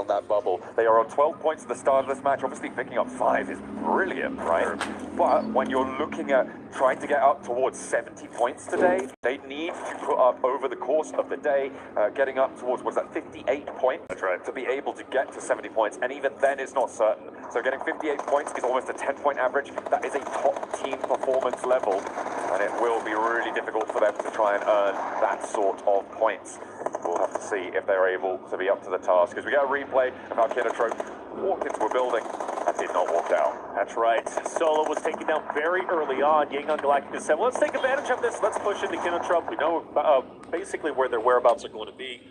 around that bubble. They are on 12 points at the start of this match. Obviously, picking up 5 is brilliant, right? But when you're looking at trying to get up towards 70 points today, they need to put up over the course of the day, getting up towards, what's that, 58 points? That's right. To be able to get to 70 points, and even then it's not certain. So getting 58 points is almost a 10-point average. That is a top team performance level, and it will be really difficult for them to try and earn that sort of points. We'll have to see if they're able to be up to the task, because we get a replay of how Kinotrope walked into a building and did not walk down. That's right. Solo was taken down very early on. Yangon Galactica said, well, let's take advantage of this. Let's push into Kinotrope. We know basically where their whereabouts are going to be.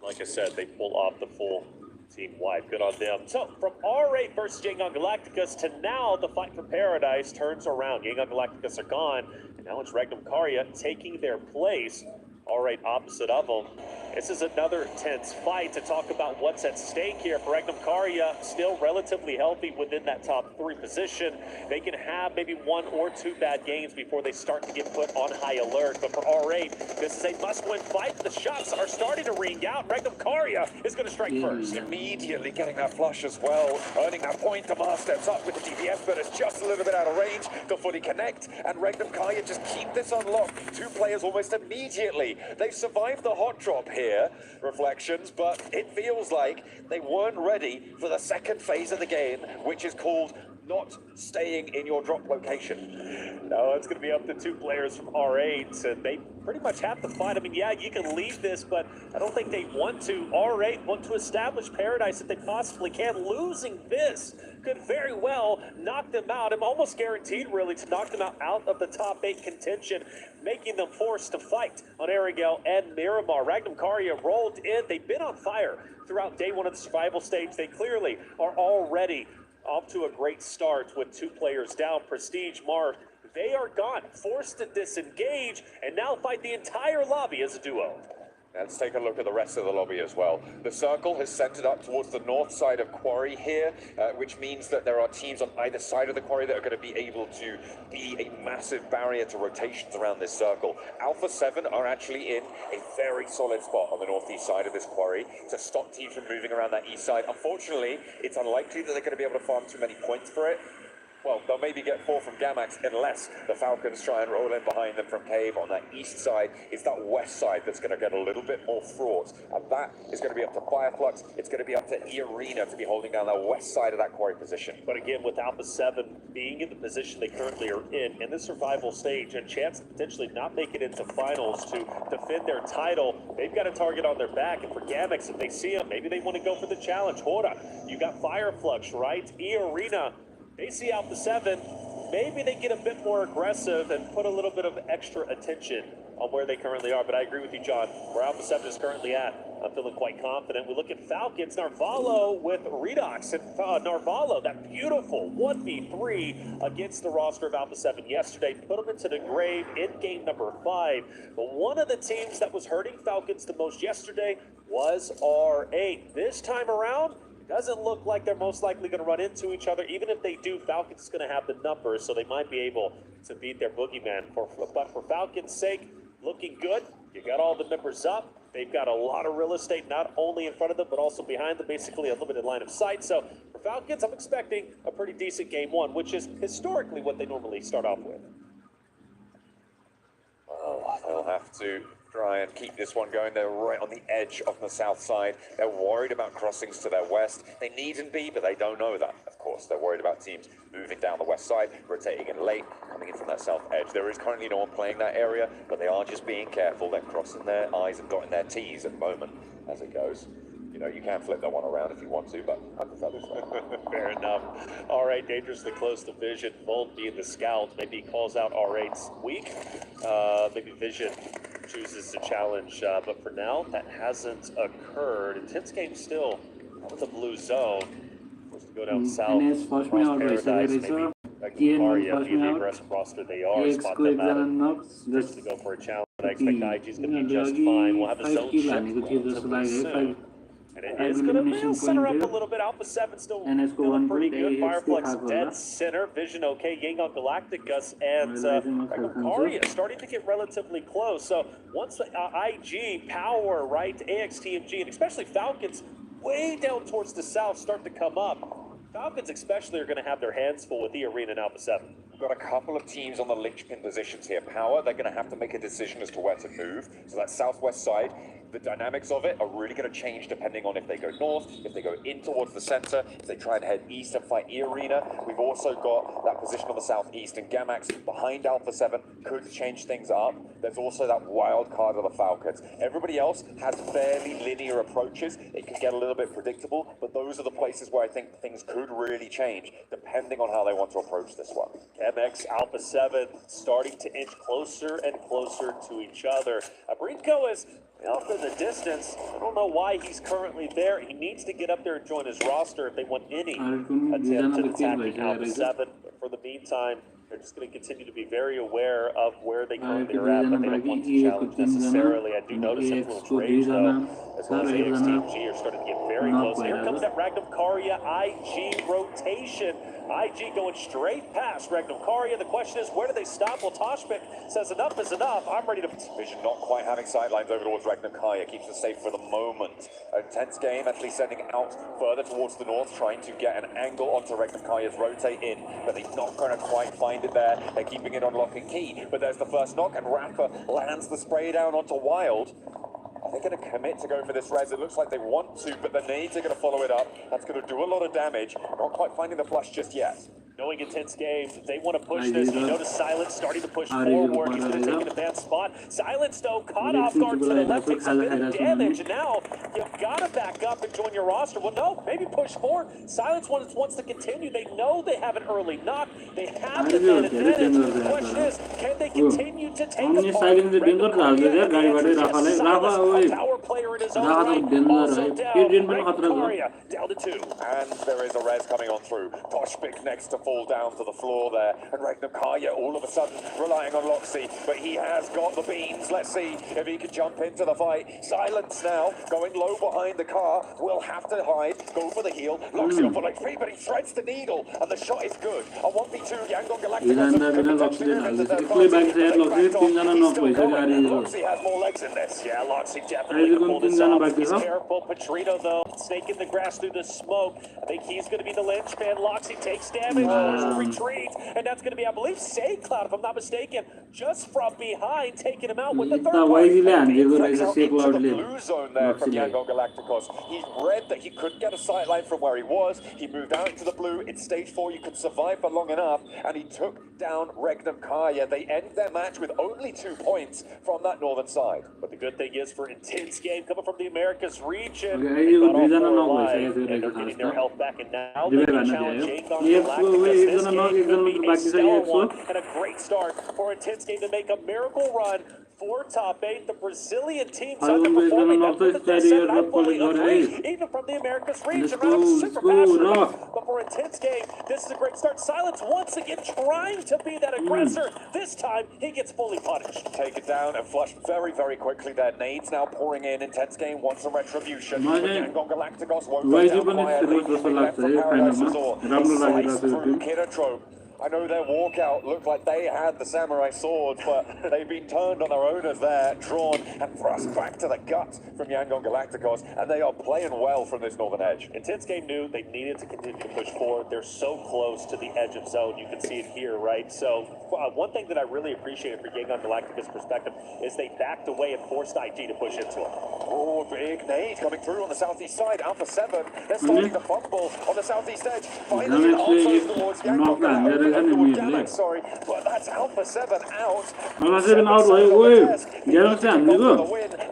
Like I said, they pull off the full team-wide. Good on them. So, from R8 versus Yangon Galacticus to now, the fight for paradise turns around. Yangon Galacticus are gone, and now it's Regnum Karya taking their place. R8 opposite of them. This is another tense fight to talk about what's at stake here for Regnum Karya. Still relatively healthy within that top 3 position. They can have maybe 1 or 2 bad games before they start to get put on high alert. But for R8, this is a must-win fight. The shots are starting to ring out. Regnum Karya is going to strike first. Immediately getting that flush as well, earning that point. Damar steps up with the DPS, but it's just a little bit out of range to fully connect. And Regnum Karya just keep this unlocked. 2 players almost immediately. They've survived the hot drop here, Reflections, but it feels like they weren't ready for the second phase of the game, which is called not staying in your drop location. No, it's going to be up to 2 players from R8, and they pretty much have to fight. I mean, yeah, you can leave this, but I don't think they want to. R8 want to establish paradise if they possibly can. Losing this could very well knock them out. I'm almost guaranteed, really, to knock them out of the top 8 contention, making them forced to fight on Erangel and Miramar. Regnum Karya rolled in. They've been on fire throughout day 1 of the survival stage. They clearly are already off to a great start with 2 players down. Prestige, Mark, they are gone, forced to disengage, and now fight the entire lobby as a duo. Let's take a look at the rest of the lobby as well. The circle has centered up towards the north side of Quarry here, which means that there are teams on either side of the Quarry that are going to be able to be a massive barrier to rotations around this circle. Alpha 7 are actually in a very solid spot on the northeast side of this Quarry to stop teams from moving around that east side. Unfortunately, it's unlikely that they're going to be able to farm too many points for it. Well, they'll maybe get 4 from Gamax unless the Falcons try and roll in behind them from Cave on that east side. It's that west side that's going to get a little bit more fraught. And that is going to be up to Fireflux. It's going to be up to E-Arena to be holding down the west side of that Quarry position. But again, with Alpha 7 being in the position they currently are in the survival stage, and chance to potentially not make it into finals to defend their title, they've got a target on their back. And for Gamax, if they see him, maybe they want to go for the challenge. Hora, you got Fireflux, right? E-Arena, they see Alpha 7, maybe they get a bit more aggressive and put a little bit of extra attention on where they currently are. But I agree with you, John, where Alpha 7 is currently at, I'm feeling quite confident. We look at Falcons, Narvalo with Redox, and Narvalo, that beautiful 1v3 against the roster of Alpha 7 yesterday, put them into the grave in game number 5. But one of the teams that was hurting Falcons the most yesterday was R8. This time around, doesn't look like they're most likely going to run into each other. Even if they do, Falcons is going to have the numbers, so they might be able to beat their boogeyman. But for Falcons' sake, looking good. You got all the members up. They've got a lot of real estate, not only in front of them, but also behind them, basically a limited line of sight. So for Falcons, I'm expecting a pretty decent game 1, which is historically what they normally start off with. Well, they'll have to try and keep this one going. They're right on the edge of the south side. They're worried about crossings to their west. They needn't be, but they don't know that. Of course, they're worried about teams moving down the west side, rotating in late, coming in from that south edge. There is currently no one playing that area, but they are just being careful. They're crossing their I's and dotting their T's at the moment as it goes. You know, you can flip that one around if you want to, but I prefer this one. Fair enough. R8 dangerously close to Vision. Bold being the scout. Maybe he calls out R8's weak. Maybe Vision chooses to challenge, but for now, that hasn't occurred. Intense game still with the blue zone. Forced to go down south. Across Paradise, maybe Karya, being the aggressive roster they are, spot them out. Forced to go for a challenge. I expect IG's going to be just fine. We'll have a zone shift relatively soon. And it is going to center up a little bit. Alpha 7 still feeling pretty good. Fireflux dead center. Vision okay. Yangon Galacticus and Karya starting to get relatively close. So once the IG, Power, right, AXTMG, and especially Falcons way down towards the south start to come up. Falcons especially are going to have their hands full with the Arena and Alpha 7. We've got a couple of teams on the linchpin positions here. Power, they're going to have to make a decision as to where to move. So that southwest side, the dynamics of it are really going to change depending on if they go north, if they go in towards the center, if they try and head east and fight E Arena. We've also got that position on the southeast, and Gamax behind Alpha 7 could change things up. There's also that wild card of the Falcons. Everybody else has fairly linear approaches. It can get a little bit predictable, but those are the places where I think things could really change depending on how they want to approach this one. MX Alpha 7 starting to inch closer and closer to each other. Abrinko is off in the distance. I don't know why he's currently there. He needs to get up there and join his roster if they want any attempt at attacking Alpha 7. But for the meantime, they're just going to continue to be very aware of where they currently are at, but they don't want to challenge necessarily. I do notice Influence Rage, though, as well as the X-Team G are starting to get very close. Here comes that Ragnum Karya IG rotation. IG going straight past Ragnum Karya. The question is, where do they stop? Well, Toshbek says enough is enough. I'm ready to... Vision not quite having sidelines over towards Ragnum Karya. Keeps us safe for the moment. A tense game, actually sending out further towards the north, trying to get an angle onto Ragnum Karya's rotate in, but they're not going to quite find it there. They're keeping it on lock and key, but there's the first knock, and Rafa lands the spray down onto Wild. Are they going to commit to go for this res? It looks like they want to, but the nades are going to follow it up. That's going to do a lot of damage. Not quite finding the flush just yet. Knowing intense game, they want to push this. You notice Silence starting to push forward. He's going to take an advanced spot. Silence, though, caught off guard to the left, takes a bit of damage. And now you've got to back up and join your roster. Well, no, maybe push forward. Silence wants to continue. They know they have an early knock. They have the advantage. The question is, can they continue to take the part? Power player in his own right. Also down. Down to 2. And there is a res coming on through. Toshbek next to fall down to the floor there, and Ragnum Karya all of a sudden relying on Loxy, but he has got the beans. Let's see if he can jump into the fight. Silence now, going low behind the car, will have to hide, go for the heel. Loxy off for like 3, but he threads the needle, and the shot is good. A 1v2, Yangon Galacticos Loxy has more legs in this. Yeah, Loxy definitely can pull this off. He's careful. Petrino, though, snake in the grass through the smoke. I think he's going to be the linchpin. Loxy takes damage, retreat, and that's going to be, I believe, Cloud, if I'm not mistaken, just from behind, taking him out with the third party. Into the blue zone there from Yangon Galacticos. He read that he couldn't get a sight line from where he was. He moved out into the blue. It's stage 4. You can survive for long enough, and he took down Ragnum Karya. They end their match with only 2 points from that northern side. But the good thing is, for intense game coming from the Americas region, they got all 4 alive, and they're getting their health back, and now they can challenge Yangon Galacticos. This game could be a stellar one, and a great start for intense game to make a miracle run for top 8. The Brazilian team's underperforming. That's what they said. I fully agree. Even from the Americas region, I'm super passionate. But for intense game, this is a great start. Silence once again trying to be that aggressor. This time, he gets fully punished. Take it down and flush very, very quickly there. Nades now pouring in. Intense game wants a retribution. Yangon Galacticos won't go down quietly. They left for Paradise Resort. He sliced through Kiratrope. I know their walkout looked like they had the samurai sword, but they've been turned on their owners there, drawn and thrust back to the gut from Yangon Galacticos, and they are playing well from this northern edge. Intense game knew they needed to continue to push forward. They're so close to the edge of zone. You can see it here, right? So one thing that I really appreciated for Yangon Galacticos' perspective is they backed away and forced IG to push into it. Oh, big nade coming through on the southeast side. Alpha 7, they're starting to fumble on the southeast edge. Finally, also towards Yangon Galacticos. Sorry, but that's Alpha 7 out. Alpha 7 out,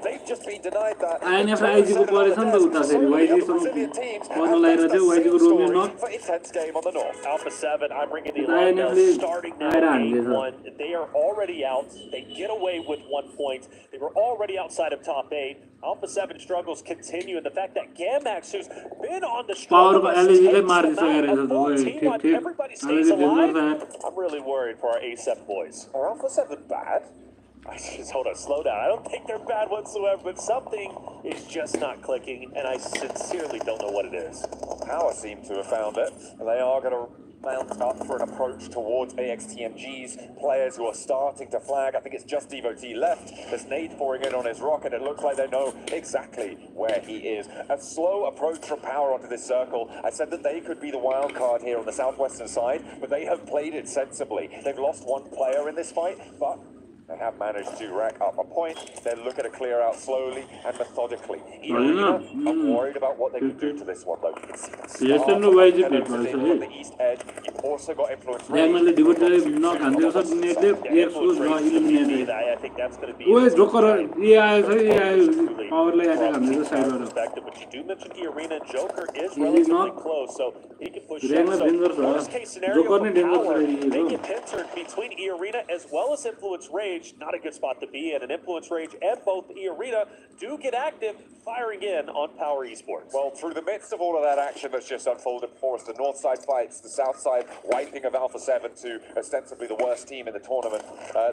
They've just been denied that. For intense game on the north. Alpha 7, I'm bringing the alarm bell starting now. 8-1. They are already out. They get away with 1 point. They were already outside of top 8. Alpha 7 struggles continue, and the fact that Gamax, who's been on the struggle bus, everybody stays alive. I'm really worried for our A7 boys. Are Alpha 7 bad? Hold on, slow down. I don't think they're bad whatsoever, but something is just not clicking, and I sincerely don't know what it is. Power seem to have found it, and they are going to mount up for an approach towards AXTMG's players who are starting to flag. I think it's just Devotee left. There's Nate pouring in on his rocket. It looks like they know exactly where he is. A slow approach from Power onto this circle. I said that they could be the wild card here on the southwestern side, but they have played it sensibly. They've lost one player in this fight, but they have managed to rack up a point. They're looking to clear out slowly and methodically. I'm worried about what they could do to this one, though. It's from the east edge. You've also got influence. I think that's going to be perspective. But you do mention the arena, and Joker is relatively close, so he can push in. So worst case scenario for Power, they get pintered between E-Arena as well as Influence Rage. Not a good spot to be in. And Influence Rage and both E-Arena do get active, firing in on Power Esports. Well, through the midst of all of that action that's just unfolded before us, the north side fights, the south side wiping of Alpha 7 to ostensibly the worst team in the tournament,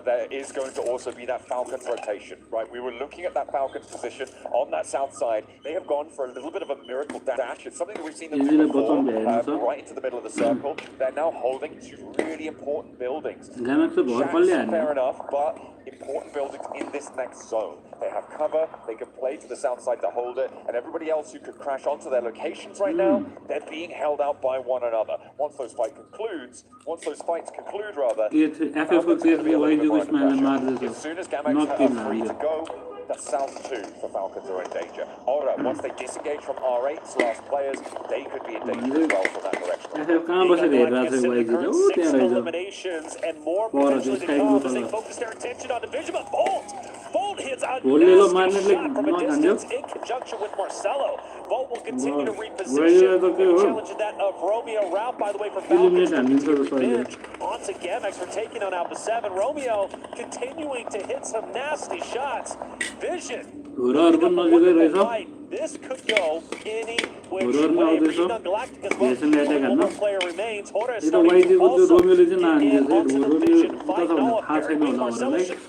there is going to also be that Falcons rotation, right? We were looking at that Falcons position on that south side. They have gone for a little bit of a miracle dash. It's something that we've seen them do before, right into the middle of the circle. They're now holding two really important buildings. Fair enough, but important buildings in this next zone. They have cover, they can play to the south side to hold it, and everybody else who could crash onto their locations right now, they're being held out by one another. Once those fights conclude, as soon as Gamax are free to go, the south 2 for Falcons are in danger. Aura, once they disengage from R8's last players, they could be in danger as well from that direction. 6 eliminations and more potentially to come as they focus their attention on division. But Bolt hits a nasty shot from a distance in conjunction with Marcelo. Bolt will continue to reposition, challenging that of Romeo. Ralph, by the way, for Falcons, revenge onto Gamex for taking on Alpha 7. Romeo continuing to hit some nasty shots. Vision. This could go any which way. Galactic as well. One player remains. Hora is starting to also get in onto the Vision fight. Noah apparently Marcelo should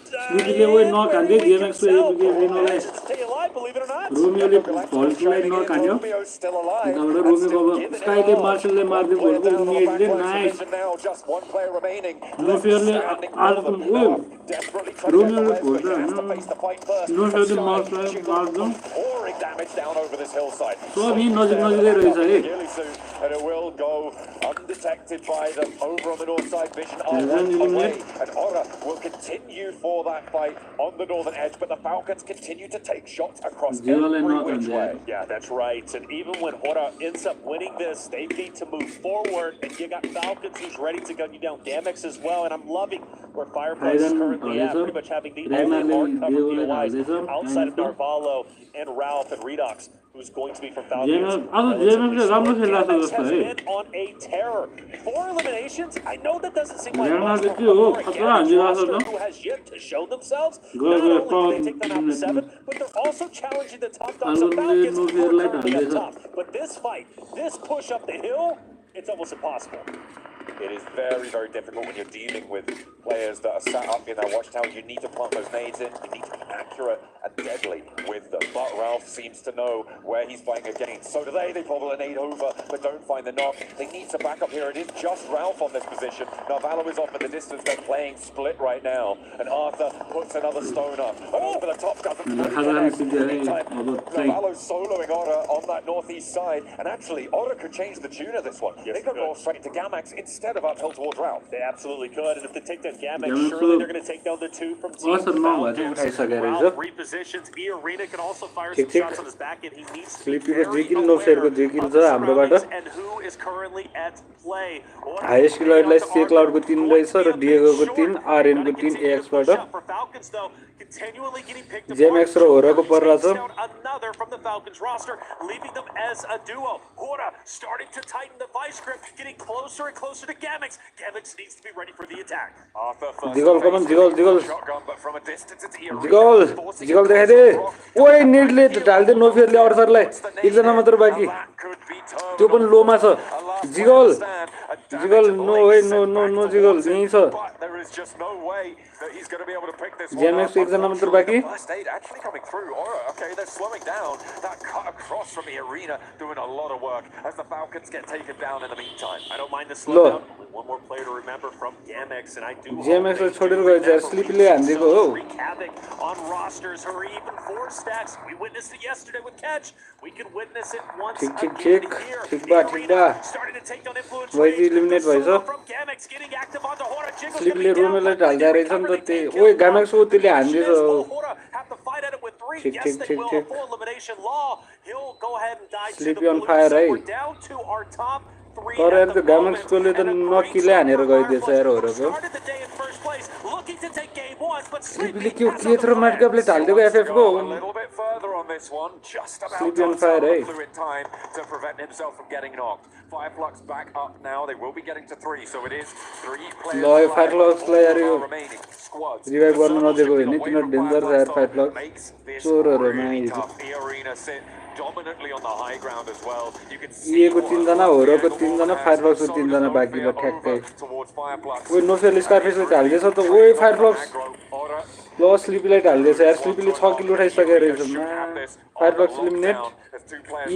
stay alive, believe it or not. Romeo's still alive. Now just one player remaining. Desperately trying to face the fight first. Pouring damage down over this hillside. Really soon, and it will go undetected by them over on the north side. Vision are away, and Aura will continue for that fight on the northern edge, but the Falcons continue to take shots across every which way. Yeah, that's right. And even when Aura ends up winning this, they need to move forward, and you got Falcons who's ready to gun you down. Gamex as well, and I'm loving where Firefly is currently at, pretty much having the only hard cover POIs outside of Narvalo and Ralph and Redox, who's going to be from Falcons. Gamex has been on a terror. 4 eliminations? I know that doesn't seem like much for a Gamex roster who has yet to show themselves. Not only do they take them out to 7, but they're also challenging the top dogs of Falcons who are currently up top. But this fight, this push up the hill, it's almost impossible. It is very, very difficult when you're dealing with players that are sat up in their watchtower. You need to plant those nades in. You need to be accurate and deadly with them. But Ralph seems to know where he's fighting against. So do they. They bobble a nade over, but don't find the knock. They need to back up here. It is just Ralph on this position. Narvalo is off in the distance. They're playing split right now. And Arthur puts another stone up. Oh, but the top doesn't. Narvalo's soloing Aura on that northeast side. And actually, Aura could change the tune of this one. Yes, they could go straight into Gamax instead of uphill towards Ralph. They absolutely could. And if they take down Gamax, surely they're going to take down the 2 from Team Falcons. Ralph repositions. E-Arena can also fire some shots on his back, and he needs to be very aware of the and who is currently at play. Highest kill like C Cloud को 3 रहेछ र Diego को 3 RN को 3 AX बाट for Falcons though continually getting picked up. JMX raw Hora को पर रहेछ. Another from the Falcons roster, leaving them as a duo. Hora starting to tighten the vice grip, getting closer and closer to Gamex. Gamex needs to be ready for the attack. Digol come on Digol Digol देखा दे ओए नेटले डाल they know फेयरले अर्थरलाई एक जना मात्र बाकी त्यो पनि लो मा छ Digol no way no Digol यही छ that he's going to be able to pick this one GMX up. एकजना मात्र बाँकी The first aid actually coming through. Okay, they're slowing down. That cut across from the arena doing a lot of work as the Falcons get taken down in the meantime. I don't mind the slowdown. Only one more player to remember from Gamex, and I do GMX लाई छोडेर गयो यार स्लिपीले हान्दिएको हो wreak havoc on rosters or even 4 stacks. We witnessed it yesterday with Catch. We can witness it once again here. ठीक बा Starting to take down influence वैसे eliminate भइसो from Gamex getting active onto Hora. स्लिपीले रोमेलाई ढाल्दै रहेछ नि त त्यो ओए गामेक्स हो त्यसले हान्दिएछ ठीक He'll go ahead and die to the Sleepy on blue, fire, so eh? we're down to our top 3 तर यार at त्यो the गामेक्स moment. कोले त नकिले हानेर गइदिएछ यार होरको Started the day in first place, looking to take game 1, but स्लिपीले Sleepy के has के throw म्याटकपले ढाल्दिएको FF को A little bit further on this one, just about Sleepy on done fire, so eh? fluid time to prevent himself from getting knocked. Fireflux back up now. They will be getting to 3, so it is 3 players. ल यो फायरफ्लक्स लाई यार यो remaining squads. Revive गर्न नदिएको भने तिनीहरु danger छ यार फायरफ्लक्स चोरहरुमा The arena sit dominantly on the high ground as well. You can see इएको 3 जना होरको 3 जना फायरफ्लक्स को 3 जना बाँकी ल ठ्याक्कै ओए नोफेल स्कारफेसले ढाल्दैछ त ओए फायरफ्लक्स ल स्लिपीलाई ढाल्दैछ यार स्लिपीले 6 किल उठाइसकेको रहेछ फायरफ्लक्स एलिमिनेट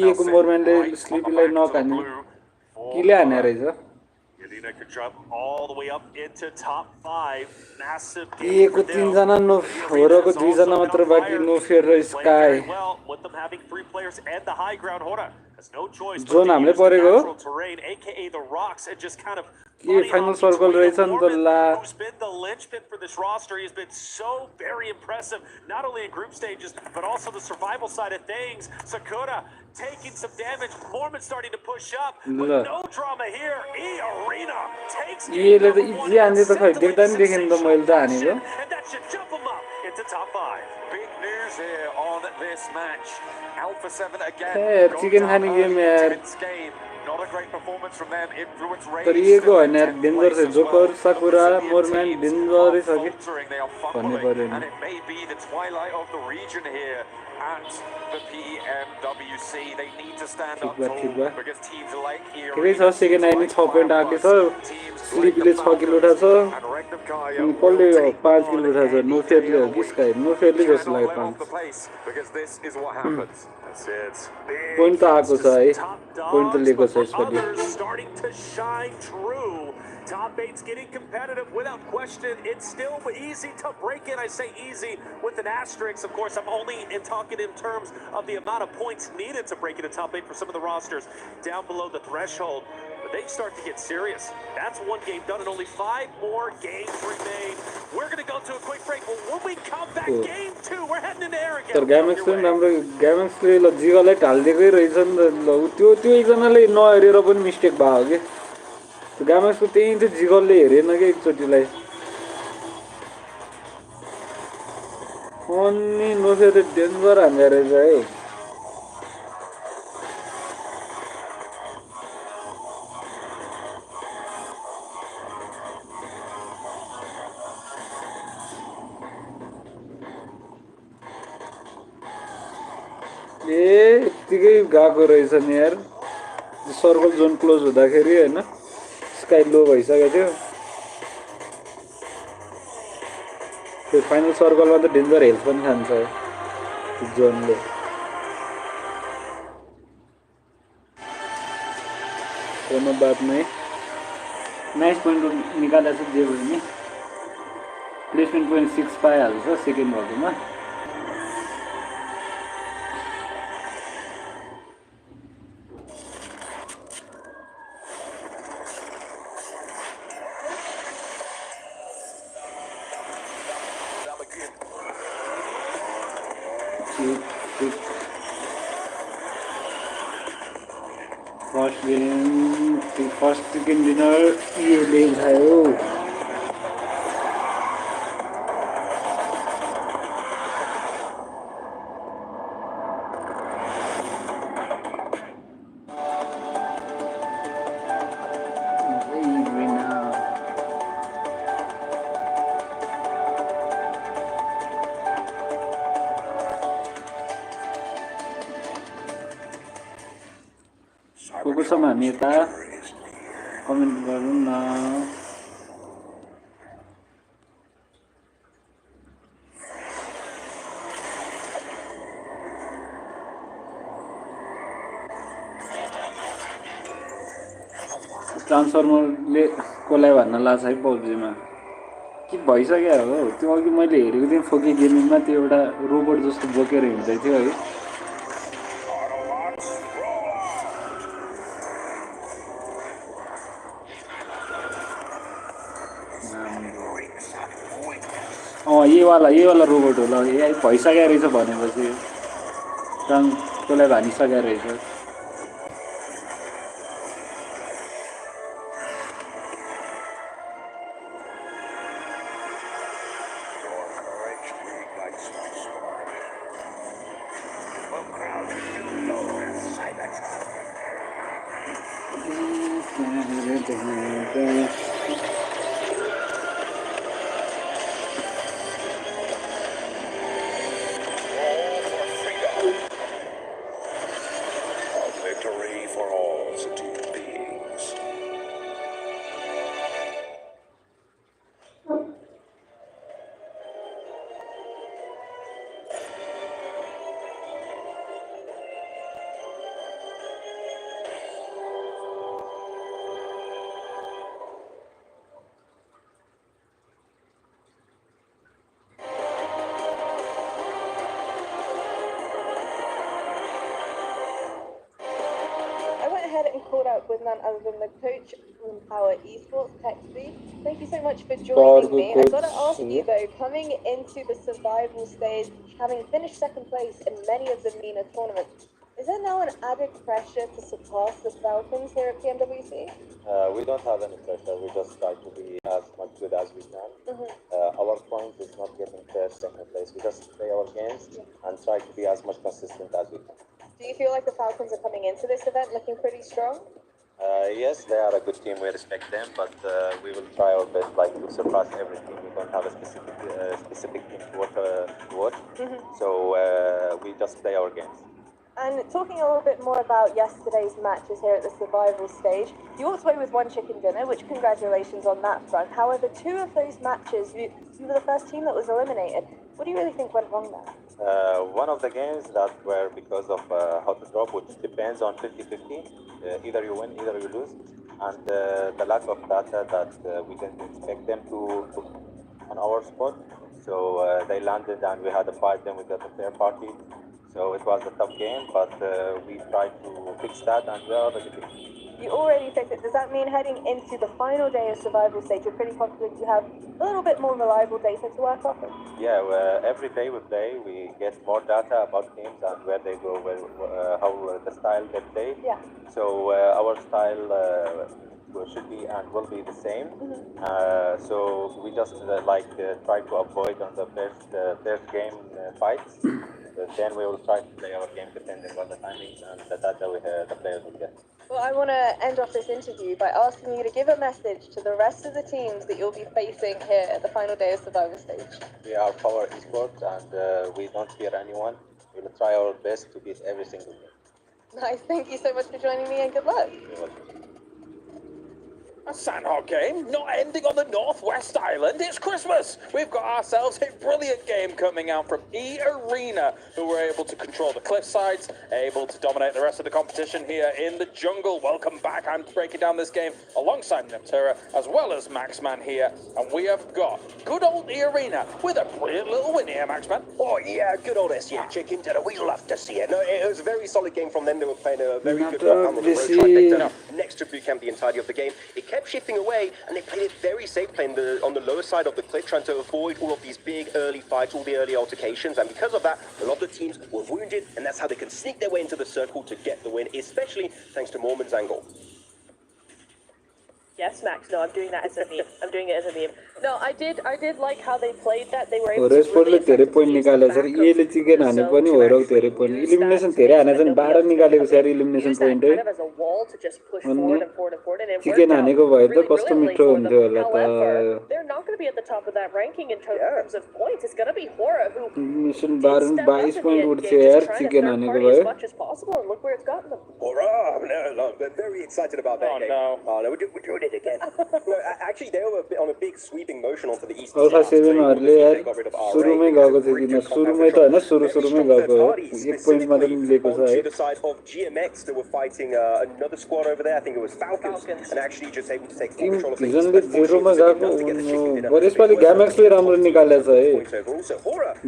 इएको मोरम्यानले स्लिपीलाई नक हान्यो किले हाने रहेछ Yelena could jump all the way up into top 5. Massive game इएको for 3 them. जना नो होरको 2 जना मात्र बाँकी नोफेल र sky Well, with them having 3 players and the high ground, Hora has no choice but zone to हामीले use the परेको natural terrain, aka the rocks, and just kind of के final circle रहेछ नि त ला who's been the linchpin for this roster. He's been so very impressive, not only in group stages, but also the survival side of things. Sakura taking some damage. Mormon starting to push up, but no drama here. E-Arena takes यसले त easy हान्दै त खै देख्दा नि देखेन त मैले त हानेको and that should jump him up into top 5. Big news here on this match. Alpha 7 again. Hey, chicken honey game, yaar. Not a great performance from them. Influence Ray. तर इएको हैन यार डेन्जर छ जोकर साकुरा मोरम्यान डेन्जर छ के भन्ने पर्यो And it may be the twilight of the region here at the PMWC. They need to stand up tall because teams like ठिकै छ second आइने 6 पोइन्ट आके छ स्लिपीले 6 किल उठाछ अनि पल्ले 5 किल उठाछ नो फेयरले हो कि स्काई नो फेयरले जस्तो लाग्यो 5 because this is what happens. That's it. Point त आएको छ है पोइन्ट त लिएको छ यसपालि Others starting to shine true. Top 8's getting competitive without question. It's still easy to break in. I say easy with an asterisk. Of course, I'm only talking in terms of the amount of points needed to break into top 8 for some of the rosters down below the threshold. But they start to get serious. That's one game done and only 5 more games remain. We're going to go to a quick break. But when we come back, game 2, we're heading into air again. तर ग्यामेक्सले राम्रो ग्यामेक्सले ल जिगालाई ढाल्दिएकै रहेछ नि त ल त्यो एकजनाले नहेरेर पनि मिस्टेक भयो के त्यो ग्यामेक्सको त्यही थियो जिगलले हेरेन के एकचोटिलाई अनि नफेर डेन्जर हान्दै रहेछ है यतिकै गएको रहेछ नि यार सर्कल जोन क्लोज हुँदाखेरि हैन स्काई लो भइसकेको थियो त्यो फाइनल सर्कलमा त डेन्जर हेल्थ पनि खान्छ त्यो जोनले कोनो बात नै नाइस पोइन्ट निकालेर चाहिँ जे भयो नि प्लेसमेन्ट पोइन्ट 6 पाइहाल्छ सेकेन्ड भएकोमा फर्स्ट चिकन डिनर ये खायो कोकोसम्म हामी यता कमेन्ट गरौँ न ट्रान्सफर्मरले कसलाई भन्न लाग्छ है पब्जीमा के भइसक्यो हो त्यो अघि मैले हेरेको थिएँ फोके गेमिङमा त्यो एउटा रोबोट जस्तो बोकेर हिँड्दै थियो है यही वाला रोबोट होला ए भइसक्यो रहेछ भनेपछि त्यसलाई भानिसक्यो रहेछ With none other than the coach from Power Esports, Tech Speed. Thank you so much for joining me. I've got to ask you though, coming into the survival stage, having finished second place in many of the MENA tournaments, is there now an added pressure to surpass the Falcons here at PMWC? We don't have any pressure. We just try to be as much good as we can. Our point is not getting first, second place. We just play our games and try to be as much consistent as we can. Do you feel like the Falcons are coming into this event looking pretty strong? Yes, they are a good team. We respect them, but we will try our best, to surpass every team. We don't have a specific team to watch. So we just play our games. And talking a little bit more about yesterday's matches here at the survival stage, you walked away with one chicken dinner, which congratulations on that front. However, two of those matches, you were the first team that was eliminated. What do you really think went wrong there? One of the games that were because of how to drop, which depends on 50-50. Either you win, either you lose. And the lack of data that we didn't expect them to put on our spot. So they landed and we had a fight, then we got a fair party. So it was a tough game, but we tried to fix that and we are already fixed. You already fixed it. Does that mean heading into the final day of survival stage, you're pretty confident you have a little bit more reliable data to work off of? Yeah, every day we play, we get more data about teams and where they go, how the style they play. Yeah. So our style should be and will be the same. So we just try to avoid on the first game fights. Then we will try to play our game depending on the timings and the data the players will get. Well, I want to end off this interview by asking you to give a message to the rest of the teams that you'll be facing here at the final day of survival stage. We are Power Esports and we don't fear anyone. We will try our best to beat every single game. Nice, thank you so much for joining me and good luck. You're welcome. A Sandhog game, not ending on the Northwest Island. It's Christmas. We've got ourselves a brilliant game coming out from E-Arena, who were able to control the cliff sides, able to dominate the rest of the competition here in the jungle. Welcome back. I'm breaking down this game alongside Natura, as well as Maxman here. And we have got good old E-Arena with a brilliant little win here, Maxman. Oh, yeah, good old SU chicken dinner. We love to see it. No, it was a very solid game from them. They were playing a very good round. Next to boot camp the entirety of the game. It kept shifting away, and they played it very safe, playing on the lower side of the cliff, trying to avoid all of these big early fights, all the early altercations, and because of that, a lot of the teams were wounded, and that's how they can sneak their way into the circle to get the win, especially thanks to Mormon's angle. Yes, Max. No, I'm doing that as a meme. I'm doing it as a meme. No, I did like how they played that. They were able to really धेरै point निकाले sir एले chicken हाने पनि हो र धेरै point elimination धेरै हाने छन् 12 निकालेको छ एलिमिनेसन point चिकन हानेको भए त कस्तो मिठो हुन्थ्यो होला त They're not going to be at the top of that ranking in terms of points. It's going to be Hora who elimination 22 point उठ्छ यार चिकन हानेको भए as much as possible, and look where it's gotten them. Hurrah! No, we're very excited about that game. No. Oh, no, we're doing it it again. No, actually, they were on a big sweeping motion onto the east. Alpha 7 हरले यार सुरुमै गएको थियो किन सुरुमै त हैन सुरुमै गएको हो 1 point मात्र मिलेको छ है the side of GMX that were fighting another squad over there. I think it was Falcons. And actually just able to take full control of things. भिजनले 0 मा गएको बरु यसपालि ग्यामेक्सले राम्रो निकालेछ है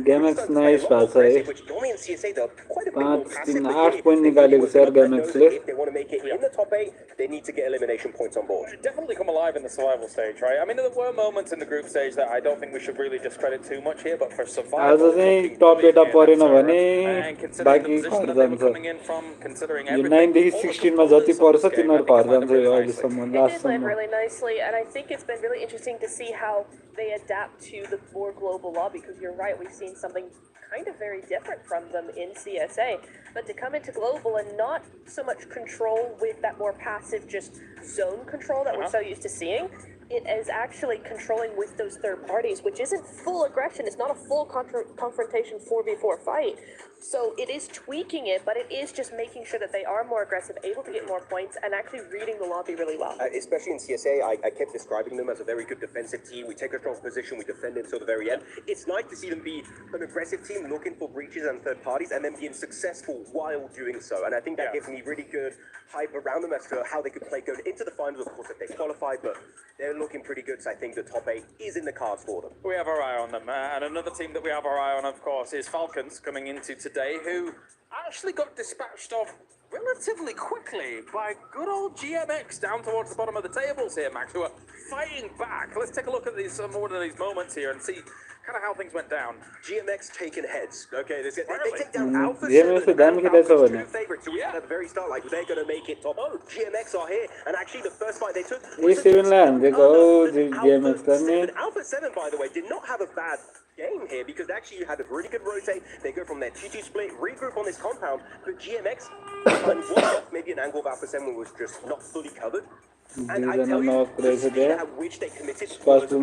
ग्यामेक्स नाइस भएको छ है 5-3-8 point निकालेको छ यार ग्यामेक्सले if they want to make it in the top 8, they need to get elimination points on board. Definitely come alive in the survival stage, right? I mean, there were moments in the group stage that I don't think we should really discredit too much here, but for survival, आज चाहिँ टप 8 परेन भने बाँकी घर जान्छ यो 9 देखि 16 मा जति पर्छ तिनीहरु घर जान्छ अहिलेसम्म लास्टसम्म really nicely, and I think it's been really interesting to see how they adapt to the more global lobby, because you're right, we've seen something kind of very different from them in CSA, but to come into global and not so much control with that more passive just zone control that we're so used to seeing, it is actually controlling with those third parties, which isn't full aggression, it's not a full confrontation 4v4 fight. So it is tweaking it, but it is just making sure that they are more aggressive, able to get more points, and actually reading the lobby really well. Especially in CSA, I kept describing them as a very good defensive team. We take a strong position, we defend until the very end. It's nice to see them be an aggressive team, looking for breaches and third parties, and then being successful while doing so. And I think that gives me really good hype around them as to how they could play going into the finals, of course, if they qualify, but they're looking pretty good, so I think the top 8 is in the cards for them. We have our eye on them, and another team that we have our eye on, of course, is Falcons coming into today, who actually got dispatched off relatively quickly by good old GMX down towards the bottom of the tables here, Max, who are fighting back. Let's take a look at these one of these moments here and see kind of how things went down. GMX taking heads. Okay, they take down Alpha GMX 7 damn and good Alpha's 2 favorites. So we had at the very start, like, they're going to make it top. Oh, GMX are here. And actually, the first fight they took was Alpha 7, by the way, did not have a bad game here, because actually you had a really good rotate. They go from their 2-2 split, regroup on this compound, but GMX and maybe an angle of Alpha 7 was just not fully covered. And I tell you, the speed at which they committed was they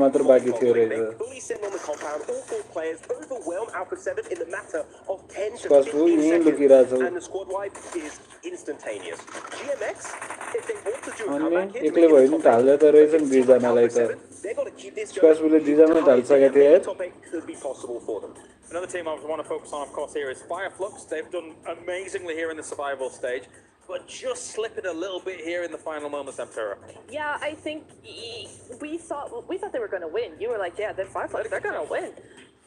fully sit on the compound, all 4 players overwhelm Alpha 7 in the matter of 10 to 15 seconds, and the squad wipe is instantaneous. GMX, if they want to do a comeback here, they've got to keep this going. Top 8 could be possible for them. Another team I want to focus on, of course, here is Fireflux. They've done amazingly here in the survival stage, but just slipping a little bit here in the final moments, Emperor. Yeah, I think we thought they were going to win. You were like, yeah, they're Fireflux, they're going to win.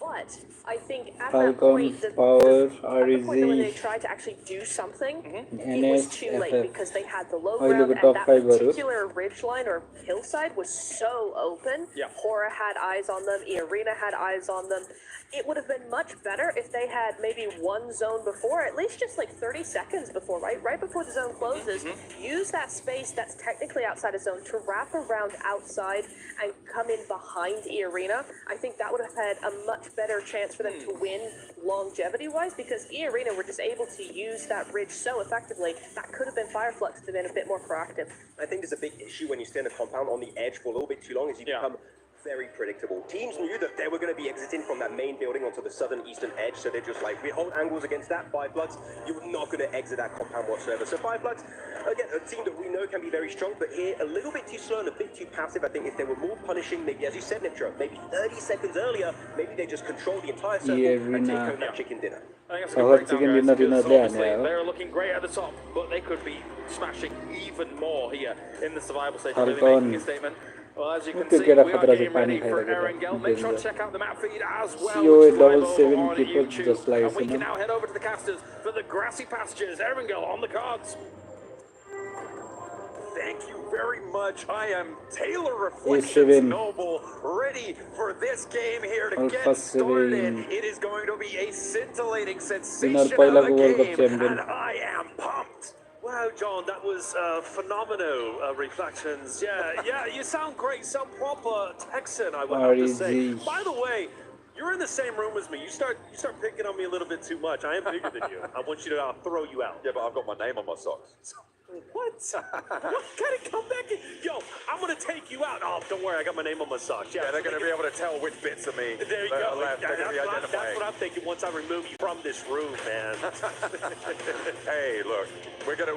But I think at that point, the point when they tried to actually do something, it was too late, because they had the low ground, and that particular ridgeline or hillside was so open. Hora had eyes on them, Arena had eyes on them. It would have been much better if they had maybe one zone before, at least just like 30 seconds before, right before the zone closes, use that space that's technically outside of zone to wrap around outside and come in behind E-Arena. I think that would have had a much better chance for them to win longevity-wise, because E-Arena were just able to use that ridge so effectively. That could have been Fireflux to have been a bit more proactive. I think there's a big issue when you stay in a compound on the edge for a little bit too long, is you become very predictable. Teams knew that they were going to be exiting from that main building onto the southern eastern edge, so they're just like, we hold angles against that. Fireflux, you're not going to exit that compound whatsoever. So Fireflux, again, a team that we know can be very strong, but here a little bit too slow and a bit too passive. I think if they were more punishing, maybe, as you said, Nitro, maybe 30 seconds earlier, maybe they just control the entire circle and take home that chicken dinner. I think that's a good breakdown, guys, because obviously they're looking great at the top, but they could be smashing even more here in the survival stage, really making a statement. Well, as you can see, we are getting ready for Erangel. Make sure to check out the map feed as well, which is live over on YouTube. And we can now head over to the casters for the grassy pastures. Erangel on the cards. Thank you very much. I am Taylor Reflections Noble, ready for this game here to get started. It is going to be a scintillating, sensational game, and I am pumped. Wow, John, that was phenomenal reflections. Yeah, you sound great, sound proper Texan, I would have to say. By the way, you're in the same room as me. You start picking on me a little bit too much. I am bigger than you. I want you to throw you out. Yeah, but I've got my name on my socks. What? What kind of comeback? Yo, I'm gonna take you out. Oh, don't worry, I got my name on my socks. Yeah, they're gonna be able to tell which bits of me there you that go. are left. They're gonna be That's identifying. what I'm thinking once I remove you from this room, man. Hey, look, we're gonna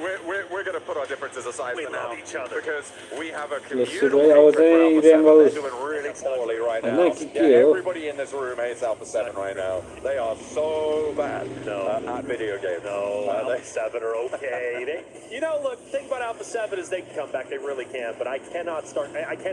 put our differences aside We for now love each other. because we have a Let's communal see, I was hatred for saying Alpha 7. Irangos. They're doing really poorly right I now. like it, Yeah, too. everybody in this room hates Alpha 7 right now. They are so bad at video games. No, Alpha 7 are okay. Look, the thing about Alpha 7 is they can come back. They really can. But I can't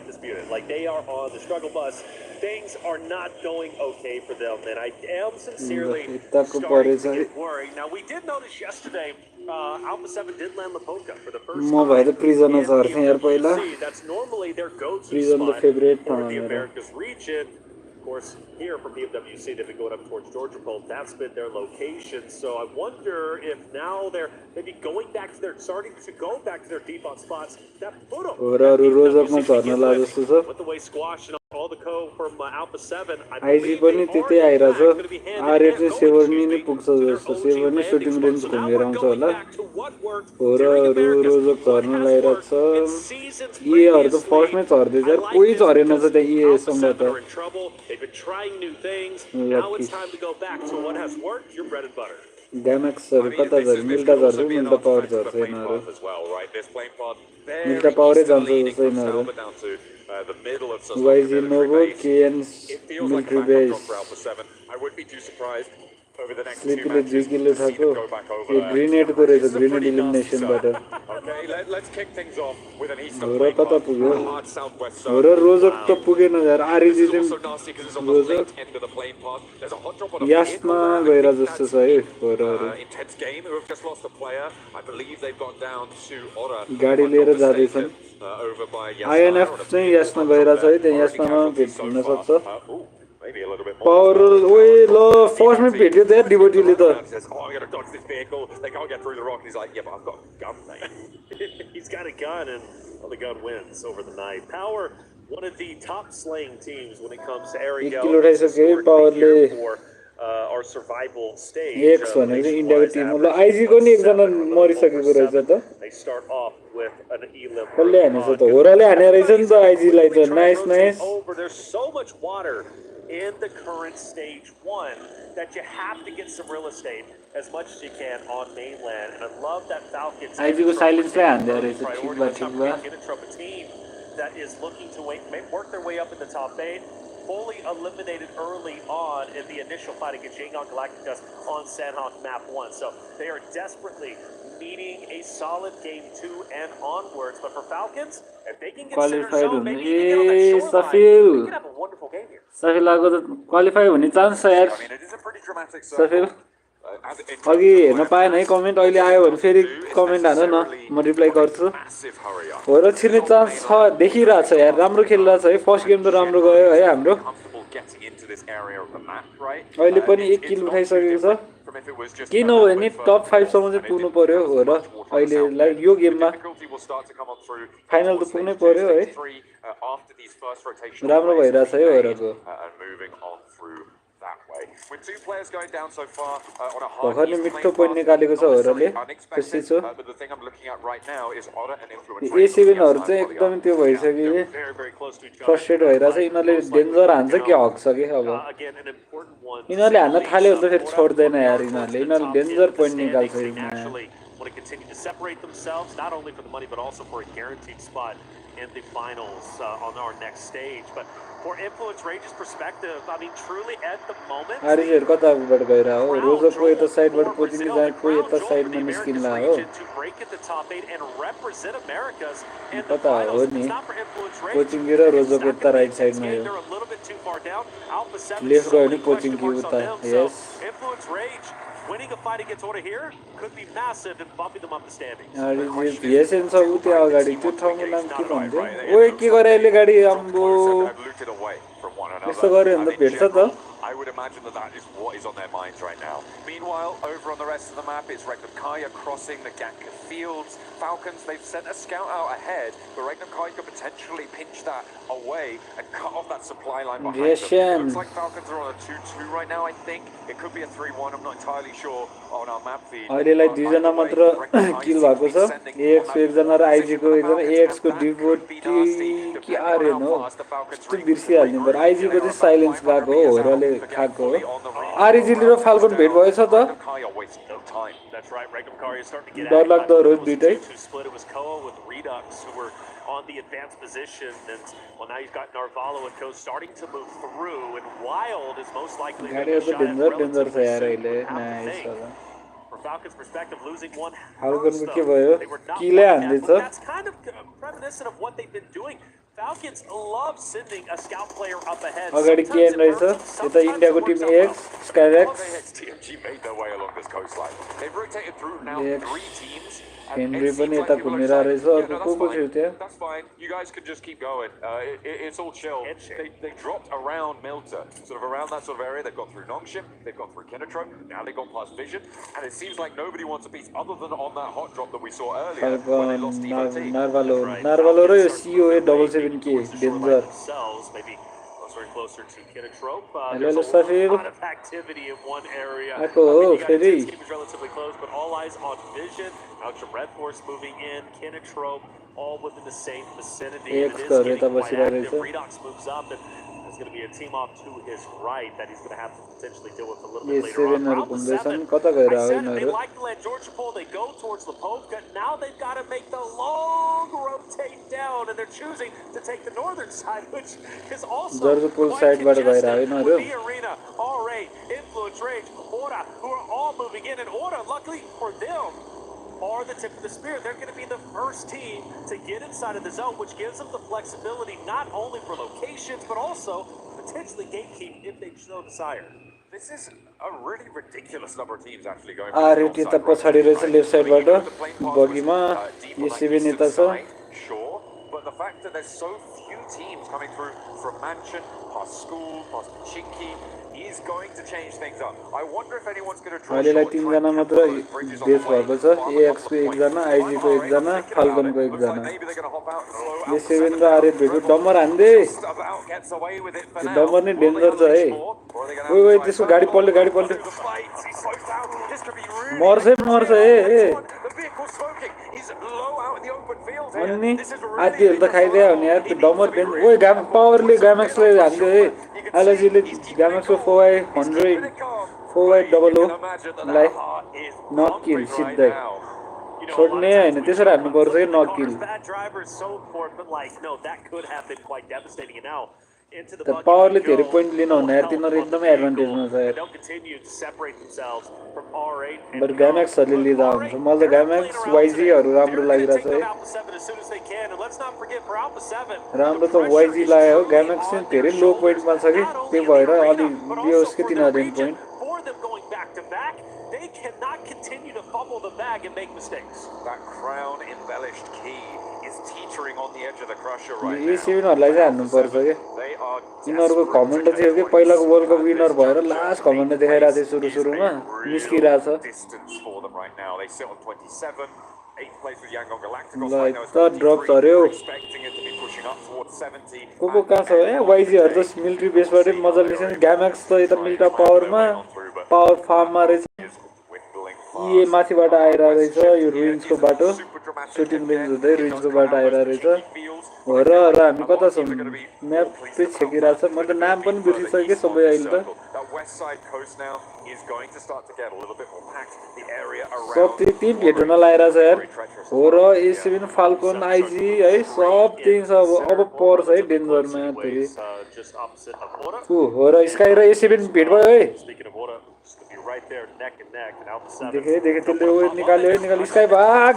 dispute it. Like, they are on the struggle bus. Things are not going okay for them. And I am sincerely starting to get worried. Now, we did notice yesterday, Alpha 7 did land Lapoca for the first time. Prison in PMWC. That's normally their go-to Prison spot the favorite for town, the yeah. Americas region. Of course, here for PMWC, they've been going up towards Georgia Pole. That's been their location. So I wonder if now they're maybe starting to go back to their default spots. That put them with the way Squash and all the code from Alpha 7. I believe they are going to be handed shooting range back to what worked during America's, what has worked in seasons previously. Alpha 7 are in trouble. They've been trying new things. Now it's time to go back to what has worked, your bread and butter. Gamax I mean, this could also be an artifact of the plane path as well, right? This plane path very eastern leaning from Salva down to the middle of Sasaki military base. It feels like a backup drop for Alpha 7. I wouldn't be too surprised over the next 2 matches to see them go back over there. Grenade elimination butter. Okay, let's kick things off with an eastern plane path, a hard southwest zone. Rozok to pugeno yaar This is also nasty because it's on the late end of the plane path. There's a hot drop on a Yasma vehicle gaira there. jasto cha hai Intense game who have just lost a player. I believe they've gone down to Ora. गाडी लिएर जाँदैछन् Over by INF चाहिँ यसमा गइरहेछ है त्यहाँ यसमा भेट हुन सक्छ maybe a little bit more. Power ओए ल फर्स्टमै भेट्यो त्यहाँ डिबोटीले त He says, oh, I gotta dodge this vehicle. They can't get through the rock. And he's like, yeah, but I've got a gun, mate. He's got a gun, and well, the gun wins over the night. Power, one of the top slaying teams when it comes to area. For our survival stage. X भनेको चाहिँ इन्डियाको Tim हो ल आइजीको नि एकजना मरिसकेको रहेछ त They start off with an elim. कसले हानेछ त होराले हाने रहेछ नि त आइजीलाई त nice nice There's so much water in the current stage 1 that you have to get some real estate as much as you can on mainland. And I love that Falcons आइजीको साइलेन्सलाई हान्दै रहेछ ठिक बा from a team that is looking to work their way up in the top 8. Fully eliminated early on in the initial fight against Shanghai Galacticos on Sanhok Map 1. So they are desperately needing a solid game 2 and onwards. But for Falcons, if they can get center zone, maybe you can get on that shoreline. We can have a wonderful game here. Safilको त qualify हुने chance छ यार I mean, it is a pretty dramatic सफिल अघि हेर्न पाएन है comment अहिले आयो भने फेरि कमेन्ट हान न म रिप्लाई गर्छु हो र छिर्ने चान्स छ देखिरहेछ यार राम्रो खेलिरहेछ है फर्स्ट गेम त राम्रो गयो है हाम्रो अहिले पनि 1 किल उठाइसकेको छ के नभए नि टप 5 सम्म चाहिँ पुग्नु पर्यो हो र अहिले लाइक यो गेममा फाइनल त पुग्नै पर्यो है राम्रो भइरहेछ है होरको भर्खर नै मिठो पोइन्ट निकालेको छ होरले खुसी छु A7हरू चाहिँ एकदमै त्यो भइसक्यो फ्रस्ट्रेट भइरहेछ यिनीहरूले डेन्जर हान्छ कि हक्छ कि अब यिनीहरूले हान्न थाल्यो भने त फेरि छोड्दैन यार यिनीहरूले डेन्जर पोइन्ट निकाल्छ Want to continue to separate themselves, not only for the money, but also for a guaranteed spot in the finals on our next stage. But for Influence Rage's perspective, I mean, truly at the moment, आरिजहरु कताबाट गइरा हो रोजको यता साइडबाट coaching जाने कोही यता साइडमा निस्किन्ला हो कता हो नि कोचिङ र रोजको यता राइट साइडमा हो लेफ्ट गयो नि कोचिङ कि उता yes winning a fight against Order here could be massive and bumping them up the standings. Yes, and so उता अगाडि त्यो ठाउँको नाम के भन्छ ओए के गरे अहिले गाडी आम्बो यस्तो गरे भने त भेट्छ त I would imagine that is what is on their minds right now. Meanwhile, over on the rest of the map, it's Regnum Kaya crossing the Ganka fields. Falcons, they've sent a scout out ahead, but Regnum Kaya could potentially pinch that away and cut off that supply line behind them. It looks like Falcons are on a 2-2 right now, I think. It could be a 3-1, I'm not entirely sure on our map feed. अहिलेलाई दुईजना मात्र किल भएको छ AX को एकजना र IG को एकजना AX को डिभोटी कि आर्यन हो त्यस्तो बिर्सिहाल्ने पर IG को चाहिँ साइलेन्स गएको हो होरले खाएको हो आरइजी र फाल्कन भेट भएछ त डरलाग्दो हो दुईटै on the advanced position, and well, now you've got Narvalo and Co starting to move through, and Wild is most likely going to shine relatively soon. From Falcons' perspective, losing one burst, they were not ahead, but that's kind of reminiscent of what they've been doing. Falcons love sending a scout player up ahead. Sometimes it works, sometimes India को team AX, Skyrex. TMG made their way along this coastline. They've rotated through now 3 teams. Henry पनि यता घुमेर रहेछ अर्को को थियो त्यहाँ That's fine. You guys can just keep going. It's all chill. They dropped around Milta, sort of around that sort of area. They've gone through Nongshim, they've gone through Kinetro, now they've gone past Vision, and it seems like nobody wants a piece other than on that hot drop that we saw earlier when they lost EVT. Narvalo र COA 77K danger. Maybe closer to Kinetro. There's a lot of activity in one area. This game is relatively close, but all eyes on Vision. Outram Red Force moving in, Kinetro, all within the same vicinity. It is getting quite active. Redox moves up, and there's going to be a team off to his right that he's going to have to potentially deal with a little bit later on. Round 7, I said they like to let Georgia pull. They go towards Lipovka. Now they've got to make the long rotate down, and they're choosing to take the northern side, which is also quite congested with the arena. R8, Influence, Rage, Aura, who are all moving in, and Aura, luckily for them, are the tip of the spear. They're going to be the first team to get inside of the zone, which gives them the flexibility not only for locations, but also potentially gatekeep if they so desire. This is a really ridiculous number of teams actually going. RAT त पछाडी रहेछ left साइडबाट बगीमा ACB नेता छ Sure, but the fact that there's so few teams coming through from Mansion, past School, past Pachinki, is going to change things up. I wonder if anyone's going to try to तीन जना मात्र base भएको छ ax को एकजना IG को एकजना falcon को एकजना ये सेभेन र आरएट भेट्यो डम्बर हान्दै डम्बर नै डेन्जर छ है ओइ ओइ त्यसको गाडी पल्ट्यो मर्छ है अनि आधीहरु त खाइदियो भने यार त्यो डम्बर डेन्जर ओइ गाम पावरले गामेक्सले हान्दियो है एलजीले गामेक्सको 4x100 4x00 लाई नक किल सिधै छोड्ने हैन त्यसरी हान्नु पर्छ है नक किल The powerले धेरै पॉइंट लिन हुन यार तिनीहरु एकदमै एडभान्टेजमा छ यार बट गामेक्सहरुले लिदा हुन्छ मलाई त गामेक्स वाइजी हरु राम्रो लागिरहेछ है राम्रो त वाइजी लाग्यो गामेक्स चाहिँ धेरै लो पोइन्टमा छ कि त्यही भएर अलि लियोस् के तिनीहरुले point They cannot continue to fumble the bag and make mistakes. That crown embellished key is teetering on the edge of the crusher right now. ये सिभिनहरुलाई चाहिँ हान्नु पर्छ के तिनीहरुको कमेन्ट थियो कि पहिलाको वर्ल्ड कप विनर भएर लास्ट कमेन्ट देखाइरा थियो सुरुमा निस्किरा छ distance for them right now. They sit on 27. 8th place with Yangon Galacticos right now. Third drop हर्यो expecting it to be pushing up towards 70. को कहाँ छ ए वाइजी हरु त मिलिट्री बेसबाट मजाले छ ग्यामेक्स त यता मिलिटा पावरमा पावर फार्ममा रहेछ ये माथिबाट आइरा रहेछ यो रुइन्सको बाटो सुटिङ रेन्ज हुँदै रुइन्सको बाटो आइरा रहेछ हो र हामी कता छौं म्याप पे छेकिरा छ म त नाम पनि बिर्सिसके सबै अहिले त सब टिम भेट्न लागिरा छ यार हो र ए7 फाल्कन आईजी है सब टिम छ अब पर्छ है डेन्जरमा फेरि हो र स्काई र ए7 भेट भयो है right there neck and neck and out the 7. देखे त्यसले निकाल्यो स्काई भाग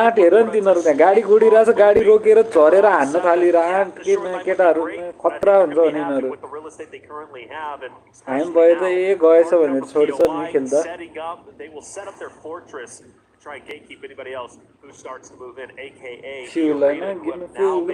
आठ हेर नि तिनीहरु त्यहाँ गाडी गुडिरहेछ गाडी रोकेर झरेर हान्न थालिरा के केटाहरु खतरा हुन्छ भने यिनीहरु हामी भयो त ए गएछ भनेर छोड्छ नि खेल्दा try and gatekeep anybody else who starts to move in, aka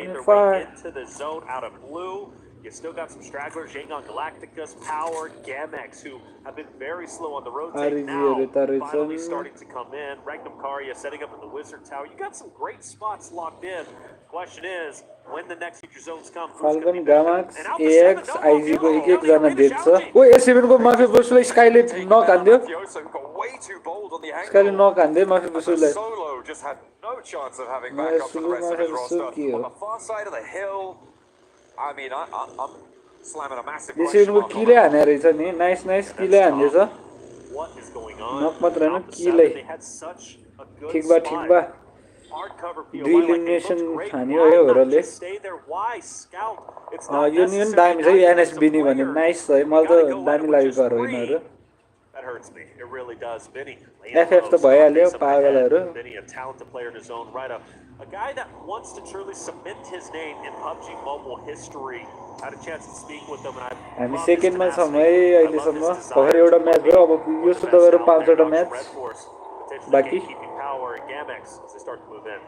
into the zone out of blue. You still got some stragglers, Yangon Galacticus, Power, Gamex, who have been very slow on the rotate now, finally starting to come in. Regnum Karya setting up in the Wizard Tower. You got some great spots locked in. Question is, when the next future zones come, who's going to be Falcon, Gamax, AX, IG को एक जना देख छ ओ S7 को माफी बसुले स्काइले नक हान्दियो स्काइले नक हान्दियो माफी बसुले Solo just had no chance of having backup for the rest of his roster. On the far side of the hill, I mean, I'm slamming a massive question mark on किले हाने रहेछ नि nice nice किले हान्दैछ नक मात्र हैन किले ठीक बा डिलिमिनेसन हान्यो है होरले यो नि दामी छ एनएसबी नि भने नाइस छ है मलाई त दामी लागेको हैन That hurts me. It really does. Vinny. FF त भइहाल्यो पागलहरु Vinny, a talented player in his own right. A guy that wants to truly cement his name in PUBG Mobile history. I had a chance to speak with him, and I हामी सेकेन्डमा छौं है अहिले सम्म भर्खर एउटा match भयो अब यो सुध गरेर 5 वटा म्याच बाकी Power and Gamex as they start to move in.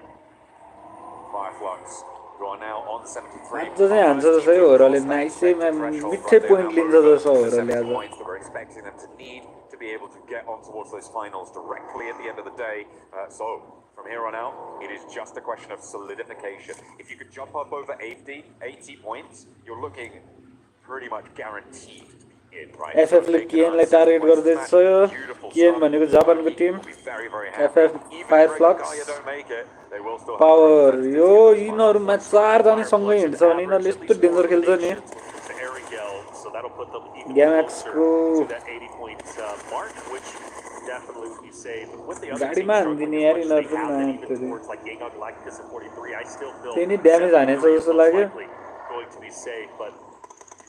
Fireflux. Draw now on 73. आज चाहिँ हान्छ जसै होरले नाइसै मिठै पोइन्ट लिन्छ जसो होरले आज We're expecting them to need to be able to get on towards those finals directly at the end of the day. So from here on out, it is just a question of solidification. If you could jump up over 80 points, you're looking pretty much guaranteed. FF ले KN लाई target गर्दैछ KN भनेको जापानको Tim FF फायरफ्लक्स power यो यिनीहरुमा 4 जना सँगै हिँड्छ भने यिनीहरुले यस्तो danger खेल्छ नि ग्यामेक्स को गाडीमा हान्दिने यार यिनीहरु पनि त्यही नि ड्यामेज हानेछ जस्तो लाग्यो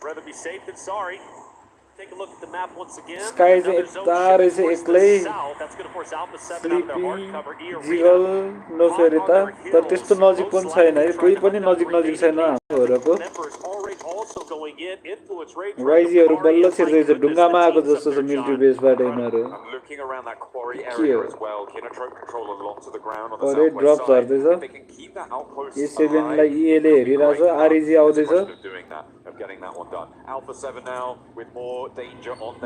Rather be safe than sorry. Take a look at the map once again. Sky is एक्लै जिगल नफेरिता तर त्यस्तो नजिक पनि छैन है कोही पनि नजिक छैन हाम्रोहरुको वाइजीहरु बल्ल छिर्दैछ ढुङ्गामा आएको जस्तो छ मिलिट्री बेसबाट यिनीहरु अरे ड्रप झर्दैछ E7 लाई EA ले हेरिरहेछ REG आउँदैछ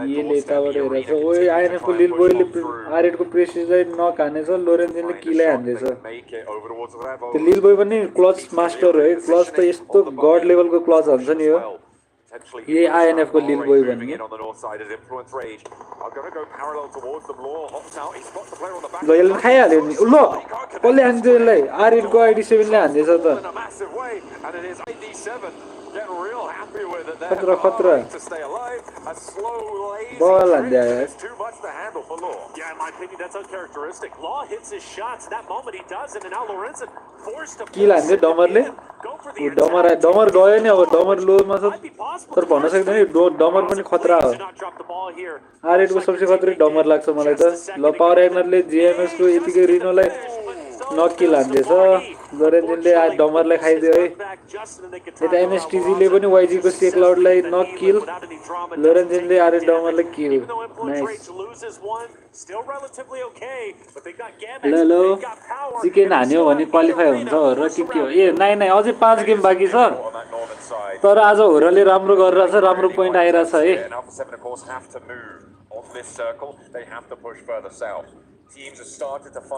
EA ले यताबाट हेरेछ ओइ INF को लिल बोयले आरएड को प्रेसिजलाई नक हानेछ लोरेन्जिनले किलै हान्दैछ त्यो लिल बोय पनि क्लच मास्टर हो है क्लच त यस्तो गड लेभलको क्लच हुन्छ नि हो ये INF को लिल बोय भन्ने ल यसले खाइहाल्यो नि ल कसले हान्छ यसलाई आरएड को ID7 ले हान्दैछ त खतरा ball and yeah, in my opinion, that's uncharacteristic. Law hits his shots. In that moment, he does it, and now Lorenzen forced to kill and डमरले डमर गयो नि अब डमर लोमा छ तर भन्न सक्दैन डमर पनि खतरा हो आरएड को सबसे खतरा डमर लाग्छ मलाई त ल पावर एग्नरले जीएमएस को यतिकै रिनोलाई नक किल हान्दैछ लोरेन्जिनले आ डमरलाई खाइदियो है यता एमएसटीजी ले पनि वाइजी को सेक लाउडलाई नक किल लोरेन्जिनले आरे डमरलाई किल नाइस ल चिकेन हान्यो भने क्वालिफाई हुन्छ र के हो ए नाइ अझै 5 गेम बाँकी छ तर आज होरले राम्रो गरिरहेछ राम्रो पोइन्ट आइराछ है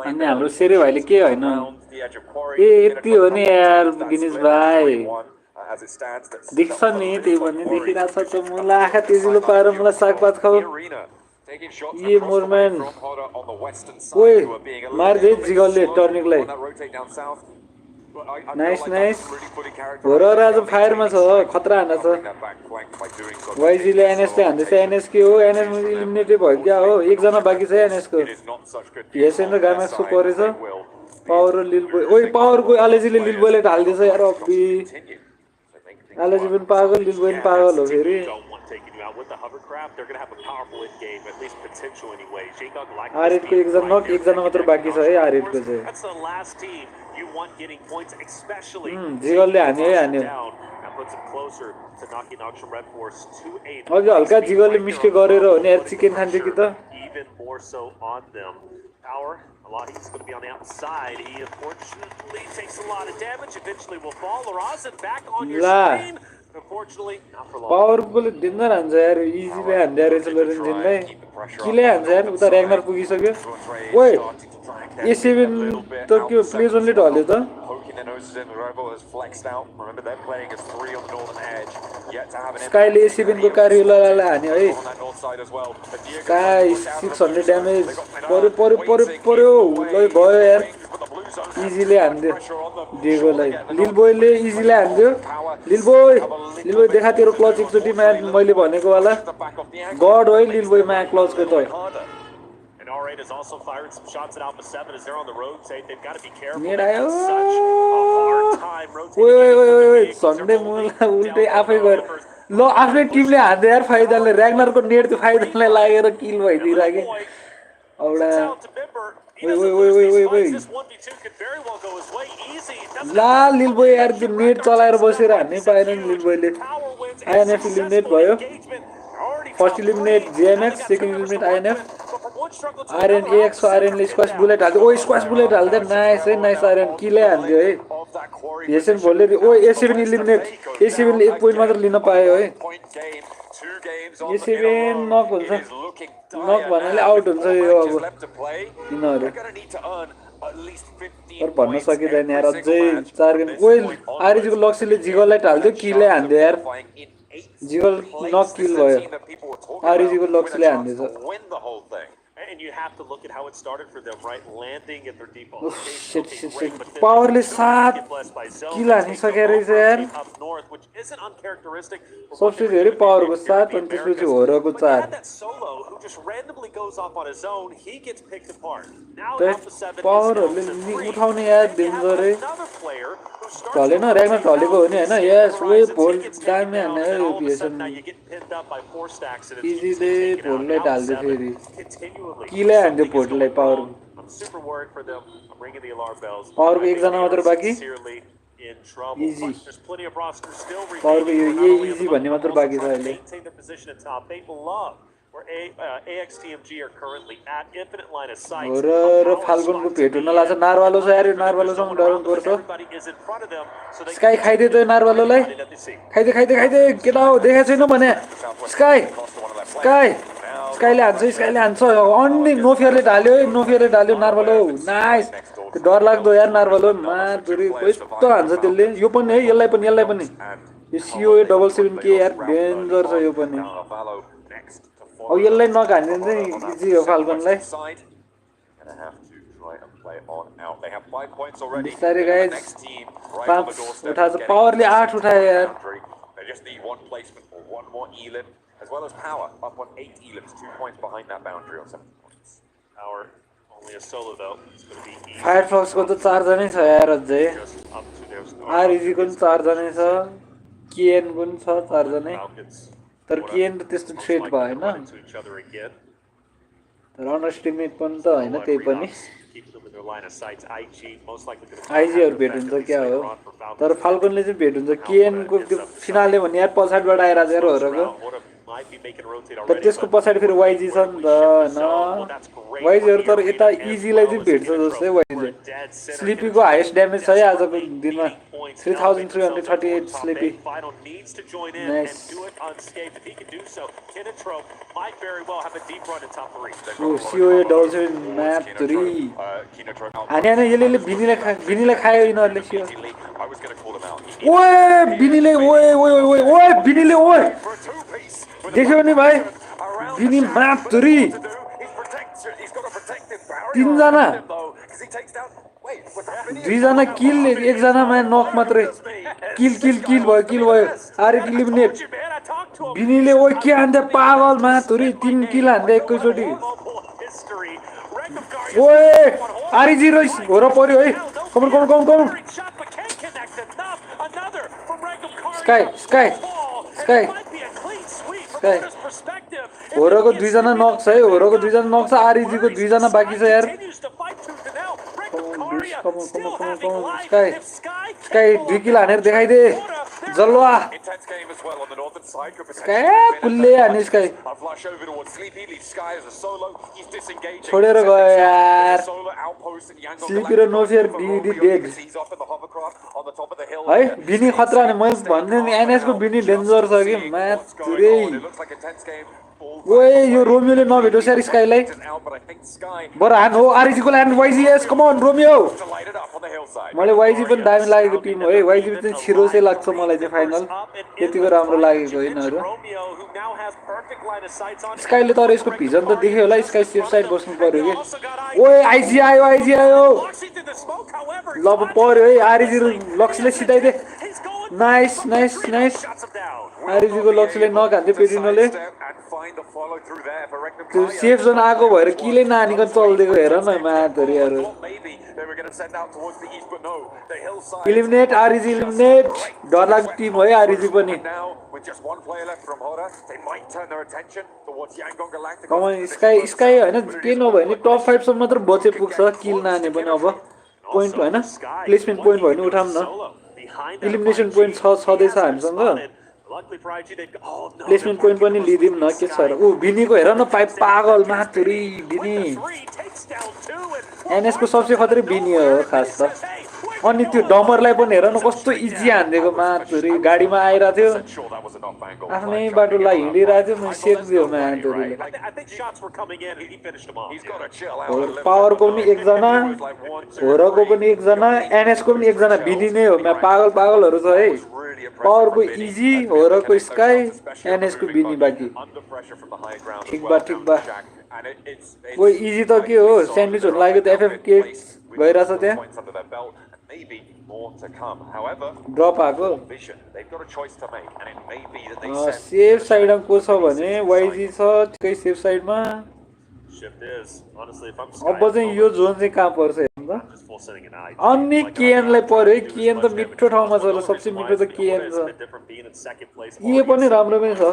अनि हाम्रो सेरे भाइले के हैन ए यति हो नि यार गिनिस भाइ देख्छ नि त्यही पनि देखिराछ त मलाई आँखा तेजिलो पाएर मलाई सागपात खाऊ ये मोरम्यान ओए मार्दै जिगलले टर्निङलाई नाइस होर आज फायरमा छ खतरा हान्न छ वाइजी ले एनएस ले हान्दैछ एनएस के हो एनएस इलिमिनेट भयो क्या हो एक जना बाकी छ एनएस को एसएन र गामाक्स को परेछ पावर र लिल बोय ओइ पावर को एलजी ले लिल बोयले ढाल्दैछ यार अब्बी एलजी पनि पागल लिल बोय पनि पागल हो फेरि आरएड को एक जना मात्र बाकी छ है आरएड को चाहिँ You want getting points, especially जिगलले हान्यो puts him closer to knocking Auction Red Force to 8. अझ हल्का जिगलले मिस्टेक गरेर हो नि यार चिकन खान्थ्यो कि त even more so on them. Power, a lot he's going to be on the outside. He unfortunately takes a lot of damage. Eventually will fall. Rosin back on your screen. Unfortunately, not for long. Powerful danger हान्छ यार इजीले हान्दै रहेछ लोरेन्जिनलाई किले हान्छ यार उता र्याग्नर पुगिसक्यो ओए A7 त के प्लेज ओन्ली ढल्यो त स्काईले A7 को कार्योलाई हान्यो है स्काई 600 ड्यामेज पर्यो पर्यो पर्यो पर्यो ल भयो यार इजीले हान्दियो डिगोलाई लिल बोयले इजीले हान्दियो लिल बोय देखा तेरो क्लच एकचोटि मैले भनेको वाला गड हो लिल बोय मा क्लचको त R8 has also fired some shots at Alpha 7 as they're on the road. Say they've got to be careful. Need They I- have such a hard time rotating. ओइ सन्डे मुला उल्टै आफै गर ल आफ्नै टिमले हान्दै यार फाइदाले र्याग्नरको नेट त्यो फाइदालाई लागेर किल भइदिराके औडा ओइ ला लिल बोय यार त्यो नेट चलाएर बसेर हान्नै पाएन नि लिल बोयले आइएनएफ इलिमिनेट भयो first eliminate JMX second eliminate INF RN AX आरएनले स्क्वाश बुलेट हाल्यो ओ स्क्वाश बुलेट हाल्दै नाइस है नाइस आरएन किलै हाल्दियो है एसएन भोलले ओ ए7 इलिमिनेट ए7 ले 1 पोइन्ट मात्र लिन पायो है ए7 नक हुन्छ नक भन्नाले आउट हुन्छ यो अब यिनीहरु पर भन्न सकिदैन यार अझै 4 गेम ओइ आरजी को लक्ष्यले जिगललाई ढाल्दियो किलै हान्दियो यार जिगल नक किल भयो आरजी को लक्ष्यले हान्दियो And you have to look at how it started for them, right? Landing at their default location. Shit. Powerly 7 kill हानिसके रहेछ यार सबसे धेरै पावरको 7 अनि त्यसपछि होरको 4 पावरहरुले उठाउने यार डेन्जरै ढलेन र्याग्नर ढलेको हो नि हैन यस वे भोल दामी हान्ने यो पिएसन इजीले भोललाई ढाल्दै फेरि किलै हान्दियो भोललाई पावर पावरको एकजना मात्र बाँकी इजी पावरको यो इजी भन्ने मात्र बाँकी छ अहिले र फाल्गुनको भेट हुन लाग्छ नारवालो छ यार यो नारवालोसँग डराउनु पर्छ स्काई खाइदे त नारवालोलाई खाइदे केटा हो देखेको छैन भने स्काईले हान्छ अन्ली नोफियरले ढाल्यो नारवालो नाइस डर लाग्दो यार नारवालो मारधुरी कस्तो हान्छ त्यसले यो पनि है यसलाई पनि यो सिओए 77 के यार डेन्जर छ यो पनि अब यसलाई नहान्दिन्छ नि इजी हो फाल्कनलाई बिस्तारै गाइस 5 उठाछ पावरले 8 उठायो यार as well as power up on 8 elims 2 points behind that boundary on 7 points power only a solo though it's going to be Firefox को त 4 जनै छ यार अझै आरजी को 4 जनै छ केएन को छ 4 जनै तर केएन त त्यस्तो थ्रेट भएन तर अन्डरस्टिमेट पनि त हैन त्यही पनि आइजीहरु भेट हुन्छ क्या हो तर फाल्कनले चाहिँ भेट हुन्छ केएन को त्यो फिनालले भने यार पछाडबाट आइराछ यार होरको तर त्यसको पछाडी फेरि वाइजी छ नि त हैन वाइजीहरु तर यता इजीलाई चाहिँ भेट्छ जस्तै वाइजीले स्लिपीको हाईएस्ट ड्यामेज छ है आजको दिनमा 3338 स्लिपी नाइस ओ सिओए डबल 7 म्याप 3 हाने यसले बिनीले खायो यिनीहरुले सिओ ओए बिनीले ओए बिनीले ओए देख्यौ नि भाइ बिनी म्याप 3 3 जना 2 जना किल एकजना मा नक मात्रै किल भयो आरे इलिमिनेट बिनीले ओए के हान्दै पागल मा 3 किल हान्दै एकैचोटी ओए आरजी रोइस होर पर्यो है कम स्काई होरको 2 जना नक छ है होरको 2 जना नक छ आरजी को 2 जना बाँकी छ यार स्काई 2 किल हानेर देखाइदे जलवा Intense game as well on the northern side. Could Sky, potentially pulle ani Sky. A flush over towards Sleepy, leaves Sky as a solo. He's disengaging. छोडेर गयो यार Solo outpost in Yangon Sleepy raw No Fear dead He's up in the hovercraft on the top of the hill. है बिनी खतरा नि मैले भन्ने नि NS को बिनी डेन्जर छ कि मात्रै It looks like a tense game. ओए यो रोमियोले नभेटोस् यार स्काईलाई बरु हान हो आरजी को ल्यान्ड वाइजीएस कम अन रोमियो मलाई वाइजी पनि दामी लागेको टिम हो है वाइजी पनि छिरो चाहिँ लाग्छ मलाई चाहिँ फाइनल त्यतिको राम्रो लागेको यिनीहरु स्काईले तर यसको भिजन त देख्यो होला स्काई सेफ साइड बस्नु पर्यो के ओए आइजी आयो ल पर्यो है आरजी लक्ष्यले सिधाइदे नाइस नाइस नाइस आरजी को लक्ष्यले नघान्थे पेटिनोले त्यो सेफ जोन आएको भएर किले नानीको चल्देको हेर न मातहरुहरु इलिमिनेट आरजी इलिमिनेट डरलाग्दो टिम हो है आरजी पनि कमन स्काई हैन के नभए नि टप 5 सम्म मात्र बचे पुग्छ किल नाने पनि अब पोइन्ट हैन प्लेसमेन्ट पोइन्ट भयो नि उठाम न इलिमिनेसन पोइन्ट छ छदैछ हामीसँग प्लेसमेन्ट पोइन्ट पनि लिदिम न के छ र उ बिनीको हेर न पागल मातुरी बिनी एनएस को सबसे खतरे बिनी हो खास त अनि त्यो डमरलाई पनि हेर न कस्तो इजी हान्देको मातुरी गाडीमा आइरा थियो आफ्नै बाटोलाई हिँडिरा थियो म सेफ दियो मातुरीले पावरको पनि एकजना होरको पनि एकजना एनएस को पनि एकजना बिनी नै हो पागल पागलहरु छ है पावरको इजी होरको स्काई एनएस को बिनी बाकी ठीक बा ओइ इजी त के हो स्यान्डविच हुन लाग्यो त एफएफ के भइराछ त्यहाँ ड्रप आको सेफ साइडमा को छ भने वाइजी छ ठिकै सेफ साइडमा अब चाहिँ यो जोन चाहिँ कहाँ पर्छ हेर्नु त अनि केएनलाई पर्यो है केएन त मिठो ठाउँमा छ ल सबसे मिठो त केएन छ ए पनि राम्रो पनि छ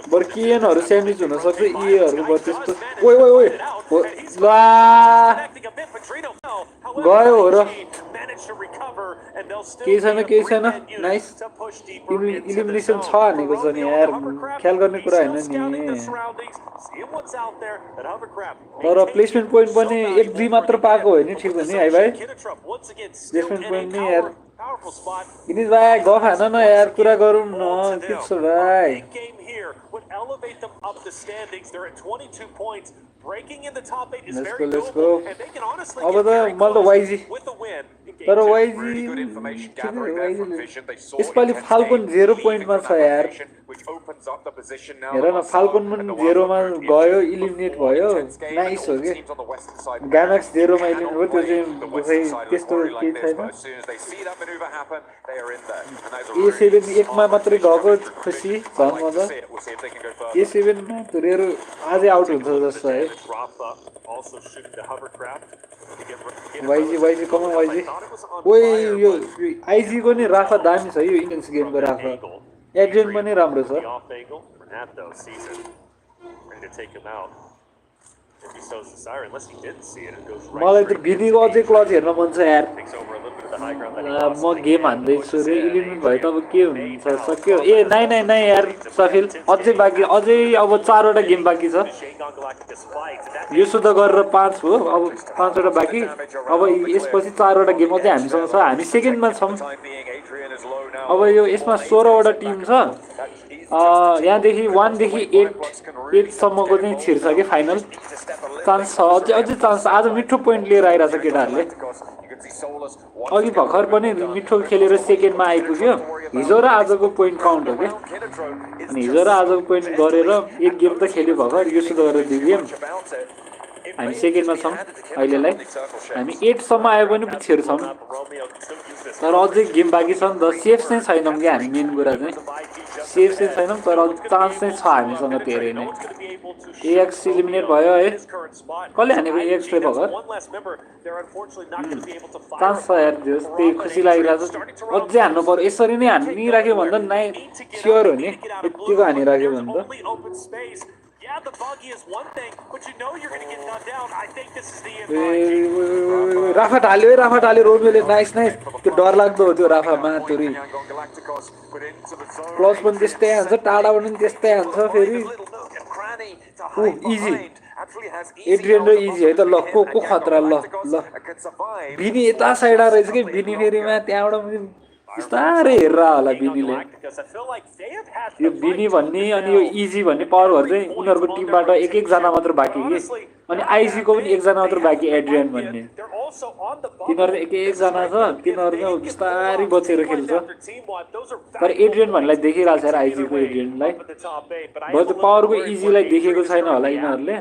बरु केएनहरु स्यान्डविच हुन सक्छ एहरु ब त्यस्तो ओइ ओइ ओइ ला गयो हो र केही छैन नाइस इलिमिनेसन छ हानेको छ नि यार ख्याल गर्ने कुरा हैन नि तर प्लेसमेन्ट पोइन्ट पनि 1-2 मात्र पाएको हो नि ठीक हो नि है भाइ प्लेसमेन्ट पोइन्ट नि यार इनिस भाइ गफ हान न यार कुरा गरौँ न के छ भाइ Let's go. अब त मलाई त वाइजी तर वाइजी यसपालि फाल्कन 0 पोइन्टमा छ यार हेर न फाल्कन पनि 0 मा गयो इलिमिनेट भयो नाइस हो के गानाक्स 0 मा इलिमिनेट भयो त्यो चाहिँ त्यस्तो के छैन ए7 1 मा मात्रै गएको खुसी झन् म त ए7 मा तुरेर आजै आउट हुन्छ जस्तो है वाइजी कम वाइजी ओइ यो आइजी को नि राफा दामी छ यो इन्टेन्स गेमको राफा एग्रेन पनि राम्रो छ मलाई त बिनीको अझै क्लच हेर्न मन छ यार म गेम हान्दैछु रे इलिमिनेट भयो त अब के हुन्छ सक्यो ए नाइ यार सफिल अझै बाँकी अझै अब 4 वटा गेम बाँकी छ यो सुधा गरेर 5 हो अब 5 वटा बाँकी अब यसपछि 4 वटा गेम अझै हामीसँग छ हामी सेकेन्डमा छौं अब यो यसमा 16 वटा टिम छ यहाँदेखि 1 देखि 8 सम्मको चाहिँ छिर्छ के फाइनल चान्स छ अझै चान्स आज मिठो पोइन्ट लिएर आइराछ केटाहरुले अघि भर्खर पनि मिठो खेलेर सेकेन्डमा आइपुग्यो हिजो र आजको पोइन्ट काउन्ट हो के अनि हिजो र आजको पोइन्ट गरेर एक गेम त खेल्यो भर्खर यो सुध गरेर 2 गेम हामी सेकेन्डमा छौं अहिलेलाई हामी 8 सम्म आयो भने छिर्छौं तर अझै गेम बाँकी छ नि त सेफ चाहिँ छैनौं के हामी मेन कुरा चाहिँ सेफ चाहिँ छैनौं तर चान्स चाहिँ छ हामीसँग धेरै नै एएक्स इलिमिनेट भयो है कसले हानेको एएक्स ले भगर चान्स छ यार त्यही खुसी लागिरहेछ अझै हान्नु पर्यो यसरी नै हानिराख्यो भन्दा नाइ स्योर हो नि यतिको हानिराख्यो भन्दा राफा ढाल्यो रोमियोले नाइस त्यो डर लाग्दो हो त्यो राफामा तुरी क्लच पनि त्यस्तै हान्छ टाढाबाट पनि त्यस्तै हान्छ फेरि इजी एड्रियन र इजी है त ल को खतरा ल बिनी यता साइड रहेछ कि बिनी फेरिमा त्यहाँबाट बिस्तारै हेरेर होला बिनीले यो बिनी भन्ने अनि यो इजी भन्ने पावरहरू चाहिँ उनीहरूको टिमबाट एक जना मात्र बाँकी कि अनि आइजी को पनि एकजना मात्र बाँकी एड्रियन भन्ने तिनीहरू एक जना छ तिनीहरू बिस्तारै बचेर खेल्छ तर एड्रियन भन्नेलाई देखिरहेको छ यार आइजी को एड्रियनलाई बहुत पावरको इजीलाई देखेको छैन होला यिनीहरूले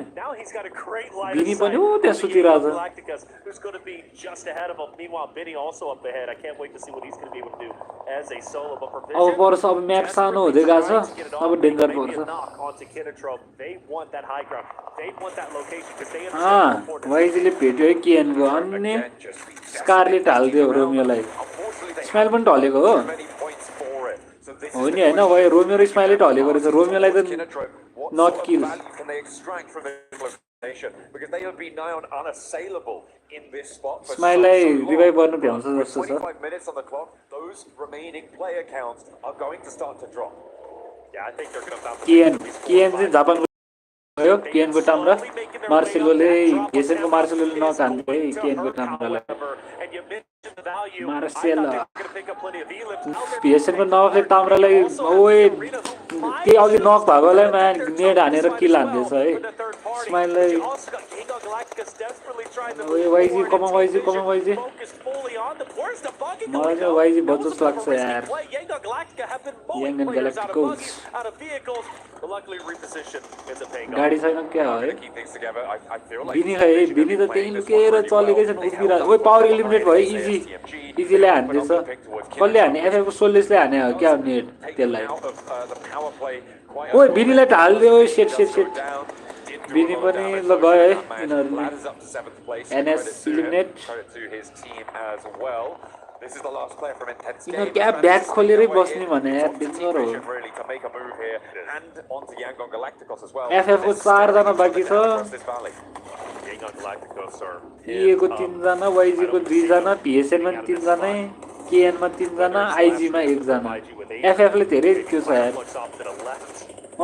बिनी पनि हो त्यहाँ सुतिरहेछ अब पर्छ अब म्याप सानो हुँदै गएको छ अब डेन्जर पर्छ वाइजीले भेट्यो है केएनको अन्य स्कारले ढालिदियो रोमियोलाई स्माइल पनि ढलेको हो नि होइन भाइ रोमियो र स्माइलले ढलेको रहेछ रोमियोलाई त नट किल स्माइललाई रिभाइभ गर्नु भ्याउँछ जस्तो छ केएन चाहिँ जापानको गयो केएनको टाम्रा मार्सेलोले एसियनको मार्सेलोले नखान्थ्यो है केएनको टाम्रालाई मार्सेलो एसियनको नफले टाम्रालाई ओए त्यही अघि नक भएकोलाई नेड हानेर किल हान्दैछ है स्माइललाई वाइजी कमा वाइजी मलाई चाहिँ वाइजी बहुत जस्तो लाग्छ यार यङ एन्ड ग्यालेक्टिकोस गाडी छैन क्या हो है बिनी खै बिनी त त्यही लुकेर चलेकै छन् उभिरहेको ओइ पावर एलिमिनेट भयो इजीले हान्दैछ कसले हाने एफएफको सोल्लेसले हाने हो क्या नेट त्यसलाई ओइ बिनीलाई ढालिदियो सेट बिनी पनि ल गयो है यिनीहरूले एनएस एलिमिनेट यिनीहरू क्या ब्याग खोलेरै बस्ने भने यार डेन्जर हो एफएफको 4 जना बाँकी छ ईएको 3 जना वाइजीको 2 जना पिएसएनमा 3 जना केएनमा 3 जना आइजीमा 1 जना एफएफले धेरै त्यो छ यार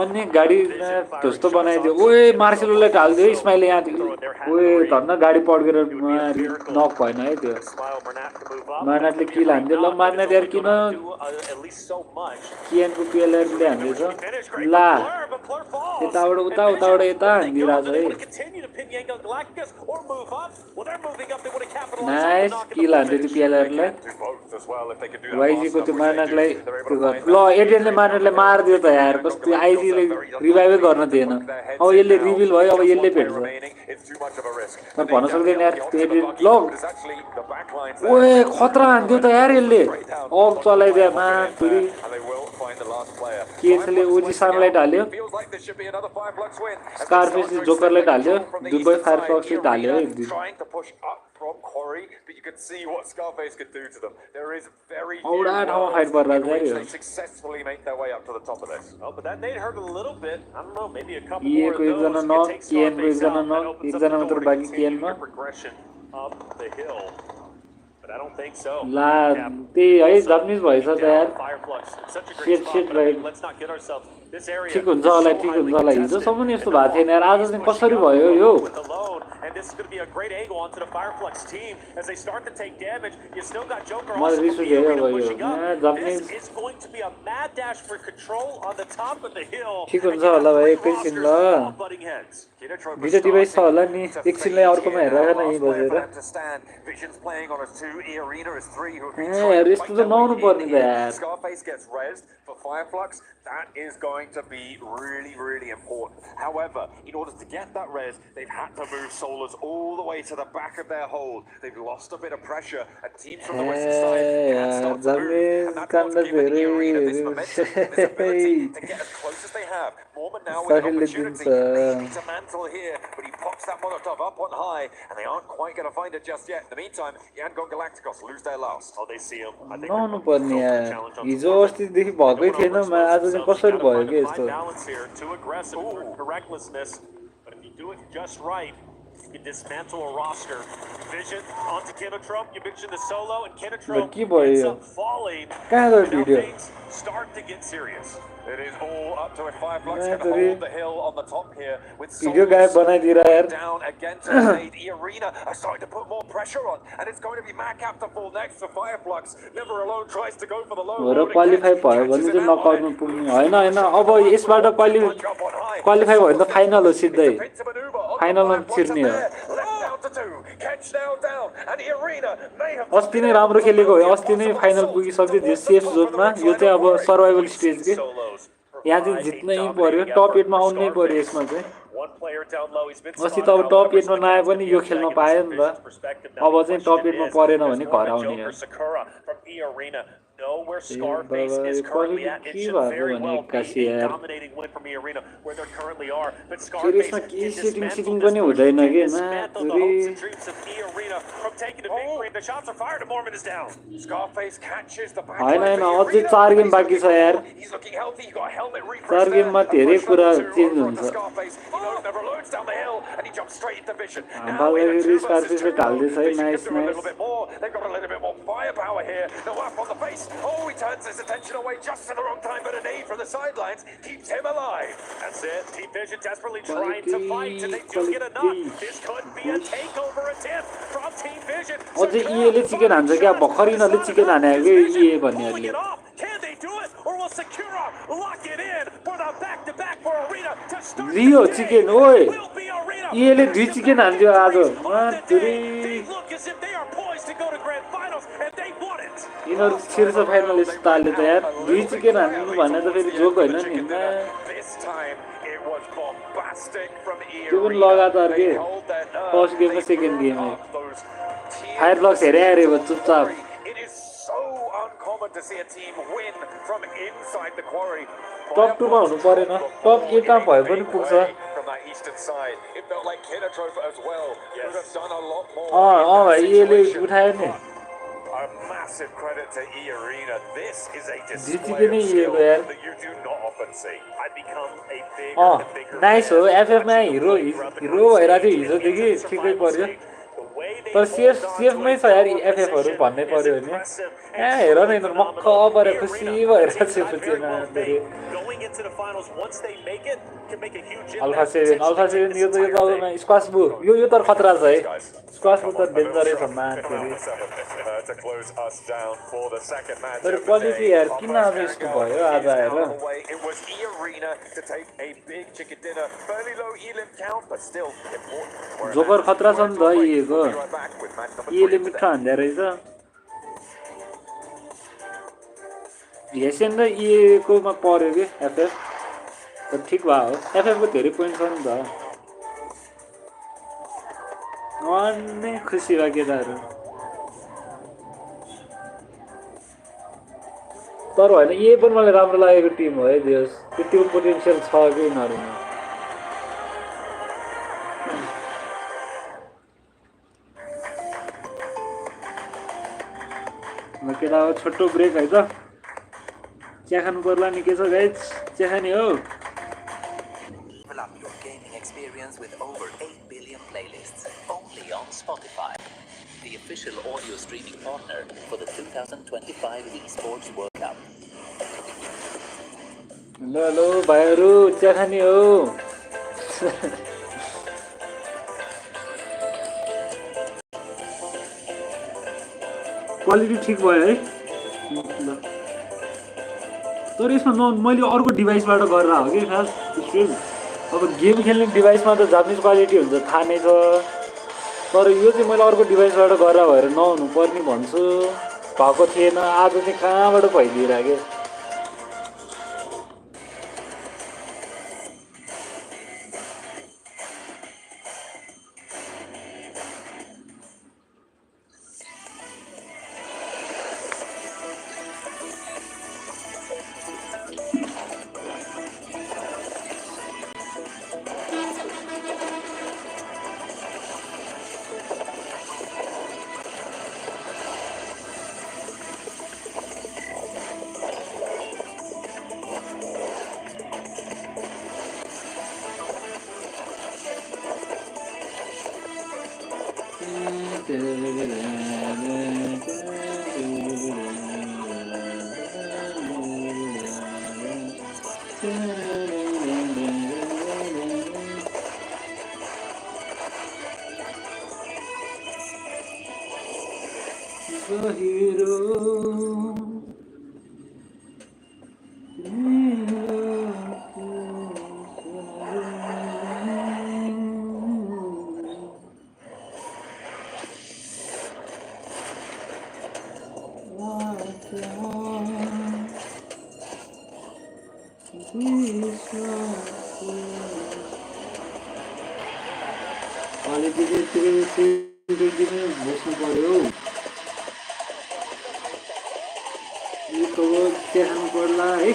अन्य गाडी जस्तो बनाइदियो ओए मार्सेलोलाई ढालिदियो स्माइलले यहाँ ओए धन्न गाडी पड्केर नक भएन है त्यो मार्नाटले किल हान्दियो ल मार्नाट यार किन केएनको पिएलआरले हान्दैछ ला यताबाट उताबाट यता हान्दिरहेछ है नाइस किल हान्दियो त्यो पिएलआरलाई वाइजीको त्यो मार्नाटलाई ल एडियनले मार्नाटलाई मारिदियो त यार कस्तो आइजीले रिभाइभै गर्न दिएन अब यसले रिभिल भयो अब यसले भेट्छ भन्न सक्दैन यार ल ओए खतरा हान्दियो त यार यसले अब चलाइदियो फेरि केएसले ओजी सानलाई ढाल्यो स्कारफेसले जोकरलाई ढाल्यो दुबई फायरफक्सले ढाल्यो है from Quarry, but you could see what Scarface could do to them. There is very few they successfully make their way up to the top of this. Oh, but that nade hurt a little bit. I don't know, maybe a couple more of those can take Scarface out. That opens up the door to continue your progression up the hill. But I don't think so. La, त्यही है Japanese भएछ त यार shit right. Let's not get ourselves this area. ठीक हुन्छ होला हिजोसम्म नि यस्तो भएको थिएन यार आज चाहिँ कसरी भयो यो And this is going to be a great angle onto the Fireflux team as they start to take damage. You still got Joker also pushing up. This is going to be a mad dash for control on the top of the hill. ठीक हुन्छ होला भाइ एकैछिन ल video device छ होला नि एकछिनलाई अर्कोमा हेरेर नै बसेर यार यस्तो त नहुनु पर्ने त यार for Fireflux, that is going to be really important. However, in order to get that res, they've had to move Solars all the way to the back of their hold. They've lost a bit of pressure, and teams from the western side can start to move, and that's what's given the arena this momentum, this ability to get as close as they have. Mormon now with an opportunity, maybe to mantle here, but he pops that Molotov up on high, and they aren't quite going to find it just yet. In the meantime, Yangon Galacticos lose their last. Oh, they see him. I think नहुनु पर्ने यार हिजो अस्तिदेखि भएकै थिएन आज चाहिँ कसरी भयो के यस्तो recklessness, but if you do it just right, you can dismantle a roster Vision onto Kenotrop. You mentioned the solo, and Lucky Kenotrop boy. ends up falling. कहाँ गयो And now video things start to get serious. It is all up to if Fireflux मैं can तो रे hold the hill on the top here with video गायब बनाइदिएर यार down again to the lead. Arena are starting to put more pressure on, and it's going to be Macap to fall next for Fireflux. Never alone tries to go for the low हो र road qualify again. भयो भने चाहिँ नकआउटमा पुग्ने होइन होइन अब यसबाट Punch up on high. Qualify भयो भने त फाइनल हो सिधै It's a pin to maneuver on the फाइनलमा Fireflux छिर्ने हो there. Left down to two. Catch now down, and Arena may have अस्ति नै राम्रो खेलेको हो अस्ति नै फाइनल पुगिसक्यो त्यो सेफ जोनमा यो चाहिँ अब सर्भाइभल स्टेज के यहाँ चाहिँ जित्नै पर्यो टप 8 मा आउनै पर्यो यसमा चाहिँ अस्ति त अब टप 8 मा नआए पनि यो खेल्न पायो नि त अब चाहिँ टप 8 मा परेन भने घर आउने हो Know where Scarface is currently at. It should very well be a dominating win from the arena where they currently are. But Scarface can dismantle this push, can dismantle the hopes and dreams of the arena from taking a victory. The shots are fired and Mormon is down. Scarface catches the back. होइन होइन अझै 4 game बाँकी छ यार He's looking healthy. He got a helmet refresh. 4 गेममा धेरै कुरा change हुन्छ Scarface, he never loads down the hill and he jumps straight into vision. बालगरी स्कारफेसले ढाल्दैछ है nice A little nice bit more. They've got a little bit more firepower here. The whack on the face. Oh, he turns his attention away just at the wrong time, but a nade from the sidelines keeps him alive. That's it. Team Vision desperately trying to fight, and they do get enough. This could be a takeover attempt from Team Vision. अझै इएले chicken हान्छ क्या भर्खर यिनीहरूले chicken हाने के इए भन्नेहरूले Can they do it, or will Sakura lock it in for the back-to-back for Arena to start? Leo chicken ओए Will be Arena. इएले 2 chicken हान्थ्यो आज They look as if they are poised to go to grand finals, and they won it. यिनीहरू छिर्छ final यस्ताले त यार 2 chicken हान्नु भन्ने त फेरि joke होइन नि This time it was bombastic from त्यो पनि लगातार के फर्स्ट गेम र सेकेन्ड गेम फायरफ्लक्स हेरे अरे चुपचाप It is so uncommon to see a team win from inside the quarry. टप 2 मा हुनु परेन टप 8 मा भए पनि पुग्छ From that eastern side, it felt like Kenotrop as well. Could have done a lot more. भाइ इएले उठायो नि A massive credit to E Arena. This is a display जितिदियो नि of skill इएले यार that you do not often see. I become a bigger and bigger nice हो FF मा हिरो भइरहेको थियो हिजोदेखि ठिकै पर्यो तर सेफमै छ यार एफएफहरू भन्नै पर्यो भने हेर न यिनीहरू मक्ख परे खुसी भइरहेको छ पछि अल्फा 7 यो त स्क्वास बु यो तर खतरा छ है स्क्वास बु त डेन्जरै छ मान्छेले तर क्वालिटी यार किन आज यस्तो भयो आज आएर जोकर खतरा छ नि त इएको इएले मिठो हान्दै रहेछ हेसेन र इएकोमा पर्यो कि एफएफ तर ठिक भयो एफएफको धेरै पोइन्ट छ नि त अनि खुसी भयो केटाहरू तर होइन इए पनि मलाई राम्रो लागेको टिम हो है देश त्यतिको पोटेन्सियल छ कि यिनीहरूमा केटा हो छोटो ब्रेक है त चिया खानु पर्ला नि के छ गाइज चिया खाने हो Develop your gaming experience with over 8 billion playlists only on Spotify, the official audio streaming partner for the 2025 ESPORTS World Cup. Hello भाइहरू चिया खाने हो क्वालिटी ठिक भयो है तर यसमा मैले अर्को डिभाइसबाट गरेर हो कि खास अब गेम खेल्ने डिभाइसमा त जापानिज क्वालिटी हुन्छ थाहा नै छ तर यो चाहिँ मैले अर्को डिभाइसबाट गरेर भएर नहुनु पर्ने भन्छु भएको थिएन आज चाहिँ कहाँबाट भइदिइराख्यो The hero. बस्नु पर्यो यो त देखाउनु पर्ला है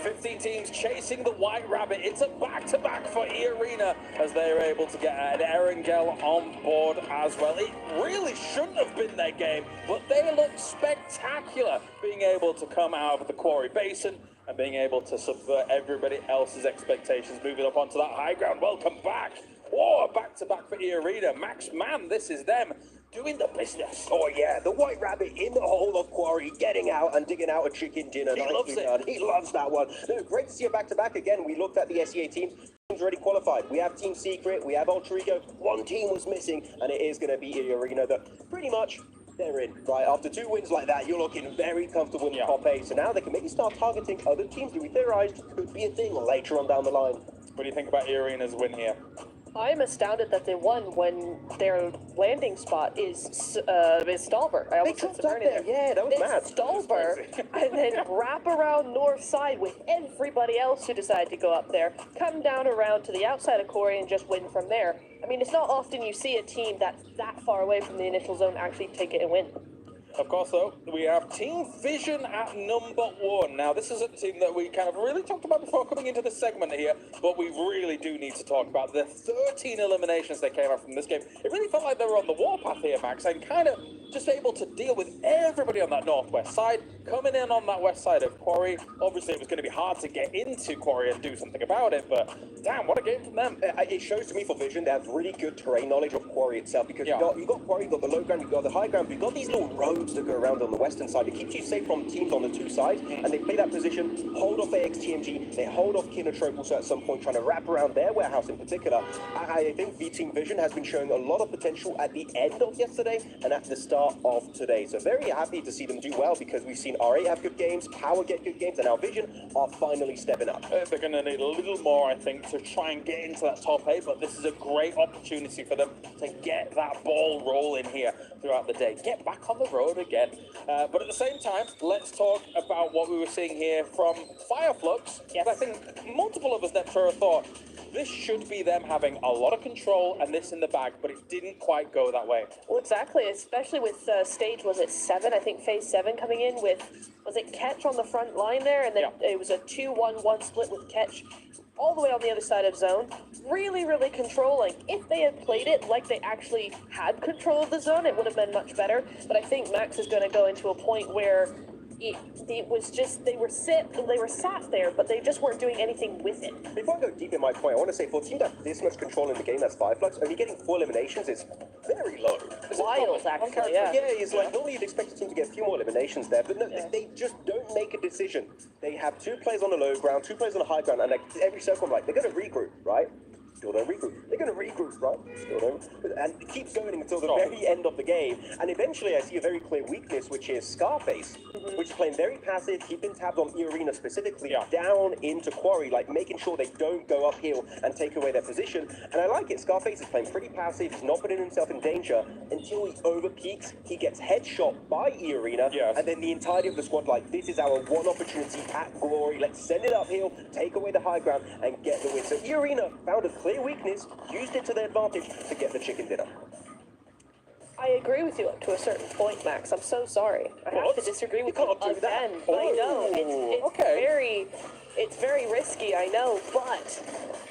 15 teams chasing the White Rabbit. It's a back-to-back for E-Arena as they are able to get an Erangel on board as well. It really shouldn't have been their game, but they look spectacular, being able to come out of the Quarry Basin and being able to subvert everybody else's expectations, moving up onto that high ground. Welcome back. Whoa, a back-to-back for E-Arena. Max Man, this is them doing the business. Oh yeah, the White Rabbit in the hole of Quarry, getting out and digging out a chicken dinner. He loves it. He loves that one. No, great to see a back-to-back again. We looked at the SEA team. Teams already qualified. We have Team Secret, we have Ultra Ego. One team was missing, and it is going to be E-Arena that pretty much they're in, right? After 2 wins like that, you're looking very comfortable in the top 8. So now they can maybe start targeting other teams who we theorized could be a thing later on down the line. What do you think about E-Arena's win here? I'm astounded that they won when their landing spot is Stalber. I almost said Severny there. Yeah, that was mad. Stalber, and then wrap around north side with everybody else who decided to go up there, come down around to the outside of Quarry and just win from there. I mean, it's not often you see a team that's that far away from the initial zone actually take it and win. Of course, though, we have Team Vision at number 1. Now, this is a team that we kind of really talked about before coming into this segment here, but we really do need to talk about the 13 eliminations that came out from this game. It really felt like they were on the warpath here, Max, and kind of just able to deal with everybody on that northwest side, coming in on that west side of Quarry. Obviously, it was going to be hard to get into Quarry and do something about it, but damn, what a game from them. It shows to me for Vision they have really good terrain knowledge of Quarry itself, because you've got Quarry, you've got the low ground, you've got the high ground, but you've got these little roads that go around on the western side. It keeps you safe from teams on the 2 sides, and they play that position, hold off AXTMG, they hold off Kinotrope also at some point, trying to wrap around their warehouse in particular. I think V-Team Vision has been showing a lot of potential at the end of yesterday and at the start of today. So very happy to see them do well, because we've seen R8 have good games, Power get good games, and now Vision are finally stepping up. They're going to need a little more, I think, to try and get into that top 8, but this is a great opportunity for them to get that ball rolling here throughout the day. Get back on the road again. But at the same time, let's talk about what we were seeing here from Fireflux. Yes. I think multiple of us that thought this should be them having a lot of control and this in the bag, but it didn't quite go that way. Well, exactly, especially with stage, was it 7? I think phase 7 coming in with, was it Ketch on the front line there? And then it was a 2-1-1 split with Ketch all the way on the other side of zone. Really, really controlling. If they had played it like they actually had control of the zone, it would have been much better. But I think Max is going to go into a point where it was just, they were sat there, but they just weren't doing anything with it. Before I go deep in my point, I want to say for a team that has this much control in the game, that's Fireflux, only getting 4 eliminations is very low. Wild, actually, yeah. Yeah, it's like normally you'd expect a team to get a few more eliminations there, but no, they just don't make a decision. They have 2 players on the low ground, 2 players on the high ground, and like every circle, right, they're going to regroup, right? Still don't regroup. They're going to regroup, right? Still don't. And it keeps going until the very end of the game. And eventually I see a very clear weakness, which is Scarface, which is playing very passive, keeping tabs on E-Arena specifically, down into Quarry, like making sure they don't go uphill and take away their position. And I like it. Scarface is playing pretty passive. He's not putting himself in danger until he overpeaks. He gets headshot by E-Arena. And then the entirety of the squad, like, this is our one opportunity at Glory. Let's send it uphill, take away the high ground, and get the win. So E-Arena found a clear weakness, used it to their advantage to get the chicken dinner. I agree with you up to a certain point, Max. I'm so sorry. I have to disagree with you again. I know. It's very risky, I know, but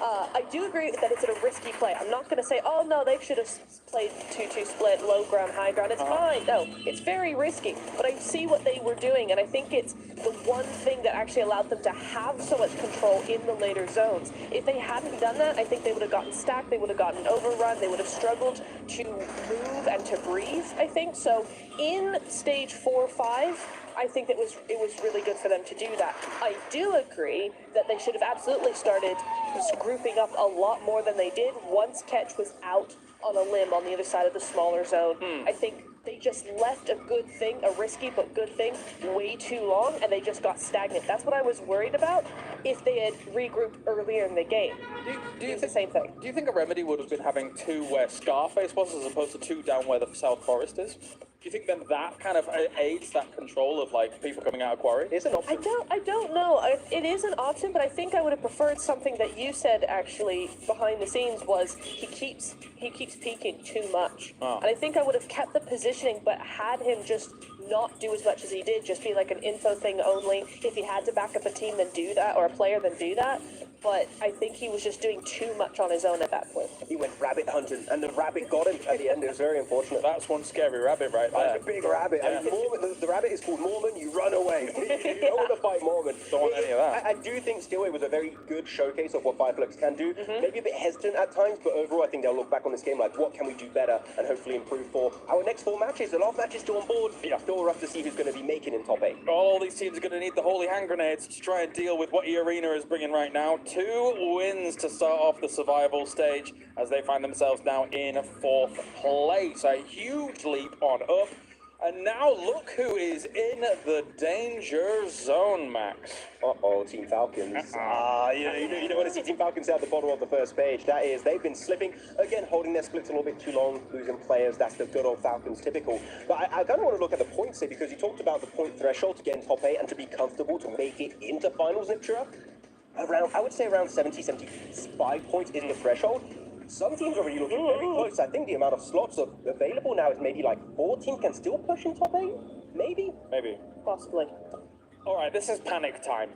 I do agree that it's a risky play. I'm not going to say, oh no, they should have played 2-2 split, low ground, high ground. It's fine. No, it's very risky, but I see what they were doing, and I think it's the one thing that actually allowed them to have so much control in the later zones. If they hadn't done that, I think they would have gotten stacked, they would have gotten overrun, they would have struggled to move and to breathe, I think. So in stage 4-5, I think it was really good for them to do that. I do agree that they should have absolutely started just grouping up a lot more than they did once Ketch was out on a limb on the other side of the smaller zone. I think they just left a good thing, a risky but good thing, way too long, and they just got stagnant. That's what I was worried about if they had regrouped earlier in the game. Do you think the same thing? Do you think a remedy would have been having 2 where Scarface was as opposed to 2 down where the South Forest is? Do you think then that kind of aids that control of like people coming out of Quarry? It's an option. I don't know. It is an option, but I think I would have preferred something that you said actually behind the scenes was he keeps peeking too much, and I think I would have kept the positioning, but had him just not do as much as he did, just be like an info thing only. If he had to back up a team, then do that, or a player, then do that. But I think he was just doing too much on his own at that point. He went rabbit hunting, and the rabbit got him at the end. It was very unfortunate. That's one scary rabbit right there. That's a big rabbit. Yeah. And the rabbit is called Mormon. You run away. You don't want to fight Mormon. Don't want any of that. I do think Steelway was a very good showcase of what Fireflux can do. Maybe a bit hesitant at times, but overall I think they'll look back on this game like, what can we do better and hopefully improve for our next 4 matches. A lot of matches still on board. Still rough to see who's going to be making in top 8. All these teams are going to need the holy hand grenades to try and deal with what E-Arena is bringing right now. 2 wins to start off the survival stage as they find themselves now in 4th place. A huge leap on up. And now look who is in the danger zone, Max. Uh-oh, Team Falcons. You don't want to see Team Falcons at the bottom of the first page. That is, they've been slipping. Again, holding their splits a little bit too long, losing players. That's the good old Falcons typical. But I kind of want to look at the points here because you talked about the point threshold to get in top 8 and to be comfortable to make it into finals, Niptura. I would say around 70, 75 points is the threshold. Some teams are really looking very close. I think the amount of slots available now is maybe like 4 teams can still push in top 8. Maybe. Possibly. All right, this is panic time.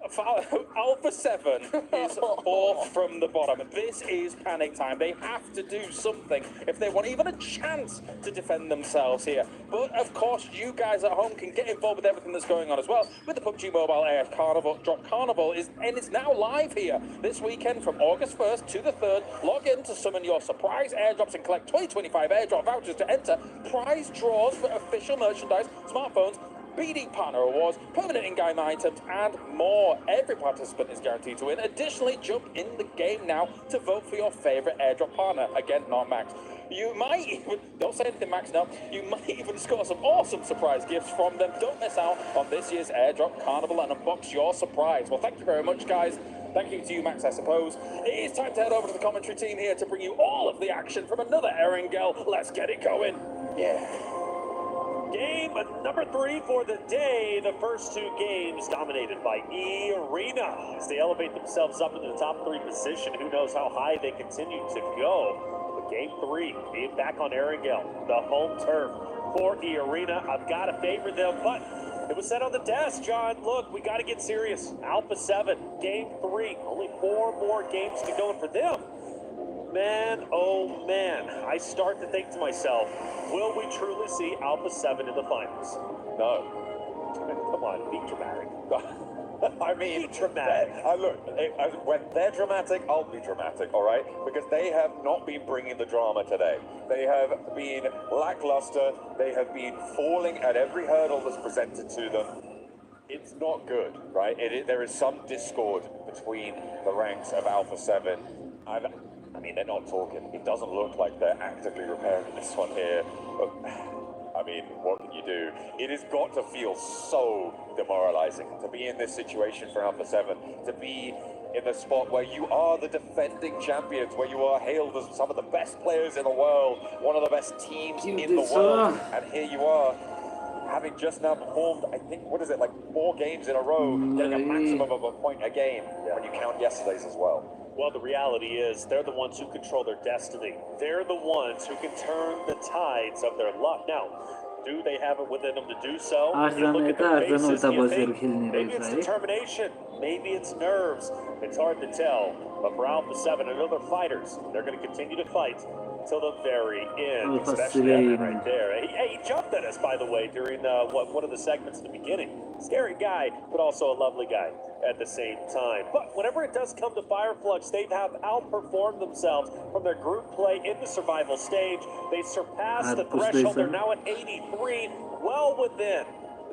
Alpha 7 is 4th from the bottom. This is panic time. They have to do something if they want even a chance to defend themselves here. But of course, you guys at home can get involved with everything that's going on as well with the PUBG Mobile AF Carnival. Drop Carnival it's now live here this weekend from August 1st to the 3rd. Log in to summon your surprise airdrops and collect 2025 airdrop vouchers to enter prize draws for official merchandise, smartphones, BD Partner Awards, permanent in-game items, and more. Every participant is guaranteed to win. Additionally, jump in the game now to vote for your favorite airdrop partner. Again, not Max. You might even, don't say anything Max now, you might even score some awesome surprise gifts from them. Don't miss out on this year's airdrop carnival and unbox your surprise. Well, thank you very much, guys. Thank you to you, Max, I suppose. It is time to head over to the commentary team here to bring you all of the action from another Erangel. Let's get it going. Game number 3 for the day. The first 2 games dominated by E-Arena as they elevate themselves up into the top 3 position. Who knows how high they continue to go. But game 3 being back on Erangel, the home turf for E-Arena. I've got to favor them, but it was said on the desk, John, look, we got to get serious. Alpha 7, game 3, only 4 more games to go for them. Man, oh man, I start to think to myself, will we truly see Alpha 7 in the finals? No. Come on, be dramatic. I mean, be dramatic. Look, when they're dramatic, I'll be dramatic, all right? Because they have not been bringing the drama today. They have been lackluster. They have been falling at every hurdle that's presented to them. It's not good, right? There is some discord between the ranks of Alpha 7 I mean, they're not talking. It doesn't look like they're actively repairing this one here. But, I mean, what can you do? It has got to feel so demoralizing to be in this situation for Alpha 7, to be in the spot where you are the defending champions, where you are hailed as some of the best players in the world, one of the best teams in the world, and here you are, having just now performed, I think, what is it, like 4 games in a row, getting a maximum of a point a game, when you count yesterday's as well. Well, the reality is they're the ones who control their destiny. They're the ones who can turn the tides of their luck. Now, do they have it within them to do so? You look at their faces, you think, maybe it's determination, maybe it's nerves. It's hard to tell. But for Alpha 7 and other fighters, they're going to continue to fight till the very end, especially Evan right there. He jumped at us, by the way, during one of the segments at the beginning. Scary guy, but also a lovely guy at the same time. But whenever it does come to Fireflux, they have outperformed themselves from their group play in the survival stage. They surpassed the threshold. They're now at 83, well within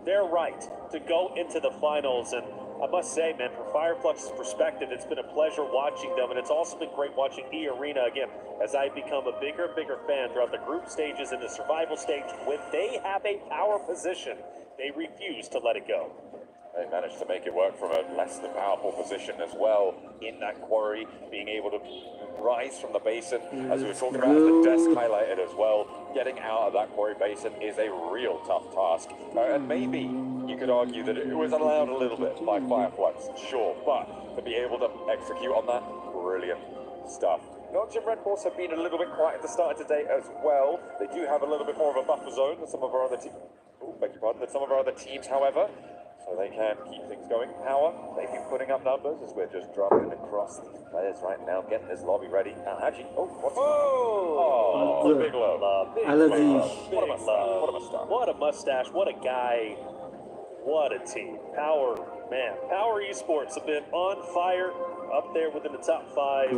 their right to go into the finals. And I must say, man, from Fireflux's perspective, it's been a pleasure watching them, and it's also been great watching E-Arena again, as I've become a bigger and bigger fan throughout the group stages and the survival stage. When they have a power position, they refuse to let it go. They managed to make it work from a less than powerful position as well in that quarry, being able to rise from the basin, as we were talking about, the desk highlighted as well. Getting out of that quarry basin is a real tough task, and maybe you could argue that it was allowed a little bit by Fireflux, sure, but to be able to execute on that, brilliant stuff. Notch and Red Horse have been a little bit quiet at the start of today as well. They do have a little bit more of a buffer zone than some of our other teams. Than some of our other teams, however. So they can keep things going. Power, they've been putting up numbers as we're just dropping across these players right now, getting this lobby ready. Now, Haji, what's Oh, big love. What a mustache. What a mustache. What a guy. What a team. Power, man. Power Esports have been on fire, up there within the top 5.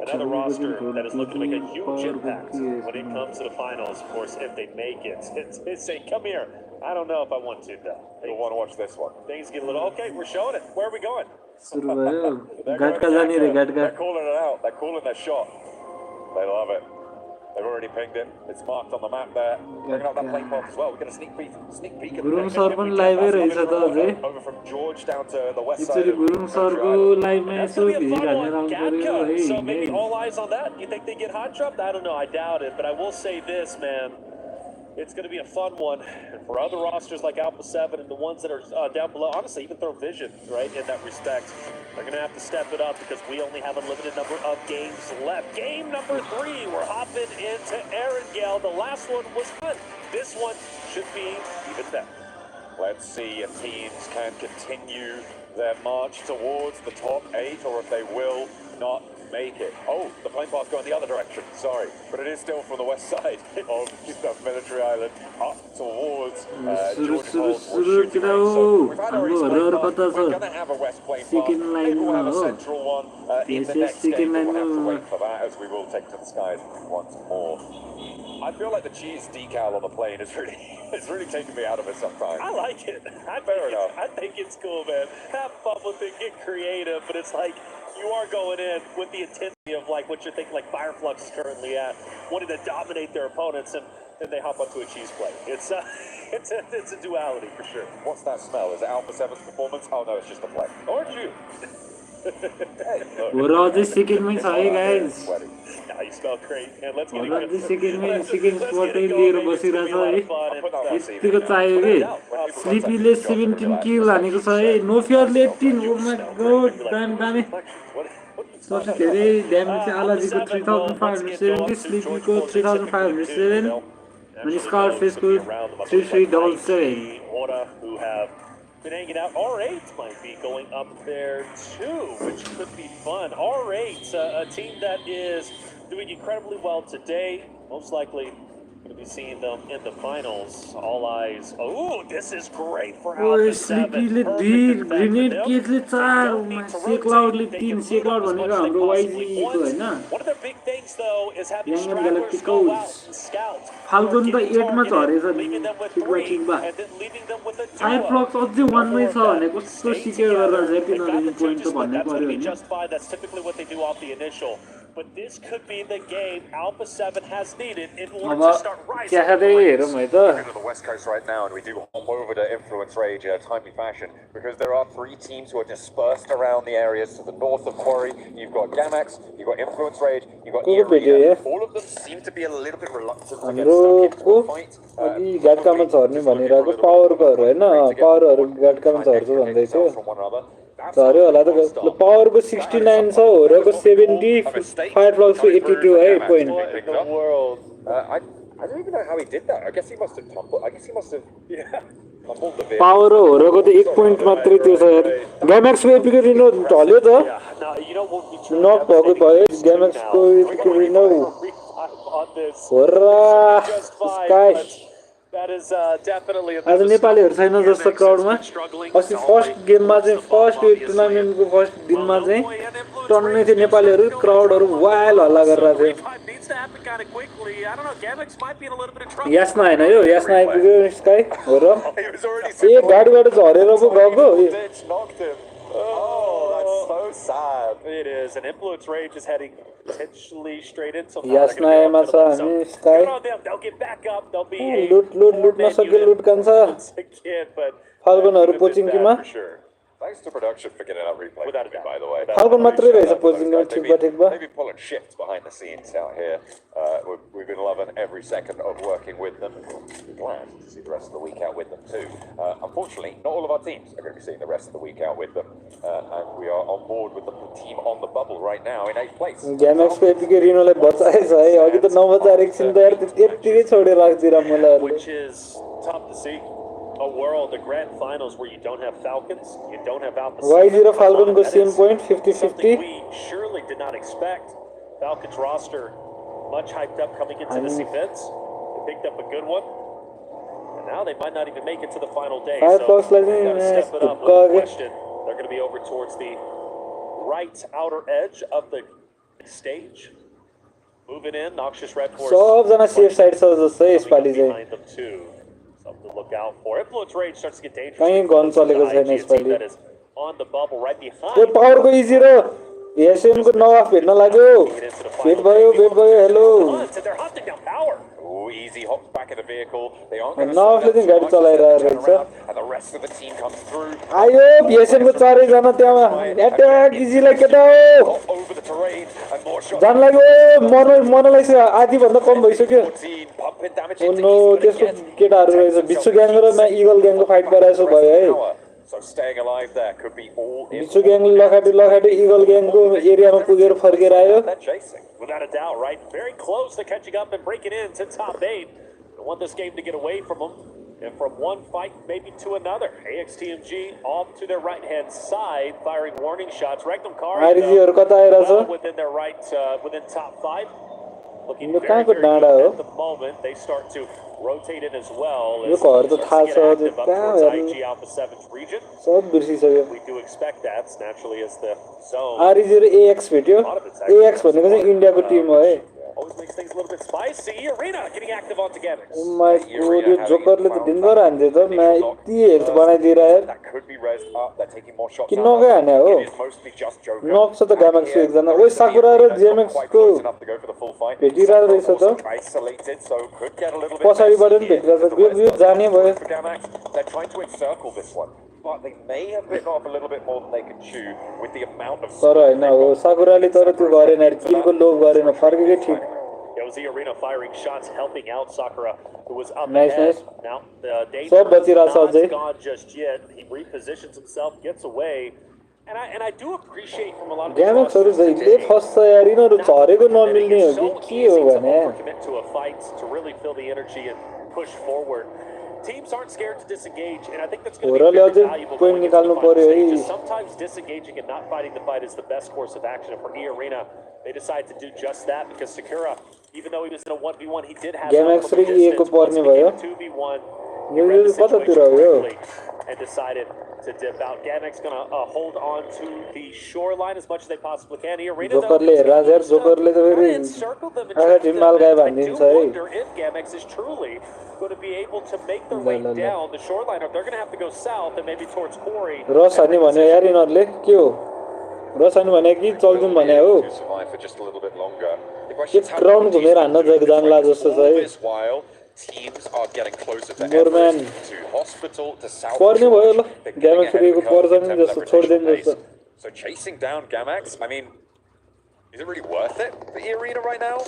Another roster that is looking to make a huge impact when it comes to the finals, of course, if they make it. It's saying, come here. I don't know if I want to, though. You'll want to watch this one. Things get a little, okay, we're showing it. Where are we going? They're calling it out. They're calling their shot. They love it. They've already pinged it. It's marked on the map there. Bringing up that play pop as well. We're going to sneak peek at over from George down to the west side of That's going to be a fun one. Gadka. So maybe all eyes on that. You think they get hot dropped? I don't know. I doubt it. But I will say this, man. It's going to be a fun one. And for other rosters like Alpha 7 and the ones that are down below, honestly, even Throw Vision, right, in that respect, they're going to have to step it up because we only have a limited number of games left. Game number 3, we're hopping into Erangel. The last one was fun. This one should be even better. Let's see if teams can continue their march towards the top 8 or if they will not make it. Oh, the plane path's going the other direction, sorry. But it is still from the west side of the military island up towards George Paul's shooting range. So we've had our east plane path. We're going to have a west plane path. Maybe we'll have a central one in the next game, but we'll have to wait for that as we will take to the skies once more. I feel like the cheese decal on the plane is really taking me out of it sometimes. I like it. I think it's cool, man. Have fun with it, get creative, but it's like you are going in with the intensity of like what you're thinking like Fireflux is currently at, wanting to dominate their opponents, and then they hop onto a cheese plate. It's a duality for sure. What's that smell? Is it Alpha 7's performance? Oh no, it's just the plate. Or you. We're all just chicken wings, hi guys. Now you smell great. And let's get it. This chicken spot लिएर बसिरहेछ है. यतिको चाहियो के. Sleepyले 17 kill हानेको छ है. No fearले 18. Oh my god. दामी. सबसे धेरै ड्यामेज चाहिँ आलाजीको 3570, स्लिपीको 3507 अनि स्कारफेसको 3377. Who have been hanging out. R8 might be going up there too, which could be fun. R8, a team that is doing incredibly well today. Most likely going to be seeing them in the finals. All eyes. Oh, this is great for Alpha 7. Grenade केसले 4 सेक्लाउडले 3 सेक्लाउड भनेको हाम्रो YG को हैन. One of their big things though is having stragglers go out and scout. Falcon त 8 मा झरेछ नि. ठिकबा. Fireflux अझै 1 मै छ भने कस्तो सिक्योर गरेर चाहिँ तिनीहरुले पोइन्ट त भन्नै पर्यो हैन. That's typically what they do off the initial. but this could be the game Alpha 7 has needed in order to start rising. We're to the West Coast right now, and we do hop over to Influence Rage in a timely fashion because there are 3 teams who are dispersed around the areas to the north of Quarry. You've got Gamax, you've got Influence Rage, you've got EWC. All of them seem to be a little bit reluctant to get stuck into a fight. गाडकामा झर्ने भनिरहेको पावरको हैन पावरहरु गाडकामा झर्छ भन्दै थियो झर्यो होला त पावरको 69 छ होरको 70 फायरफ्लक्सको 82 है point I don't even know how he did that. I guess he must have tumbled. I guess he must have tumbled the bit. Power होरको त 1 पोइन्ट मात्रै थियो सर ग्यामेक्सको एपिक रिनो ढल्यो त नक भएको भयो ग्यामेक्सको एपिक रिनो होरा स्काई That is definitely आज नेपालीहरु छैन जस्तो क्राउडमा अस्ति फर्स्ट गेममा चाहिँ फर्स्ट टुर्नामेन्टको फर्स्ट दिनमा चाहिँ टन्नै थियो नेपालीहरु क्राउडहरु वाइल हल्ला गरिरहेको थियो यास्ना हैन यो यास्ना आइपुग्यो स्काई हो र ए गाडीबाट झरेर पो गएको Oh, that's so sad. It is. And Influence Rage is heading potentially straight into यास्नामा छ हामी sky they'll get back up. They'll be लुट नसके लुट कान्छ फाल्गुनहरु पोचिङकीमा Thanks to production for getting that replay, by the way. Phalgun मात्रै रहेछ पोचिङमा ठिक बा Maybe pulling shifts behind the scenes out here. We've been loving every second of working with them. We're glad to see the rest of the week out with them too. Unfortunately, not all of our teams are going to be seeing the rest of the week out with them. And we are on board with the team on the bubble right now in 8th place. ग्यामेक्स को epic रिनोलाई बचाएछ है अघि त 9 बजे एकछिन त यार त्यतिकै छोडेर राख्दिरा मलाई which is tough to see. A world, the grand finals where you don't have Falcons, you don't have Alpha 7. Y0 Falcon go same point 50-50. We surely did not expect. Falcons roster much hyped up coming into this event. They picked up a good one. And now they might not even make it to the final day. So they got to step it up with a question. They're going to be over towards the right outer edge of the stage. Moving in, Noxious Red Force. सब जना safe side छ जस्तै यसपाली चाहिँ behind them too. Something to look out for. Influence Rage starts to get dangerous. कहीं gun चलेको छैन यसपाली That is on the bubble right behind. यो पावरको इजी र एसएम को नवाफ भेट्न लाग्यो भेट भयो hello They're hunting down power. Oh, easy hops back in the vehicle. They aren't going to नवाफले चाहिँ गाडी चलाइरहेको रहेछ and the rest of the team comes through. आयो एसएम को चारै जना त्यहाँ अट्याक इजीलाई केटा हो Over the terrain and more shots. जान लाग्यो मनलाई आधी भन्दा कम भइसक्यो 14 pumping damage ओ into नो Eastwood त्यसको again. केटाहरु रहेछ बिच्छु ग्याङ र म इगल ग्याङको फाइट गराएछु भयो है So staying alive there could be all in. बिच्छु ग्याङले लखाटे इगल ग्याङको एरियामा पुगेर फर्केर आयो They're chasing. Without a doubt, right? Very close to catching up and breaking into top 8. They want this game to get away from them. And from one fight, maybe to another. AXTMG off to their right-hand side, firing warning shots. Rectum Cars, आरजीहरु कता आइराछ well within their right, within top 5. Looking yo very, कहाँको very डाँडा good हो at the moment. They start to rotate in as well. Yo As घर त थाहा get छ active up कहाँ towards हेर्नु IG Alpha 7's region. सब बिर्सिसक्यो We do expect that, naturally, as the zone. RG र एएक्स भेट्यो एएक्स भनेको चाहिँ इन्डियाको टिम हो है Always makes things a little bit spicy. Arena getting active on together. Oh my god यो जोकरले त दिनभर हान्थ्यो त म यति हेल्थ बनाइदिएर That could be raised up. They're taking more shots. कि नगै हाने हो It is mostly just Joker. नक छ त ग्यामेक्सको एकजना ओइ साकुरा र जेएमएक्सको Enough to go for the full fight. भेटिरहेको रहेछ त Isolated, so could get a little bit पछाडिबाट messy पनि here भेटिरहेछ for the yo West जाने भयो for Gamax. They're trying to encircle this one, but they may have bitten off a little bit more than they could chew with the amount of. तर हैन हो साकुराले तर त्यो गरेन यार किलको लोभ गरेन फर्केकै ठीक It was the Arena firing shots, helping out Sakura, who was up Nice, ahead. nice. Now the danger सब बचिरहेछ is अझै not gone just yet. He repositions himself, gets away, and I do appreciate from a lot of the ग्यामेक्सहरु rosters जहिले today, फस्छ यार यिनीहरु झरेको नमिल्ने हो so कि के हो easy to भने overcommit to a fight, to really feel the energy and push forward. Teams aren't scared to disengage, and I think that's going to be होरले very अझै valuable point going into the निकाल्नु final पर्यो है stages. Sometimes disengaging and not fighting the fight is the best course of action. And for E-Arena, they decide to do just that because Sakura, even though he was in a 1v1, he did have Gamax some raw EA को पर्ने भयो 2v1. यो कतातिर हो यो And decided to dip out. Gamax gonna hold on to the shoreline as much as they possibly can. E-Arena, जोकरले हेर्छ यार जोकरले त फेरि आगा Tim माल गाय भन्दिन्छ है wonder if Gamax is truly going to be able to make their way down the shoreline, or they're going to have to go south and maybe towards Quarry. रस हान्ने भन्यो यार यिनीहरुले के हो रसन भने कि चल्दिम भने हो To survive for just a little bit longer. The एक question is how round many घुमेर teams हान्न will do this, जगदानला right? जस्तो छ All है this while, teams are getting closer to Norman. Everest, to hospital, to South पर्ने भयो George. ल They're ग्यामेक्स getting ahead of फेरिको the curve पर्छ in नि terms of जस्तो their छोड्दैन rotational जस्तो pace. So chasing down Gamax, I mean, is it really worth it for E-Arena right now?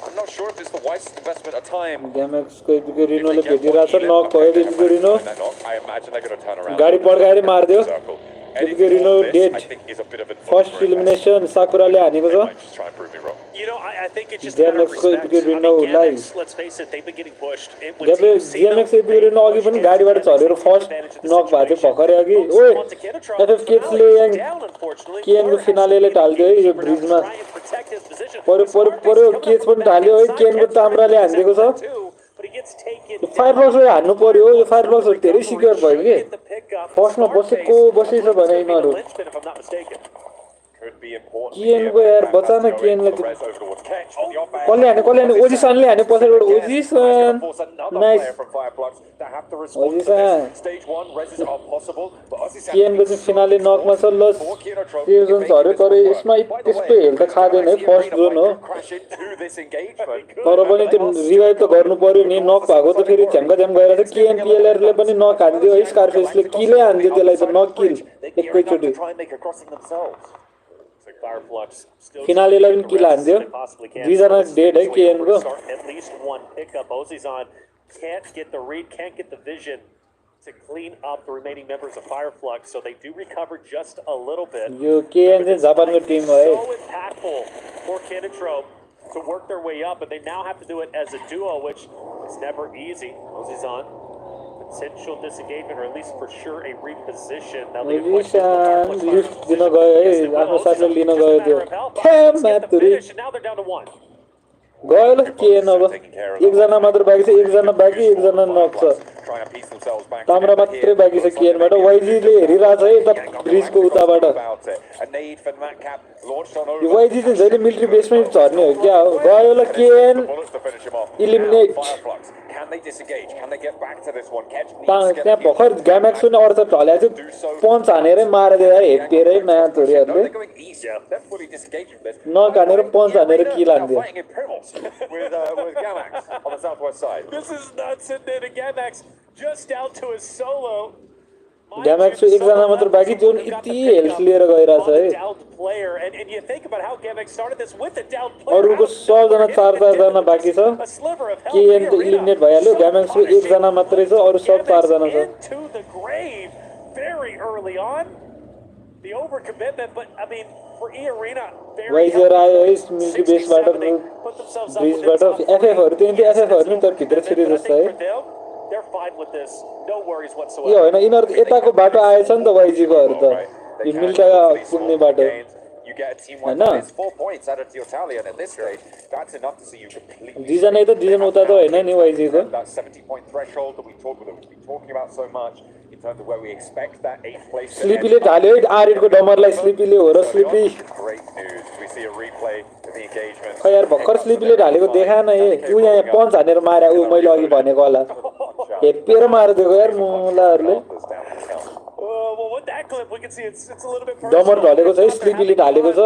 I'm not sure if it's the wisest investment of time. ग्यामेक्सको एपिको If they रिनोले get one भेटिरहेछ even, knock okay, भयो they have एपिको managed to रिनो find that knock. I imagine they're going to turn around. गाडी पड्काएर मारिदियो Circle. एपिको Anything rhino more than this, I dead think, is a bit of an first elimination साकुराले हानेको They छ might just try and prove me wrong. You know, I think it's just a matter of ग्यामेक्सको respect. Appiko I Reno mean, lie Gamax, let's face it, they've been getting pushed. When teams see them, Gamax एपिको they rhino अघि push पनि into गाडीबाट Gamax, झरेर they take first advantage of the नक भएको थियो situation. भर्खरै अघि Focusing ओए onto Kenatron, एफएफ Finale किड्सले is down, unfortunately. केनको Blur has to फिनालेले be the ढाल्दियो है यो gatekeeper now to ब्रिजमा try and protect his position. पर्यो The पर्यो Scarface पर्यो is coming केच up from पनि the ढाल्यो है back-hand side. केनको Ken's trying ताम्राले to हानिदिएको intercept छ that too, but he gets taken फायरबक्सले हान्नु पर्यो यो फायरबक्सहरू धेरै Fireflux सिक्योर भयो कि get the pickup. फर्स्टमा बसेको Scarface, बसेछ I believe भने it's gonna be the यिनीहरू linchpin, if I'm not mistaken. Could be important केनको here, यार but बचा Gamax न has to go केनलाई into the res over towards Ketch on the offense. कसले हाने ओजिसनले हाने पछाडिबाट ओजिसन Force another nice player from Fireflux to have to respond to ओजिसन this. Stage 1, reses are possible, but Ozzy केनको चाहिँ finale नकमा छ ल season झऱ्यो तर यसमा त्यस्तो हेल्थ त खाँदैन है फर्स्ट जोन हो तर पनि त्यो रिभाइभ त गर्नु पर्यो नि नक भएको त फेरि झ्याम्का झ्याम गइरहेको छ केएनपिएलआरले पनि नक हान्दियो है स्कारफेसले किलै हान्दियो त्यसलाई त नक किल एकैचोटि फिनालेलाई पनि किल हान्दियो दुईजना डेड है केएनको At least one pickup. Ozzy's on. Can't get the read, can't get the vision to clean up the remaining members of Fireflux, so they do recover just a little bit. यो KN चाहिँ जापानको Tim हो है So impactful for Kinatrope to work their way up, but they now have to do it as a duo, which is never easy. Ozzy's on. Potential disengagement, or at least for sure a reposition. Now the question is, ओजिसन will lift दिन गयो Yes, है they will. आफ्नो Ozzy's साथीले on. Lin Just a गयो matter त्यो of health. ठ्याम Let's get the हातुरी finish, and now they're down to one. गयो ल KN अब एकजना मात्र बाँकी छ एकजना बाँकी एकजना नक छ ताम्रा मात्रै बाँकी छ केएनबाट वाइजीले हेरिरहेछ है यता ब्रिजको उताबाट यो वाइजी चाहिँ जहिले मिलिट्री बेसमै झर्ने हो क्या हो गयो ल केएन इलिमिनेट त्यहाँ भर्खर ग्यामेक्स पनि अर्थ ढल्याएको थियो पन्च हानेरै मारिदियो हेपिएरै म्याथहरूले नक हानेर पन्च हानेर किल हान्दियो with Gamax on the southwest side. This is nuts, isn't it? And Gamax just down to his solo. ग्यामेक्स एकजना मात्र बाँकी थियो यति हेल्थ लिएर गइरहेछ है अरूको सबजना चार चारजना बाँकी छ केएन त इलिमिनेट भइहाल्यो ग्यामेक्सको एकजना मात्रै छ अरू सब चारजना छ वाइजर आयो है मिल्की बेसबाट ब्रिजबाट एफएफहरू त्यही एफएफहरू नि त भित्र छिरे जस्तो है यो होइन यिनीहरू यताको बाटो आएछ नि त वाइजीकोहरू त यो मिल्का पुग्ने बाटो होइन दुईजना यता दुईजना उता त होइन नि वाइजीको स्लिपीले ढाल्यो है आरएडको डमरलाई स्लिपीले हो र स्लिपी खै यार भर्खर स्लिपीले ढालेको देखाएन ऊ यहाँ पन्च हानेर मारे ऊ मैले अघि भनेको होला हेपिएर मारिदिएको यार मुलाहरूले डमर ढलेको छ है स्लिपीले ढालेको छ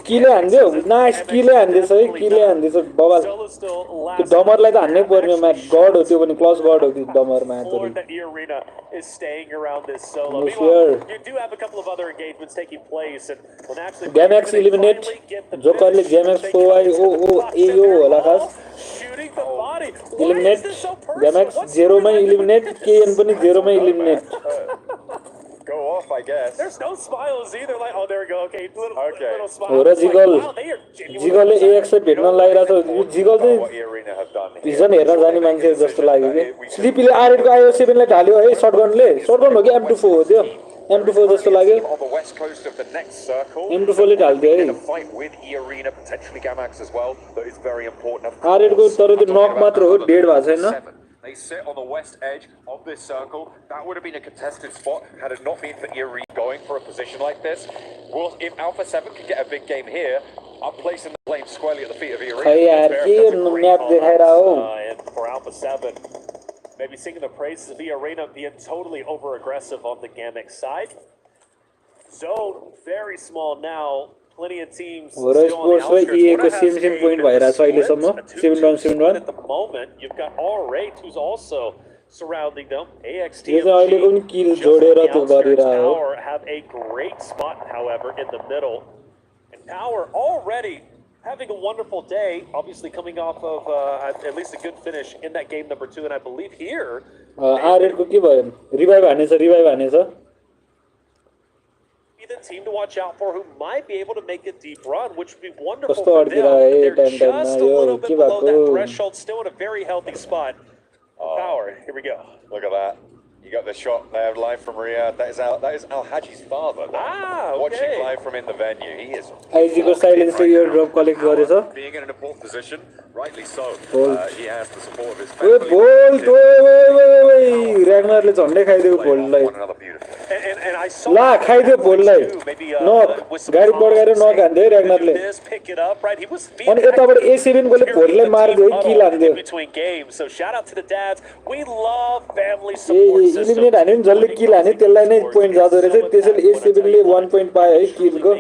किले हान्दियो नाइस किले हान्दैछ है किले हान्दैछ बबाल त्यो डमरलाई त हान्नै पर्ने म्याच गड हो त्यो पनि क्लस गड हो त्यो डमर म्याच ग्यामेक्स इलिमिनेट जोकरले ग्यामेक्स फोवाई ओ ए यो होला खास इलिमिनेट ग्यामेक्स जेरोमै इलिमिनेट केएन पनि जेरोमै eliminate Go off, I guess. There's no smiles either. Like, oh, there we go. Okay, little smile. हो र जिगलले एएक्सले भेट्न लागिरहेको छ यो जिगल चाहिँ भिजन हेर्न जाने मान्छे जस्तो लाग्यो कि स्लिपीले आरएडको आयो सेभेनलाई ढाल्यो है सर्टगनले सर्टगन हो कि M24 हो त्यो M24 जस्तो लाग्यो M24 ले ढाल्दियो है आरएडको तर त्यो नक मात्र हो डेड भएको छैन They sit on the west edge of this circle. That would have been a contested spot had it not been for Erie going for a position like this. Well, if Alpha 7 could get a big game here, I'm placing the blame squarely at the feet of Erie. And for Alpha 7, maybe singing the praises of the arena being totally over aggressive on the Gamax side. Zone very small now. Plenty of teams Or still on the sports right outskirts. EA What ko has same a point bit of a भइरहेछ अहिले split, सम्म a 7-1 2-2 split 7-1 at the moment. You've got R8 who's also surrounding them. AXT यो चाहिँ अहिलेको पनि किल जोडेर त्यो गरिरहेको Power have a great spot, however, in the middle. And Power already having a wonderful day, obviously coming off of at least a good finish in that game number 2, and I believe here. R8 को के भयो revive हानेछ Be the team to watch out for, who might be able to make a deep run, which would be wonderful कस्तो for them. अड्किरहेको They're time टाइममा just a yo little bit के below that भएको threshold, still in a very healthy spot. Power, here we go. Look at that. You got the shot there live from Riyadh. That is Al Haji's father. Okay. Watching live from in the venue. He is IG को silence यो drop collect गरेछ being in an important position, rightly so. Bolt. He has the support of his ओए family. Bolt ओए र्याग्नरले झन्डै खाइदियो बोल्टलाई One another beautifully. And I saw La खाइदियो बोल्टलाई maybe नक with some गाडी promise पड्काएर to नक say, हान्दियो र्याग्नरले this, pick it up, right? He was अनि यताबाट A7 कोले भोटलाई मारिदियो है किल हान्दियो between games. So shout out to the dads. We love family a support system. Eliminate हान्यो नि जसले किल हान्यो त्यसलाई नै पोइन्ट जाँदो रहेछ त्यसैले A7 ले 1 पोइन्ट पायो है किलको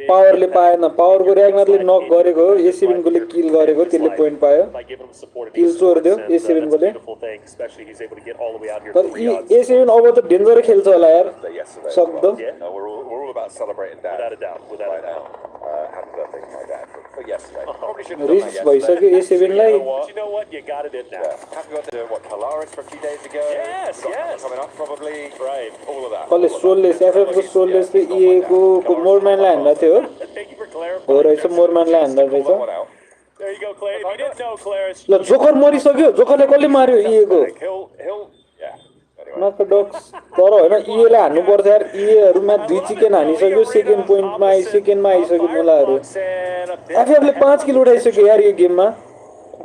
पावरले पाएन पावरको र्याग्नरले नक गरेको हो A7 कोले किल गरेको त्यसले पोइन्ट पायो किल चोर्दियो A7 कोले तर A7 अब त डेन्जर खेल्छ होला यार सक्दो We're all about celebrating dad. Without a doubt, without a doubt. Happy birthday to my dad for yesterday. Probably shouldn't have done rich that yesterday. भइसक्यो A7 lie But you know what? You got it in now. Yeah. Happy birthday to what, Calaris for a few days ago? Yes, We've got yes. coming up probably. Right. All of that. कसले स्ट्रोललेस FF को स्ट्रोललेसले EA को मोरम्यानलाई हान्दा थियो Thank you for clarifying. हो रहेछ मोरम्यानलाई हान्दा Pull that one रहेछ out. There you go, Claire. If you didn't know, Claire, ल joker मरिसक्यो जोकरले कसले मार्यो EA को He'll. Yeah. Anyway. नकडक्स तर होइन EA लाई हान्नु पर्छ यार EA हरुमा 2 चिकन हानिसक्यो सेकेन्ड पोइन्टमा सेकेन्डमा आइसक्यो मुलाहरु एफएफ ले 5 किल उठाइसक्यो यार यो गेममा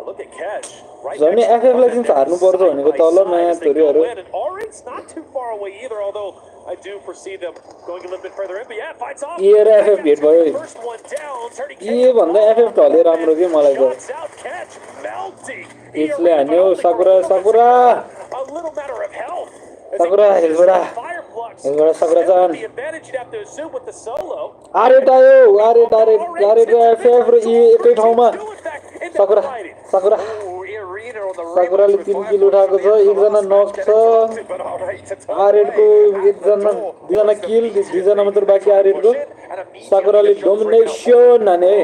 look at Catch. Right झन् next to एफएफ लाई चाहिँ हार्नु पर्छ भनेको तल म्याचहरुहरु Orange not too far away either, although I do foresee them going a little bit further in. But yeah, fights off. EA raw FF भेट भयो First one down, turning EA भन्दा FF ढले राम्रो के मलाई त shots out, Catch melting. यसले हान्यो साकुरा साकुरा A little matter of health. साकुरा हेलबडा हेलबडा साकुरा जान The advantage you'd have to assume with the solo. आरेट आयो आरेट आरेट आरेट एफएफ र EA एकै ठाउँमा साकुरा साकुरा साकुराले 3 किल उठाएको छ एकजना नक छ आरेटको एकजना दुईजना किल दुईजना मात्र बाँकी आरेटको साकुराले डोमिनेसन हाने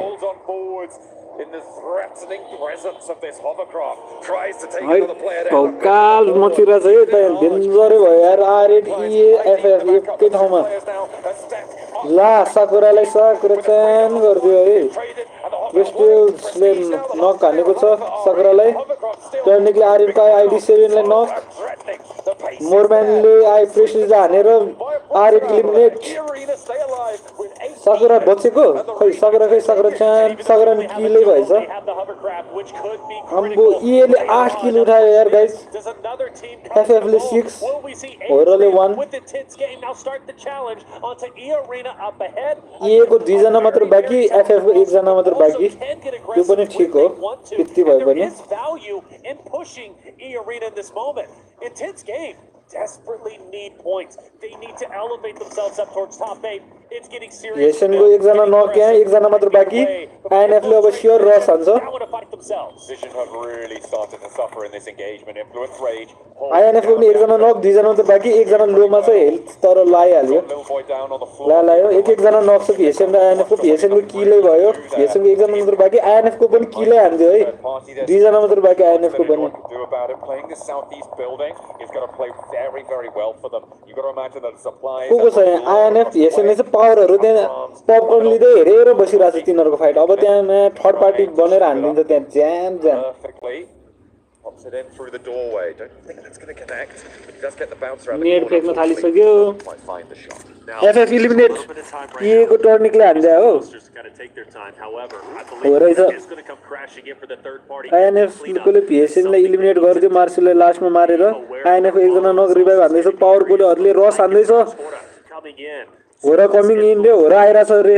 In the threatening presence of this hovercraft, tries to take है another player down. भौकाल मचिरहेछ है त डेन्जरै भयो यार आरेट EA एफएफ एकै ठाउँमा ला साकुरालाई साकुरा चान गरिदियो है वेस्टले नक हानेको छ साकुरालाई टर्निकले आरेटको आइडी 7 लाई नक मोरम्यानले आई प्रेसिज हानेर आरेट इलिमिनेट साकुरा बचेको खै साकुरा चान साकुरा किलै भएछ अम्बो EA ले 8 किल उठायो यार गाइस एफएफ ले 6 होरले 1 EA को 2 जना मात्र बाँकी एफएफ को 1 जना मात्र बाँकी त्यो पनि ठीक हो त्यति भए पनि Intense game. Desperately need points. They need to elevate themselves up towards top 8. It's getting serious. एसन को 1 जना नक यहाँ 1 जना मात्र बाँकी आइएनएफ ले अब श्योर रस हान्छ Decision have really started to suffer in this engagement. Influence rage. INF को पनि 1 जना नक 2 जना मात्र बाँकी 1 जना लोमा छ हेल्थ तर लाइहाल्यो Little boy down on the floor. लायो एक जना नक छ PSM र आइएनएफ को PSM को किलै भयो PSM को 1 जना मात्र बाँकी आइएनएफ को पनि किलै हान्दियो है 2 जना मात्र बाँकी आइएनएफ को पनि Do about it. Playing this southeast building is going to play very, very well for them. You got to imagine that supplies. को छ यहाँ आइएनएफ PSM ले चाहिँ पावरहरु त्यहाँ पपकर्न लिँदै हेरेर बसिरहेको छ तिनीहरुको फाइट अब त्यहाँ थर्ड पार्टी बनेर हान्दिन्छ त्यहाँ ज्याम ज्याम Perfectly. Pops it in through the doorway. Don't think that's going to connect. But he does get the bounce around the net corner. फेक्न थालिसक्यो Might find the shot. FF eliminate EA को टर्निकले हान्दिया हो हो रहेछ INF कोले PSM लाई eliminate गर्दियो मार्सलले लास्टमा मारेर INF 1 जना नक रिभाइभ हान्दैछ पावर कोले हरुले रस हान्दैछ होरा कमिङ इन रे होरा आइराछ रे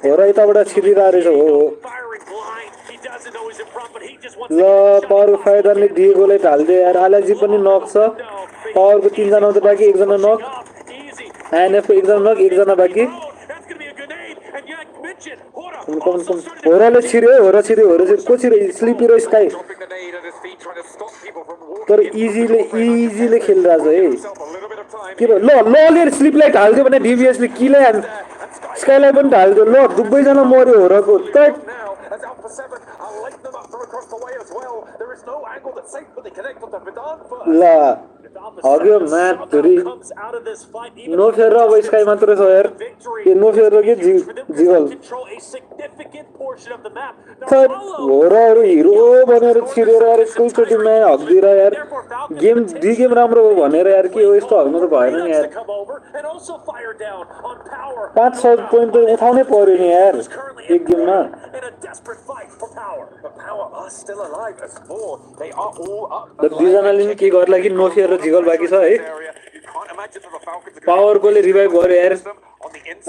होरा यताबाट छिरिरा रहेछ हो ल पावर फाइटरले दिएकोले ढाल्दियो यार आलाजी पनि नक छ पावरको 3 जना मात्र बाँकी 1 जना नक INF को एकजना नक एकजना बाँकी होराले छिर्यो होरा छिर्यो को छिर्यो स्लिपी र स्काई तर इजीले खेलिरहेछ है के ल लले स्लिपलाई ढाल्दियो भने डिभिएसले किले स्काईलाई पनि ढाल्दियो ल दुवैजना मर्यो होराको तट ल हग्यो मातुरी नो फेर अब स्काई मात्र छ यार के नो फेर के जिगल होराहरू हिरो भनेर छिरेर यार एकैचोटि म्याच हग्दिएर यार गेम दुई गेम राम्रो हो भनेर यार के हो यस्तो हग्नु त भएन नि यार 500 पोइन्ट त उठाउनै पर्यो नि यार एक गेममा दुईजनाले नि के गर्ला कि नो फेयर र जिगल बाँकी छ है पावरकोले रिभाइभ गर्यो यार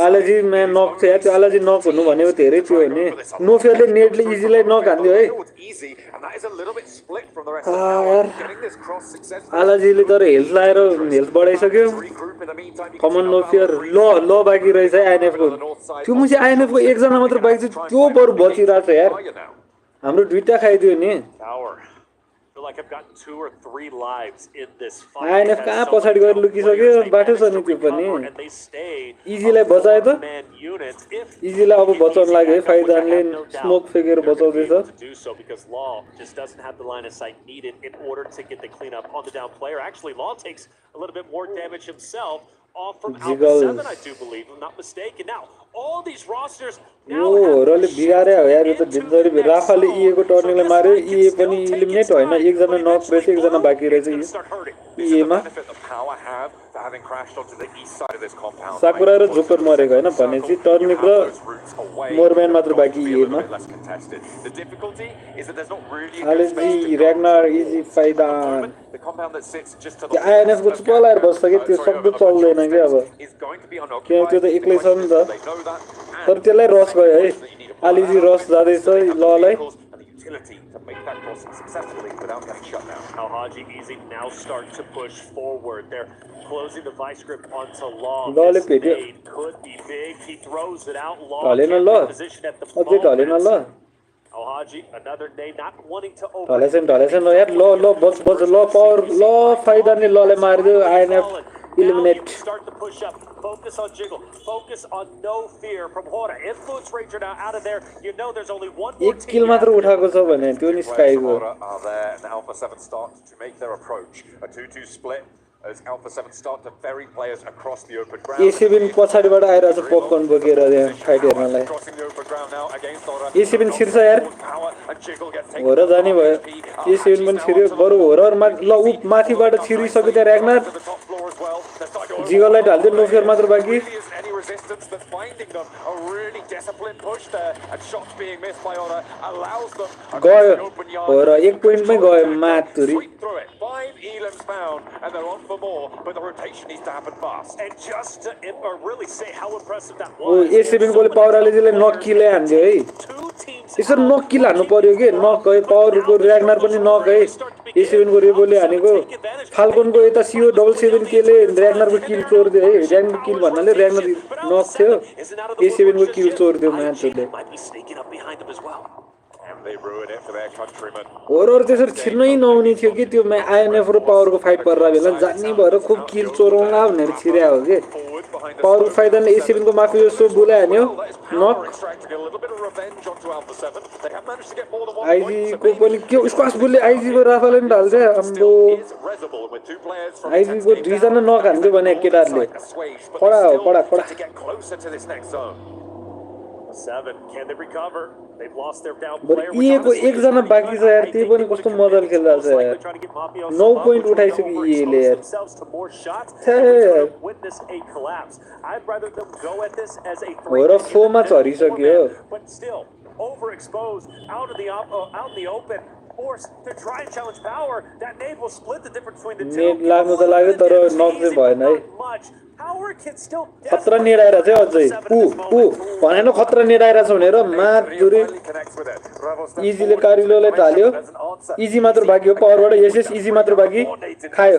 आलाजी म्यान नक छ यार त्यो आलाजी नक हुनु भनेको धेरै थियो भने नो फेयरले नेटले इजीलाई नक हान्दियो है यार आलाजीले तर हेल्थ लाएर हेल्थ बढाइसक्यो कमन नो फेयर ल बाँकी रहेछ आइएनएफ को त्यो मुझे आइएनएफ को एकजना मात्र बाँकी छ त्यो बरु बचिरहेछ यार हाम्रो दुईटा खाइदियो नि आइएनएफ कहाँ पछाडि गएर लुकिसक्यो बाटो छ नि त्यो पनि इजीलाई बचायो त इजीलाई अब बचाउन लाग्यो है फाइदानले स्मोक फेकेर बचाउँदैछ होरले बिगार्यो हो यार यो त डेन्जरी भयो राफाले इएको टर्निङलाई मार्यो इए पनि इलिमिनेट होइन एकजना नक रहेछ एकजना बाँकी रहेछ इएमा साकुरा र जोकर मरेको होइन भनेपछि टर्निङ र मोरम्यान मात्र बाँकी इएमा आलेजी र्याग्नार इजी फाइदा आइएनएफ को चुपालाएर बस्छ कि त्यो सक्दो चल्दैन कि अब किनकि त्यो त एक्लै छ नि त तर त्यसलाई रस गयो है आलिजी रस जाँदैछ ललाई लले भेट्यो ढलेन ल अझै ढलेन ल ढलेछन् ल यार ल बच ल पावर ल फाइदाले लले मारिदियो INF eliminate. Start to push up. Focus on jiggle. Focus on no fear from Hora. Influence Ranger now out of there. You know there's only one more team. Kill मात्र उठाएको छ भने त्यो नि sky go. Are there and Alpha 7 start to make their approach. A 2-2 split as Alpha 7 start to ferry players across the open ground. A7 पछाडीबाट आइरहेछ popcorn बोकेर यहाँ fight हेर्नलाई. A7 छिर्छ यार. होरा जाने भयो. A7 पनि छिर्यो. बरु होरा ल माथिबाट छिरिसक्यो त्यहाँ र्याग्नार. जिगललाई ढाल्दै नो फेयर मात्र बाँकी. गयो होरा एक पोइन्टमै गयो Maturi. And they're on for more, but the rotation needs to happen fast. And just to really say how impressive that was. A7 गोले पावर आलेजीले नक किल हान्दियो है. यसरी नक किल हान्नु पर्यो के नक गयो पावरको र्याग्नार पनि नक है. A7 को रेबोले हानेको फाल्कनको यता CO 77 केले र्याग्नारको किल चोर्दियो है. र्याग्नार किल भन्नाले र्याग्नार नक थियो. A7 को किल चोर्दियो म्याचले. होरर त्यसरी छिर्नै नहुने थियो कि त्यो आइएनएफ र पावरको फाइट पर्रा बेला जान्ने भएर खुब किल चोराउला भनेर छिर्या हो के पावरको फाइदाले A7 को माफी जस्तो बुलाइ हान्यो नक आइजी को पनि के स्क्वास बुलले आइजी को राफाले नि ढाल्छ हाम्रो आइजी को दुईजना नक हान्दियो भने केटाहरुले पडा ये को एकजना बाँकी छ यार त्यही पनि कस्तो मजाले खेल्दैछ यार 9 पोइन्ट उठाइसक्यो एले यार होरा 4 मा झरिसक्यो overexposed out in the open forced to try and challenge power that nade will split the difference between the two net लाग्नु त लाग्यो तर नक चाहिँ भएन है power can still खतरा नेड आइराछ अझै भनेन खतरा नेड आइराछ भनेर मातुरी इजीले कारिलोले ढाल्यो इजी मात्र बाँकी हो पावरबाट एसएस इजी मात्र बाँकी खायो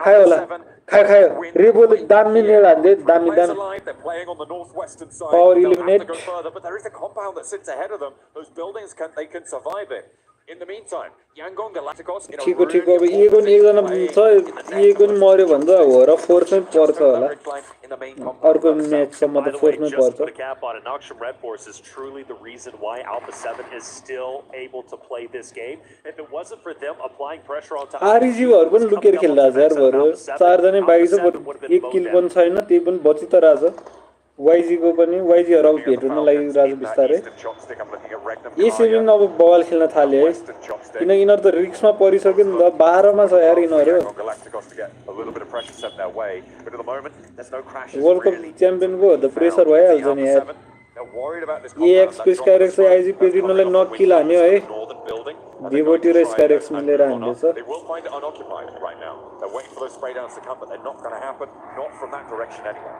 होला खायो रेबोले दामी नेड हान्दै दामी Players दामी alive, they're playing on the northwestern side. Power They'll have eliminate. to go further, but there is a compound that sits ahead of them. Those buildings they can survive it. In the meantime, Yangon Galacticos in a ठीक really अब important इगोन एकजना position छ इगोन मर्यो भन्दा हो र fourth मै पर्छ होला in the main compound. अर्को म्याचसम्म By त the way, फोर्थ मै just to पर्छ put a cap on it, Noxium Red Force is truly the reason why Alpha 7 is still able to play this game. If it wasn't for them applying pressure on top, आरइजी भर पनि लुकेर खेल्दा छ यार भर चारजना bike छ एक किल पनि छैन त्यही पनि बचि त रहेछ वाइजी को पनि वाइजी हराउ भेट हुन लागिरहेछ बिस्तारै ए7 अब बल खेल्न थाले है किन यिनीहरु त रिस्कमा परिसक्यो नि त 12 मा छ यार यिनीहरु वर्ल्ड कप च्याम्पियनको हो त प्रेसर भइहाल्छ नि यार एएक्स को स्काइरेक्स आइजी पेरिनोलाई नक किल हान्यो है डिभोटी र स्काइरेक्स मिलेर हान्दैछ They will find it unoccupied right now. They're waiting for those spray downs to come, but they're not going to happen. Not from that direction anyway.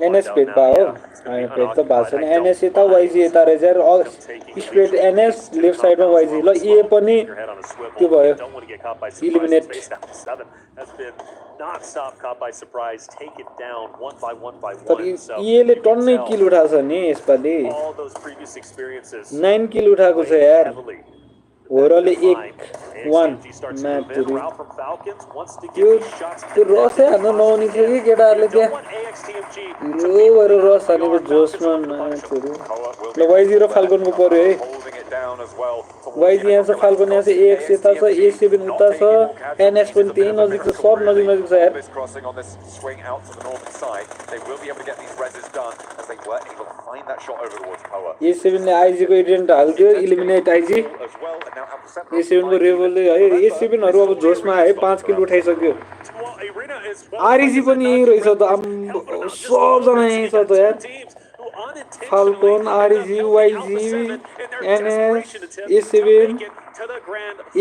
NS पेट पाओ हैन पेट त भएको छैन एनएस यता वाइजी यता रहेछ यार स्ट्रेट एनएस लेफ्ट साइडमा वाइजी ल ए पनि त्यो भयो इलिमिनेट तर एले टन्नै किल उठाछ नि यसपालि 9 किल उठाएको छ यार ओरले 1 म्याचहरु त्यो रसै हान्न नहुने थियो कि केटाहरुले त्यहाँ यो भएर रस हानेको जोसमा म्याचहरु ल वाइजी र फाल्कनको पर्यो है वाइजी यहाँ छ फाल्कन यहाँ छ एएक्स यता छ ए7 उता छ एनएस पनि त्यही नजिक छ सब नजिक नजिक छ यार ए7 ले आइजी को एजेन्ट हाल्दियो इलिमिनेट आइजी ए7 को रेबलले है ए7 हरु अब जोसमा है 5 किल उठाइसक्यो आरइजी पनि यही रहेछ त सब जना यही छ त यार फाल्कन आरइजी वाइजी एनएस ए7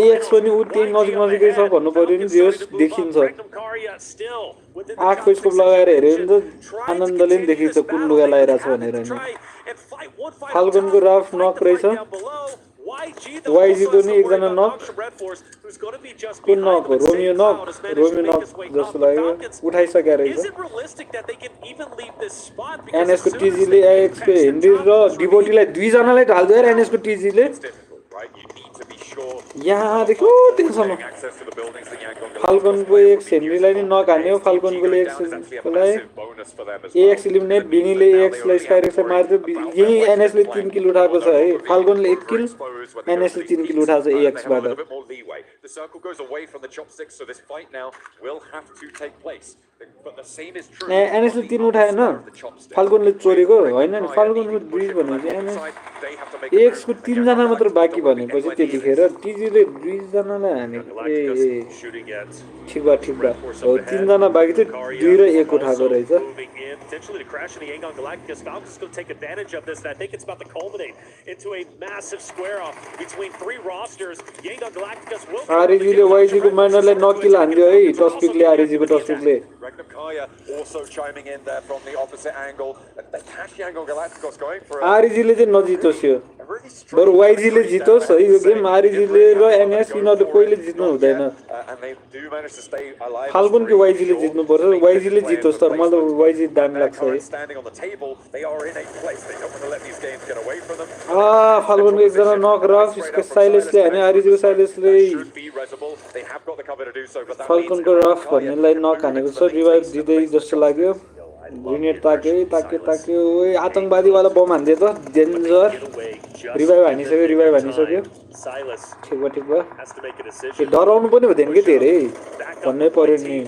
एएक्स पनि उतै नजिक नजिकै छ भन्नु पर्यो नि जोस देखिन्छ आँखको स्कोप लगाएर हेर्यो भने त आनन्दले नि देखिन्छ कुन लुगा लगाइरहेछ भनेर नि फाल्कनको राफ नक रहेछ वाइजी को नि एकजना नक कुन नक हो रोमियो नक जस्तो लाग्यो उठाइसक्यो रहेछ एनएस को टिजीले एएक्स को हेनरी र डिभोटीलाई दुई जनालाई ढाल्दियो यार एनएस को टिजीले यहाँ देखो टेन्सन फाल्कन को एक हेनरीलाई नि नक हान्यो फाल्कन को एक्स कोलाई एएक्स इलिमिनेट बिनीले एएक्स लाई स्काइरेक्स मार्दियो यही एनएस ले 3 किल उठाएको छ है फाल्कन ले 1 किल एनएस ले 3 किल उठाएको छ एएक्स बाट एनएस ले 3 उठाएन फाल्कन ले चोरेको हैन नि फाल्कन को 2 भनेपछि एनएस एएक्स को 3 जना मात्र बाँकी भनेपछि त्यतिखेर टिजीले 2 जनालाई हानेको ए ठीक बा हो 3 जना बाँकी थियो 2 र 1 उठाएको रहेछ potentially to crash in the Yangon Galacticos. Falcons going to take advantage of this, and I think it's about to culminate into a massive square-off between three rosters. Yangon Galacticos will be RG le YG को माइनरले नक किल हान्दियो है टस्पिकले RG को टस्पिकले also chiming in there from the opposite angle. They catch Yangon Galacticos going for RG ले चाहिँ नजितोस् यो बरु YG ले जितोस् है यो game RG ले र NS यिनीहरुले कहिले जित्नु हुँदैन फाल्कन के YG ले जित्नु पर्छ YG ले जितोस् तर मलाई YG दामी लाग्छ है फाल्कन को एकजना नक रफ इसको साइलेसले हैन RG को साइलेसले फाल्कन को रफ भन्नेलाई नक हानेको छ रिवाइभ दिदै जस्तो लाग्यो ग्रेनेड ताक्यो ओए आतंकवादी वाला बम हान्दियो त डेन्जर रिवाइभ हानिसक्यो ठीक भयो के डराउनु पनि हुँदैन के धेरै भन्नै पर्यो नि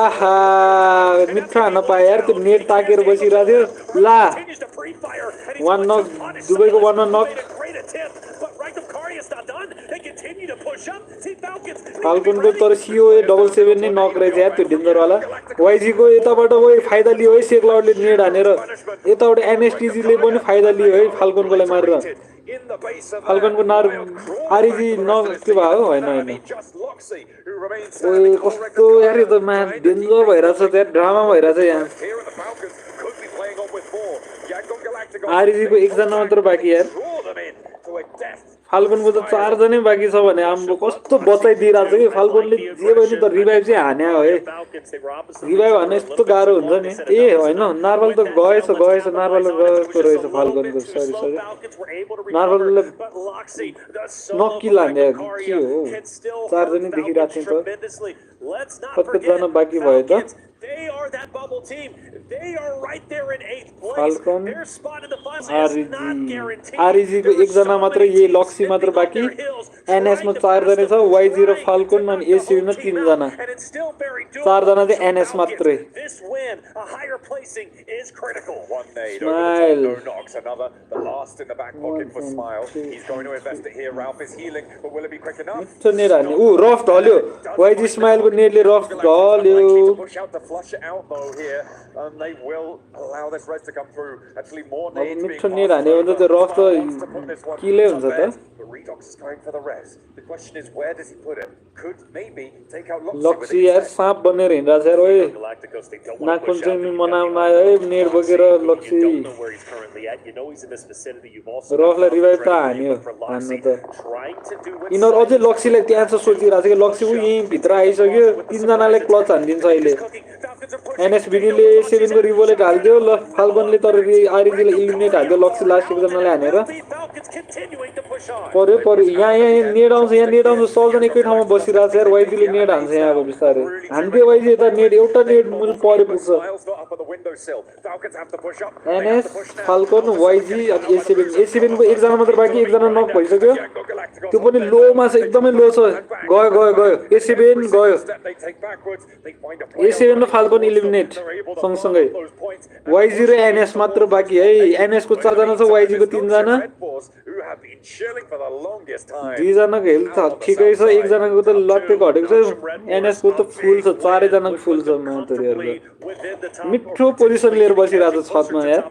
आहा मित्र हान्न पाए यार त्यो नेट ताकेर बसिरहेको थियो ला वान नक दुबईको वान नक फाल्कन को तर सीओए 77 नै नक रहेछ यार त्यो डेन्जर वाला वाइजी को यताबाट ओए फाइदा लियो है सेक्लाउडले नेड हानेर यताबाट एमएसटीजी ले पनि फाइदा लियो है फाल्कन कोलाई मारेर फाल्कन को नार आरजी नक के भयो हैन ओए कस्तो यार यो त मा डेन्जर भइराछ त यार ड्रामा भइराछ यहाँ आरजी को एकजना मात्र बाँकी यार फाल्कनको त 4 जनै बाँकी छ भने हाम्रो कस्तो बचाइदिइराछ के फाल्कनले जे पनि त रिभाइभ चाहिँ हान्या हो है रिभाइभ हान्न यस्तो गाह्रो हुन्छ नि ए हैन नार्मल त गएछ नार्मल गएको रहेछ फाल्कनको सरी नार्मलले नकिल हान्या के हो 4 जनै देखिराथ्यो त कतिजना बाँकी भयो त They are that bubble team. They are right there in 8th place. Falcon, Their spot in the finals is not guaranteed. RG को एकजना मात्र यही लक्सी मात्र बाँकी NS मा 4 जना छ Y0 फाल्कन अनि AC मा 3 जना 4 जना चाहिँ NS मात्रै This win, a higher placing is critical. One nade over the top, no knocks. Another, the last in the back pocket for Smile. He's going to invest it here. Ralph is healing, but will it be quick enough? मिठो नेड हान्ने rough ढल्यो YG smile को नेडले rough ढल्यो Flush it out though here, and they will allow this res to come through. Actually, more nades being मिठो नेड हान्ने भने त rough त किले हुन्छ त But Redox is going for the res. The question is, where does he put it? Could maybe take out लक्सी यार सांप बनेर हिँड्दा छ यार ओए नाखुन चाहिँ मनाउन आयो है नेड बोकेर लक्सी रफलाई रिभाइभ त हान्यो हान्नु त यिनीहरू अझै लक्सीलाई त्यहाँ छ सोचिरहेको छ कि लक्सी ऊ यहीँ भित्र आइसक्यो 3 जनाले क्लच हानिदिन्छ अहिले एनएसबीडीले 7 को रिभोलेट हाल्दियो ल फाल्कनले तर आरजीले इलिमिनेट हाल्दियो लक्सी लास्ट एक जनाले हानेर पर्यो यहाँ नेड आउँछ 100 जना एकै ठाउँमा बसिरहेको छ यार वाइजीले नेड हान्छ यहाँ अब बिस्तारै हान्दियो वाइजी यता नेड एउटा नेड मुल पर्यो पुग्छ एनएस फाल्कन वाइजी अनि ए7 को एकजना मात्र बाँकी एकजना नक भइसक्यो त्यो पनि लोमा छ एकदमै लो छ गयो ए7 गयो ए7 र फाल्कन इलिमिनेट सँगसँगै वाइजी र एनएस मात्र बाँकी है एनएस को 4 जना छ वाइजी को 3 जना 2 जनाको हेल्थ ठिकै छ एक जनाको त लट्टेको हटेको छ एनएस को त फुल छ 4 जनाको फुल छ मातरीहरुको मिठो पोजिसन लिएर बसिरहेको छ छतमा यार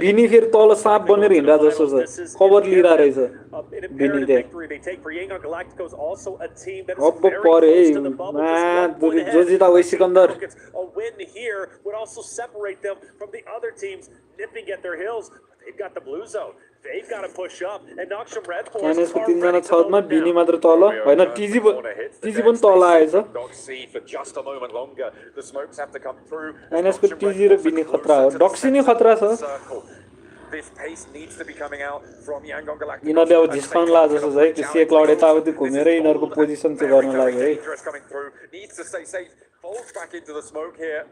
बिनी फेरि तल साप बनेर हिँड्दा जस्तो छ कभर लिइरा रहेछ बिनी अब पर्यो है मातरी जो जिता वही Sikandar They've got the blue zone. They've got to push up and knock some red force. NS को 3 जना छतमा बिनी मात्र तल हैन टीजी पनि तल आएछ एनएस को टीजी र बिनी खतरा हो डक्सी नै खतरा छ यिनीहरूले अब झिस्काउन ला जस्तो छ है त्यो से क्लाउड यताउति घुमेर यिनीहरूको पोजिसन चाहिँ गर्न लाग्यो है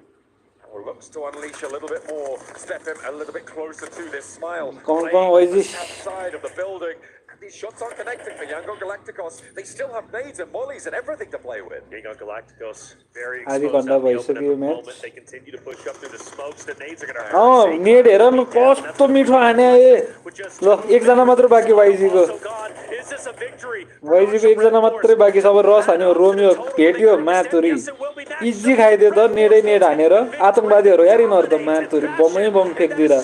Or looks to unleash a little bit more, step him a little bit closer to this Smile. Outside of the building. These shots aren't connecting for Yango Galacticos. They still have nades and mollies and everything to play with. Yango Galacticos very exposed at the open moment. They continue to push up through the smokes. The nades are going to hurt. नेड हेर न कस्तो मिठो हाने ल एकजना मात्र बाँकी YG को एकजना मात्रै बाँकी छ अब रस हान्यो रोमियो भेट्यो मातुरी इजी खाइदियो त नेडै नेड हानेर आतंकवादीहरु यार यिनीहरु त मातुरी बमै बम फेक्दिरा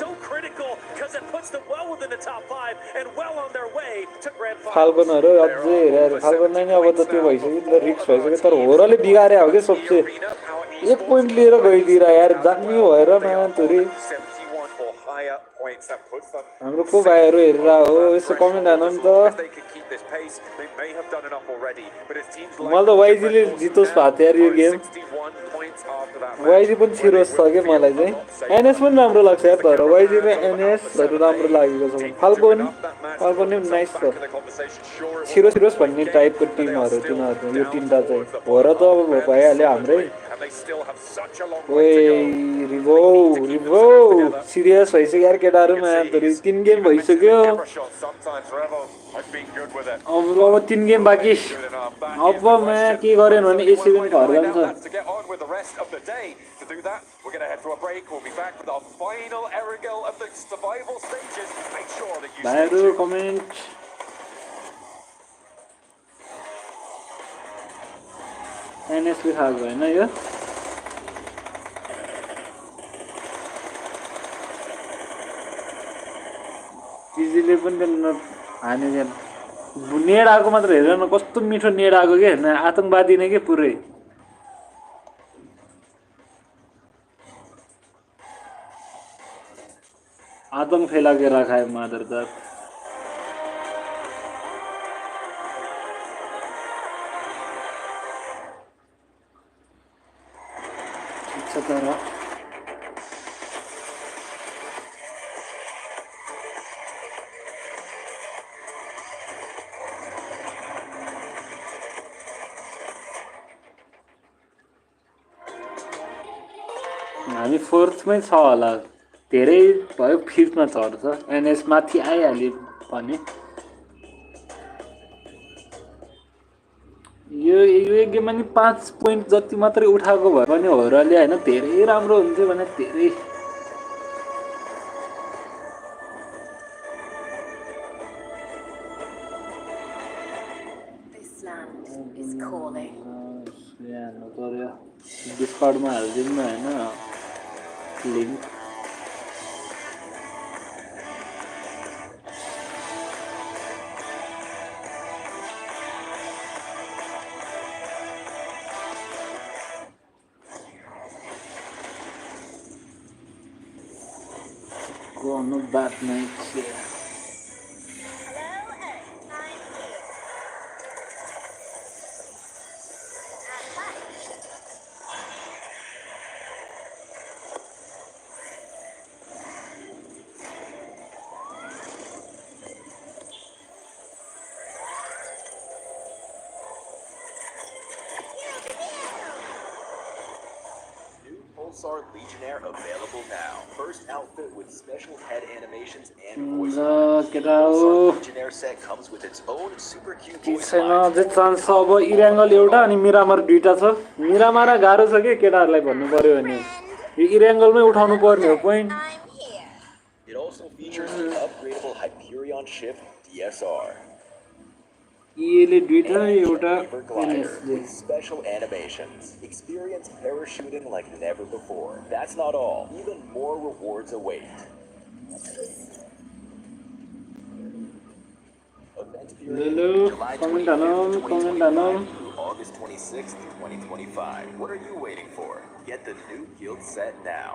फाल्कनहरु अझै यार फाल्कनलाई नै अब त त्यो भइसक्यो रिक्स भइसक्यो तर होरले बिगारे हो के सबसे 1 पोइन्ट लिएर गइदिरा यार जान्नी भएर मातुरी हाम्रो को भाइहरु हेरेर हो यसो कमेन्ट हान्नु नि त मलाई त वाइजीले जितोस् भएको थियो यार यो गेम वाइजी पनि छिरोस् छ के मलाई चाहिँ एनएस पनि राम्रो लाग्छ यार तर वाइजी र एनएसहरु राम्रो लागेको छ फाल्कन पनि नाइस छ छिरोस् भन्ने टाइपको टिमहरु तिनीहरु यो टिमटा चाहिँ हो र त अब भइहाल्यो हाम्रै ओए रिभो सिरियस भइसक्यो यार केटाहरु मातरी 3 गेम भइसक्यो अब 3 गेम बाँकी अब मा के गरेन भने ए7 घर जान्छ भाइहरु कमेन्ट एनएस खाएको होइन यो इजीले पनि हाने नेड आएको मात्र हेरेर न कस्तो मिठो नेड आएको के हैन आतंकवादी नै के पुरै आतंक फैला के रखा है मादरदार तर हामी फोर्थमै छ होला धेरै भयो फिफ्थमा चढ्छ एनएस माथि आइहाल्यो भने यो गेममा नि 5 पोइन्ट जति मात्रै उठाएको भए पनि होरले हैन धेरै राम्रो हुन्थ्यो भने धेरै डिस्कर्डमा हाल्दिनु न हैन link go on a bad night here. Legionnaire available now. First outfit with special head animations and voice. Legionnaire set comes with its own super cute voice line. J chance अब इराङ्गल एउटा अनि मिरामार दुईटा छ मिरामार गाह्रो छ के केटाहरुलाई भन्नु पर्यो भने यो इराङ्गलमै उठाउनु पर्ने हो point It also features the upgradable Hyperion ship DSR. यसले दुईटा एउटा with special animations. Experience parachuting like never before. That's not all. Even more rewards await. Event period July 25th, 2025 through August 26th, 2025. What are you waiting for? Get the new guild set now.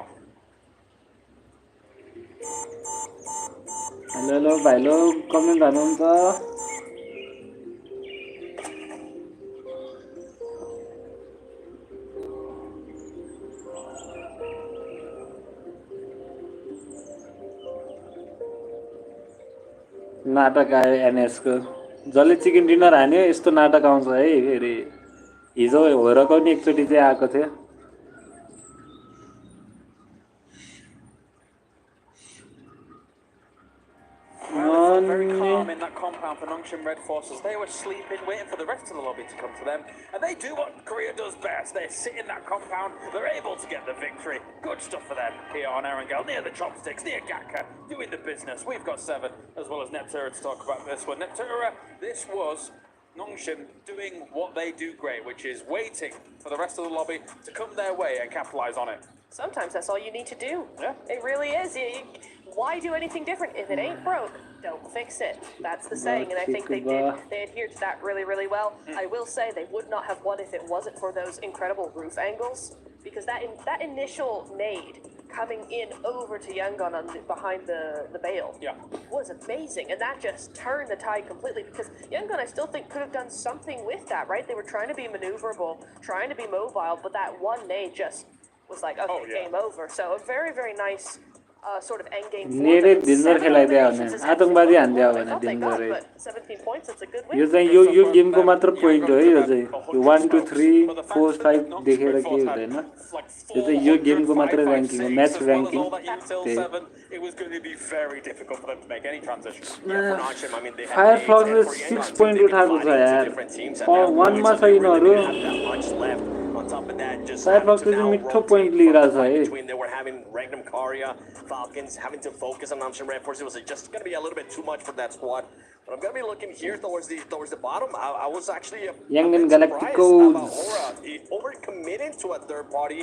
Hello, भाइलो comment हाल्नुहुन्छ नाटक आयो NS को जसले chicken dinner हान्यो यस्तो नाटक आउँछ है फेरि हिजो होरको नि एकचोटी चाहिँ आएको थियो Very calm in that compound for Nongshim Red Forces. They were sleeping, waiting for the rest of the lobby to come to them, and they do what Korea does best. They sit in that compound, they're able to get the victory. Good stuff for them here on Erangel, near the chopsticks, near Gakka, doing the business. We've got 7, as well as Neptura to talk about this one. Neptura, this was Nongshim doing what they do great, which is waiting for the rest of the lobby to come their way and capitalize on it. Sometimes that's all you need to do. Yeah. It really is. Why do anything different? If it ain't broke, don't fix it. That's the saying, and I think they did. They adhered to that really, really well. I will say they would not have won if it wasn't for those incredible roof angles, because that initial nade coming in over to Yangon behind the bale was amazing, and that just turned the tide completely, because Yangon I still think could have done something with that, right? They were trying to be maneuverable, trying to be mobile, but that one nade just was like, okay, game over. So a very, very nice sort of end game for them. 17 points, it's a good win. यो गेमको मात्र point हो है यो चाहिँ 1 2 3 4 5 देखेर के हुँदैन यो चाहिँ यो गेमको मात्र र्याङ्किङ हो match ranking It was going to be very difficult for them to make any transition. फायरफ्लक्सले 6 point उठाएको छ यार 1 मा छ यिनीहरु फायरफ्लक्सले चाहिँ मिठो पोइन्ट लिइरहेछ है They were having Regnum Karya, Falcons having to focus on Nongshim Red Force. It was just going to be a little bit too much for that squad. But I'm going to be looking here towards the bottom. I was actually Young and surprised about Aura overcommitting to a third party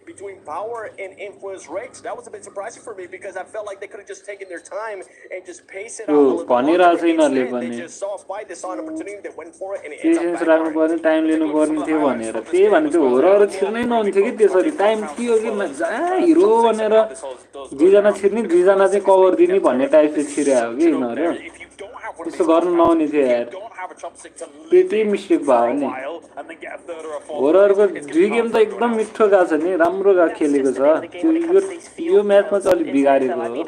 between power and influence rates. That was a bit surprising for me because I felt like they could have just taken their time and just paced it out a little bit more. They just saw a fight, they saw an opportunity, they went for it, and it ends up backfiring. Time लिनु पर्ने थियो भनेर त्यही भनेको होरहरु छिर्नै नहुन्थ्यो कि त्यसरी time के हो कि हिरो भनेर दुईजना छिर्ने दुईजना चाहिँ कभर दिने भन्ने टाइपले छिर्या हो कि यिनीहरु त्यसो गर्नु नहुने थियो यार त्यति मिस्टेक भयो नि होरहरुको दुई गेम त एकदम मिठो गएको छ नि राम्रो खेलेको छ यो म्याचमा चाहिँ अलि बिगारेको हो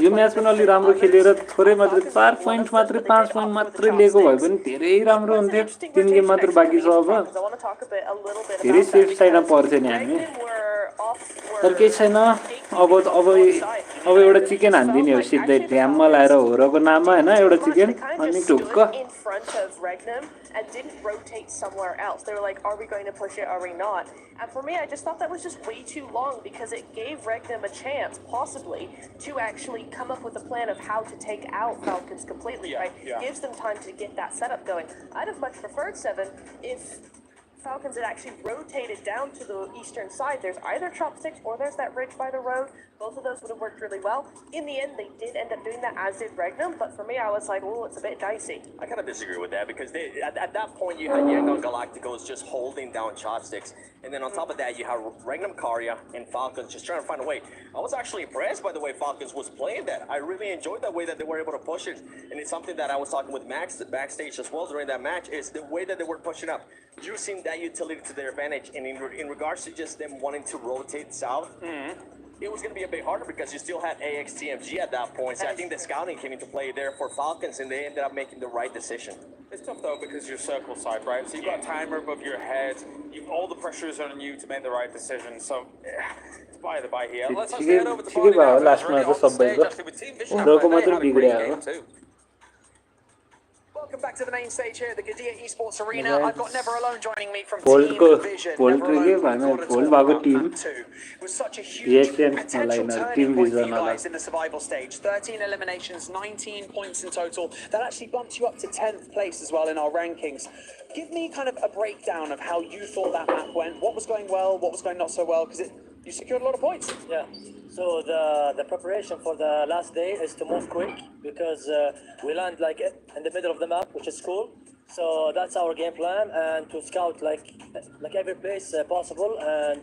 यो म्याच पनि अलि राम्रो खेलेर थोरै मात्र 4 पोइन्ट मात्र 5 पोइन्ट मात्र लिएको भए पनि धेरै राम्रो हुन्थ्यो 3 गेम मात्र बाँकी छ अब धेरै सेफ साइडमा पर्थ्यो नि हामी तर केही छैन अब एउटा चिकन हान्दिने हो सिधै ड्याममा लाएर होरको नाममा हैन एउटा चिकन अनि ढुक्क and didn't rotate somewhere else. They were like, are we going to push it, are we not? And for me, I just thought that was just way too long because it gave Regnum a chance, possibly, to actually come up with a plan of how to take out Falcons completely, right? Gives them time to get that setup going. I'd have much preferred, Seven, if Falcons had actually rotated down to the eastern side. There's either chopsticks or there's that ridge by the road. Both of those would have worked really well. In the end, they did end up doing that, as did Regnum. But for me, I was like, oh, it's a bit dicey. I kind of disagree with that because at that point, you had Yangon Galacticos just holding down chopsticks. And then on top of that, you have Regnum Karya and Falcons just trying to find a way. I was actually impressed by the way Falcons was playing that. I really enjoyed that way that they were able to push it. And it's something that I was talking with Max backstage as well during that match, is the way that they were pushing up, using that utility to their advantage. And in regards to just them wanting to rotate south, it was going to be a bit harder because you still had AXTMG at that point. So I think the scouting came into play there for Falcons, and they ended up making the right decision. It's tough though because you're circle side, right? So you've got a timer above your head. All the pressure is on you to make the right decision. So it's by the by here. Let's head over to the body now. It's really on the stage actually with Team Vision. They had a great game too. Welcome back to the main stage here at the Gadia Esports Arena. I've got Never Alone joining me from Team Vision. Never Alone team. It was such a huge potential turning point for you guys in the survival stage. 13 eliminations, 19 points in total. That actually bumped you up to 10th place as well in our rankings. Give me kind of a breakdown of how you thought that map went. What was going well, what was going not so well? Because you secured a lot of points. Yeah. So the preparation for the last day is to move quick because we land like in the middle of the map, which is cool. So that's our game plan, and to scout like every place possible. And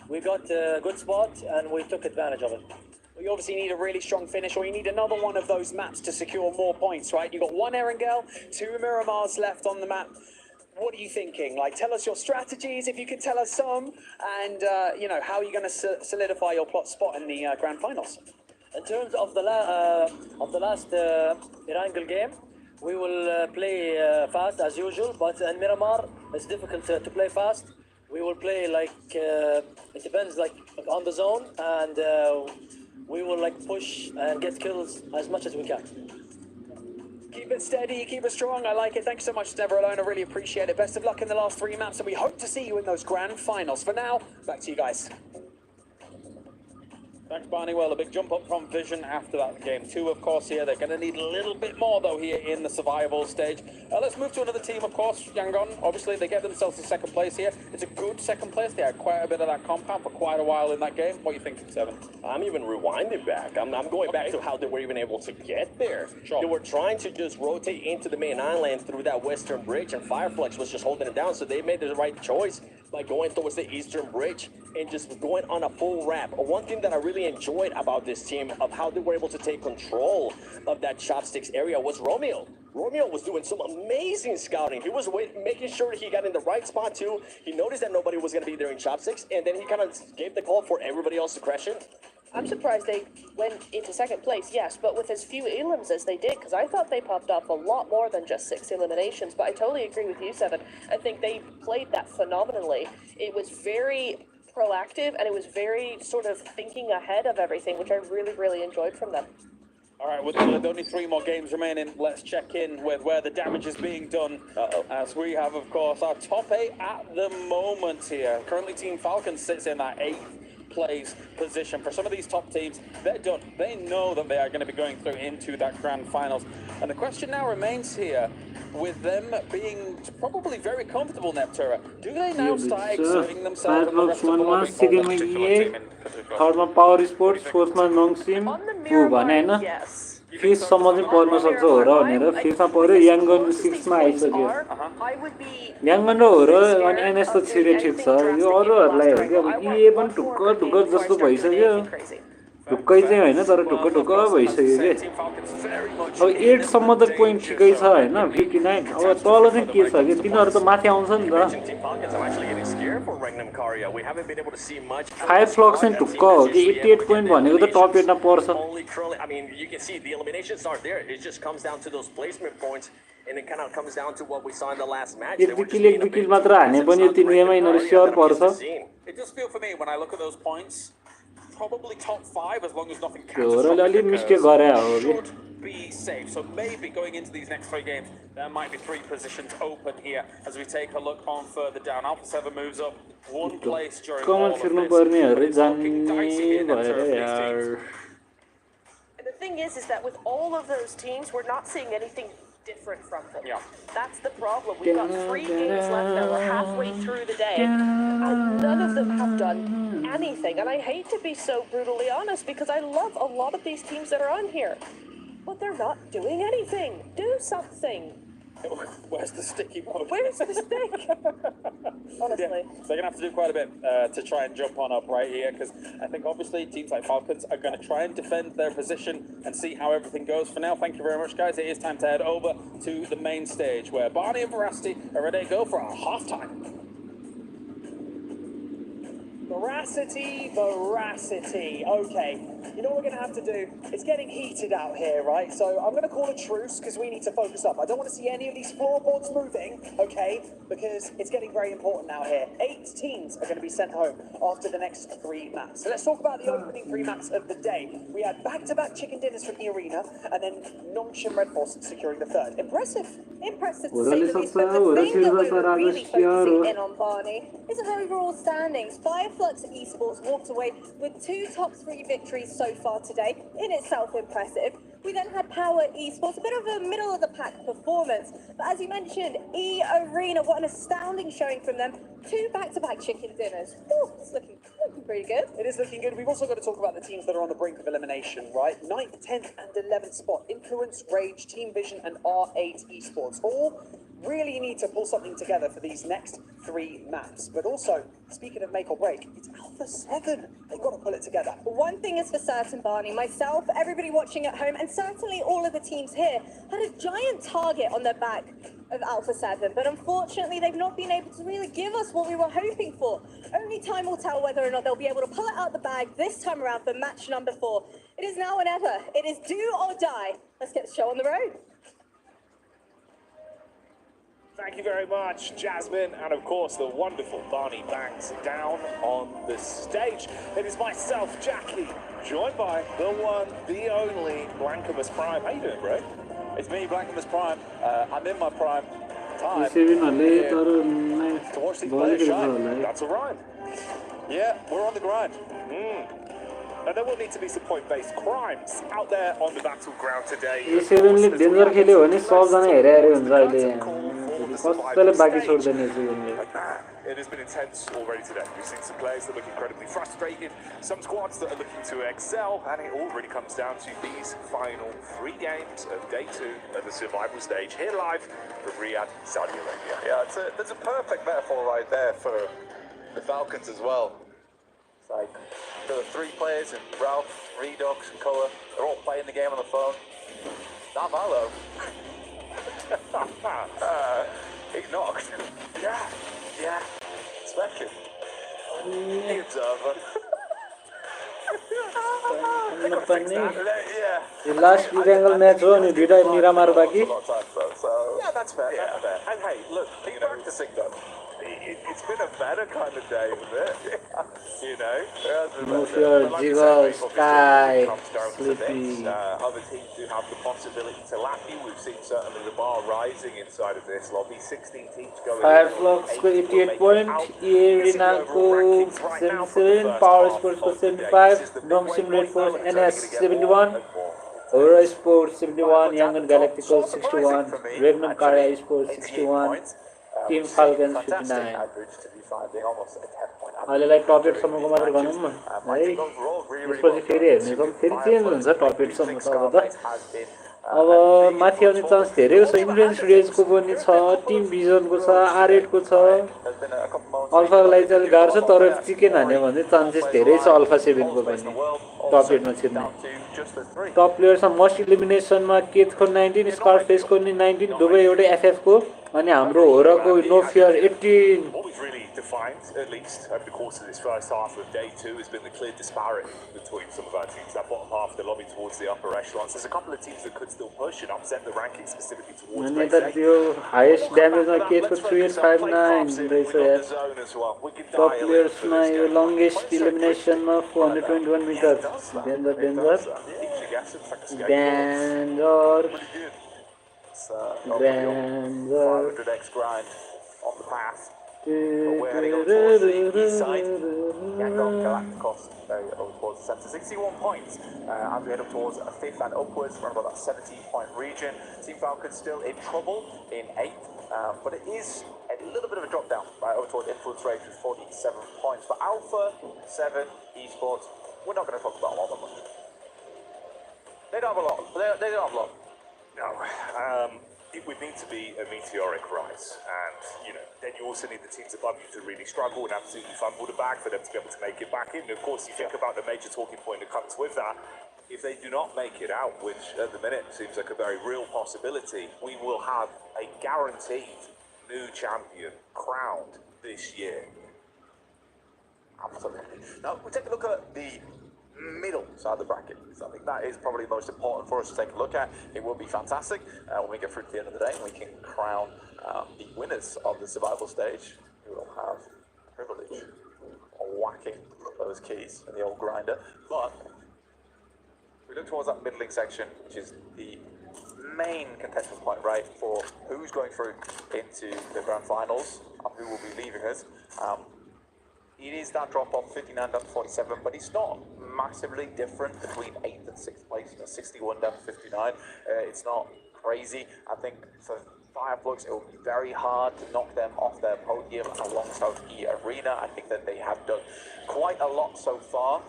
we got a good spot, and we took advantage of it. You obviously need a really strong finish, or you need another one of those maps to secure more points, right? You've got 1 Erangel, 2 Miramars left on the map. What are you thinking? Like, tell us your strategies, if you could tell us some, and you know, how are you going to solidify your plot spot in the grand finals? In terms of the last Erangel game, we will play fast as usual, but in Miramar it's difficult to play fast. We will play like it depends like on the zone, and we will like push and get kills as much as we can. Keep it steady, keep it strong. I like it. Thank you so much, Never Alone. I really appreciate it. Best of luck in the last 3 maps, and we hope to see you in those grand finals. For now, back to you guys. Thanks, Barney. Well, a big jump up from Vision after that game 2, of course, here. They're going to need a little bit more, though, here in the survival stage. Let's move to another team, of course, Yangon. Obviously, they get themselves to 2nd place here. It's a good 2nd place. They had quite a bit of that compound for quite a while in that game. What are you thinking, Seven? I'm even rewinding back. I'm going back to how they were even able to get there. Sure. They were trying to just rotate into the main island through that western bridge, and Fireflex was just holding it down, so they made the right choice by going towards the eastern bridge and just going on a full wrap. One thing that I really enjoyed about this team, of how they were able to take control of that chopsticks area, was Romeo. Romeo was doing some amazing scouting. He was making sure he got in the right spot too. He noticed that nobody was going to be there in chopsticks, and then he kind of gave the call for everybody else to crash in. I'm surprised they went into 2nd place, yes, but with as few elims as they did, because I thought they popped off a lot more than just 6 eliminations. But I totally agree with you, Seven. I think they played that phenomenally. It was very proactive, and it was very sort of thinking ahead of everything, which I really, really enjoyed from them. All right, with only 3 more games remaining, let's check in with where the damage is being done. As we have, of course, our top 8 at the moment here. Currently, Team Falcon sits in that 8th place position. For some of these top teams, they're done. They know that they are going to be going through into that grand finals. And the question now remains here, with them being probably very comfortable, Neptura, do they now start exerting themselves on the rest of the lobby? थर्डमा power sports, फोर्थमा नङसिम भने हैन फिससम्म चाहिँ पर्न सक्छ हो र भनेर फिफा पर्यो याङ्गन 6 मा आइसक्यो याङ्गन र हो र अनि एनएस त छिरे ठिक छ यो अरूहरुलाई हो कि अब इए पनि ढुक्क ढुक्क जस्तो भइसक्यो ढुक्कै चाहिँ होइन तर ढुक्क भइसक्यो के अब 8 सम्म त पोइन्ट ठिकै छ होइन 59 अब तल चाहिँ के छ कि तिनीहरू त माथि आउँछ नि त 5 फ्लक्स चाहिँ ढुक्क हो कि 88 पोइन्ट भनेको त टप 8 मा पर्छ एक दुई किल मात्र हाने पनि यो 3 गेममा यिनीहरू स्योर पर्छ probably top 5 as long as nothing should be safe. So maybe going into these next 3 games, there might be 3 positions open here as we take a look on further down. Alpha 7 moves up 1 place during all of this. And the thing is that with all of those teams, we're not seeing anything different from them. That's the problem. We've got 3 games left now. We're halfway through the day, and none of them have done anything. And I hate to be so brutally honest because I love a lot of these teams that are on here, but they're not doing anything. Do something. Where's the sticky mode? Where's the stick? Honestly. Yeah, so they're going to have to do quite a bit to try and jump on up right here, because I think obviously teams like Falcons are going to try and defend their position and see how everything goes. For now, thank you very much, guys. It is time to head over to the main stage where Barney and Veracity are ready to go for our half-time. Veracity. Okay. You know what we're going to have to do? It's getting heated out here, right? So I'm going to call a truce because we need to focus up. I don't want to see any of these floorboards moving, okay? Because it's getting very important now here. 8 teams are going to be sent home after the next 3 maps. So let's talk about the opening 3 maps of the day. We had back-to-back chicken dinners from the arena and then Nongshim Red Force securing the 3rd. Impressive. Impressive to say the least, but the thing that we're really focusing in on, Barney, is our overall standings. Fireflux Esports walked away with 2 top 3 victories so far today, in itself impressive. We then had Power Esports, a bit of a middle-of-the-pack performance. But as you mentioned, E-Arena, what an astounding showing from them. 2 back-to-back chicken dinners. Ooh, it's looking pretty good. It is looking good. We've also got to talk about the teams that are on the brink of elimination, right? 9th, 10th, and 11th spot. Influence, Rage, Team Vision, and R8 Esports. All really need to pull something together for these next 3 maps. But also, speaking of make or break, it's Alpha 7. They've got to pull it together. One thing is for certain, Barney, myself, everybody watching at home, and certainly all of the teams here, had a giant target on their back of Alpha 7, but unfortunately they've not been able to really give us what we were hoping for. Only time will tell whether or not they'll be able to pull it out the bag this time around for match number 4. It is now or never. It is do or die. Let's get the show on the road. Thank you very much, Jasmine, and of course the wonderful Barney Banks down on the stage. It is myself, Jackie, joined by the one, the only Blancamus Prime. How you doing, bro? It's me, Blancamus Prime. I'm in my prime time to watch these players shine. That's a rhyme. Yeah, we're on the grind. And there will need to be some point-based crimes out there on the battleground today. It has been intense already today. We've seen some players that look incredibly frustrated, some squads that are looking to excel, and it all really comes down to these final 3 games of day 2 of the survival stage here live from Riyadh, Saudi Arabia. Yeah, there's a perfect metaphor right there for the Falcons as well. It's like the 3 players, and Ralph, Redux, and Koa, they're all playing the game on the phone. Not Valo. He's knocked. Yeah. Inspection. The observer. The last angle match on you did Miramar Baki. Yeah, that's fair. And hey, look, keep practicing though. It's been a better kind of day, isn't it? You know? Jigo, Sky, Sleepy. Other teams do have the possibility to lap you. We've seen certainly the bar rising inside of this lobby. 16 teams going. Fireflux 88 point, E-Arena 77, Power Sports 75, Nongshim Red Force NS 71, Aura Sports 71, Young and Galactical 61, Regnum Karya Sports 61, Team Falcons 59. अहिलेलाई टप 8 सम्मको मात्र भनौँ न है त्यसपछि फेरि हेर्ने छौँ फेरि चेन्ज हुन्छ टप 8 सम्म त अब माथि आउने चान्स धेरै छ इन्फ्लुएन्स रेजको पनि छ टिम भिजनको छ R8 को छ अल्फालाई चाहिँ गाह्रो छ तर चिकन हान्यो भने चान्सेस धेरै छ अल्फा 7 को पनि टप 8 मा छिर्ने टप प्लेयर्स मस्ट इलिमिनेसन मा केथ को 19 स्कारफेस को 19 दुवै एउटै एफएफ को अनि हाम्रो होराको no fear 18 What we've really defined, at least over the course of this first half of day 2, has been the clear disparity between some of our teams. That bottom half of the lobby towards the upper echelons. There's a couple of teams that could still push and upset the rankings specifically towards grade A. त्यो highest damage मा kth को 3859 रहेछ यार टप players मा यो longest elimination मा 421 metre danger danger danger danger 500x grind on the path. We're heading over towards the east side. Galacticos over towards the centre. 61 points as we head up towards a 5th and upwards. We're about that 17-point region. Team Falcons still in trouble in 8th, but it is a little bit of a drop down right over towards Influence Rage with 47 points. But Alpha 7 Esports, we're not going to talk about all of them. They don't have a lot. They don't have a lot. No. It would need to be a meteoric rise, and then you also need the teams above you to really struggle and absolutely fumble the bag for them to be able to make it back in. And of course, you think about the major talking point that comes with that. If they do not make it out, which at the minute seems like a very real possibility, we will have a guaranteed new champion crowned this year. Absolutely. Now, we'll take a look at the middle side of the bracket. So I think that is probably most important for us to take a look at. It will be fantastic when we get through to the end of the day and we can crown the winners of the survival stage, who will have the privilege of whacking those keys in the old grinder. But we look towards that middling section, which is the main contention point, right, for who's going through into the grand finals and who will be leaving us. It is that drop off 59 down to 47, but it's not massively different between 8th and 6th place. 61 down to 59. It's not crazy. I think for Fireflux, it will be very hard to knock them off their podium alongside E-Arena. I think that they have done quite a lot so far,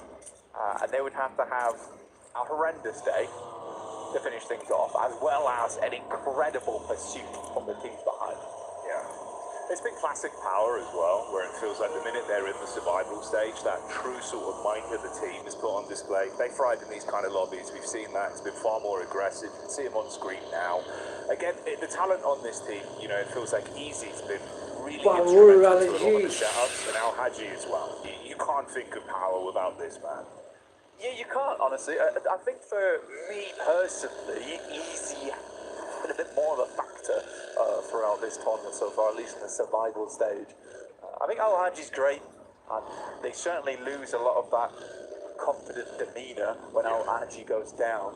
and they would have to have a horrendous day to finish things off, as well as an incredible pursuit from the teams behind. Yeah. It's been classic power as well, where it feels like the minute they're in the survival stage, that true sort of mind of the team is put on display. They thrive in these kind of lobbies. We've seen that. It's been far more aggressive. You can see them on screen now. Again, the talent on this team, it feels like Easy's been really instrumental to a lot of the setups, and Al Haji as well. You can't think of power without this man. Yeah, you can't, honestly. I think for me personally, Easy has been a bit more of a factor throughout this tournament so far, at least in the survival stage. I think Al Haji's great, and they certainly lose a lot of that confident demeanour when Al Haji goes down.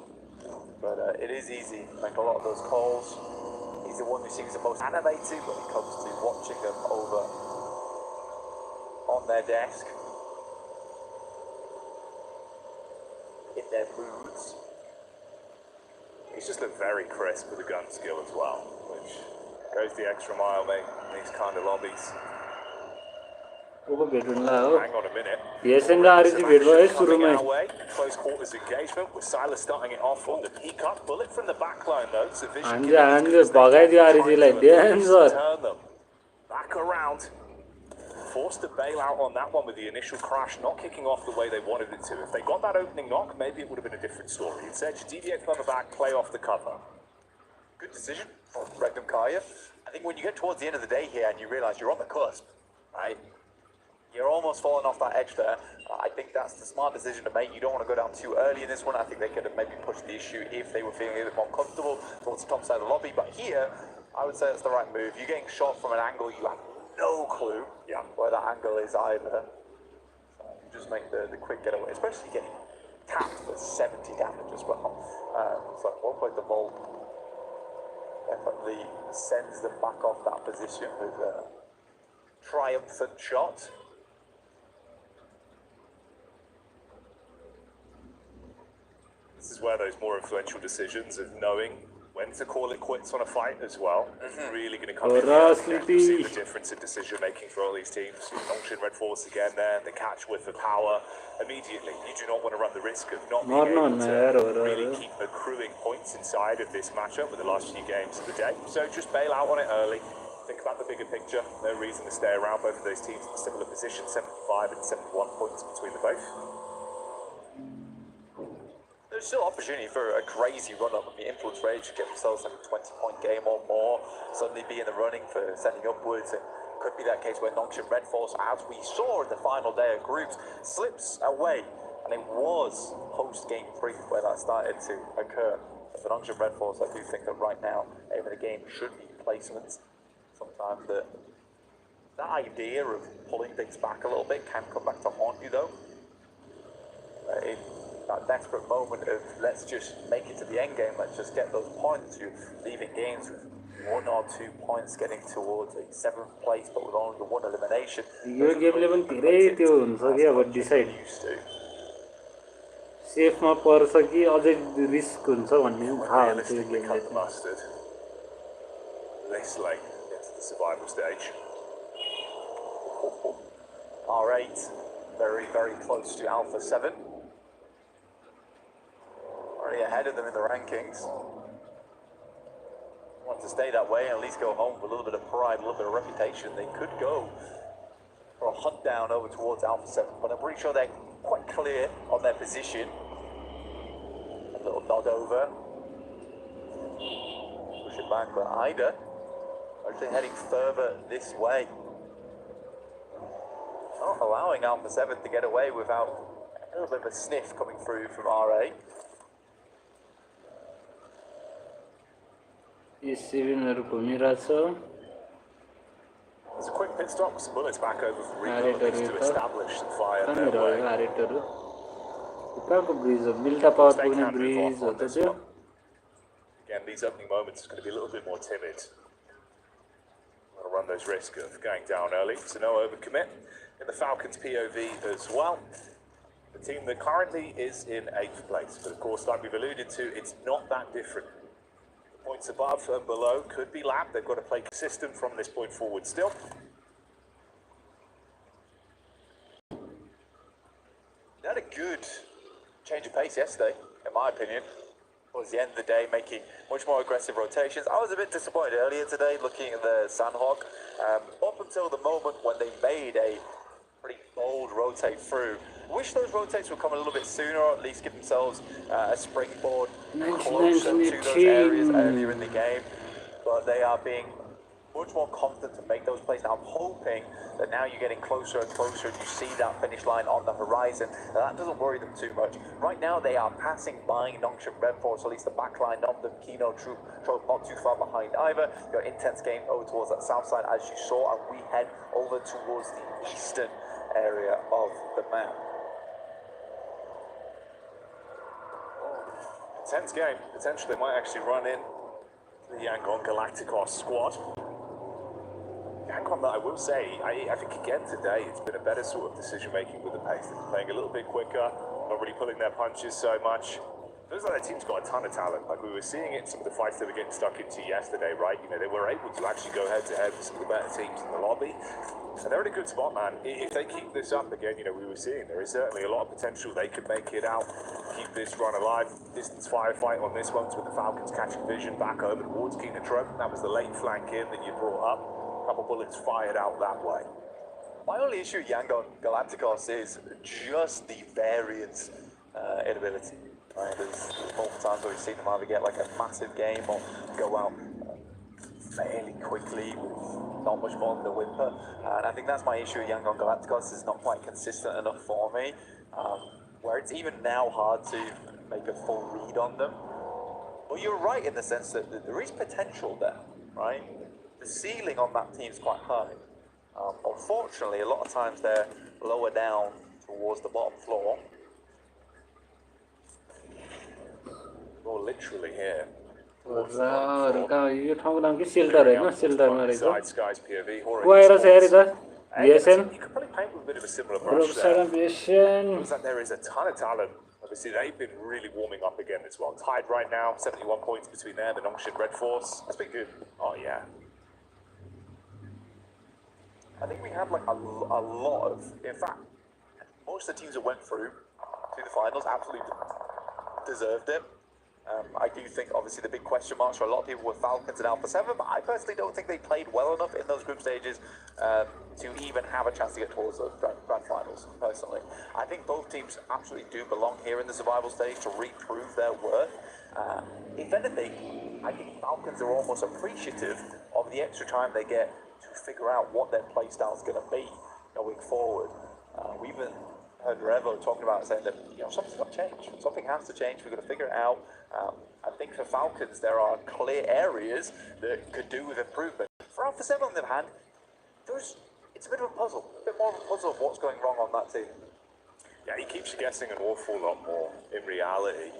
But it is Easy to make a lot of those calls. He's the one who seems the most animated when it comes to watching them over on their desk, in their moods. He's just looked very crisp with the gun skill as well, which goes the extra mile, mate, in these kind of lobbies. Hang on a minute. Close quarters engagement with Silas starting it off on the peak up. Bullet from the back line though. So Vision turn them back around. Forced to bail out on that one with the initial crash, not kicking off the way they wanted it to. If they got that opening knock, maybe it would have been a different story. Instead, you deviate from the back, play off the cover. Good decision from Regnum Kaya. I think when you get towards the end of the day here and you realise you're on the cusp, right? You're almost falling off that edge there. I think that's the smart decision to make. You don't want to go down too early in this one. I think they could have maybe pushed the issue if they were feeling a bit more comfortable towards the top side of the lobby. But here, I would say it's the right move. You're getting shot from an angle you have no clue where that angle is either. So you just make the quick getaway, especially getting tapped for 70 damage as well. So at one point the Volt definitely sends them back off that position with a triumphant shot. This is where those more influential decisions of knowing when to call it quits on a fight as well is really going to come in. You'll see the difference in decision making for all these teams. Launching Red Force again there, the catch with the power immediately. You do not want to run the risk of not being able to really keep accruing points inside of this matchup with the last few games of the day. So just bail out on it early. Think about the bigger picture. No reason to stay around. Both of those teams in similar positions, 75 and 71 points between the both. There's still opportunity for a crazy run-up. I mean, Influence Rage get themselves like a 20-point game or more, suddenly be in the running for sending upwards. It could be that case where Nongshim Red Force, as we saw in the final day of groups, slips away. And it was post-game 3 where that started to occur. But for Nongshim Red Force, I do think that right now, aim of the game should be placements. Sometimes that idea of pulling things back a little bit can come back to haunt you, though. In that desperate moment of let's just make it to the end game, let's just get those points, you're leaving games with 1 or 2 points getting towards a 7th place, but with only the 1 elimination. यो गेमले पनि धेरै त्यो हुन्छ कि अब decide सेफमा पर्छ कि अझै risk हुन्छ भन्ने थाहा हुन्छ यो गेमले This late into the survival stage. R8 very, very close to Alpha 7. Already ahead of them in the rankings. Want to stay that way and at least go home with a little bit of pride, a little bit of reputation. They could go for a hunt down over towards Alpha 7, but I'm pretty sure they're quite clear on their position. A little nod over. Push it back, but Ida actually heading further this way. Not allowing Alpha 7 to get away without a little bit of a sniff coming through from RA. There's a quick pit stop, some bullets back over for Rico to establish some fire their way. Again, these opening moments are going to be a little bit more timid. Want to run those risks of going down early, so no overcommit. In the Falcons POV as well, the team that currently is in 8th place, but of course, like we've alluded to, it's not that different. Points above and below could be lapped. They've got to play consistent from this point forward still. They had a good change of pace yesterday, in my opinion. Towards the end of the day, making much more aggressive rotations. I was a bit disappointed earlier today looking at the Sandhawk. Up until the moment when they made a pretty bold rotate through. Wish those rotates would come a little bit sooner, or at least give themselves a springboard closer to those areas earlier in the game. But they are being much more confident to make those plays. Now I'm hoping that now you're getting closer and closer and you see that finish line on the horizon. Now that doesn't worry them too much. Right now they are passing by Nongshim Red Force, at least the back line of them. Kino Troop not too far behind either. Got intense game over towards that south side as you saw, and we head over towards the eastern area of the map. Intense game. Potentially they might actually run in the Yangon Galacticos squad. Yangon, that I will say, I think again today it's been a better sort of decision making with the pace. They're playing a little bit quicker, not really pulling their punches so much. Feels like their team's got a ton of talent. Like we were seeing it in some of the fights they were getting stuck into yesterday, right? You know, they were able to actually go head to head with some of the better teams in the lobby. And they're in a good spot, man. If they keep this up again, you know, we were seeing there is certainly a lot of potential. They could make it out, keep this run alive. Distance firefight on this one with the Falcons catching vision back over towards Kino Troop. That was the late flank in that you brought up. A couple bullets fired out that way. My only issue with Yangon Galacticos is just the variance in ability. Right? There's multiple times where we've seen them either get like a massive game or go out fairly quickly with not much more than a whimper. And I think that's my issue with Yangon Galacticos, is not quite consistent enough for me. Where it's even now hard to make a full read on them. But you're right in the sense that there is potential there, right? The ceiling on that team is quite high. Unfortunately, a lot of times they're lower down towards the bottom floor. More literally here. यो ठाउँको नाम के shelter हैन सेल्टरमा रहेछ Where's BSN You could probably paint with a bit of a similar brush there. Looks like there is a ton of talent. Obviously, they've been really warming up again as well. Tied right now, 71 points between them and Nongshim Red Force. That's been good. Oh, yeah. I think we had like a lot of, in fact, most of the teams that went through to the finals absolutely deserved it. I do think, obviously, the big question marks for a lot of people were Falcons and Alpha 7, but I personally don't think they played well enough in those group stages to even have a chance to get towards those grand finals, personally. I think both teams absolutely do belong here in the survival stage to reprove their worth. If anything, I think Falcons are almost appreciative of the extra time they get to figure out what their playstyle is going to be going forward. We even heard Revo talking about it, saying that something's got to change. Something has to change. We've got to figure it out. I think for Falcons, there are clear areas that could do with improvement. For Alpha 7, on the other hand, it's a bit of a puzzle. A bit more of a puzzle of what's going wrong on that team. Yeah, he keeps you guessing an awful lot more in reality.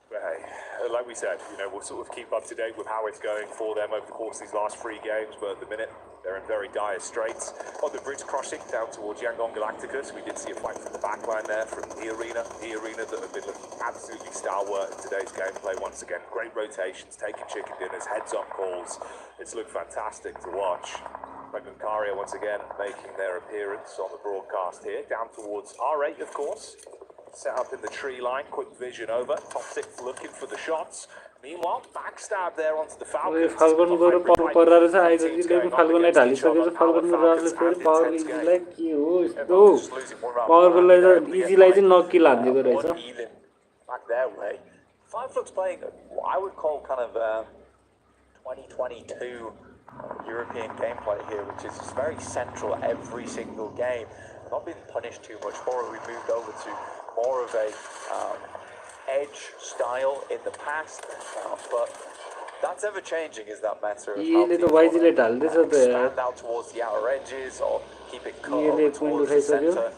But hey, like we said, we'll sort of keep up to date with how it's going for them over the course of these last 3 games, but at the minute, they're in very dire straits. On the bridge crossing down towards Yangon Galacticus, we did see a fight from the backline there from the arena that have been looking absolutely stalwart in today's gameplay once again. Great rotations, taking chicken dinners, heads-up calls. It's looked fantastic to watch. Karia once again making their appearance on the broadcast here, down towards R8 of course. Set up in the tree line, quick vision over, top 6 looking for the shots. Meanwhile, backstab there onto the Falcons. Falcon गएर परार छ आइजले Falconलाई ढालिसकेछ Falcon राजले फेरि power इजीलाई के हो यस्तो पावरलाई त इजीलाई चाहिँ नक्की लान्दिएको रहेछ back their way. Fireflux playing what I would call kind of 2022 European gameplay here, which is just very central every single game. Not been punished too much for it. We moved over to more of a edge style in the past, but that's ever changing. Is that matter of how people stand out towards the outer edges or keep it cut over towards the center?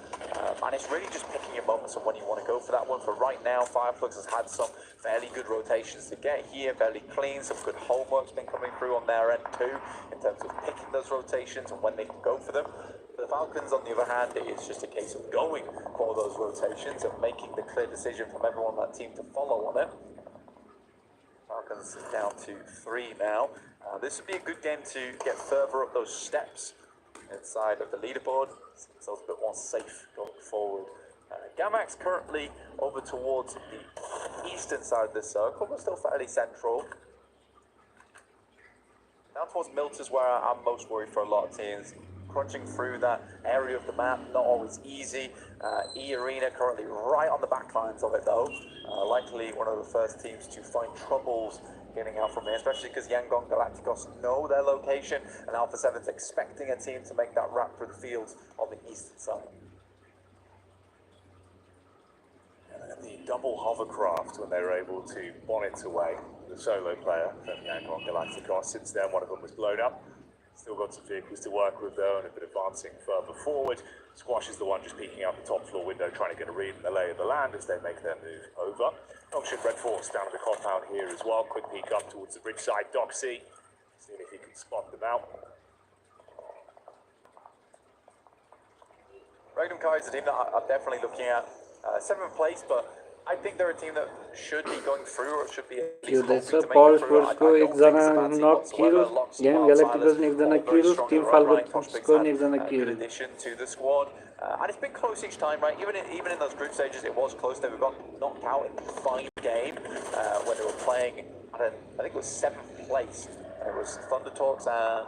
And it's really just picking your moments of when you want to go for that one. For right now, Fireflux has had some fairly good rotations to get here, fairly clean, some good homework's been coming through on their end too, in terms of picking those rotations and when they can go for them. For the Falcons, on the other hand, it's just a case of going for those rotations and making the clear decision from everyone on that team to follow on it. Falcons down to 3 now. This would be a good game to get further up those steps inside of the leaderboard, so it's a bit more safe going forward. Gamax currently over towards the eastern side of the circle, but still fairly central. Down towards Milt is where I'm most worried for a lot of teams. Crunching through that area of the map, not always easy. E-Arena currently right on the back lines of it though. Likely one of the first teams to find troubles getting out from here, especially because Yangon Galacticos know their location and Alpha 7's expecting a team to make that wrap through the fields on the eastern side. And the double hovercraft when they were able to bonnet away the solo player from Yangon Galacticos. Since then, one of them was blown up. Still got some vehicles to work with though, and have been advancing further forward. Squash is the one just peeking out the top floor window, trying to get a read in the lay of the land as they make their move over. Noxian Red Force down at the compound here as well. Quick peek up towards the bridge side. Doxy, seeing if he can spot them out. Regnum Kai is a team that I'm definitely looking at. 7th place, but I think they're a team that should be going through or should be at least hoping to make it through. I don't think it's a bad team whatsoever. Lots of very strong right. Good addition to the squad. And it's been close each time, right? Even in those group stages, it was close. They got knocked out in the final game when they were playing at I think it was 7th place. It was Thunder Talks and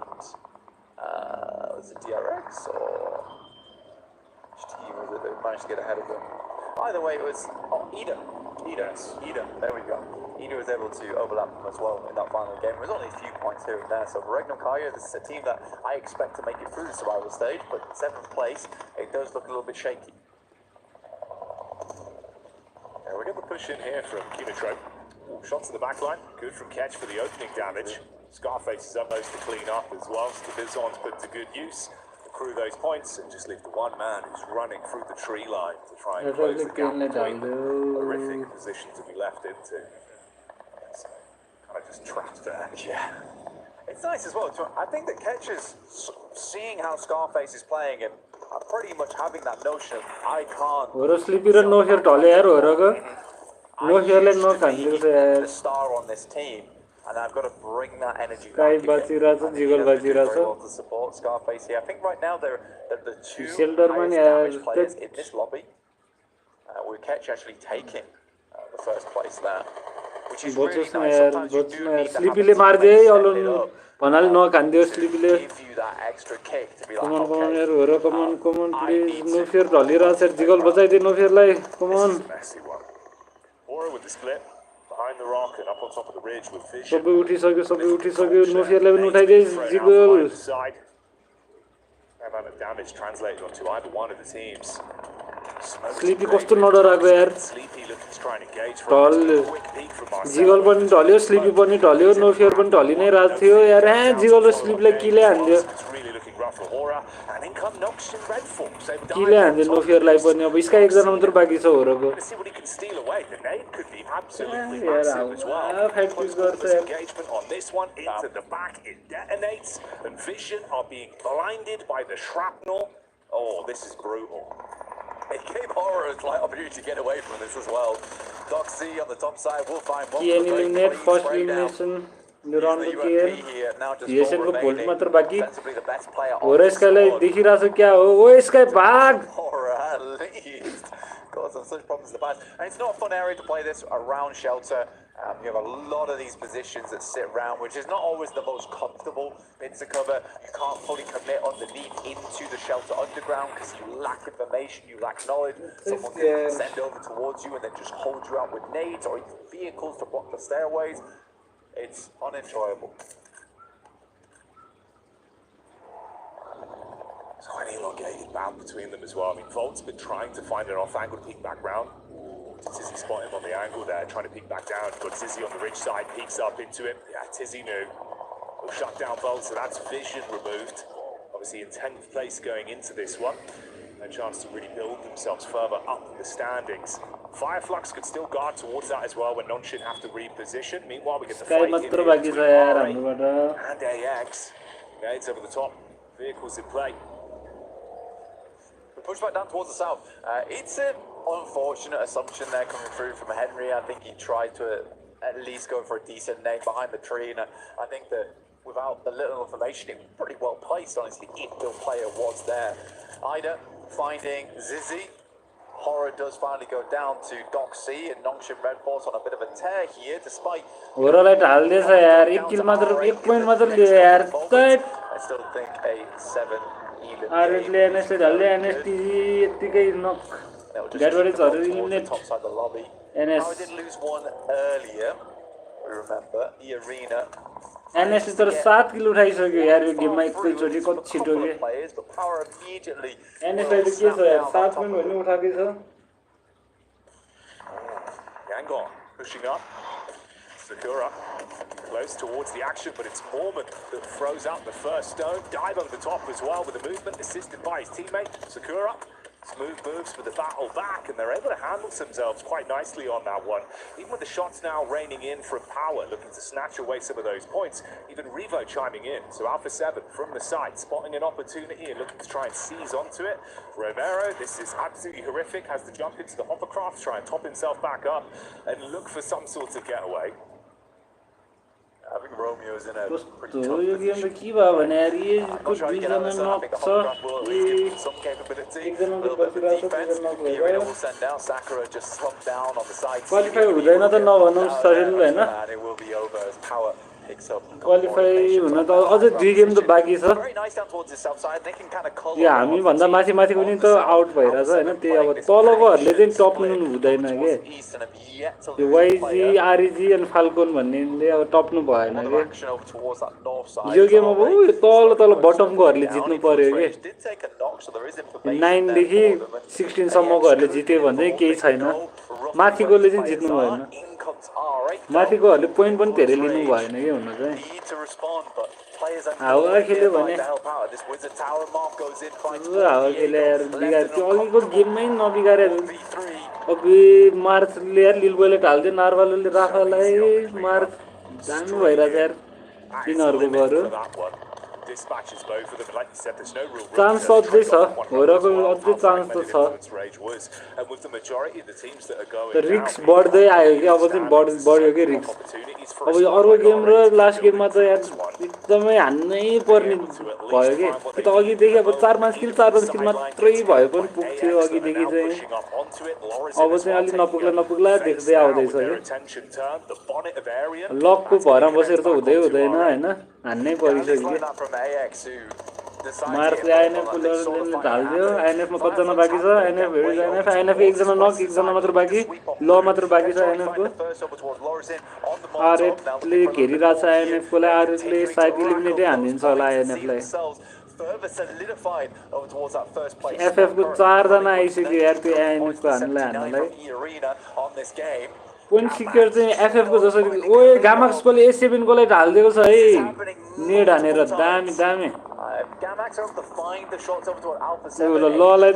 was it DRX or which team was it that managed to get ahead of them? Either way, it was Ida. There we go. Ida was able to overlap them as well in that final game. It was only a few points here and there. So for Regnum Kaya, this is a team that I expect to make it through the survival stage, but 7th place, it does look a little bit shaky. Yeah, we get the push in here from Kinotrope. Shots to the back line, good from Ketch for the opening damage. Scarface is up most to clean up as well, so the Bizon's put to good use. Accrue those points and just leave the one man who's running through the tree line to try and close the gap between the horrific positions to be left into. So, kind of just trapped there. Yeah. It's nice as well. I think that Ketch is seeing how Scarface is playing and pretty much having that notion of I can't. The star on this team. And I've got to bring that energy back again. Very well to support Scarface here. I think right now they're the 2 highest damage players in this lobby. With Ketch actually taking the 1st place there, which is really nice. Sometimes you do need to have a teammate set it up. Panal no kandio sleepile. Give you that extra kick to be like, Come on, okay, yaar, come on, please. No fear, dolly ra sir, jiggle bajai de no fear lai. Come on. This is a messy one. Aura with the split behind the rock and up on top of the ridge with vision. Sabai uthi sakyo. No fear lai pani uthai de jiggle. Amount of damage translated onto either one of the teams. Sleepy कस्तो नडराको यार ढल jiggle पनि ढल्यो sleepy पनि ढल्यो no fear पनि ढलि नै रहेको थियो यार जिगल र स्लिपलाई किले हान्दियो किले हान्दियो नो फियरलाई पनि अब स्काई एकजना मात्र बाँकी छ होरको यार फाइट पुश गर्छ Oh, this is brutal. It gave Horror a slight opportunity to get away from this as well. Doc C on the top side will find one. Key eliminate first elimination. Round को ESN को bolt मात्र बाकी और इसका ले दिख ही रहा है क्या हो वो इसका भाग Horror at least caused some such problems in the past, and it's not a fun area to play this around shelter. You have a lot of these positions that sit around, which is not always the most comfortable bit to cover. You can't fully commit underneath into the shelter underground because you lack information, you lack knowledge. Someone can send over towards you and then just hold you out with nades or even vehicles to block the stairways. It's unenjoyable. It's quite an elongated bout between them as well. I mean, Volt's been trying to find an off-angle to peek back round. Tizzy spot him on the angle there, trying to peek back down. Got Tizzy on the ridge side, peeks up into him. Yeah, Tizzy knew. Will shut down Volt, so that's vision removed. Obviously in 10th place going into this one. No chance to really build themselves further up in the standings. Fireflux could still guard towards that as well when Nonshin have to reposition. Meanwhile, we get the fight in here between RA and AX. Gades over the top. Vehicles in play. We push back down towards the south. It's an unfortunate assumption there coming through from Henry. I think he tried to at least go for a decent name behind the tree, and I think that without the little information, it was pretty well placed, honestly, if the player was there. Ida finding Zizzy. Horror does finally go down to Doc C, and Nongshim Red Force on a bit of a tear here, despite... Horrorलाई ढाल्दैछ यार एक किल मात्र एक point मात्र लियो यार I still think a 7 even. आरएसले एनएसले ढाल्दै NST यतिकै नक ग्याडवरी झरेर eliminate NS How did lose one earlier? We remember the arena. एनएसले तर 7 किल उठाइसक्यो यार यो गेममा एकैचोटी कति छिटो के एनएसले त के छ यार 7 पॉइन्ट भन्ने उठाकै छ Yangon pushing up. Sakura close towards the action, but it's Mormon that throws out the first stone. Dive over the top as well with the movement, assisted by his teammate. Sakura, smooth moves for the battle back, and they're able to handle themselves quite nicely on that one. Even with the shots now raining in from Power, looking to snatch away some of those points. Even Revo chiming in. So Alpha 7 from the side, spotting an opportunity and looking to try and seize onto it. Romero, this is absolutely horrific, has to jump into the hovercraft, try and top himself back up, and look for some sort of getaway. I think Romeo's in a pretty tough position. I'm not sure how to get out of this. I think Hovercraft will at least give him some capability. A little bit of defense. The arena will send down. Sakura just slumped down on the side. Qualify हुँदैन त नभनौँ सजिलो हैन And it will be over as Power picks up. Qualify हुन त अझै 2 game त बाँकी छ Very nice down towards the south side. They can kind of color. यो हामी भन्दा माथि माथि पनि त आउट भइराछ हैन त्यही अब तलकोहरुले चाहिँ टप्नु हुँदैन के यो वाइजी आरजी अनि फाल्कोन भन्नेले अब टप्नु भएन के यो गेम अब तल तल बटमकोहरुले जित्नु पर्यो के 9 देखि 16 सम्मकोहरुले जित्यो भन्दै केही छैन माथिकोले चाहिँ जित्नु भएन माथिकोहरुले पोइन्ट पनि धेरै लिनु भएन के हुन चाहिँ हावा खेल्यो भने हावा खेले यार बिगार त्यो अघिको गेममै नबिगारे अघि मार्चले यार लिलबोले ढाल्दै नारवालले राफालाई मार्च दामी भइरहेछ यार तिनीहरुको बरु चान्स अझै छ होरको अझै चान्स त छ रिक्स बढ्दै आयो कि अब चाहिँ बढ्यो कि रिक्स अब यो अर्को गेम र लास्ट गेममा त यार एकदमै हान्नै पर्ने भयो के कि त अघिदेखि अब 4-5 किल मात्रै भयो पनि पुग्थ्यो अघिदेखि चाहिँ अब चाहिँ अलि नपुग्ला देख्दै आउँदैछ के लकको भरमा बसेर त हुँदैन हैन हान्नै परिसक्यो के मार्च आइएनएफ पुलरले ढाल्दियो आइएनएफमा कतिजना बाँकी छ आइएनएफ एकजना नक एकजना मात्र बाँकी ल मात्र बाँकी छ आइएनएफको आरएटले घेरिरहेको छ आइएनएफकोलाई आरएटले सायद इलिमिनेटै हानिदिन्छ होला आइएनएफलाई एफएफको 4 जना आइसक्यो यार त्यो आइएनएफको हान्नलाई पोइन्ट सिक्योर चाहिँ एफएफको जसरी ओए गामाक्सकोले A7 कोलाई ढाल्दिएको छ है नेड हानेर दामी ललाई त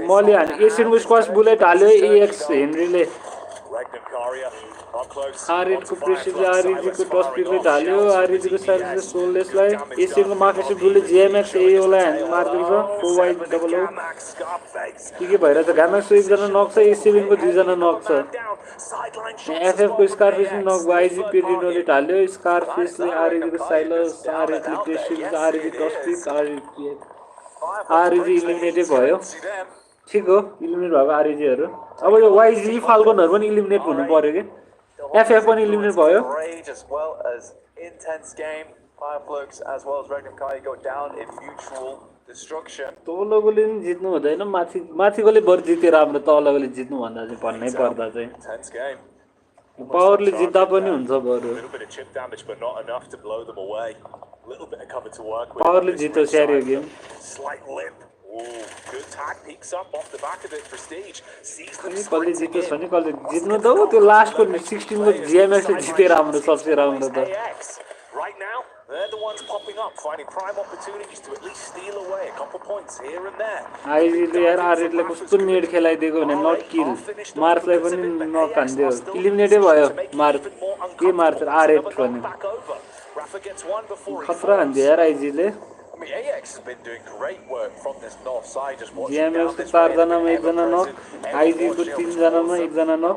मले हाने A7 को स्क्वास बुलेट हाल्यो EX हेनरीले आरएटको प्रेसिडले आरइजीको टस्पिकले ढाल्यो आरइजीको साइडले सोललेसलाई A7 को मार्केट बुलेट जीएमएक्स एओलाई हानि मार्दिन्छ 4Y00 के भइरहेछ गामाक्सको एकजना नक छ A7 को 2 जना नक छ एफएफ को स्कारफिसले नक भयो आइजी पेरिनोले ढाल्यो स्कारफिसले आरइजीको साइलस आरइजीले प्रेसिड आरइजी टस्पिक आरइजी इलिमिनेटै भयो ठीक हो इलिमिनेट भएको आरइजीहरु अब यो वाइजी फाल्कनहरु पनि इलिमिनेट हुनु पर्यो के एफएफ पनि इलिमिनेट भयो तलकोले नि जित्नु हुँदैन माथिकोले बरु जिते राम्रो तलकोले जित्नु भन्दा चाहिँ भन्नै पर्दा चाहिँ पावरले जित्दा पनि हुन्छ बरु पावरले जित्यो स्यारियो गेम कसले जित्यो भने कसले जित्नु त त्यो लास्टको 16 को जीएमएसले जिते राम्रो सबसे राम्रो त Right now, they're the ones popping up, finding prime opportunities to at least steal away a couple points here and there. आइजीले यार आरएटले कस्तो नेड खेलाइदिएको भने नट किल मार्चलाई पनि नक हान्दियो इलिमिनेटै भयो मार्च के मार्च आरएट भने खतरा हान्दियो यार आइजीले जीएमएस को 4 जनामा एकजना नक आइजी को 3 जनामा एकजना नक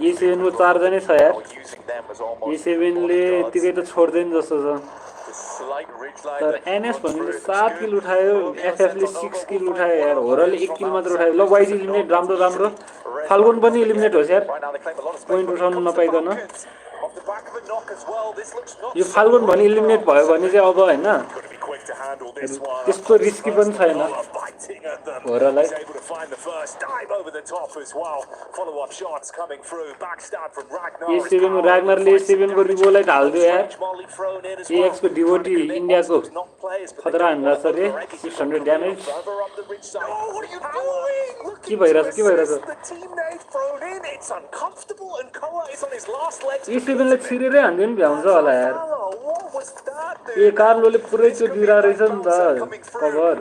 E7 को 4 जनै छ यार E7 ले यतिकै त छोड्दैन जस्तो छ तर एनएस भन्ने 7 किल उठायो एफएफ ले 6 किल उठायो यार होरले 1 किल मात्र उठायो ल वाइजी इलिमिनेट राम्रो फाल्गुन पनि इलिमिनेट होस् यार पोइन्ट उठाउन नपाइकन यो फाल्गुन भने इलिमिनेट भयो भने चाहिँ अब हैन त्यस्तो रिस्की पनि छैन होरलाई E7 राग्नरले E7 को रिभोलाई ढाल्दियो यार EX को डिभोटी इन्डियाको खतरा हान्दा छ रे 600 ड्यामेज के भइराछ E7 ले छिरेरै हान्दिन भ्याउँछ होला यार ए कार्लोले पुरै त्यो दिरा रहेछ नि त कभर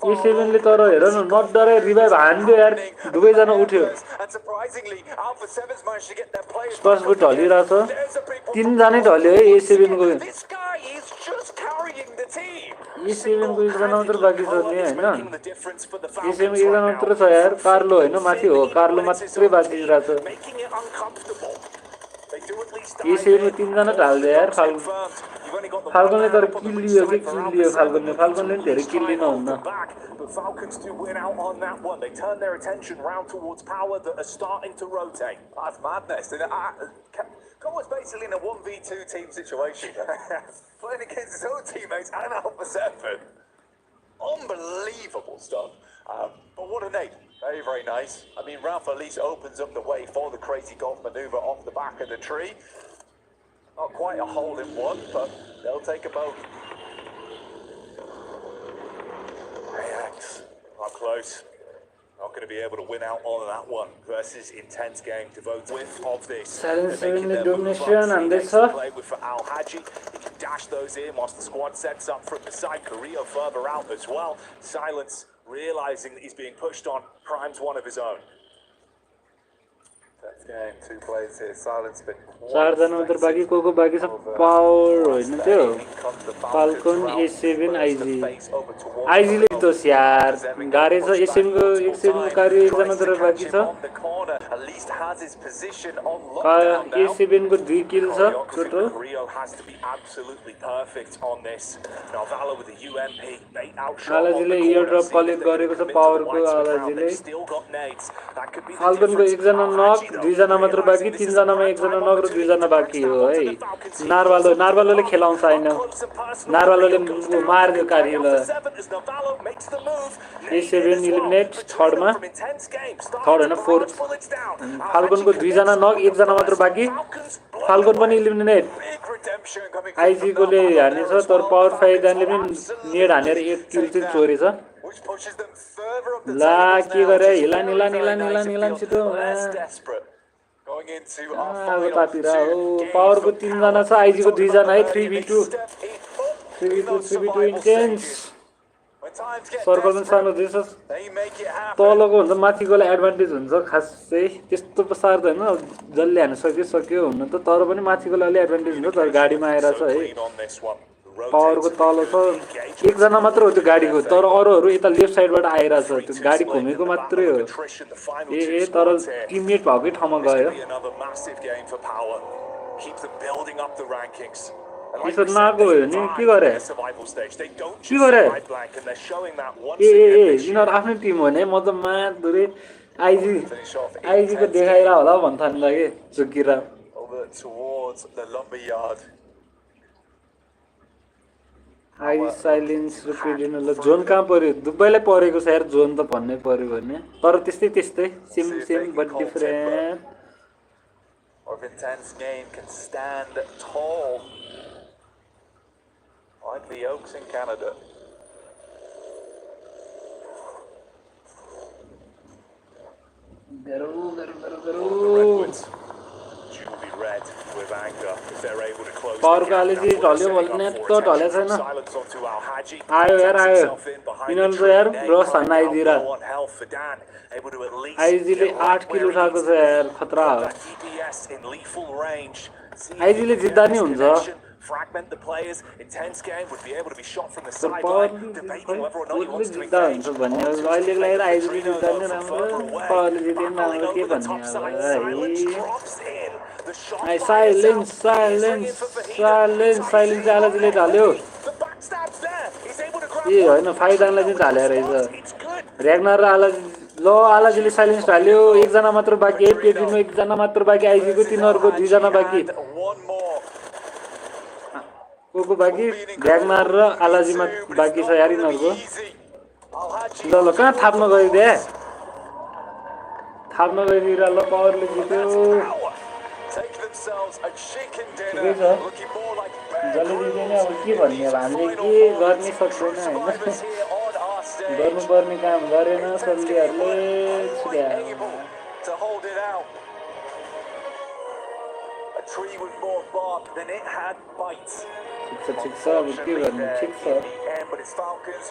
E7 ले तर हेर न नट डराइ रिभाइभ हान्दियो यार दुवै जना उठ्यो स्पर्सको ढलिरहेछ 3 जनै ढल्यो है E7 को एकजना मात्र बाँकी छ नि हैन E7 एकजना मात्र छ यार कार्लो हैन माथि हो कार्लो मात्रै बाँकी रहेछ E7 में 3 जना ढाल्दियो यार फाल्कनले तर किल लियो फाल्कनले नि धेरै किल लिन हुन्न But Falcons do win out on that one. They turn their attention round towards power that are starting to rotate. That's madness. Cole's basically in a 1v2 team situation. Playing against his own teammates and Alpha 7. Unbelievable stuff. But what a nade. Very, very nice. I mean, Ralph at least opens up the way for the crazy golf maneuver off the back of the tree. Not quite a hole in one, but they'll take a bogey. AX, up close. Not going to be able to win out on that one versus intense game devoted with of this. Making the domination and this play with for Al Haji. He can dash those in whilst the squad sets up from the side. Carrillo further out as well. Silence realizing that he's being pushed on. Prime's one of his own. That's game, 2 players here. Silence been चार जना मात्र बाकी को बाकी छ power होइन त्यो falcon A7 IG ले त यार गारे छ A7 को A7 कार्य एक जना मात्र बाकी छ A7 को 2 किल छ टोटल आलाजीले एयर ड्रप कलेक्ट गरेको छ पावर को आलाजीले फाल्कन को एक जना नक 2 जना मात्र बाकी 3 जनामा एक जना नक र 2 जना बाकी हो है नारवालोले खेलाउँछ हैन नारवालोले मार्यो कार्यलाई A7 एलिमिनेट थर्डमा थर्ड हैन फोर्थ फाल्कन को 2 जना नक 1 जना मात्र बाकी फाल्कन पनि एलिमिनेट आइजी को ले हाने छ तर पावर 5 जनाले पनि नेड हानेर एक किल चाहिँ चोरेछ ला के गरे हिलान छिटो अब तातिरा हो पावर को 3 जना छ आइजी को 2 जना है 3v2 इन्टेन्स सर्कल सानो देश तलको हुन्छ माथिकोलाई एडभान्टेज हुन्छ खास चाहिँ त्यस्तो पसार त हैन जल्ले हान्न सक्यो हुन त तर पनि माथिकोलाई अलि एडभान्टेज हुन्छ तर गाडीमा आएर छ है पावर को तल छ एक जना मात्र हो त्यो गाडीको तर अरूहरु यता लेफ्ट साइडबाट आइरा छ त्यो गाडी घुमेको मात्रै हो ए तर टिममेट भएकै ठाउँमा गयो यसो नागो हो नि के गरे ए यिनीहरु आफ्नै टिम हो नि म त मादुरे आइजी को देखाइरा होला भन्न थाल्नु के चुकिरा आई साइलेन्स र पेडिन ल जोन कहाँ पर्यो दुबैलाई परेको छ यार जोन त भन्नै पर्यो भने तर त्यस्तै same but different Or if intense game can stand tall like the Oaks in Canada. Power काले जी ढल्यो बोल्ने त ढले छैन आयो यार यिनीहरु त यार रस हान्न आइदिरा आइजीले 8 किल उठाएको छ यार खतरा हो आइजीले जित्दा नि हुन्छ Fragment the players. Intense game would be able to be shot from the sideline, debating whether or not he wants to engage. आलाजीले साइलेन्स हाल्यो एकजना मात्र बाँकी है पेटिनो एकजना मात्र बाँकी आइजीको तिनीहरुको 2 जना बाँकी को बाँकी ग्यागनार र आलाजीमा बाँकी छ यार यिनीहरुको ल कहाँ थाप्न गयो दे थाप्न गइदिरा ल पावरले जित्यो ठिकै छ जले जित्यो नि अब के भन्ने अब हामीले के गर्ने सक्दैन हैन गर्नुपर्ने काम गरेन सल्लीहरुले Tree with more bark than it had bites. ठिक छ अब के गर्ने ठिक छ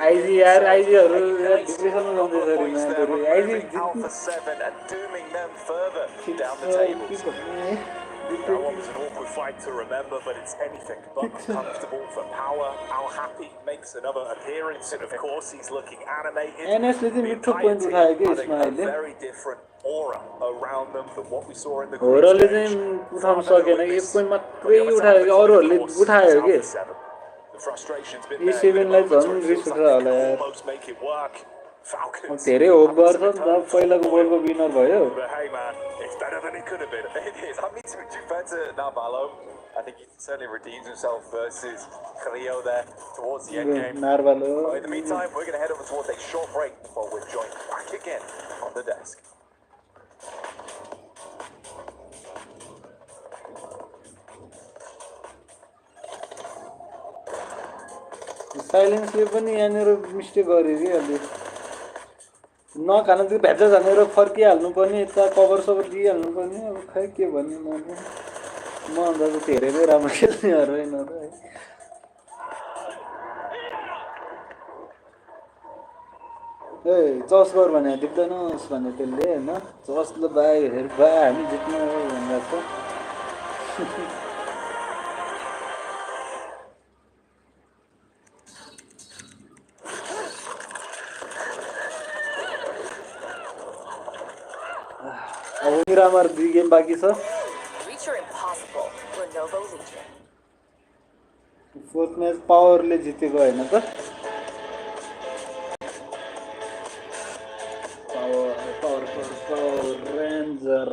आइजी यार आइजीहरु डिप्रेसनमा जाँदै छ Rima IG Alpha 7 and dooming them further down the table. That one was an awkward fight to remember, but it's anything but uncomfortable for Power. Al Happy makes another appearance, and of course he's looking animated. The entire team having a very different aura around them than what we saw in the group stage. The frustration's been there. Almost make it work. Falcons. धेरै hope गर्छ नि त पहिलाको गोलको winner भयो Hey man, it's better than it could have been. It is. I mean, to be fair to Narvalo, I think he certainly redeemed himself versus Carrillo there towards the end game. Narvalo. In the meantime, we're going to head over towards a short break before we're joined back again on the desk. साइलेन्सले पनि यहाँनिर mistake गर्यो कि अलि नखान चाहिँ भ्याचा जानेर फर्किहाल्नु पर्ने यता cover सभर दिइहाल्नु पर्ने अब खै के भन्ने म भन्दा त धेरै नै राम्रो खेल्नेहरु यिनीहरु है ए चस गर भने देख्दैनस् भने त्यसले हैन चस ल भाइ हेर भाइ हामी जित्नु हो भनेर अब मिरामार 2 गेम बाँकी छ फोर्थ म्याच पावरले जितेको हैन त पावर रेन्जर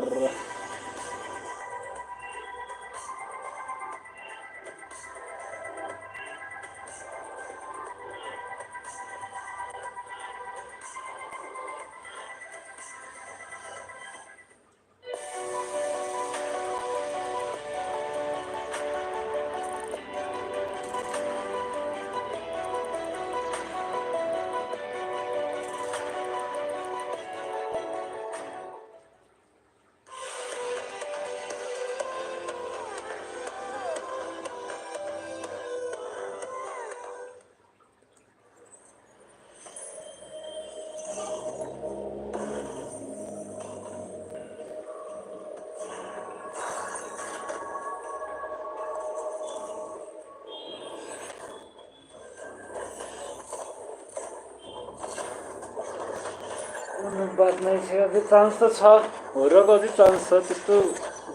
बात नै छ अझै चान्स त छ हो र अझै चान्स छ त्यस्तो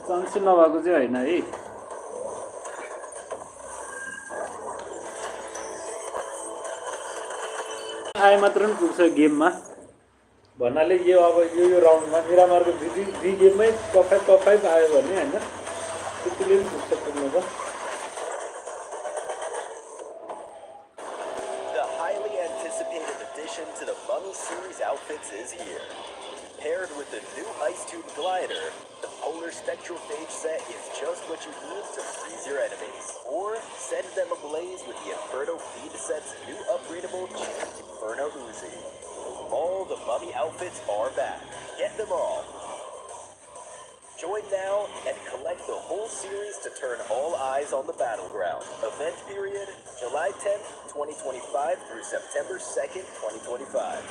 चान्स चाहिँ नभएको चाहिँ होइन है आए मात्र पनि पुग्छ गेममा भन्नाले यो अब यो राउन्डमा मिरामारको दुई गेममै टप 5 आयो भने हैन त्यतिले पनि पुग्छ पुग्नु त Outfits is here. Paired with the new Ice Tube glider, the Polar Spectral Phage set is just what you need to freeze your enemies. Or set them ablaze with the Inferno feed set's new upgradable Inferno Uzi. All the mummy outfits are back. Get them all. Join now and collect the whole series to turn all eyes on the battleground. Event period, July 10th, 2025 through September 2nd, 2025.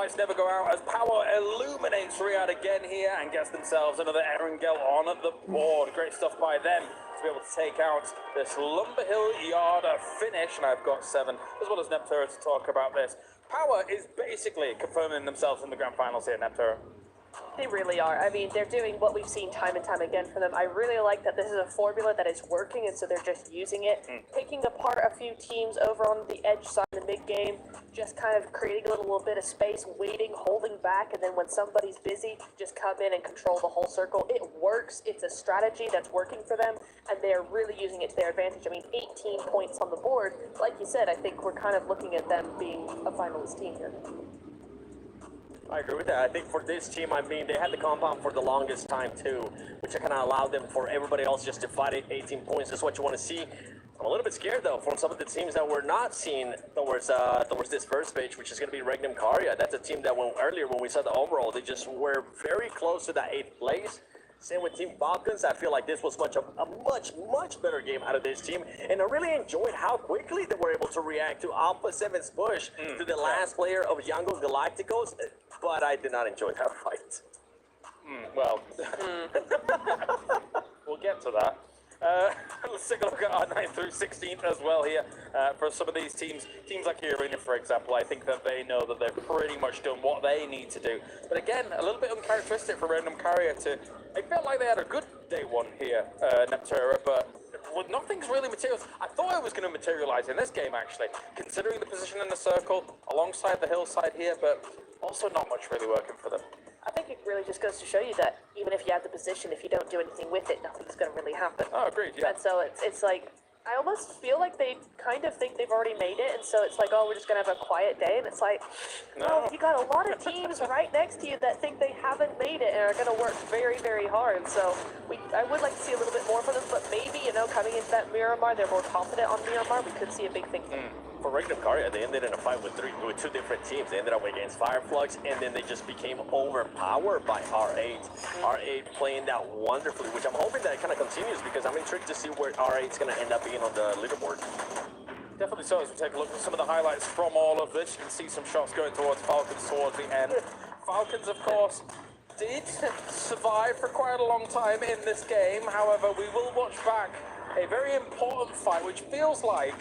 Lights never go out as Power illuminates Riyadh again here and gets themselves another Erangel on the board. Great stuff by them to be able to take out this Lumberhill Yard finish. And I've got 7 as well as Neptura to talk about this. Power is basically confirming themselves in the grand finals here, Neptura. They really are. I mean, they're doing what we've seen time and time again from them. I really like that this is a formula that is working, and so they're just using it. Picking apart a few teams over on the edge side in the mid-game, just kind of creating a little bit of space, waiting, holding back, and then when somebody's busy, just come in and control the whole circle. It works. It's a strategy that's working for them, and they're really using it to their advantage. I mean, 18 points on the board. Like you said, I think we're kind of looking at them being a finalist team here. I agree with that. I think for this team, I mean, they had the compound for the longest time too, which kind of allowed them for everybody else just to fight at 18 points. That's what you want to see. I'm a little bit scared though from some of the teams that we're not seeing towards this first stage, which is going to be Regnum Karya. That's a team that earlier when we saw the overall, they just were very close to that 8th place. Same with Team Falcons. I feel like this was a much better game out of this team, and I really enjoyed how quickly they were able to react to Alpha 7's push to the last player of Young Galacticos, but I did not enjoy that fight. Well, we'll get to that. Let's take a look at our 9 through 16 as well here. For some of these teams like Arena, for example, I think that they know that they've pretty much done what they need to do. But again, a little bit uncharacteristic for Random Carrier to... I felt like they had a good day one here, Neptera, but well, nothing's really materialized. I thought it was going to materialize in this game, actually, considering the position in the circle alongside the hillside here, but also not much really working for them. I think it really just goes to show you that even if you have the position, if you don't do anything with it, nothing's going to really happen. Oh, agreed, yeah. And so it's like, I almost feel like they kind of think they've already made it, and so it's like, oh, we're just going to have a quiet day, and it's like, no, you got a lot of teams right next to you that think they haven't made it and are going to work very, very hard. So I would like to see a little bit more from them, but maybe, you know, coming into that Miramar, they're more confident on Miramar, we could see a big thing. For Random Carrier, they ended in a fight with two different teams. They ended up against Fireflux, and then they just became overpowered by R8. R8 playing that wonderfully, which I'm hoping that it kind of continues, because I'm intrigued to see where R8 is going to end up being on the leaderboard. Definitely so. As we take a look at some of the highlights from all of this, you can see some shots going towards Falcons towards the end. Falcons, of course, did survive for quite a long time in this game. However, we will watch back a very important fight, which feels like...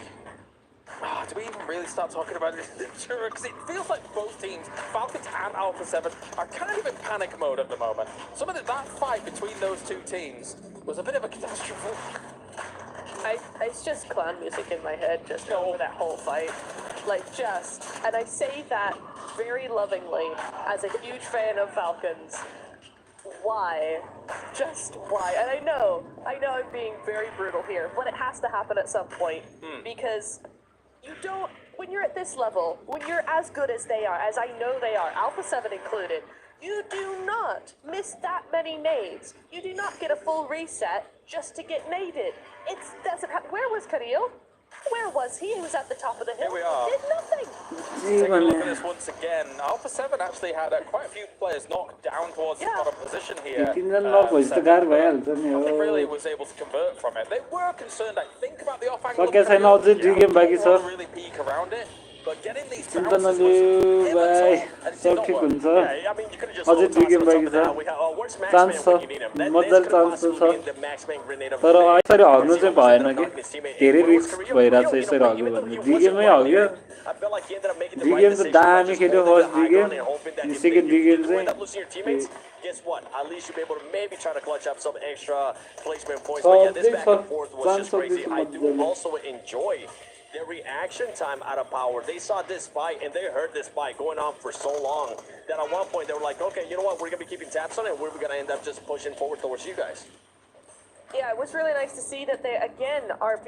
do we even really start talking about it? Because it feels like both teams, Falcons and Alpha 7, are kind of in panic mode at the moment. Some of that fight between those two teams was a bit of a catastrophe. It's just clown music in my head just over that whole fight. Like, and I say that very lovingly as a huge fan of Falcons. Why? Just why? And I know I'm being very brutal here, but it has to happen at some point, because you don't, when you're at this level, when you're as good as they are, as I know they are, Alpha 7 included, you do not miss that many nades. You do not get a full reset just to get naded. It doesn't happen. Where was Khalil? Where was he? He was at the top of the hill. Here we are. He did nothing. Take a look at this once again. Alpha 7 actually had quite a few players knocked down towards the bottom position here. Nothing really was able to convert from it. They were concerned, I think, about the off-angle. Really peek around it. But getting these bounces तर यसरी हग्नु चाहिँ भएन कि धेरै risk भइरहेछ यसरी हग्यो भने डिगेममै हग्यो डिगेम त दामी खेल्यो फर्स्ट डिगेम सेकेन्ड डिगेम चाहिँ guess what? At least you'll be able to maybe try to clutch up some extra placement points. But yeah, this back and forth was just crazy. I do also enjoy their reaction time out of Power. They saw this fight and they heard this fight going on for so long that at one point they were like, okay, you know what? We're going to be keeping tabs on it. We're going to end up just pushing forward towards you guys. Yeah, it was really nice to see that they again are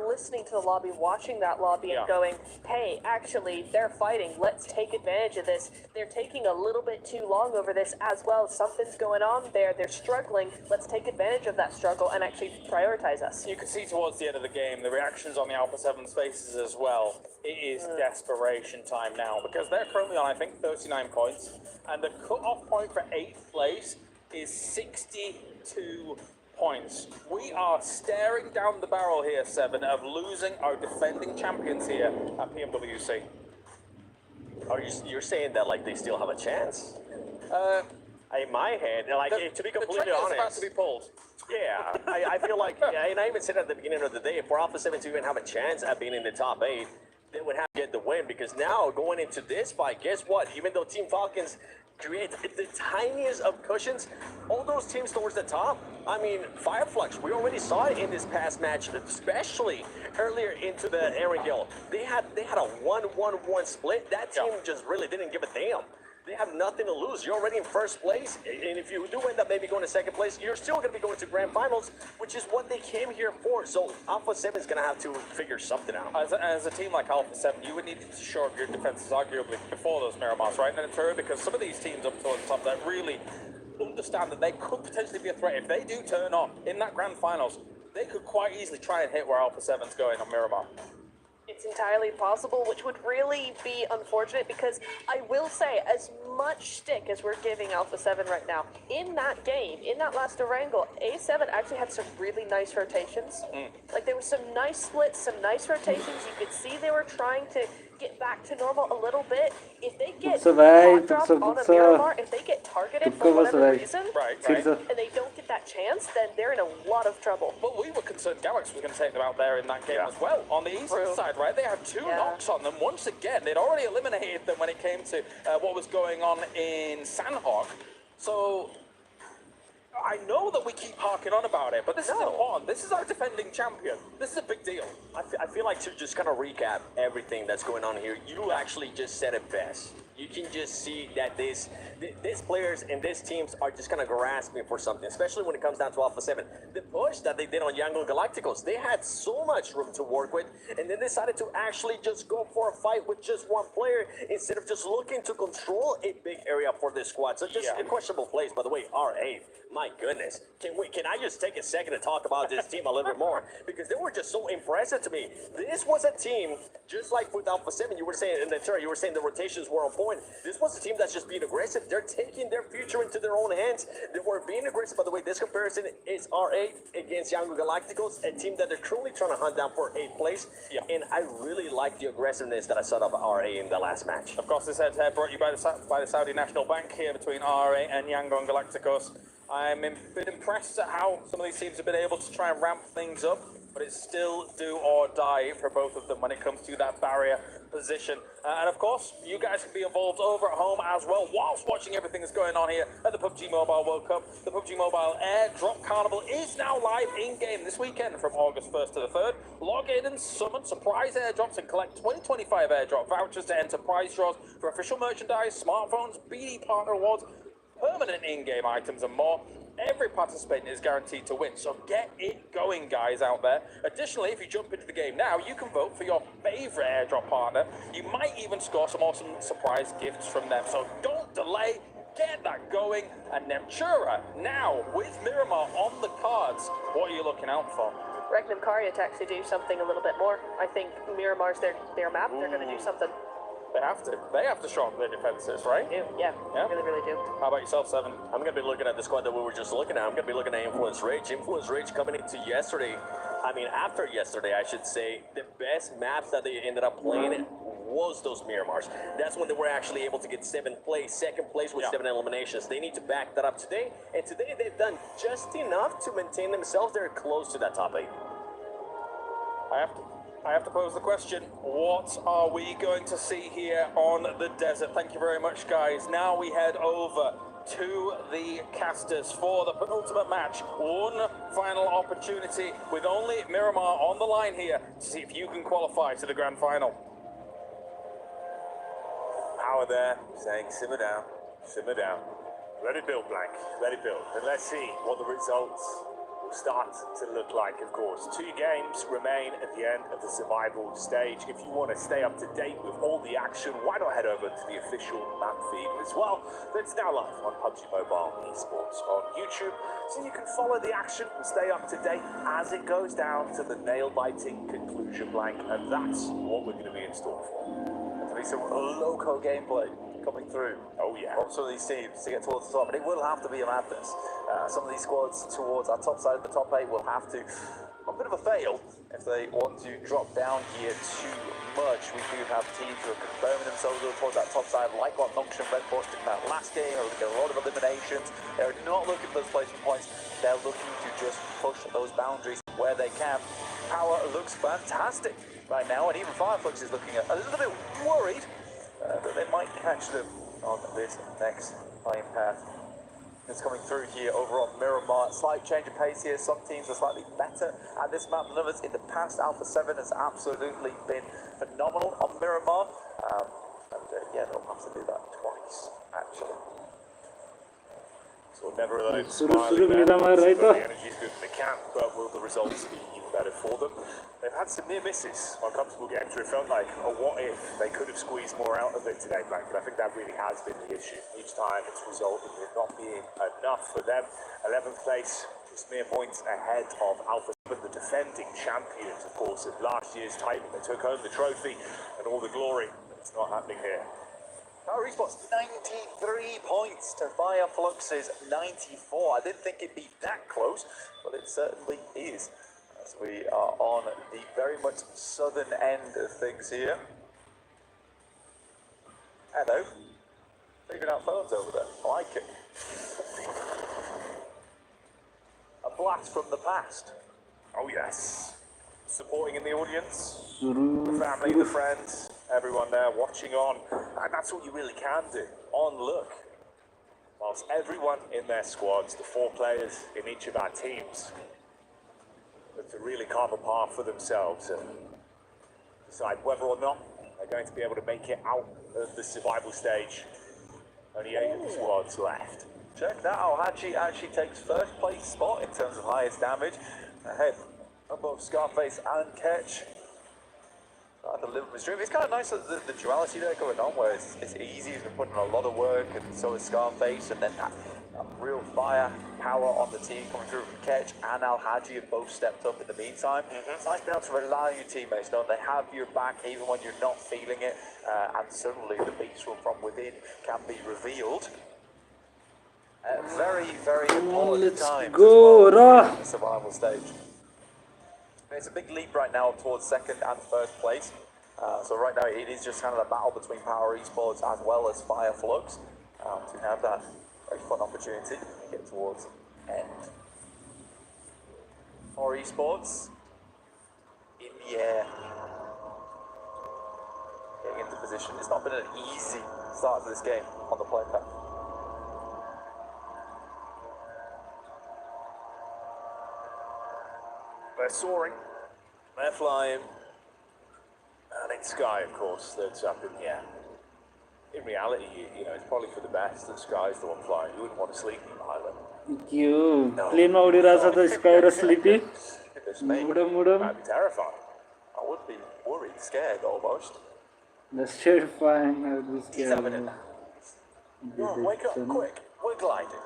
listening to the lobby, watching that lobby, and going, hey, actually, they're fighting. Let's take advantage of this. They're taking a little bit too long over this as well. Something's going on there. They're struggling. Let's take advantage of that struggle and actually prioritize us. You can see towards the end of the game, the reactions on the Alpha 7's faces as well. It is desperation time now, because they're currently on, I think, 39 points, and the cut-off point for 8th place is 62 points. We are staring down the barrel here, 7, of losing our defending champions here at PMWC. You're saying that like they still have a chance? In my head, like to be completely honest, about to be pulled. Yeah, I feel like, and I even said at the beginning of the day, for Alpha 7 to even have a chance at being in the top 8, they would have to get the win, because now going into this fight, guess what? Even though Team Falcons create the tiniest of cushions, all those teams towards the top, I mean, Fireflux, we already saw it in this past match, especially earlier into the Erangel. They had a 1-1-1 split. That team just really didn't give a damn. They have nothing to lose. You're already in first place, and if you do end up maybe going to second place, you're still going to be going to grand finals, which is what they came here for. So Alpha 7 is going to have to figure something out. As a team like Alpha 7, you would need to shore up your defenses arguably before those Miramars, right? And it's true, because some of these teams up towards the top that really understand that they could potentially be a threat. If they do turn on in that grand finals, they could quite easily try and hit where Alpha 7's going on Miramar. If it's entirely possible, which would really be unfortunate because I will say, as much stick as we're giving Alpha 7 right now, in that game, in that last Durango, A7 actually had some really nice rotations. Like there was some nice splits, some nice rotations. You could see they were trying to get back to normal a little bit. If they get hot dropped on a Miramar, if they get targeted for whatever reason, and they don't get that chance, then they're in a lot of trouble. Well, we were concerned Galaxy was going to take them out there in that game as well. On the east side, right? They had two knocks on them. Once again, they'd already eliminated them when it came to what was going on in Sandhawk. So I know that we keep harking on about it, but this is important. This is our defending champion. This is a big deal. I feel like to just kind of recap everything that's going on here, you actually just said it best. You can just see that these players and these teams are just kind of grasping for something, especially when it comes down to Alpha 7. The push that they did on Yangon Galacticos, they had so much room to work with, and then decided to actually just go for a fight with just one player instead of just looking to control a big area for this squad. So just a questionable plays, by the way, R8. My goodness. Can I just take a second to talk about this team a little bit more? Because they were just so impressive to me. This was a team, just like with Alpha 7, you were saying in the turn, you were saying the rotations were on point. This was a team that's just being aggressive. They're taking their future into their own hands. They were being aggressive. By the way, this comparison is R8 against Yangon Galacticos, a team that they're currently trying to hunt down for 8th place. And I really like the aggressiveness that I saw of R8 in the last match. Of course, this head-to-head brought you by the Saudi National Bank here between R8 and Yangon Galacticos. I'm a bit impressed at how some of these teams have been able to try and ramp things up, but it's still do or die for both of them when it comes to that barrier position. And of course, you guys can be involved over at home as well whilst watching everything that's going on here at the PUBG Mobile World Cup. The PUBG Mobile Airdrop Carnival is now live in-game this weekend from August 1st to the 3rd. Log in and summon surprise airdrops and collect 2025 airdrop vouchers to enter prize draws for official merchandise, smartphones, BD partner awards, permanent in-game items and more. Every participant is guaranteed to win, so get it going, guys, out there. Additionally, if you jump into the game now, you can vote for your favorite airdrop partner. You might even score some awesome surprise gifts from them, so don't delay. Get that going. And Nemtura now with Miramar on the cards. What are you looking out for? Regnum Karya to actually do something a little bit more. I think Miramar's their map. They're going to do something. They have to show up their defenses, right? Yeah, really, really do. How about yourself, Seven? I'm going to be looking at the squad that we were just looking at. I'm going to be looking at Influence Rage. Influence Rage coming into yesterday. I mean, after yesterday, I should say, the best maps that they ended up playing was those Miramars. That's when they were actually able to get 7th place, 2nd place with 7 eliminations. They need to back that up today. And today they've done just enough to maintain themselves. They're close to that top 8. I have to pose the question, what are we going to see here on the desert? Thank you very much, guys. Now we head over to the casters for the penultimate match. One final opportunity with only Miramar on the line here to see if you can qualify to the grand final. Power there, saying simmer down, simmer down. Let it build, Blank, let it build. And let's see what the results start to look like. Of course, 2 games remain at the end of the survival stage. If you want to stay up to date with all the action, why not head over to the official map feed as well? That's now live on PUBG Mobile Esports on YouTube, so you can follow the action and stay up to date as it goes down to the nail-biting conclusion, Blank, and that's what we're going to be in store for. There'll be some loco gameplay coming through. Oh yeah. From some of these teams to get towards the top, and it will have to be a madness. Some of these squads towards our top side of the top 8 will have to a bit of a fail if they want to drop down here too much. We do have teams who are confirming themselves towards that top side, like what Nongshim Red Force did in that last game. They're looking at a lot of eliminations. They're not looking for those placement points. They're looking to just push those boundaries where they can. Power looks fantastic right now, and even Fireflux is looking a little bit worried that they might catch them on this next playing path. It's coming through here over on Miramar. Slight change of pace here. Some teams are slightly better at this map than others. In the past, Alpha 7 has absolutely been phenomenal on Miramar. Yeah, they'll have to do that twice, actually. So never alone. Miramar, right? The energy is good in the camp, but will the results be even better for them? They've had some near misses on comfortable games where it felt like a what if they could have squeezed more out of it today, Black. But I think that really has been the issue. Each time it's resulted in not being enough for them. 11th place, just mere points ahead of Alpha, the defending champions, of course, of last year's title. They took home the trophy and all the glory. It's not happening here. Power Esports 93 points to Fireflux's 94. I didn't think it'd be that close, but it certainly is. As we are on the very much southern end of things here. Hello. Figuring out phones over there. I like it. A blast from the past. Oh yes. Supporting in the audience. The family, the friends, everyone there watching on. And that's what you really can do. On look. Whilst everyone in their squads, the 4 players in each of our teams, to really carve a path for themselves and decide whether or not they're going to be able to make it out of the survival stage. Only 8 of the squads left. Check that out. Hachi actually takes first place spot in terms of highest damage. Ahead above Scarface and Ketch. The Liverpool stream. It's kind of nice that the duality there going on, where it's easy, he's been putting in a lot of work, and so is Scarface, and then that real fire power on the team coming through from Ketch and Al Haji have both stepped up in the meantime. It's nice being able to rely on your teammates, knowing they have your back even when you're not feeling it, and suddenly the beast from within can be revealed. Very, very important time go, on the survival stage. It's a big leap right now towards second and first place. So right now it is just kind of a battle between Power Esports as well as Fireflux to have that very fun opportunity to get towards end. Power Esports in the air, getting into position. It's not been an easy start to this game on the play path. They're soaring, they're flying, and it's Sky, of course, that's up in the air. In reality, you know, it's probably for the best that Sky's the one flying. You wouldn't want to sleep in the island. You plane ma उडिरहेछ त Sky raw Sleepy. That'd be terrifying. I would be worried, scared almost. That's terrifying. I would be scared. He's having it. Wake up quick. We're gliding.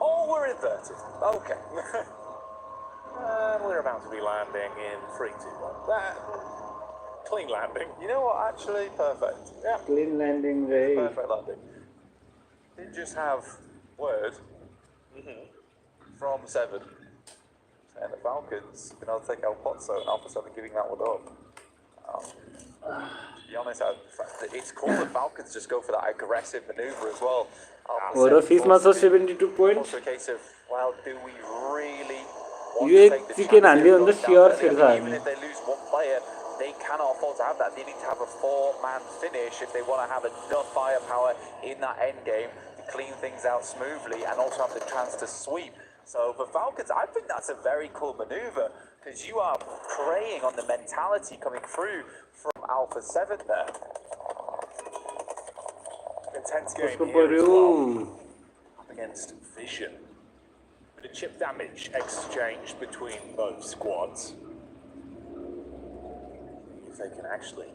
Oh, we're inverted. Okay. And we're about to be landing in 3, 2, 1. Clean landing. You know what? Actually, perfect. Yeah. Clean landing, right? Perfect landing. Didn't just have word from 7 saying the Falcons can now take El Pozzo and Alpha 7 giving that one up. To be honest, it's cool that Falcons just go for that aggressive maneuver as well. Or a fees must have 72 points. Also a case of, well, do we really want You to take the chicken and on the sure even if they lose one player, they cannot afford to have that. They need to have a 4-man finish if they want to have enough firepower in that end game to clean things out smoothly and also have the chance to sweep. So for Falcons, I think that's a very cool maneuver because you are preying on the mentality coming through from Alpha 7 there. Intense game here as well. Up against Vision. The chip damage exchanged between both squads. If they can actually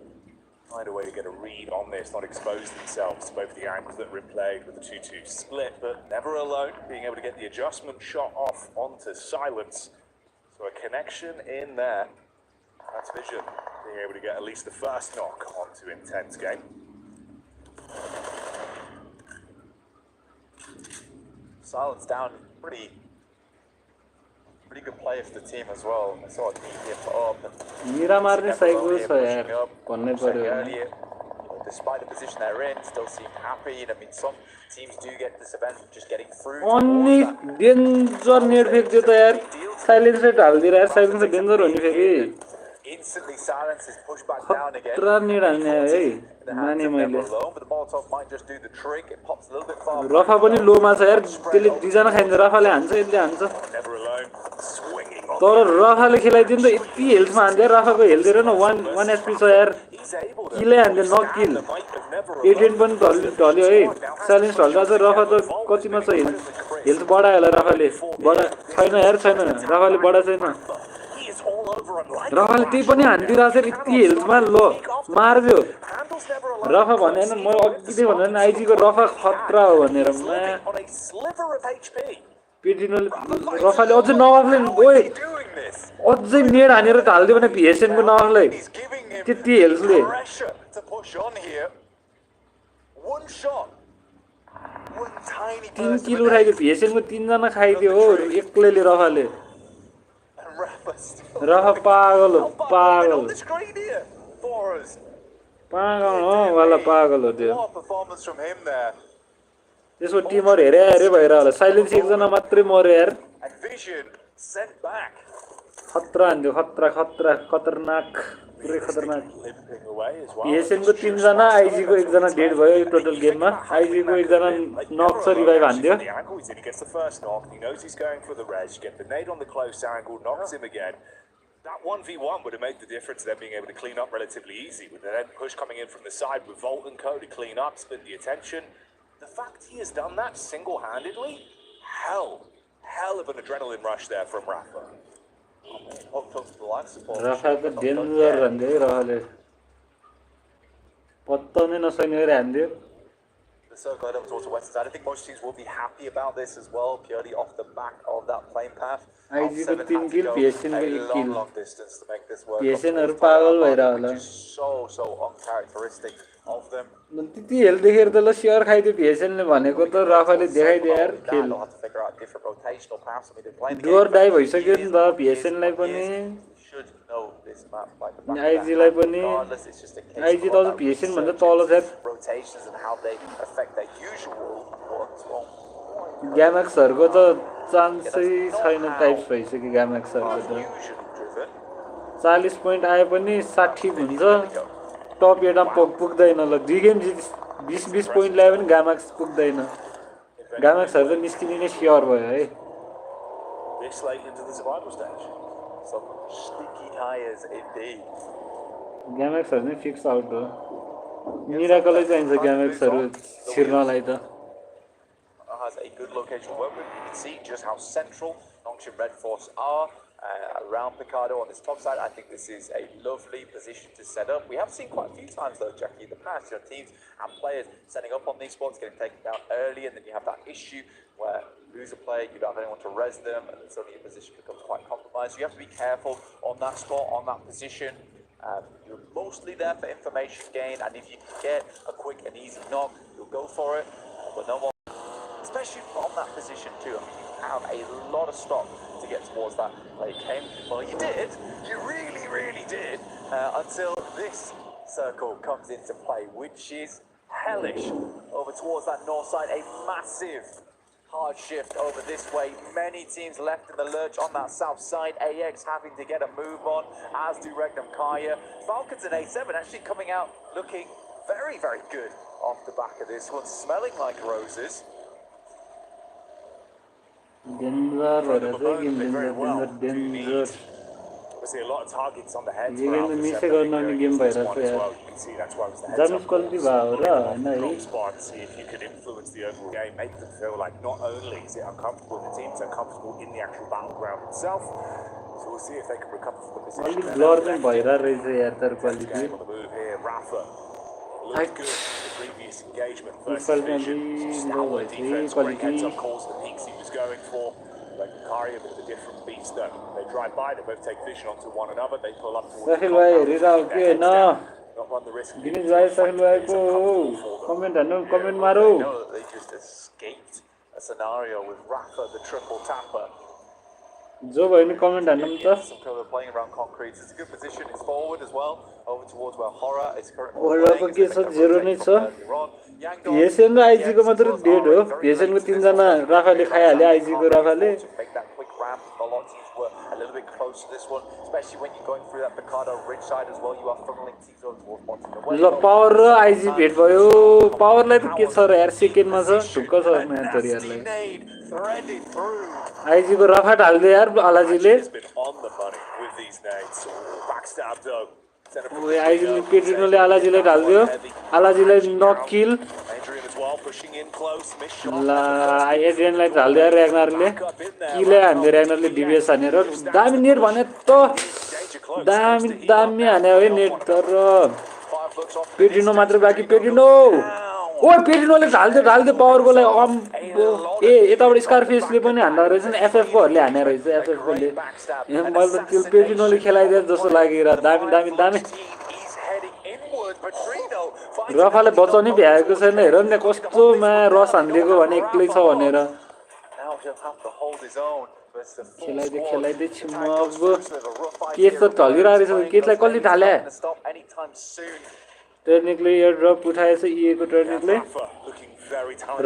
find a way to get a read on this, not expose themselves to both the angles that were played with the 2-2 split, but never alone, being able to get the adjustment shot off onto Silence. So a connection in there. That's Vision being able to get at least the first knock onto Intense game. Silence down, pretty good player for the team as well. I saw it put up. Miramar ne cycle so yaar. Konne paryo. Despite the position they're in, still seem happy. I mean, some teams do get this event just getting through. Only danger net फेक्दियो त यार. Silence rate हाल्दिरा यार. Silence से danger हो नि फेरि. Instantly Silence is pushed back down again. खतरा net हाल्ने है. माने मैले. But the Molotov might just do the trick. It pops a little bit far. Rafa पनि लो मा छ यार. त्यसले दुईजना खान्छ. राफाले हान्छ, यसले हान्छ. Never alone, swinging on. तर राफाले खेलाइदिन्छ त यति हेल्थमा हान्छ यार. राफाको हेल्थ हेर न 1 HP छ यार. किलै हान्दै नकिल 8-8 पनि ढल्यो है च्यालेन्ज ढल्दा चाहिँ रफा त कतिमा छ हेल्थ बढायो होला रफाले छैन यार छैन रफाले बढा छैन रफाले त्यही पनि हान्दिरहेको छ यति हेल्थमा ल मार्यो रफा भने होइन म अघि नै भने आइजीको रफा खतरा हो भनेर पेटिनोले रफाले अझै नवाफले ओए अझै नेड हानेर हालिदियो भने भिएसएनको नवाफलाई त्यति हेल्थले 3 किल उठाइदियो भिएसएनको 3 जना खाइदियो हो एक्लैले रफाले रफा पागल हो पागल हो वाला पागल हो त्यो त्यसको टिमर हेरे हेरे भएर होला साइलेन्स एकजना मात्रै मर्यो यार खतरा हान्दियो खतरा खतरा खतरनाक पुरै खतरनाक भिएसएनको 3 जना आइजीको 1 जना डेड भयो टोटल गेममा आइजीको 1 जना नक छ revive हान्दियो That 1v1 would have made the difference of them being able to clean up relatively easy with the then push coming in from the side with Volt and Co to clean up, split the attention. The fact he has done that single-handedly, hell of an adrenaline rush there from Rafa. Rafa त danger हान्दियो है रफाले पत्ता नै नसक्ने गरी हान्दियो The circle head up towards the western side. I think most teams will be happy about this as well, purely off the back of that plane path. IG को 3 किल PSN को 1 किल long distance to make this work. PSN हरु पागल भइरा होला so uncharacteristic of them. त्यति health देखेर त ल share खाइदियो PSN ले भनेको त राफाले देखाइदियो यार खेल डोर डाइ भइसक्यो नि त PSN लाई पनि IG लाई पनि IG त अझ PSN भन्दा तल छ ग्यामेक्सहरुको त चान्सै छैन टाइप्स भइसक्यो ग्यामेक्सहरुको त 40 पोइन्ट आए पनि 60 हुन्छ टप 8 मा पुग्दैन ल 2 गेम 20 पोइन्ट ल्याए पनि ग्यामेक्स पुग्दैन ग्यामेक्सहरु त निस्किने नै स्योर भयो है This late into the survival stage. Some sticky tires indeed. ग्यामेक्सहरु नै फिक्स आउट हो मिराकलै चाहिन्छ ग्यामेक्सहरु छिर्नलाई त Has a good location to work with. You can see just how central Nongshim Red Force are around Picardo on this top side. I think this is a lovely position to set up. We have seen quite a few times though, Jackie, in the past, teams and players setting up on these spots, getting taken down early, and then you have that issue where you lose a player, you don't have anyone to res them, and then suddenly your position becomes quite compromised. So you have to be careful on that spot, on that position. You're mostly there for information gain, and if you can get a quick and easy knock, you'll go for it. But no more. Especially from that position too. I mean, you have a lot of stock to get towards that late game. Well, you did. You really did. Until this circle comes into play, which is hellish. Over towards that north side, a massive hard shift over this way. Many teams left in the lurch on that south side. AX having to get a move on, as do Regnum Kaya. Falcons and A7 actually coming out looking very good off the back of this one, smelling like roses. Denver, danger. We see a lot of targets on the head. You can miss a gun on the game by that way. That's quality spots. See if you could influence the overall game, make them feel like not only is it uncomfortable, the team's uncomfortable in the actual battleground itself. So we'll see if they can recover from the position. Only Lord and Boyra raise the quality. On the move here, Rafa. Looks good in the previous engagement. First vision, stellar defense, great heads-up calls, the peaks he was going for. Like Kari, a bit of a different beast though. They drive by, they both take vision onto one another, they pull up towards the not run the risk. Comment Maru. They just escaped a scenario with Rafa, the triple tapper. Joe, any comment on them? Some cover playing around concrete. It's a good position. It's forward as well, over towards where Horror is currently playing. PSN raw IG को मात्र dead हो PSN को 3 जना राफाले खाइहाल्यो IG को राफाले Make that quick ramp. A lot of teams were a little bit close to this one, especially when you're going through that Picardo ridge side as well. You are funneling teams over towards bottom of the way. ल power र IG भेट भयो पावरलाई त के छ र यार सेकेन्डमा छ ढुक्क छ म्याच यारलाई IG को रफा हाल्दै यार अलाजीले On the money with these nades. Backstab though. ओए आइजीले पेट्रिनोले आलाजीलाई हाल्दियो आलाजीलाई नक किल ला एड्रियनलाई हाल्दियो र्याग्नरले किलै हान्दियो र्याग्नरले डिबिएस हानेर दामी नेट भने त दामी हाने है नेट तर पेट्रिनो मात्र बाँकी पेट्रिनो ओ पेट्रिनोले ढाल्दियो पावरकोलाई ए यताबाट स्कारफेसले पनि हान्दा रहेछ नि एफएफकोहरूले हाने रहेछ एफएफकोले मैले त त्यो पेट्रिनोले खेलाइदिए जस्तो लागेर दामी दामी दामी रफाले बचाउनै भ्याएको छैन हेर नि कस्तोमा रस हानिदिएको भने एक्लै छ भनेर खेलाइदिए छिम्म अब केस त ढलिरहेको रहेछ केसलाई कसले ढाले टर्निकले एयर ड्रप उठाएछ इएको टर्निकले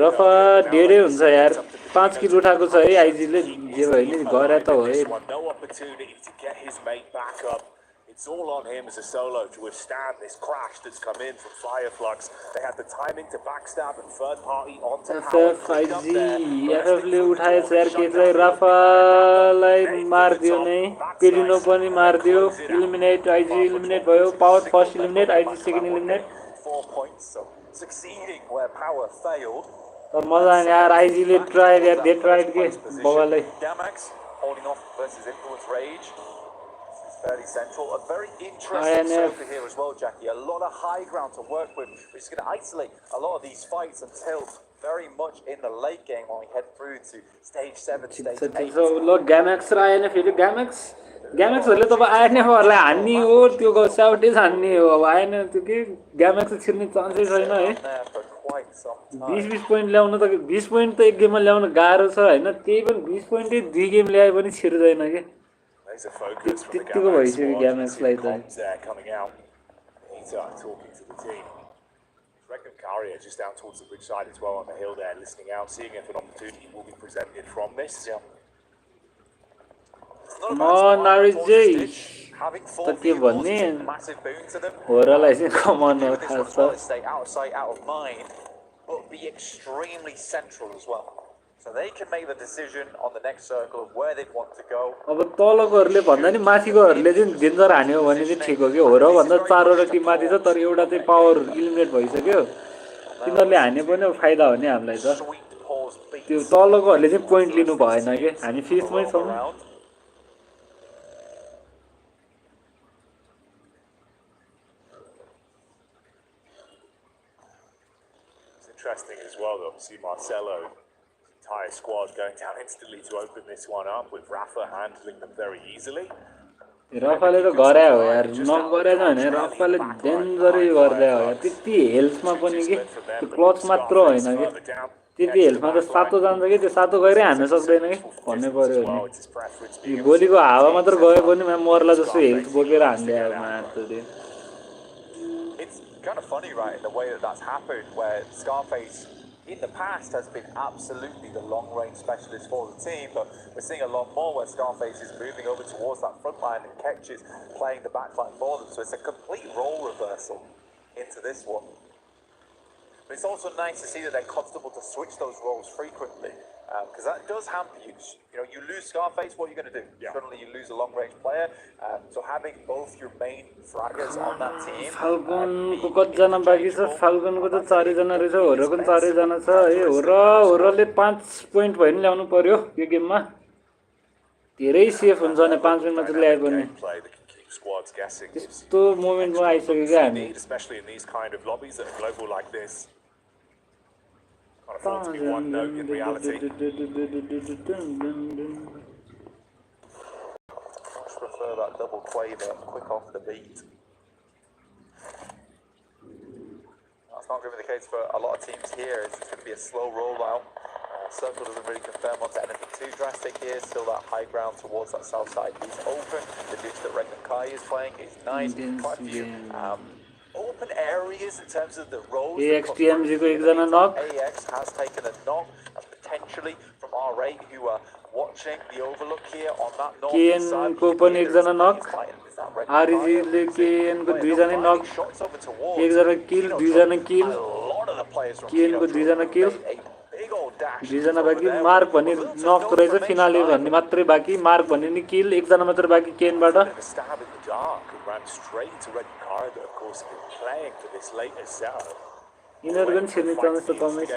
रफा डेढै हुन्छ यार 5 किल उठाएको छ है आइजीले जे भयो नि गरे त हो है It's all on him as a solo to withstand this crash that's come in from Fireflux. They had the timing to backstab and third party onto FF5G FFले उठाएछ यार केसलाई रफालाई मार्दियो नै पेरिनो पनि मार्दियो एलिमिनेट आइजी एलिमिनेट भयो power first eliminate IG second eliminate 4 points so succeeding where power failed. तर मजा आयो यार आइजीले try यार they tried के बगालाई Climax holding off versus Influence Rage. Fairly central, a very interesting circle here as well, Jackie. A lot of high ground to work with. We're just going to isolate a lot of these fights until very much in the late game when we head through to stage 7, stage 8. So, look, Gamax आएन फेरि Gamaxहरूले त आएनहरूलाई हान्ने हो त्यो साउटेज हान्ने हो अब आएन त्यो के Gamax छिर्ने चान्सै छैन है 20 पोइन्ट ल्याउन त 20 पोइन्ट त एक गेममा ल्याउन गाह्रो छ हैन त्यही पनि 20 पोइन्टै दुई गेम ल्याए पनि छिर्दैन के There's a focus from the Gamax squad. There coming out. He's talking to the team. Reckon Carrier just down towards the bridge side as well on the hill there, listening out, seeing if an opportunity will be presented from this. Come on, RJ. Having 4 vehicles is a massive boon to them. Come on, Stay out of sight, out of mind, but be extremely central as well. So they can make the decision on the next circle of where they want to go. अब तलकोहरुले भन्दा नि माथिकोहरुले चाहिँ danger हान्यो भने चाहिँ ठीक हो के हो र भन्दा 4 वटा टिम माथि छ तर एउटा चाहिँ पावर एलिमिनेट भइसक्यो तिनीहरुले हाने पनि फाइदा हो नि हामीलाई त त्यो तलकोहरुले चाहिँ पोइन्ट लिनु भएन के हामी 5th मै छौं It's interesting as well though, see Marcelo entire squad going down instantly to open this one up with Rafa handling them very easily. रफाले त गरे हो यार नगरे भने रफाले डेन्जरै गर्दै हो यार त्यति हेल्थमा पनि के त्यो क्लच मात्र हैन के त्यति हेल्थमा त सातो जान्छ के त्यो सातो गरे हान्न सक्दैन के भन्ने पर्यो नि यो गोलीको हावा मात्र गए पनि मर्ला जस्तो हेल्थ बोकेर हान्दै आयो मार्छ त्यो It's kind of funny, right, in the way that that's happened, where Scarface in the past has been absolutely the long-range specialist for the team, but we're seeing a lot more where Scarface is moving over towards that front line and Ketch is playing the back line for them, so it's a complete role reversal into this one. But it's also nice to see that they're comfortable to switch those roles frequently, because that does hamper you. You know, you lose Scarface, what are you going to do? Suddenly you lose a long-range player, so having both your main fraggers on that team... Falcon को कतिजना बाँकी छ Falcon को त 4 जना रहेछ होरो पनि 4 जना छ ए होरोले 5 पोइन्ट भइ नि ल्याउनु पर्यो यो गेममा धेरै सेफ हुन्छ नि 5 मिनेटमा चाहिँ ल्याए पनि त्यस्तो मोमेन्टमा आइसक्यो के हामी especially in these kind of lobbies that are global like this. Can't afford to be one note in reality. Much prefer that double quaver, quick off the beat. That's not going to be the case for a lot of teams here. It's going to be a slow rollout. Circle doesn't really confirm onto anything too drastic here. Still that high ground towards that south side is open. The ditch that Regan Kai is playing is nice. Quite a few open areas in terms of the roads. AXTMG को एकजना knock. AX has taken a knock, and potentially from R8 who are watching the overlook here on that north side. को पनि एकजना knock. RG ले KN को दुईजना knock. एकजना kill, दुईजना kill. KN को दुईजना kill. Big old dash दुईजना बाँकी मार्क भन्ने नक रहेछ फिनाले भन्ने मात्रै बाँकी मार्क भन्ने नि किल एकजना मात्र बाँकी केनबाट यिनीहरू पनि छिर्ने चान्स त कमै छ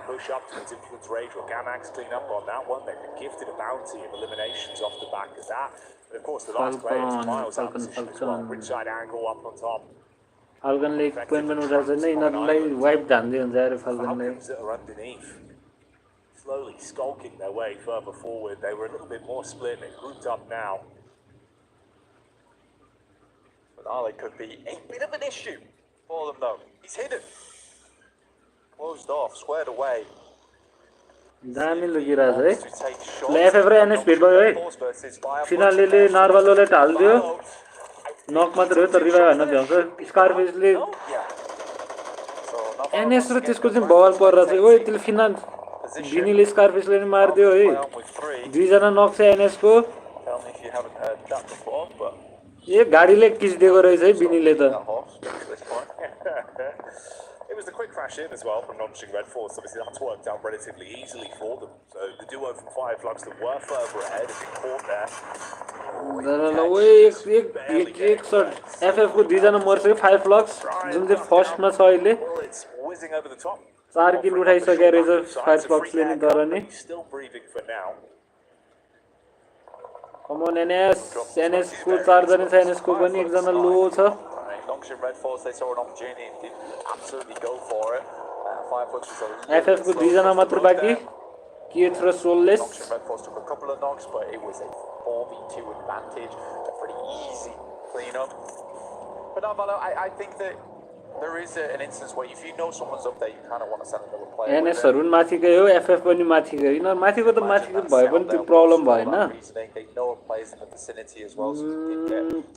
push up towards influence rage or Gamax clean up on that one. They've been gifted a bounty of eliminations off the back of that. But of course, the last player is miles out of position as well. Bridge side angle up on top. Falconले एक point पनि उठाएको छैन यिनीहरूलाई wipe झान्दै हुन्छ यार फाल्कनले Falcons that are underneath, slowly skulking their way further forward. They were a little bit more split and grouped up now. Finale could be a bit of an issue for them though. He's hidden. Closed off, squared away. दामी लगिरहेछ है ल FF र NS भेट भयो है फिनालेले नार्वालोलाई ढाल्दियो नक मात्र हो तर रिभाइभ हान्न भ्याउँछ स्कारफेसले एनएस र त्यसको चाहिँ बल परेर चाहिँ ओइ त्यसले फिनाल बिनीले स्कारफेसले नि मारिदियो है दुईजना नक छ एनएसको ए गाडीले किच्दिएको रहेछ है बिनीले त It was the quick crash in as well from launching Red Force. Obviously, that's worked out relatively easily for them. So the duo from Fireflux that were further ahead have been caught there. एक shut FF को दुईजना मर्छ फायरफ्लक्स जुन चाहिँ फर्स्टमा छ अहिले 4 किल उठाइसकेको रहेछ फायरफ्लक्सले नि तर नि कमन एनएस को 4 जना छ एनएस को पनि एकजना लो छ Longshin Red Force, they saw an opportunity and did absolutely go for it. Fireflux was a FF को 2 जना मात्र बाकी के throw soulless Longshin Red Force took a couple of knocks, but it was a 4v2 advantage, a pretty easy cleanup. But no, Valo, I think that there is an instance where if you know someone's up there, you kind of want to send another player. NS हरु माथि गयो FF पनि माथि गयो न माथिको त माथिको भए पनि त्यो प्रब्लम भएन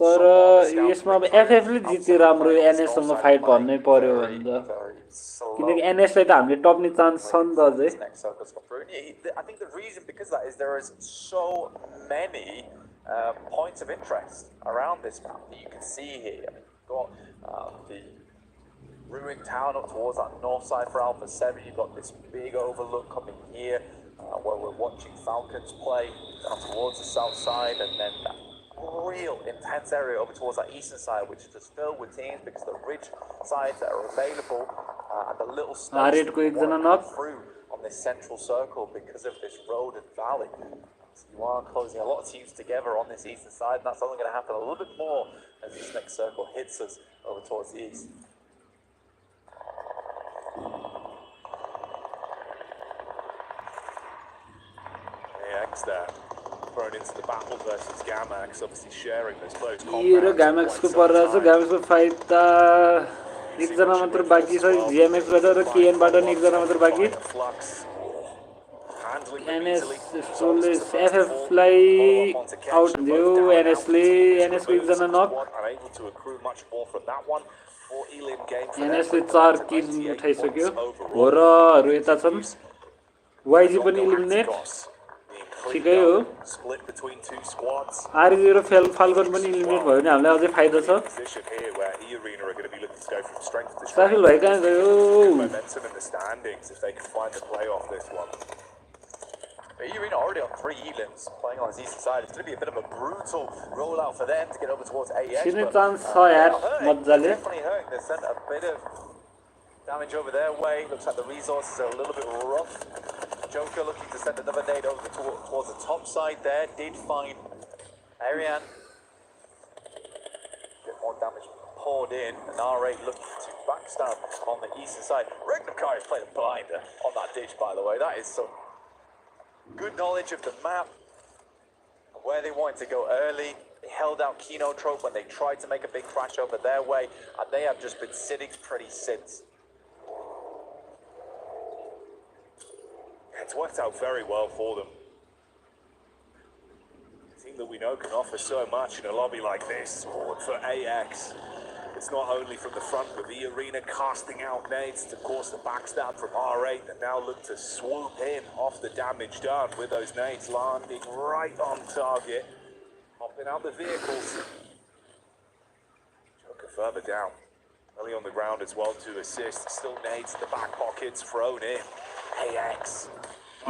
तर यसमा अब एफएफ ले जिते राम्रो एनएस सँग फाइट भन्नै पर्यो भने त किनकि एनएस लाई त हामीले टप्ने चान्स छ नि त अझै I think the reason because that is there is so many points of interest around this map that you can see here. I mean, you've got the ruined town up towards that north side for Alpha 7. You've got this big overlook coming here where we're watching Falcons play down towards the south side, and then that real intense area over towards that eastern side, which is just filled with teams because the ridge sides that are available and the little snakes that through on this central circle because of this road and valley. So you are closing a lot of teams together on this eastern side, and that's only going to happen a little bit more as this next circle hits us over towards the east. AX there, thrown into the battle versus Gamax, obviously sharing this close combat. Gamax को पर्छ Gamax को fight त एकजना मात्र बाकी छ जीएमएक्स बाट र KN बाट नि एकजना मात्र बाकी एनएस सोललेस एफएफ लाई आउट दियो एनएस ले एनएस को एकजना नक एनएस ले 4 किल उठाइसक्यो हो र हरु यता छन् वाइजी पनि एलिमिनेट ठिकै हो आर0 फाल्कन पनि एलिमिनेट भयो भने हामीलाई अझै फाइदा छ साफिल भाइ कहाँ गयो Arena already on 3 elims, playing on his eastern side. It's going to be a bit of a brutal rollout for them to get over towards AEX. Definitely hurt. They sent a bit of damage over their way. Looks like the resources are a little bit rough. Joker looking to send another nade over towards the top side there. Did find Ariane. Bit more damage poured in. And RA looking to backstab on the eastern side. Regnakar is playing a blinder on that ditch, by the way. That is some good knowledge of the map, where they wanted to go early. They held out Kinotrope when they tried to make a big crash over their way, and they have just been sitting pretty since. It's worked out very well for them. A team that we know can offer so much in a lobby like this. For AX, it's not only from the front with the arena casting out nades to cause the backstab from R8 that now look to swoop in off the damage done with those nades landing right on target, hopping out the vehicles. Joker further down, early on the ground as well to assist. Still nades in the back pockets thrown in. AX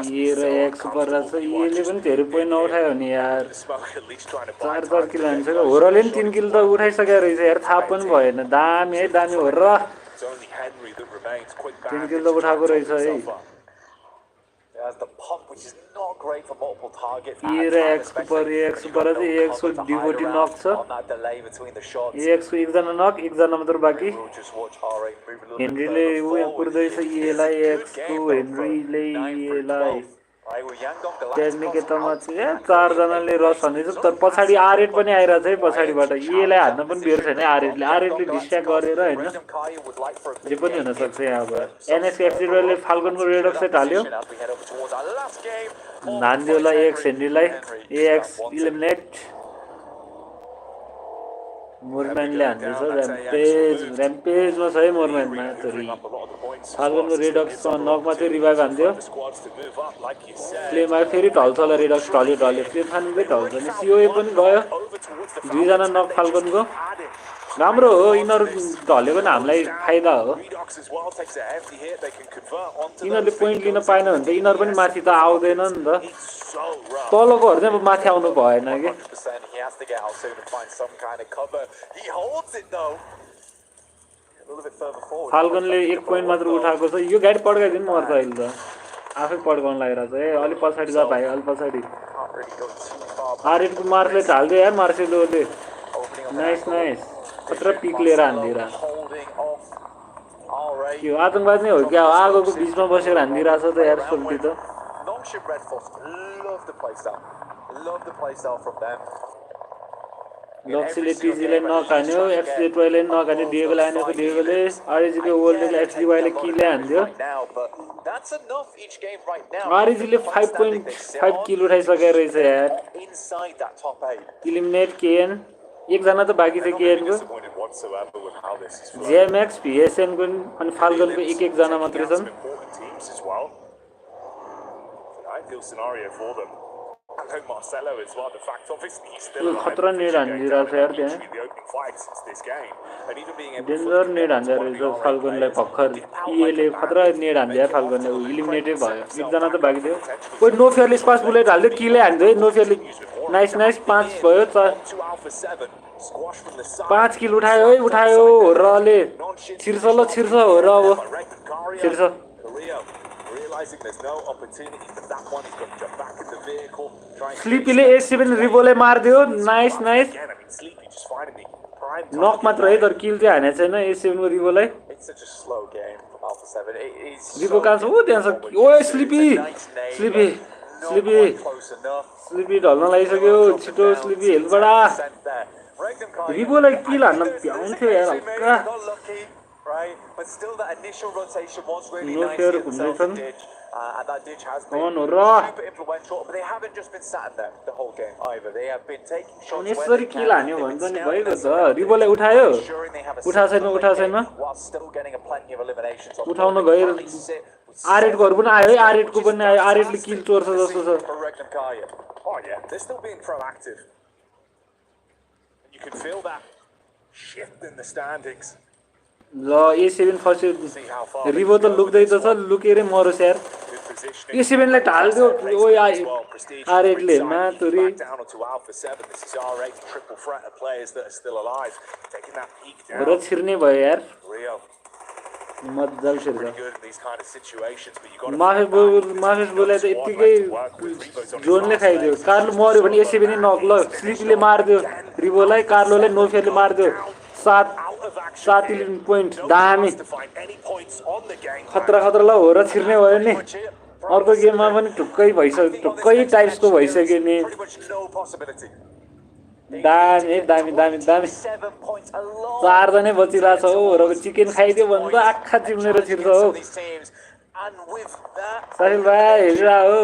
ये र x पर छ येले पनि धेरै point नउठायो नि यार 4 किल हान्छ होरले पनि 3 किल त उठाइसक्यो रहेछ यार थाहा पनि भएन दामी है दामी हो र 3 किल त उठाएको रहेछ है As the pump, which is not great for multiple targets. EX पर चाहिँ EX को डिभोटी नक छ EX को एकजना नक एकजना मात्र बाँकी हेनरीले उयो कुर्दैछ EA-लाई EX को हेनरीले EA-लाई टेक्निक यतामा चाहिँ 4 जनाले रस हान्दैछ तर पछाडी R8 पनि आइरहेछ है पछाडीबाट EA-लाई हान्न पनि बेर छैन R8ले R8ले डिस्ट्र्याक्ट गरेर हैन जे पनि हुन सक्छ यहाँ अब NSFC-ले फाल्कनको रेडक्स चाहिँ हाल्यो नान्दियोला EX हेनरीलाई EX इलिमिनेट मोरम्यानले हान्दैछ र्याम्पेजमा छ है मोरम्यानमा तरी फाल्कनको रेडक्ससँग नकमा चाहिँ रिभाइभ हान्दियो प्लेमा फेरि ढल्छ होला रेडक्स ढल्यो प्ले थान्दै ढल्छ नि सिओए पनि गयो 2 जना नक फाल्कनको राम्रो हो यिनीहरू ढलेको नि हामीलाई फाइदा हो यिनीहरूले पोइन्ट लिन पाएन भने त यिनीहरू पनि माथि त आउँदैन नि त तलकोहरू चाहिँ माथि आउनु भएन कि फाल्कनले 1 पोइन्ट मात्र उठाएको छ यो गाडी पड्काइदिनु मर्छ अहिले त आफै पड्काउन लागिरहेछ है अलि पछाडि जा भाइ अलि पछाडि R8 को मार्सले ढाल्दियो यार मार्सेलोले नाइस खतरा पिक लिएर हान्दिरा यो आतंकवाद नै हो क्या आगोको बीचमा बसेर हान्दिरहेछ त यार सोल्टी त लक्सीले टिजीले नखान्यो एक्सजेटवाईले नखान्यो डिएगोले हानेको डिएगोले आरएजीले वर्ल्डले एक्सजीवाईले किले हान्दियो आरएजीले 5.5 किल उठाइसकेको रहेछ यार इलिमिनेट केएन एकजना त बाँकी छ केएनको जेएमएक्स भिएसएनको अनि फाल्कनको एक जना मात्रै छन् खतरा नेड हानिदिरहेको छ यार त्यहाँ डेन्जर नेड हान्दै रहेछ फाल्कनलाई भर्खर इएले खतरा नेड हान्दियो फाल्कनले इलिमिनेटै भयो एकजना त बाँकी थियो कोही नो फेयरले स्पास बुलेट हाल्दै किले हान्दियो नो फेयरले नाइस 5 भयो 5 किल उठायो रले छिर्छ हो र अब छिर्छ स्लिपीले A7 रिभोले मार्दियो नाइस नक मात्र है तर किल चाहिँ हाने छैन A7 को रिभोलाई रिभो कहाँ छ ओ त्यहाँ छ ओए स्लिपी ढल्न लागिसक्यो छिटो स्लिपी हेल्पबाट रिभोलाई किल हान्न भ्याउँथ्यो यार हल्का नो फेयर घुम्दैछन् यसरी किल हान्यो भने त नि भइगयो त रिभोलाई उठायो उठाएको छैन उठाउन गयो R8 कोहरू पनि आयो है R8 को पनि आयो R8 ले किल चोर्छ जस्तो छ ल A7 फस्यो रिभो त लुक्दै त छ लुकेरै मरोस् यार A7 लाई ढाल्दियो ओइ R8 ले मातुरी र छिर्ने भयो यार मजाले छिर्छ माफेस बोले त यतिकै जोनले खाइदियो कार्लो मर्यो भने A7 नै नक ल स्लिपले मार्दियो रिभोलाई कार्लोले नो फेयरले मार्दियो 7 पोइन्ट दामी खतरा ल हो र छिर्ने भयो नि अर्को गेममा पनि ढुक्कै टाइप्सको भइसक्यो नि दामी 4 जनै बचिरहेछ हो र चिकन खाइदियो भने त आँखा चिम्लेर छिर्छ हो साहिल भाइ हेरिरा हो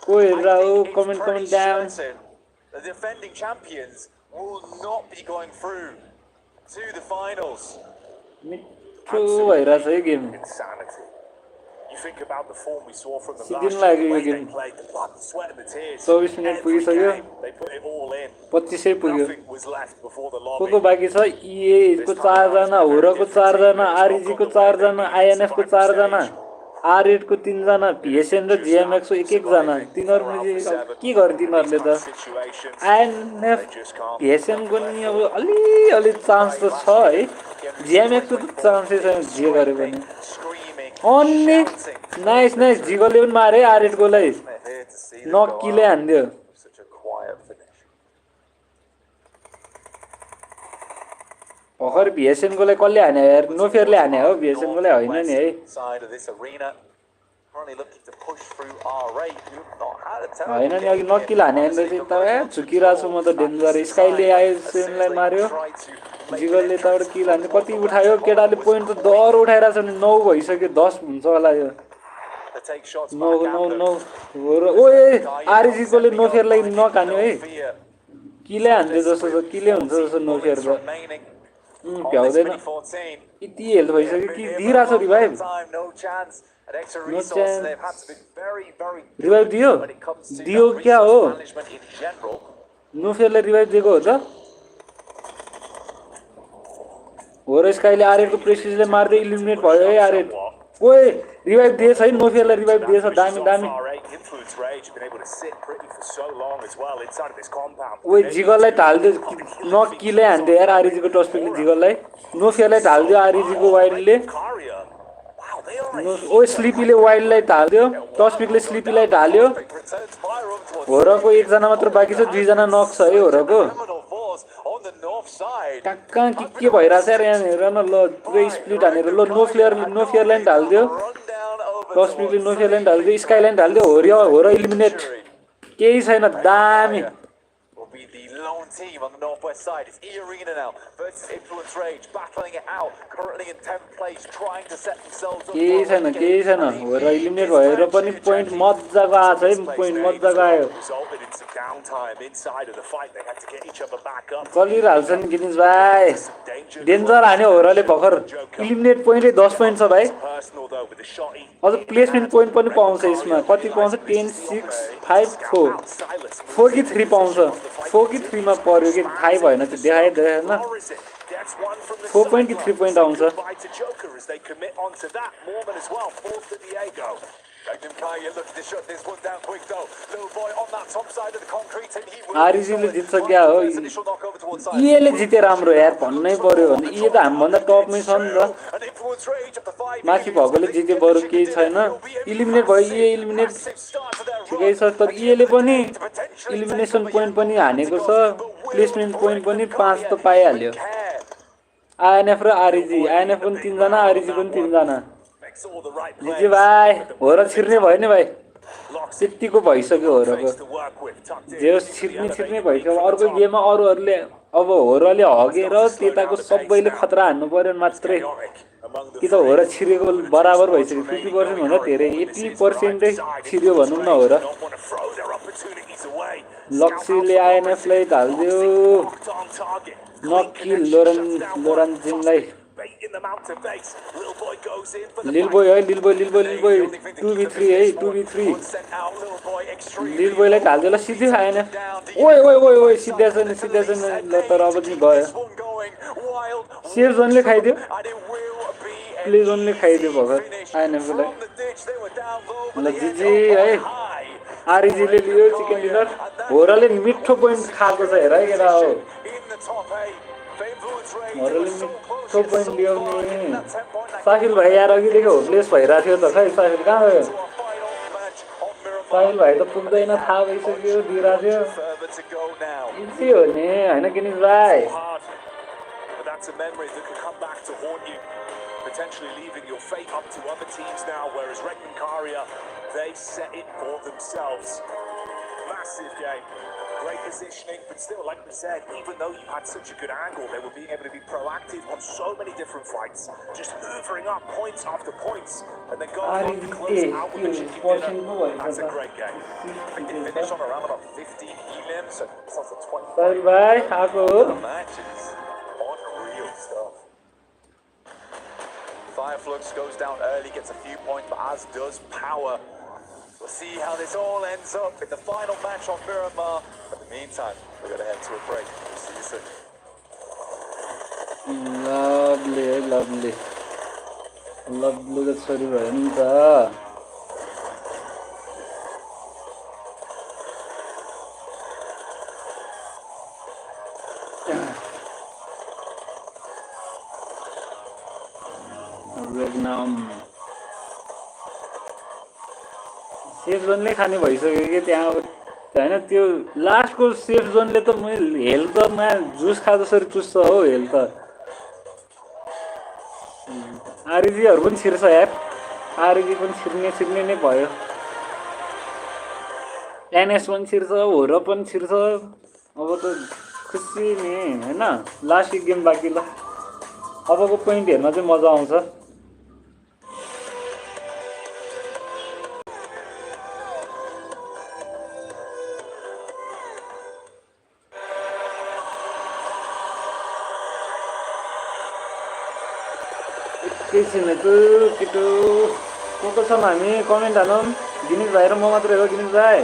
को हेरिरा हो कमेन्ट डाउन मिठो भइरहेछ है गेम सिद्धिन लाग्यो यो गेम 24 मिनट पुगिसक्यो 25 पुग्यो को बाँकी छ EA को 4 जना होरको 4 जना REG को 4 जना INF को 4 जना R8 को 3 जना PSN र GMX को एक जना तिनीहरु के गर्ने तिनीहरुले त INF PSN को नि अब अलि चान्स त छ है GMX को त चान्सै छैन जे गरे पनि अन्ने नाइस जिगोले पनि मारे R8 को लाई नक्कीले हान्दियो भर्खर PSN को लाई कसले हाने यार नो फेयरले हाने हो PSN को लाई हैन नि है हैन नि अघि नक्कीले हाने भने चाहिँ त झुकिरा छु म त डेन्जर स्काइले आयो सेनलाई मार्यो जिगलले तबाट किल हान्यो कति उठायो केटाले पोइन्ट त दर उठाइरा छ नि 9 भइसक्यो 10 हुन्छ होला यो नो ओए आरजी कोले नो फेयरलाई नक हान्यो है किले हान्दियो जस्तो छ किले हुन्छ जस्तो नो फेयर त भ्याउँदैन यति हेल्थ भइसक्यो कि दिइरा छ रिभाइभ रिभाइभ दियो क्या हो नो फेयरलाई रिभाइभ दिएको हो त हो र स्काइले R8 को प्रेसिजले मार्दै इलिमिनेट भयो है R8 ओए रिभाइभ दिएछ है नो फेयरलाई रिभाइभ दिएछ दामी ओए जिगललाई ढाल्दियो नक्कीले हान्दियो यार आरजी को टस्पिकले जिगललाई नो फेयरलाई ढाल्दियो आरजी को वाइल्डले ओए स्लिपीले वाइल्डलाई ढाल्दियो टस्पिकले स्लिपीलाई ढाल्यो होरको एक जना मात्र बाँकी छ दुई जना नक छ है होरको कहाँ के भइराछ यार यहाँ हेर न ल पुरै स्प्लिट हानेर ल नो फेयरलाई ढाल्दियो टस्पिकले नो फेयरलाई ढाल्दियो स्काइलाई ढाल्दियो हो र इलिमिनेट केही छैन दामी lone team on the northwest side. It's E-Arena now versus Influence Rage, battling it out, currently in 10th place, trying to set themselves up. केही छैन हो र इलिमिनेट भएर पनि पोइन्ट मज्जाको आछ है पोइन्ट मज्जाको आयो कलिर हाल्छ नि गिनिस भाइ डेन्जर हान्यो हो रले भर्खर इलिमिनेट पोइन्टै 10 पोइन्ट छ भाइ अझ प्लेसमेन्ट पोइन्ट पनि पाउँछ यसमा कति पाउँछ 10 6 5 4 कि 3 पाउँछ 4 कि 3 मा पर्यो कि थाहै भएन त्यो देखाएन 4 पोइन्ट कि 3 पोइन्ट आउँछ आरजीले जित्छ क्या हो इएले जिते राम्रो यार भन्नै पर्यो भने इए त हामीभन्दा टपमै छ नि त माथि भएकोले जिते बरु केही छैन इलिमिनेट भयो इए इलिमिनेट ठिकै छ तर इएले पनि इलिमिनेसन पोइन्ट पनि हानेको छ प्लेसमेन्ट पोइन्ट पनि 5 त पाइहाल्यो आइएनएफ र आरजी आइएनएफ पनि 3 जना आरजी पनि 3 जना जिजे भाइ हो र छिर्ने भयो नि भाइ त्यतिको भइसक्यो होरको जे छिर्ने भइसक्यो अर्को गेममा अरूहरूले अब होरले हगेर त्यताको सबैले खतरा हान्नु पर्यो मात्रै कि त हो र छिरेको बराबर भइसक्यो 50% भन्दा धेरै 80% छिर्यो भनौँ न हो र लक्ष्यले आइएनएफलाई ढाल्दियो नक्की लोरान्जिनलाई लिल बोय 2v3 है 2v3 लिल बोयलाई ढाल्दियो ल सिधै आएन ओए सिधै छैन ल तर अब चाहिँ गयो सेफ जोनले खाइदियो प्ले जोनले खाइदियो भर्खर आइएनएफलाई ल जिजी है आरजीले लियो चिकन डिनर होरले मिठो पोइन्ट खाएको छ हेर है केटा हो होरले मिठो पोइन्ट ल्याउने साहिल भाइ यार अघिदेखि होपलेस भइरहेको थियो त खै साहिल कहाँ गयो साहिल भाइ त पुग्दैन थाहा भइसक्यो दिइरहेको थियो इजी हो नि होइन किनिस भाइ potentially leaving your fate up to other teams now, whereas Rek and Karia, they set it for themselves. Massive game, great positioning, but still, like we said, even though you had such a good angle, they were being able to be proactive on so many different fights, just hoovering up points after points, and then going on to close out with the chicken dinner. That's a great game. I think they finished on around about 50 elims, and plus a 20 matches. Unreal stuff. Fireflux goes down early, gets a few points, but as does Power. We'll see how this all ends up in the final match on Miramar. But in the meantime, we're going to head to a break. We'll see you soon. Lovely. लब्लुको छोरी भयो नि त नाम safe जोनले खाने भइसक्यो कि त्यहाँ हैन त्यो लास्टको सेफ जोनले त मैले हेल्थमा जुस खा जसरी चुस्छ हो हेल्थ आरजी पनि छिर्छ यार आरजी पनि छिर्ने नै भयो एनएस पनि छिर्छ होरो पनि छिर्छ अब त खुसी नि हैन लास्ट एक गेम बाँकी ल अबको पोइन्ट हेर्न चाहिँ मजा आउँछ एकैछिन केटो को छौँ हामी कमेन्ट हालौँ गिनिज भाइ र म मात्रै हो गिनिज भाइ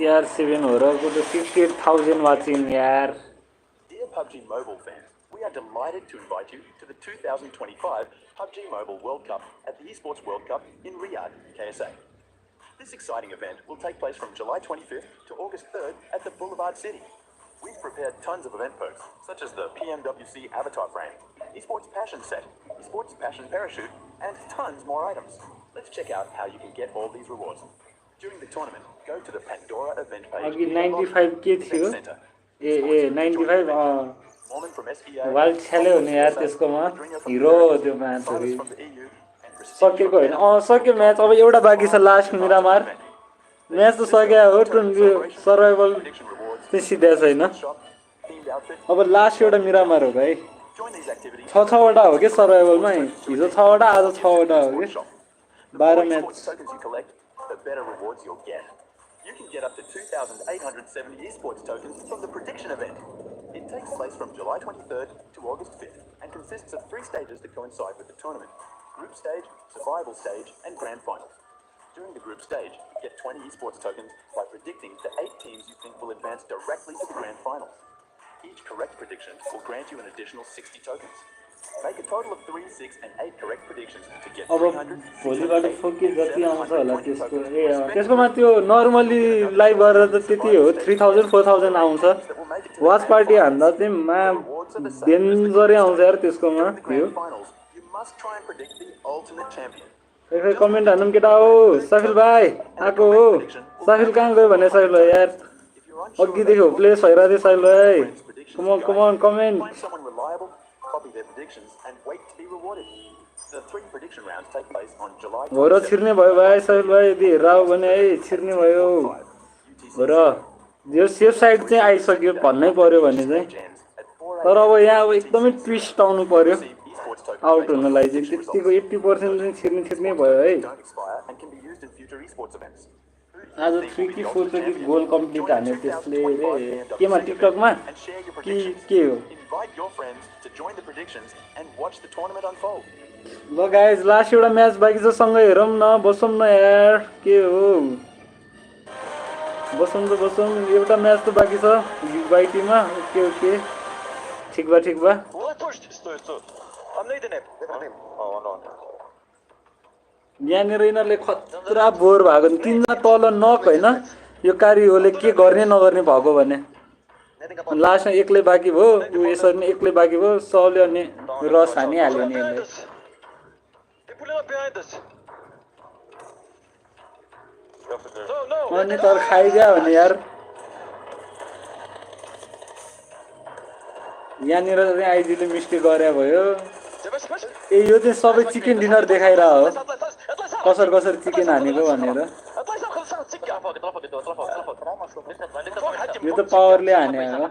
CR7 हो र को त 68,000 watching यार Dear PUBG Mobile fans, we are delighted to invite you to the 2025 PUBG Mobile World Cup at the ESPORTS WORLD CUP in Riyadh, KSA. This exciting event will take place from July 25th to August 3rd at the Boulevard City. We've prepared tons of event perks, such as the PMWC avatar frame, ESPORTS Passion set, ESPORTS Passion parachute, and tons more items. Let's check out how you can get all these rewards. During the tournament, go to the Pandora event page. अघि 95k थियो ए 95 वाल छ्याल्यो भने यार त्यसकोमा हिरो त्यो म्याचहरु सकेको हैन सक्यो match अब एउटा बाँकी छ लास्ट मिरामार म्याच त सक्या हो सर्भाइभल चाहिँ सिध्या छैन अब लास्ट एउटा मिरामार हो भाइ 6 वटा हो के सर्भाइभलमा हिजो 6 वटा आज 6 वटा हो के 12 match the better rewards you'll get. You can get up to 2,870 esports tokens from the prediction event. It takes place from July 23rd to August 5th and consists of 3 stages that coincide with the tournament: group stage, survival stage, and grand finals. During the group stage, you get 20 esports tokens by predicting the 8 teams you think will advance directly to the grand finals. Each correct prediction will grant you an additional 60 tokens. Make a total of 3, 6, and 8 correct predictions to get 300. भोलिबाट फोकिस जति आउँछ होला त्यसको त्यसकोमा त्यो normally live गरेर त त्यति हो 3000 4000 आउँछ वाच पार्टी हान्दा चाहिँ मा डेन्जरै आउँछ यार त्यसकोमा यो खै कमेन्ट हान्नुम केटा हो साफिल भाइ आको हो साफिल कहाँ गयो भने साफिल भाइ यार अघि देखो प्लेस भइरहेको थियो साफिल भाइ कम अन comment Copy their predictions and wait to be rewarded. The 3 prediction rounds take place on July 27th. हो र छिर्ने भयो भाइ साफिल भाइ यदि हेराउ भने है छिर्ने भयो हो र यो सेफ साइड चाहिँ आइसक्यो भन्नै पर्यो भने चाहिँ तर अब यहाँ अब एकदमै ट्विस्ट आउनु पर्यो आउट हुनलाई चाहिँ त्यतिको 80% चाहिँ छिर्ने भयो है आज 3 कि 4 चोटि गोल कम्प्लिट हान्यो त्यसले रे केमा टिकटकमा कि के हो ल गाइज लास्ट एउटा म्याच बाँकी छ सँगै हेरौँ न बसौँ न यार के हो बसौँ एउटा म्याच त बाँकी छ बाइटीमा ओके ठिक बा यहाँनिर यिनीहरूले खतरा बोर भएको 3जना तल नक होइन यो कारियोले के गर्ने नगर्ने भएको भने लास्टमा एक्लै बाँकी भयो ऊ यसरी नै एक्लै बाँकी भयो सबले अनि रस हानिहाल्यो नि यसले अनि तर खाइदियो भने यार यहाँनिर चाहिँ आइजीले मिस्टेक गरे भयो ए यो चाहिँ सबै चिकन डिनर देखाइरह हो कसरी चिकन हानेको भनेर यो त पावरले हाने हो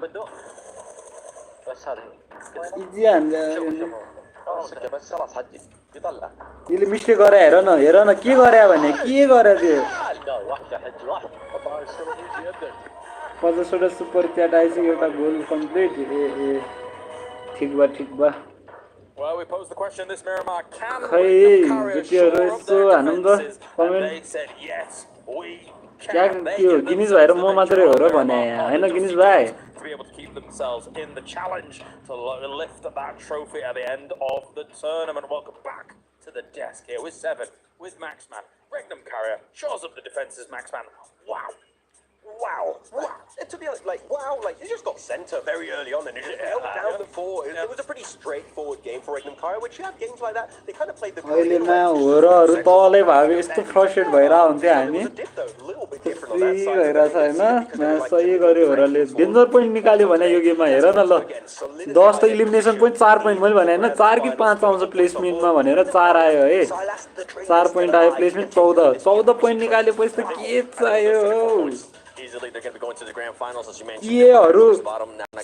इजी हान्छ यसले मिस्टेक गरे हेर न के गरे भने के गरे त्यो 50 सुपर च्याट आइसक्यो एउटा गोल कम्प्लिट ठिक बा Well, we posed the question this Miramar can Hey, shore up their defenses, and they said yes, we can. They get Guinness भाइ र म मात्रै हो र Miramar भने हैन just Guinness to भाइ be able to keep themselves in the challenge to lift that trophy at the end of the tournament. Welcome back to the desk here with 7, with Maxman. Regnum Carrier shows up the defenses, Maxman. Wow. To be honest, he just got center very early on and it just held down the fort. It was a pretty straightforward game for Regnum Kara, which you have games like that. They kind of played the अहिले न होरहरु तलै भाबे यस्तो frustrate भइरा हुन्थ्यो हामी free भइराछ हैन match सही गर्यो होरले danger point निकाल्यो भने यो गेममा हेर न ल 10 त इलिमिनेसन पोइन्ट 4 पोइन्ट मैले भने हैन 4 कि 5 आउँछ प्लेसमेन्टमा भनेर 4 आयो है 4 पोइन्ट आयो प्लेसमेन्ट 14 पोइन्ट निकालेपछि त के चाहियो Easily, they're going to be going to the grand finals, as you mentioned.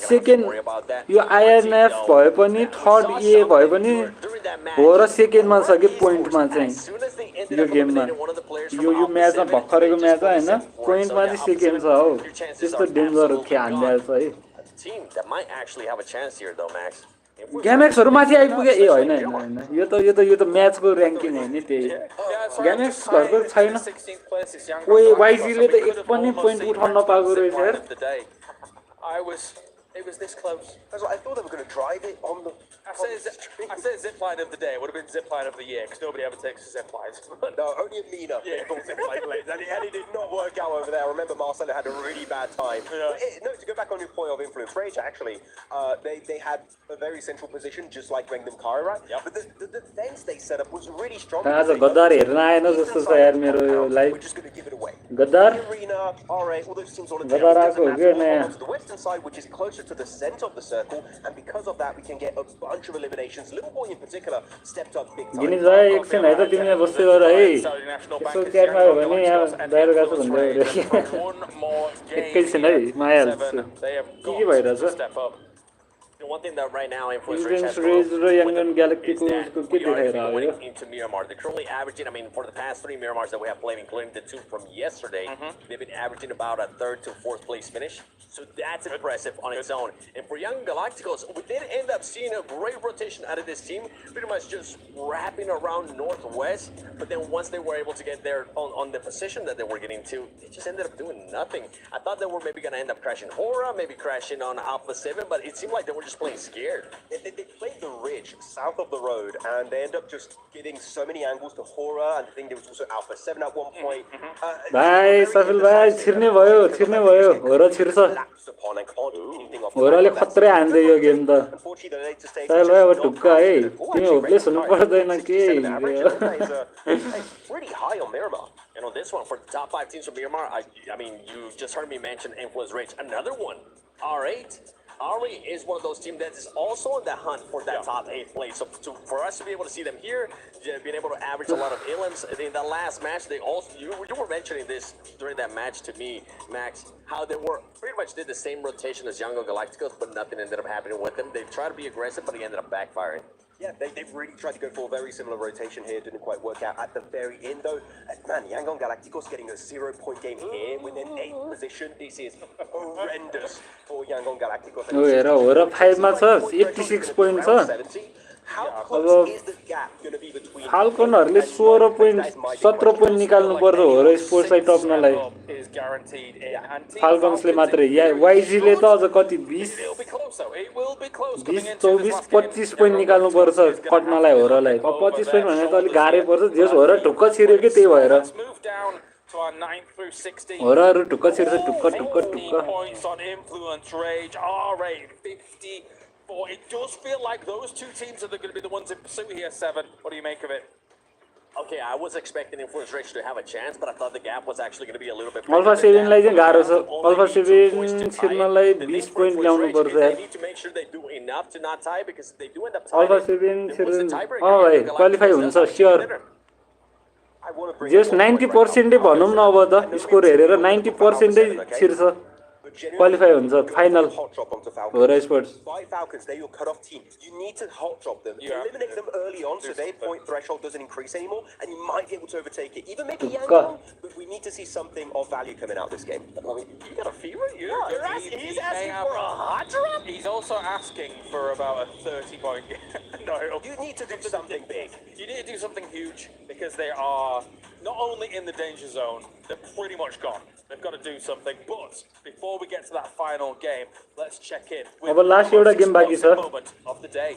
Second yo INF भए पनि थर्ड ए भए पनि हो र सेकेन्डमा छ के पोइन्टमा चाहिँ यो गेममा यो म्याचमा भर्खरको म्याच हैन पोइन्टमा चाहिँ सेकेन्ड छ हौ त्यस्तो डेन्जर थियो हान्दैछ है Team that might actually have a chance here, though, Max. ग्यामेक्सहरु माथि आइपुगे ए हैन यो त म्याचको र्यांकिङ हो नि त्यही ग्यामेक्स घरको छैन ओए वाइजीले त एक पनि पोइन्ट उठाउन नपाएको रहेछ यार It was this close. I thought they were going to drive it on the... I said zipline of the day. It would have been zipline of the year because nobody ever takes a zipline. No, only Amina thought zipline late. And it did not work out over there. I remember Marcelo had a really bad time. No, to go back on your point of influence rage, actually, they had a very central position, just like Regnum Kara, right? Yep. But the defense they set up was really strong. आज गद्दार हेर्न आएन जस्तो छ यार मेरो यो live We're just going to give it away. गद्दार Arena, RA, all those teams on the गद्दार आको हो के नयाँ the western side, which is closer to the center of the circle, and because of that, we can get a bunch of eliminations. Little boy in particular stepped up big time. गिनी जाए एकछिन है त तिमी यहाँ बस्दै गर है यसो क्याटमा हो भने यहाँ बाहिर गएको भन्दै एकैछिन है मायाल्छु के भइरहेछ One thing that right now Influence Rage raw Yangon Galactico को के देखाइरहेको यो into Miramar. They're currently averaging, I mean, for the past 3 Miramars that we have played, including the 2 from yesterday, they've been averaging about a 3rd to 4th place finish. So that's impressive on its own. And for Young Galacticos, we did end up seeing a great rotation out of this team, pretty much just wrapping around Northwest. But then once they were able to get there on the position that they were getting to, they just ended up doing nothing. I thought they were maybe going to end up crashing Hora, maybe crashing on Alpha 7, but it seemed like they were just playing scared. They played the ridge south of the road, and they ended up just getting so many angles to Hora, and I think there was also Alpha 7 at one point. भाइ सफल भाइ छिर्ने भयो होरा छिर्छ होराले खत्रै हान्दै यो game त सफल भाइ अब ढुक्क है तिमी होपलेस हुनु पर्दैन के Pretty high on Miramar. And on this one, for the top 5 teams from Miramar, I mean, you just heard me mention Influence Rage. Another one, R8. Ari is one of those teams that is also in the hunt for that top 8 place. So for us to be able to see them here, being able to average a lot of elims in the last match, they also you were mentioning this during that match to me, Max, how they were pretty much did the same rotation as Young Galacticos, but nothing ended up happening with them. They tried to be aggressive, but he ended up backfiring. Yeah, they really tried to go for a very similar rotation here. Didn't quite work out at the very end, though. Man, Yangon Galacticos getting a 0-point game here with an 8th position. This is horrendous for Yangon Galacticos. Oh, yeah, Hora 5 मा छ 86 point छ अब फाल्कनहरुले 16 point 17 point निकाल्नु पर्छ होरा स्पोर्ट्सलाई टप्नलाई फाल्कन्सले मात्रै या वाइजीले त अझ कति 20 24 25 पोइन्ट निकाल्नु पर्छ कट्नलाई होरालाई 25 पोइन्ट भने त अलि गाह्रै पर्छ जस होरा ढुक्क छिर्यो के त्यही भएर होराहरु ढुक्क छिर्छ ढुक्क It does feel like those 2 teams are going to be the ones in pursuit here, 7. What do you make of it? Okay, I was expecting Influence Rage to have a chance, but I thought the gap was actually going to be a little bit Alpha 7 लाई चाहिँ गाह्रो छ Alpha 7 छिर्नलाई 20 point ल्याउनु पर्छ they need to make sure they do enough to not tie, because they do end up tying. Alpha 7 छिर्न भाइ qualify हुन्छ sure जस 90% भनौं न अब त स्कोर हेरेर 90% छिर्छ qualify हुन्छ final hot drop onto हो Falcons. Raw sports Fight Falcons, they're your cut-off team. You need to hot drop them, eliminate them early on, so their point threshold doesn't increase anymore, and you might be able to overtake it. Even maybe Yangon, but we need to see something of value coming out this game. I mean, you got a fever? You're asking, he's asking for a hot drop? He's also asking for about a 30-point game. No, you need to do something big. You need to do something huge because they are not only in the danger zone, they're pretty much gone. They've got to do something. But before we get to that final game, let's check in with अब last एउटा game बाँकी छ moment of the day.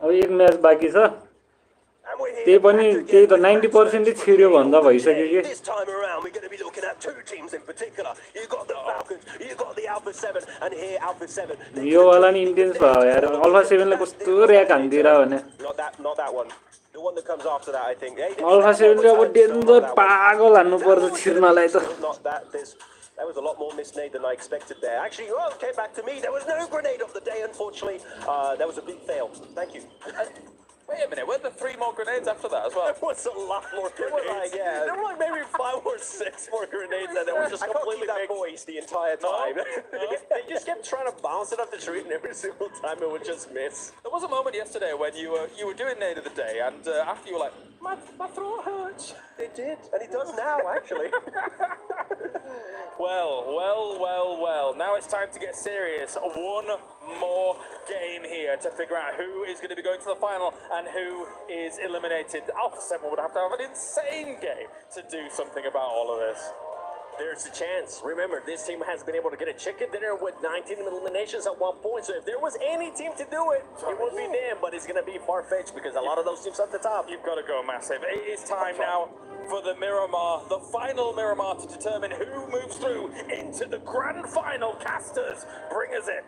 अब एक match बाँकी छ त्यही पनि त्यही त 90% छिर्यो भन्दा भइसक्यो के This time around, we're going to be looking at two teams in particular. You got the Falcons, you got the Alpha 7, and here Alpha 7. यो वाला नि इन्टेन्स भयो यार अल्फा 7 ले कस्तो र्याक हान्दिरा भने Not that one. The one that comes after that, I think. Alpha 7 ले अब danger पागल हान्नु पर्छ छिर्नलाई त Not that. That was a lot more mismade than I expected there. Actually, well, it came back to me. There was no grenade of the day, unfortunately. That was a big fail. Thank you. Wait a minute, were there 3 more grenades after that as well? There was a lot more grenades. There were like maybe 5 or 6 more grenades that were just completely that voice the entire time. They just kept trying to bounce it off the tree, and every single time it would just miss. There was a moment yesterday when you were doing Nade of the Day, and after you were like, my throat hurts. It did, and it does now, actually. Well. Now it's time to get serious. One more game here to figure out who is going to be going to the final and who is eliminated. Alpha 7 would have to have an insane game to do something about all of this. There's a chance. Remember, this team has been able to get a chicken dinner with 19 eliminations at one point. So if there was any team to do it, it would be them. But it's going to be far-fetched because a lot of those teams at the top. You've got to go massive. It is time now for the Miramar, the final Miramar, to determine who moves through into the grand final. Casters, bring us in.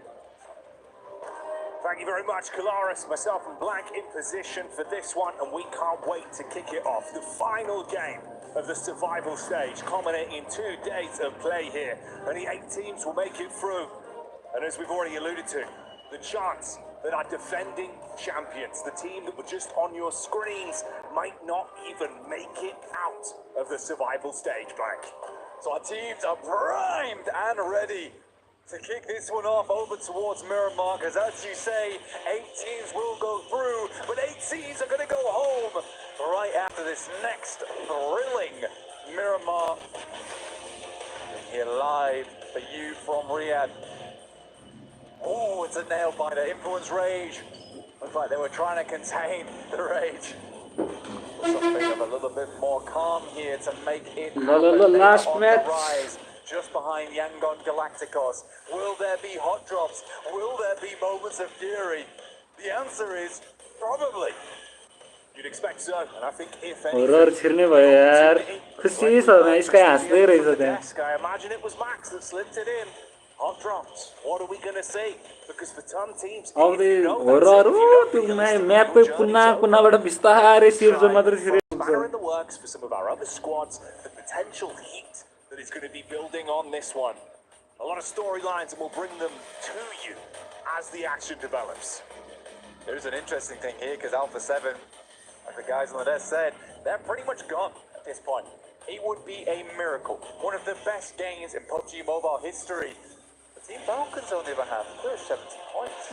Thank you very much, Kalaris. Myself and Blank in position for this one, and we can't wait to kick it off. The final game of the survival stage, culminating in 2 days of play here. Only 8 teams will make it through. And as we've already alluded to, the chance that our defending champions, the team that were just on your screens, might not even make it out of the survival stage, Blank. So our teams are primed and ready to kick this one off over towards Miramar, because as you say, 8 teams will go through, but 8 teams are going to go home right after this next thrilling Miramar. Here live for you from Riyadh. Oh, it's a nail biter. Influence Rage. Looks like they were trying to contain the rage. Something of a little bit more calm here to make it happen. Last match. Just behind Yangon Galacticos. Will there be hot drops? Will there be moments of fury? The answer is probably. You'd expect so, and I think if horror छिर्ने भयो यार खुसी छ म यसका हाँस्दै रहेछ त्यहाँ I imagine it was Max that slipped it in. Hot drops. What are we going to see? Because for some teams, अब horror त्यो म्यापै कुनाबाट बिस्तारै छिर्छ मात्र छिर्छ banner in the works for some of our other squads. The potential heat that is going to be building on this one. A lot of storylines, and we'll bring them to you as the action develops. There's an interesting thing here because Alpha 7, like the guys on the desk said, they're pretty much gone at this point. It would be a miracle. One of the best games in PUBG Mobile history. The Team Falcons, on the other hand, they're 70 points.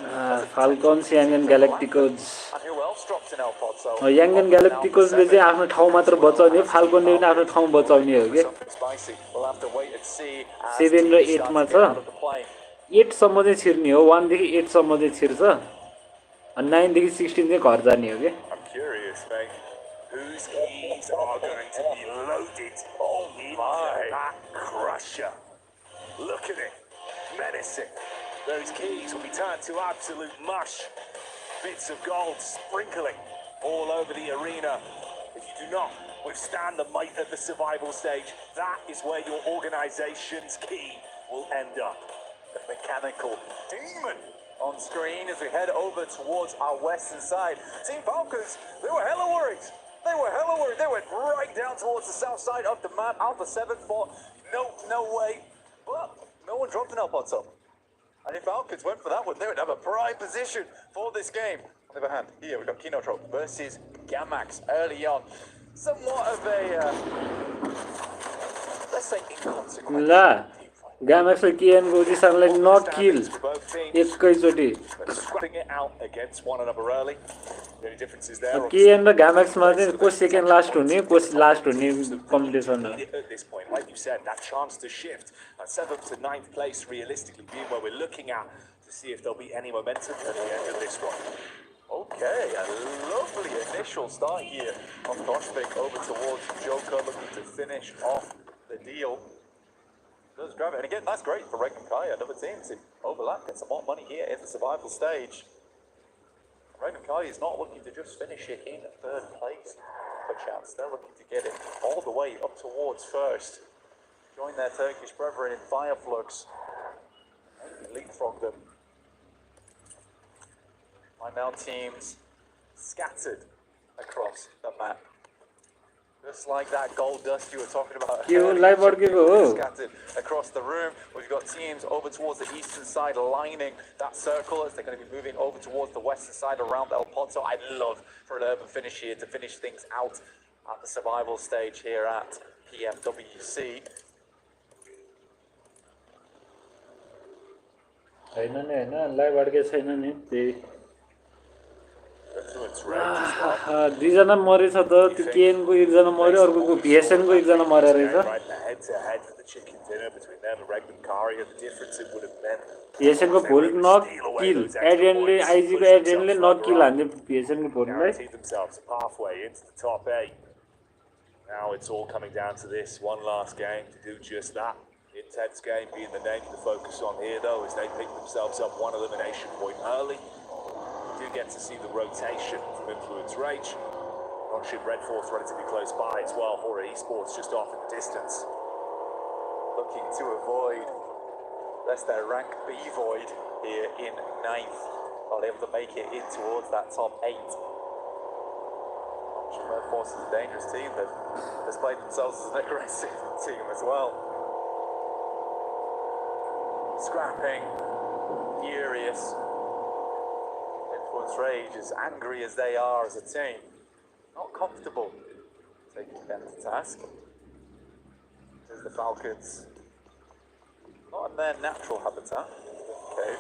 Falcons, Yangon Galacticos. And who else drops in L-Pod? So Yangon Galacticos ले चाहिँ आफ्नो ठाउँ मात्र बचाउने Falcon ले पनि आफ्नो ठाउँ बचाउने हो के We'll have to wait and see. 7 र 8 मा छ 8 सम्म चाहिँ छिर्ने हो 1 देखि 8 सम्म चाहिँ छिर्छ अनि 9 देखि 16 चाहिँ घर जाने हो के I'm curious, mate. Whose keys are going to be loaded into that crusher? Look at it. Menacing. Those keys will be turned to absolute mush. Bits of gold sprinkling all over the arena. If you do not withstand the might of the survival stage, that is where your organization's key will end up. The mechanical demon on screen as we head over towards our western side. Team Falcons, they were hella worried. They were hella worried. They went right down towards the south side of the map. Alpha 7 thought, no way. But no one dropped an L-Pod top. And if Falcons went for that one, they would have a prime position for this game. On the other hand, here we've got Kinotrop versus Gamax early on. Somewhat of a let's say inconsequential. La Gamax KN गोजीसँगलाई nut kill एकैचोटी Scrapping it out against one another early. The only difference is there. KN र Gamaxमा चाहिँ को second last हुने को last हुने competition हो At this point, like you said, that chance to shift 7th to 9th place realistically being where we're looking at to see if there'll be any momentum at the end of this one. Okay, a lovely initial start here on Koshvik over towards Joker, looking to finish off the deal. Does grab it, and again, that's great for Reg and Kaya, another team to overlap, get some more money here in the survival stage. Reg and Kaya is not looking to just finish it in 3rd place, perchance. They're looking to get it all the way up towards 1st. Join their Turkish brethren in Fireflux. Maybe leapfrog them. Right now, teams scattered across the map. Just like that gold dust you were talking about. Scattered across the room. We've got teams over towards the eastern side lining that circle as they're going to be moving over towards the western side around El Ponto. I'd love for an urban finish here to finish things out at the survival stage here at PMWC. दुईजना मरेछ त त्यो KN को एकजना मर्यो अर्कोको भिएसएन को एकजना मरेर रहेछ भिएसएन को भोल्ट नक किल एडियनले आइजी को एडियनले नक किल हान्ने भिएसएन को भोल्टलाई Now it's all coming down to this one last game to do just that. Intense game being the name to focus on here though, as they pick themselves up one elimination point early. You do get to see the rotation from Influence Rage. Longship Red Force relatively close by as well. Horror Esports just off in the distance. Looking to avoid, lest their rank be void here in 9th. Are able to make it in towards that top 8. Longship Red Force is a dangerous team that displayed themselves as an aggressive team as well. Scrapping, furious. Influence Rage, as angry as they are as a team, not comfortable taking them to task. As the Falcons, not in their natural habitat. Okay.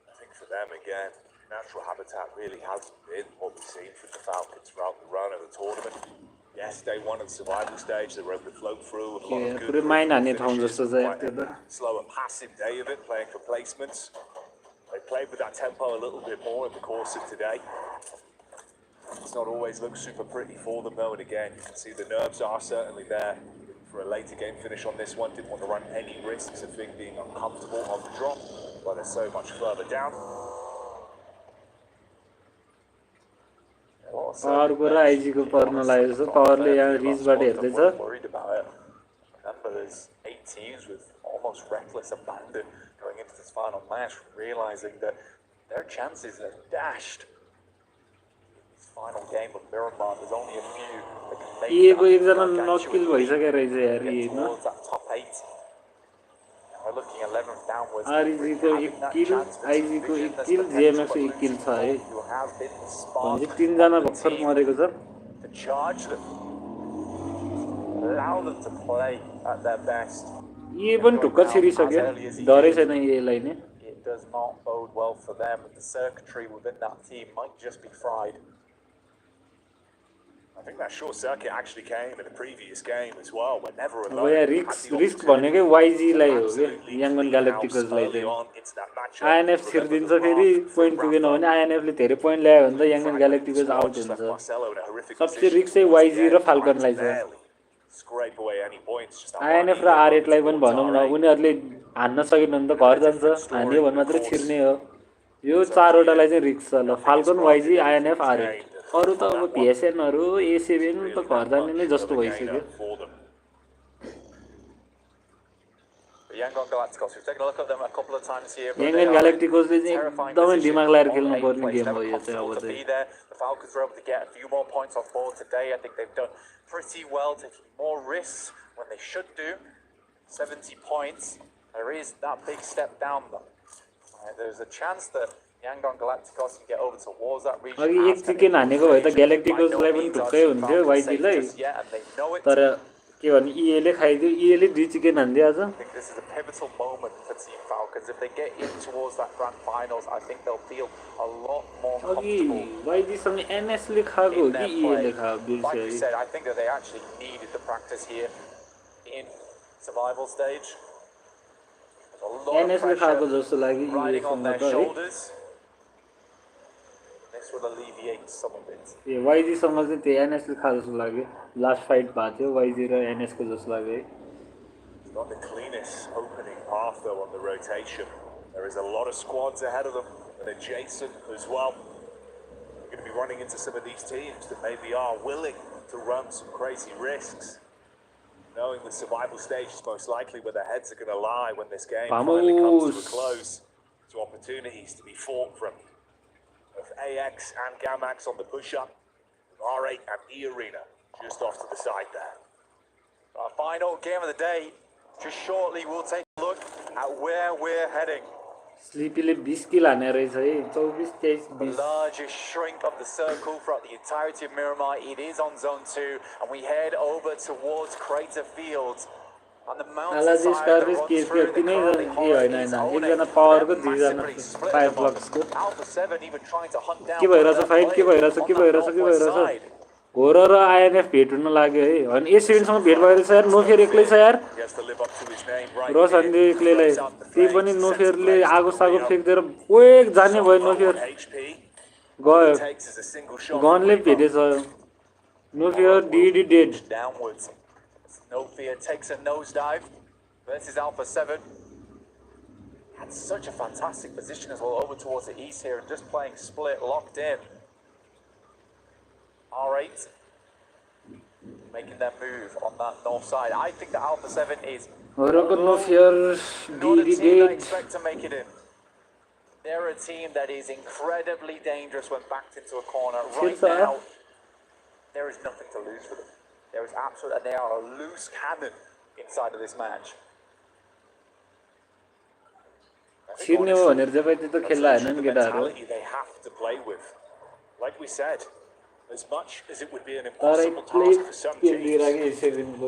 I think for them again, natural habitat really hasn't been what we've seen from the Falcons throughout the run of the tournament. Yes, day one of the survival stage, they were able to float through with a lot of good slow and passive day of it, playing for placements. They played with that tempo a little bit more in the course of today. It's not always looked super pretty for them though, and again, you can see the nerves are certainly there for a later game finish on this one. Didn't want to run any risks of being uncomfortable on the drop, but they're so much further down. Power को र IG को पर्न लागेको छ पावरले यहाँ रिजबाट हेर्दै छ There's 8 teams with almost reckless abandon going into this final match, realizing that their chances are dashed. This final game of Miramar, there's only a few that can make towards that top 8. We're looking 11th downwards. RG को 1 किल IG को 1 किल जेएमएक्स को 1 किल छ है भने 3 जना भर्खर मरेको छ the charge that allow them to play at their best. ये पनि ढुक्क छिरिसक्यो डरै छैन यसलाई नि It does not bode well for them. The circuitry within that team might just be fried. I think that short circuit actually came in the previous game as well, but never alone. अब यहाँ risk भनेकै वाइजीलाई हो के याङ्गन ग्यालेक्टिकल्सलाई चाहिँ INF छिर्दिन्छ फेरि point पुगेन भने आइएनएफले धेरै पोइन्ट ल्यायो भने त याङ्गन ग्यालेक्टिकल्स आउट हुन्छ सबसे रिस्क चाहिँ वाइजी र फाल्कनलाई छ आइएनएफ र आर8लाई पनि भनौँ न उनीहरूले हान्न सकेन भने त घर जान्छ हान्यो भने मात्रै छिर्ने हो यो चारवटालाई चाहिँ रिस्क छ ल फाल्कन वाइजी आइएनएफ आर8 अरु त अब भिएसएनहरु ए7 त घर जाने नै जस्तो भइसक्यो Yangon Galacticos, we've taken a look at them a couple of times here. Yangon Galacticos ले चाहिँ एकदमै दिमाग लगाएर खेल्नु पर्ने गेम हो यो चाहिँ अब चाहिँ The Falcons were able to get a few more points off board today. I think they've done pretty well, taking more risks when they should do. 70 points. There is that big step down though. There's a chance that Yangon Galacticos can get over towards that region. अघि एक chicken हानेको भए त ग्यालेक्टिकोसलाई पनि ढुक्कै हुन्थ्यो वाइजीलाई तर के भन्ने EA ले खाइदियो EA ले 2 चिकन हान्दियो आज I think this is a pivotal moment for Team Falcons. If they get in towards that grand finals, I think they'll feel a lot more comfortable. YG सँग NS ले खाएको हो कि EA ले खाएको Like you said, I think that they actually needed the practice here in survival stage. NS ले खाएको जस्तो लाग्यो EA सँग त है This will alleviate some of it. A YG सँग चाहिँ त्यो NS ले खाएको जस्तो लाग्यो लास्ट फाइट भएको थियो YG र NS को जस्तो लाग्यो है Not the cleanest opening path though on the rotation. There is a lot of squads ahead of them and adjacent as well. You're going to be running into some of these teams that maybe are willing to run some crazy risks, knowing the survival stage is most likely where their heads are going to lie when this game finally comes to a close. To opportunities to be fought from of AX and Gamax on the push-up, R8 and E Arena just off to the side there. Our final game of the day. Just shortly, we'll take a look at where we're heading. स्लिपीले 20 किल हाने रहेछ है 24 23 The largest shrink of the circle throughout the entirety of Miramar. It is on zone 2, and we head over towards Crater Fields. On the mountainside, the run through the currently horror is owning Alpha 7 even trying to hunt down the side. घोर र INF भेट हुन लाग्यो है अनि एसिडेन्टसँग भेट भएर छ यार नोफेयर एक्लै छ यार रस अनि एक्लैलाई त्यही पनि नोफेयरले आगो सागो फेक्देर ओए जाने भयो नोफेयर गयो गनले भेटेछ नोफेयर डिडी dead Nofear takes a nosedive versus Alpha 7. Had such a fantastic position as well over towards the east here and just playing split, locked in. R8 making their move on that north side. I think that Alpha 7 is not a team that expect to make it in. They're a team that is incredibly dangerous when backed into a corner. Right now, there is nothing to lose for them. There is absolute, and they are a loose cannon inside of this match. Mentality they have to play with. Like we said, as much as it would be an impossible task for some teams,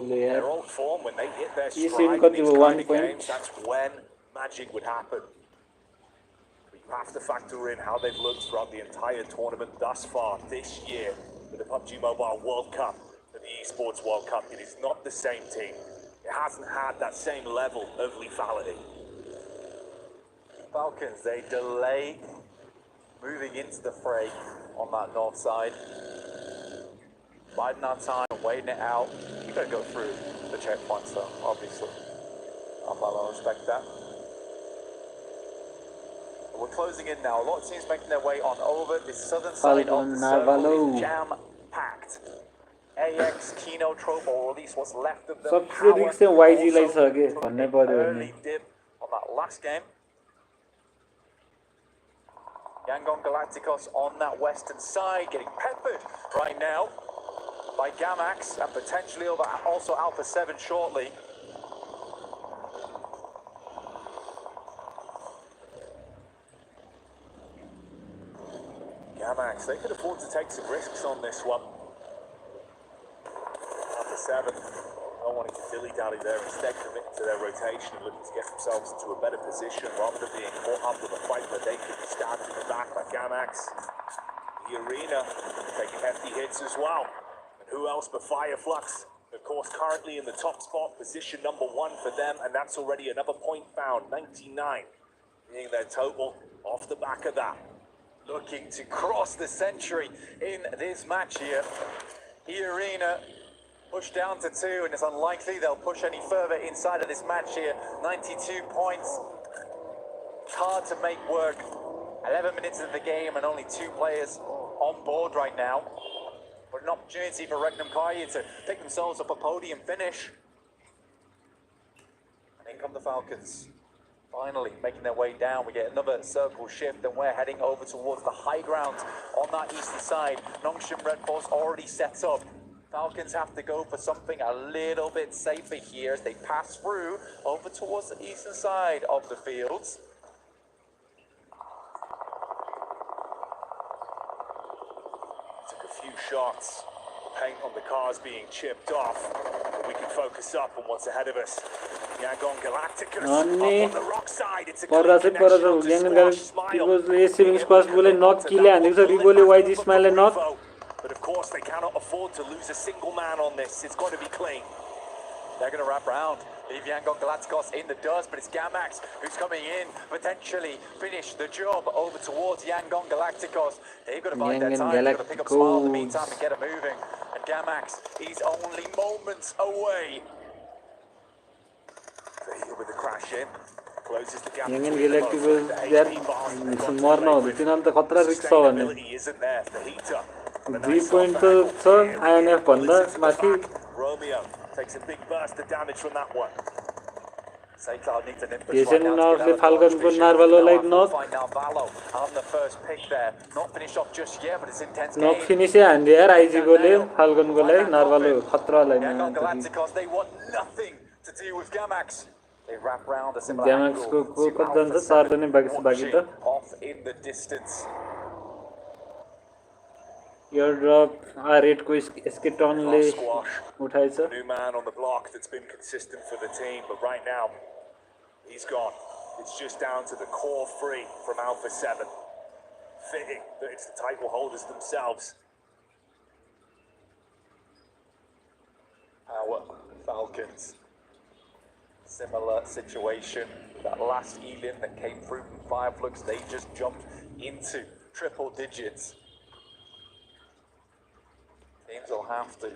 their old form, when they hit their stride in these kind of games, that's when magic would happen. But you have to factor in how they've looked throughout the entire tournament thus far this year with the PUBG Mobile World Cup and the ESPORTS World Cup. It is not the same team. It hasn't had that same level of lethality. Falcons, they delay moving into the fray on that north side. Biding our time, waiting it out. You gotta go through the checkpoints though, obviously. I'll respect that. But we're closing in now. A lot of teams making their way on over the southern side of the circle. Jam-packed. AX, Kino, Trope, or at least what's left of them. Early dip on that last game. Yangon Galacticos on that western side, getting peppered right now by Gamax and potentially over also Alpha 7 shortly. Gamax, they could afford to take some risks on this one. Alpha 7, not wanting to dilly-dally there, instead commit to their rotation and looking to get themselves into a better position rather than being caught up with a fight where they could be stabbed in the back by Gamax. The arena taking hefty hits as well. And who else but Fireflux? Of course, currently in the top spot, position number 1 for them, and that's already another point found, 99, being their total off the back of that. Looking to cross the century in this match here. The arena pushed down to 2, and it's unlikely they'll push any further inside of this match here. 92 points. It's hard to make work. 11 minutes of the game and only 2 players on board right now. But an opportunity for Regnum Kai to pick themselves up a podium finish. And in come the Falcons. Finally making their way down. We get another circle shift and we're heading over towards the high ground on that eastern side. Nongshim Red Force already set up. Falcons have to go for something a little bit safer here as they pass through over towards the eastern side of the fields. few shots. Paint on the cars being chipped off. But we can focus up on what's ahead of us. Yangon Galacticus up on the rock side. It's a clean connection onto Squash Smile. But of course, they cannot afford to lose a single man on this. It's got to be clean. They're going to wrap around. Leave Yangon Galacticos in the dust, but it's Gamax who's coming in, potentially finish the job over towards Yangon Galacticos. They've got to bide their time. They've got to pick up Smile in the meantime and get it moving. And Gamax, he's only moments away. Here with the crash in. Closes the gap. Yangon Galacticos, Sustainability isn't there. The heater. 3 point INF banda mathi Romeo takes a big burst of damage from that one. Jason now the Falcon को Narvalo like knock on the first pick there, not finished off just yet, but it's intense. Knock finish and there IG को ले Falcon को ले Narvalo खतरा line Yangon Galacticos, they want nothing to do with Gamax. They wrap round a similar Gamax को कब जान्छ 4 जने बाकी त off in the distance. Your drop R8 को इसके टर्न ले उठाएछ. New man on the block that's been consistent for the team, but right now he's gone. It's just down to the core three from Alpha 7. Fitting that it's the title holders themselves. Our Falcons. Similar situation. That last Elin that came through from Fireflux, they just jumped into triple digits. Teams will have to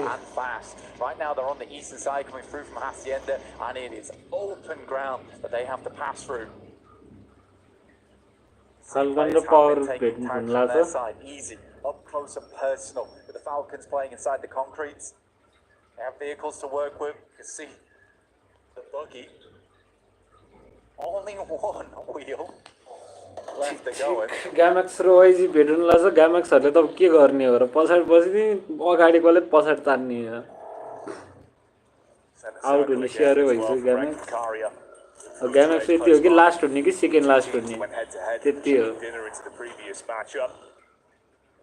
and fast. Right now they're on the eastern side coming through from Hacienda, and it is open ground that they have to pass through. Power their side easy, up close and personal. With the Falcons playing inside the concretes, they have vehicles to work with. You can see the buggy, only one wheel. Gamax ro IG भेट्न लाग्छ Gamaxहरुले त के गर्ने हो र पछाडी बस्ने अगाडिकोले पछाडी तान्ने हो आउट हुने स्योर भइसक्यो Gamax अब Gamax यति हो कि लास्ट हुने कि सेकेन्ड लास्ट हुने त्यति हो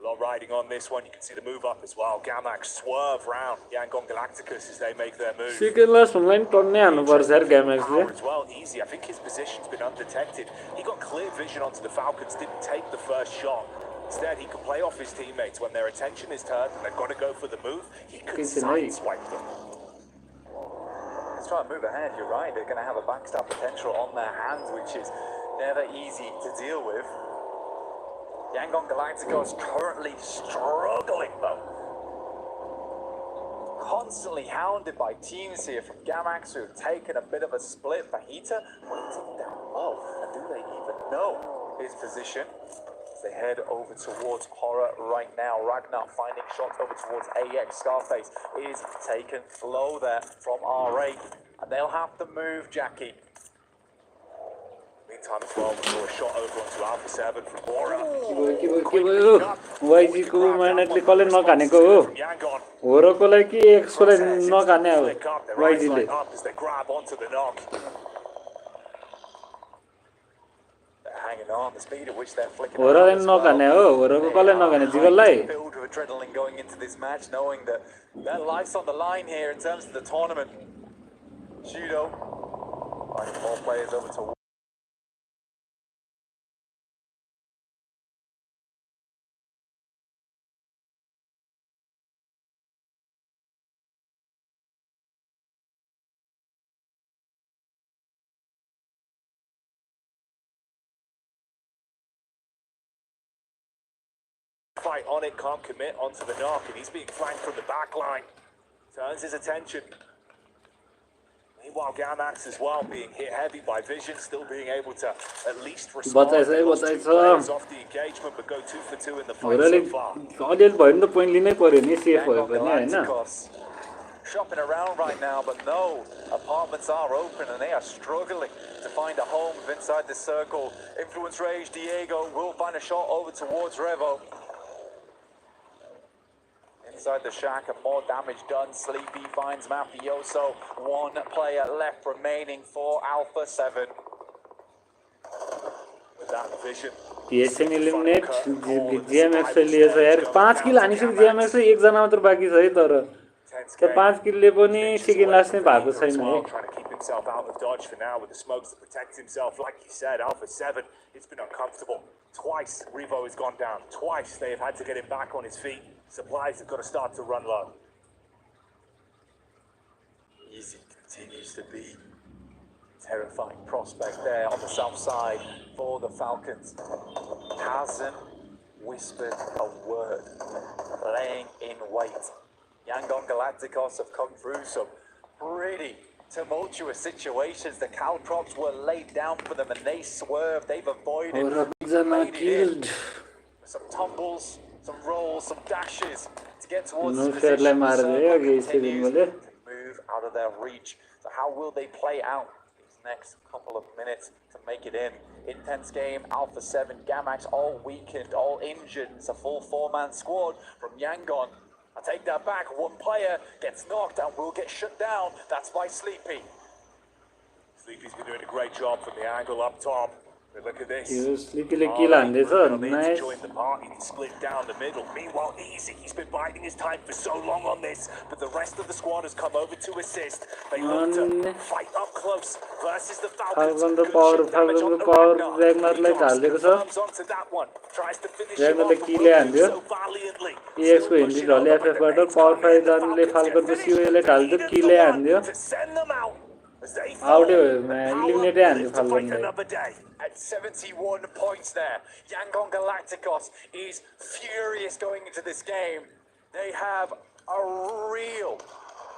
A lot riding on this one. You can see the move up as well. Gamax swerve round Yangon Galacticus as they make their move. Second last line turn हान्नु पर्छ यार Gamax ले. As well, easy. I think his position's been undetected. He got clear vision onto the Falcons, didn't take the first shot. Instead, he can play off his teammates when their attention is turned and they've got to go for the move. He could sideswipe them. Let's try and move ahead. You're right. They're going to have a backstab potential on their hands, which is never easy to deal with. Yangon Galacticos currently struggling though. Constantly hounded by teams here from Gamax who have taken a bit of a split. Fajita waiting down low. And do they even know his position? As they head over towards Horror right now. Ragnar finding shots over towards AX. Scarface is taken low there from R8. And they'll have to move Jackie. Meantime as well, we saw a shot over onto Alpha 7 from Bora. YG को माइनटले कसले नखानेको हो होरोको लागि कि एक्सको लागि नखाने हो YG ले होरोले नखाने हो होरोको कसले नखाने जिगललाई filled with adrenaline going into this match, knowing that their life's on the line here in terms of the tournament. Judo finding more players over to fight on it, can't commit onto the knock, and he's being flanked from the back line. Turns his attention. Meanwhile, Gamax as well being hit heavy by Vision, still being able to at least respond. Off the engagement, but go 2 for 2 in the fight so far. Shopping around right now, but no, apartments are open and they are struggling to find a home inside this circle. Influence Rage, Diego will find a shot over towards Revo. Inside the shack and more damage done. Sleepy finds Mafioso. One player left remaining for Alpha 7. With that that vision. PSM eliminate GMX ले लिएछ यार 5 किल हानिसक्यो GMX एक जना मात्र बाँकी छ है तर 5 किलले पनि सेकेन्ड लास्ट नै भएको छैन है Trying to keep himself out of dodge for now with the smokes to protect himself. Like you said, Alpha 7, it's been uncomfortable. Twice Revo has gone down. Twice they have had to get him back on his feet. Supplies have got to start to run low. Easy continues to be terrifying prospect there on the south side for the Falcons. Hasn't whispered a word, laying in wait. Yangon Galacticos have come through some pretty tumultuous situations. The Caltrops were laid down for them and they swerved, they've avoided. Killed. Some tumbles, some rolls, some dashes to get towards No the position. move Out of their reach. So how will they play out these next couple of minutes to make it in? Intense game, Alpha 7, Gamax all weakened, all injured. It's a full four-man squad from Yangon. I take that back, one player gets knocked and will get shut down. That's by Sleepy. Sleepy's been doing a great job from the angle up top. But look at this. Sleepy kill nice. Join the party and split down the middle. Meanwhile, Easy, he's been biding his time for so long on this, but the rest of the squad has come over to assist. They look to fight up close versus the Falcons. Onto Ragnar Onto that one. Tries to finish him off so valiantly. EX को हिन्दी ढले FF बाट power 5 जानले Falcon को COA ले ढाल्दो किले हान्दियो To send them out. Out eliminate हान्दियो Falcon ले At 71 points there, Yangon Galacticos is furious going into this game. They have a real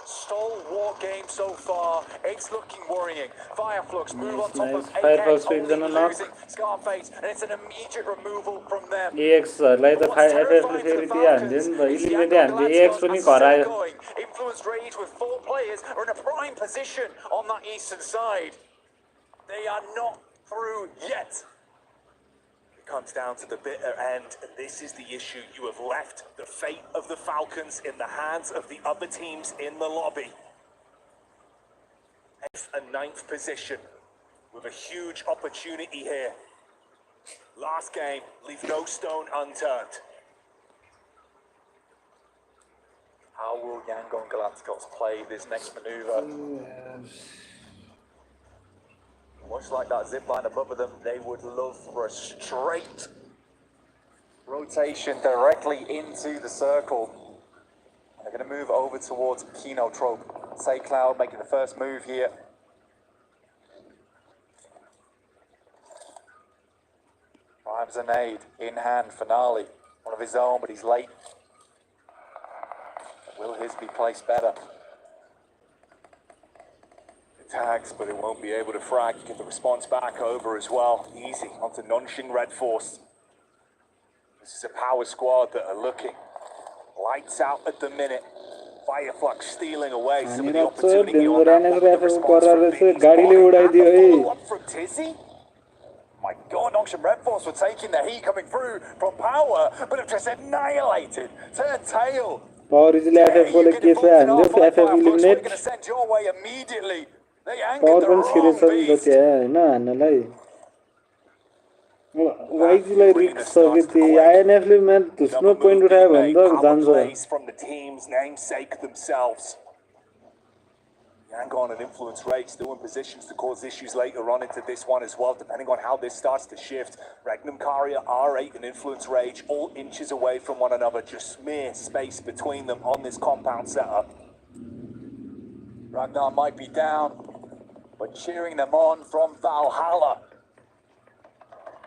stalwart game so far. It's looking worrying. Fireflux move on top of AX, only losing Scarface, and it's an immediate removal from them. EX लाई त FF ले फेरि दिए हान्दियो नि त eliminate हान्दियो EX पनि घर आयो Influence Rage with 4 players are in a prime position on that eastern side. They are not through yet. It comes down to the bitter end, and this is the issue. You have left the fate of the Falcons in the hands of the other teams in the lobby. 8th and 9th position with a huge opportunity here. Last game, leave no stone unturned. How will Yangon Galacticos play this next maneuver? Much like that zip line above them, they would love for a straight rotation directly into the circle. They're going to move over towards Kino Trope. Say Cloud making the first move here. Primes an aid in hand, Finale. One of his own, but he's late. Will his be placed better? Tags, but it won't be able to frag. You get the response back over as well. Easy onto Nonxing Red Force. This is a power squad that are looking lights out at the minute. Fireflux stealing away some of the opportunity on that follow up from Tizzy. My God, Nonxing Red Force were taking the heat coming through from power, but have just annihilated. Turn tail. Power is FF को लेके से हान्दियो FF eliminate going to send your way immediately. Power पनि serious छ नि त त्यहाँ हैन हान्नलाई YG लाई risk सकेथे INF ले match धुस्नो point उठायो भने त जान्छ from the team's namesake themselves. Yangon and Influence Rage still in positions to cause issues later on into this one as well, depending on how this starts to shift. Regnum Karia, R8 and Influence Rage all inches away from one another, just mere space between them on this compound setup. Ragnar might be down, but cheering them on from Valhalla.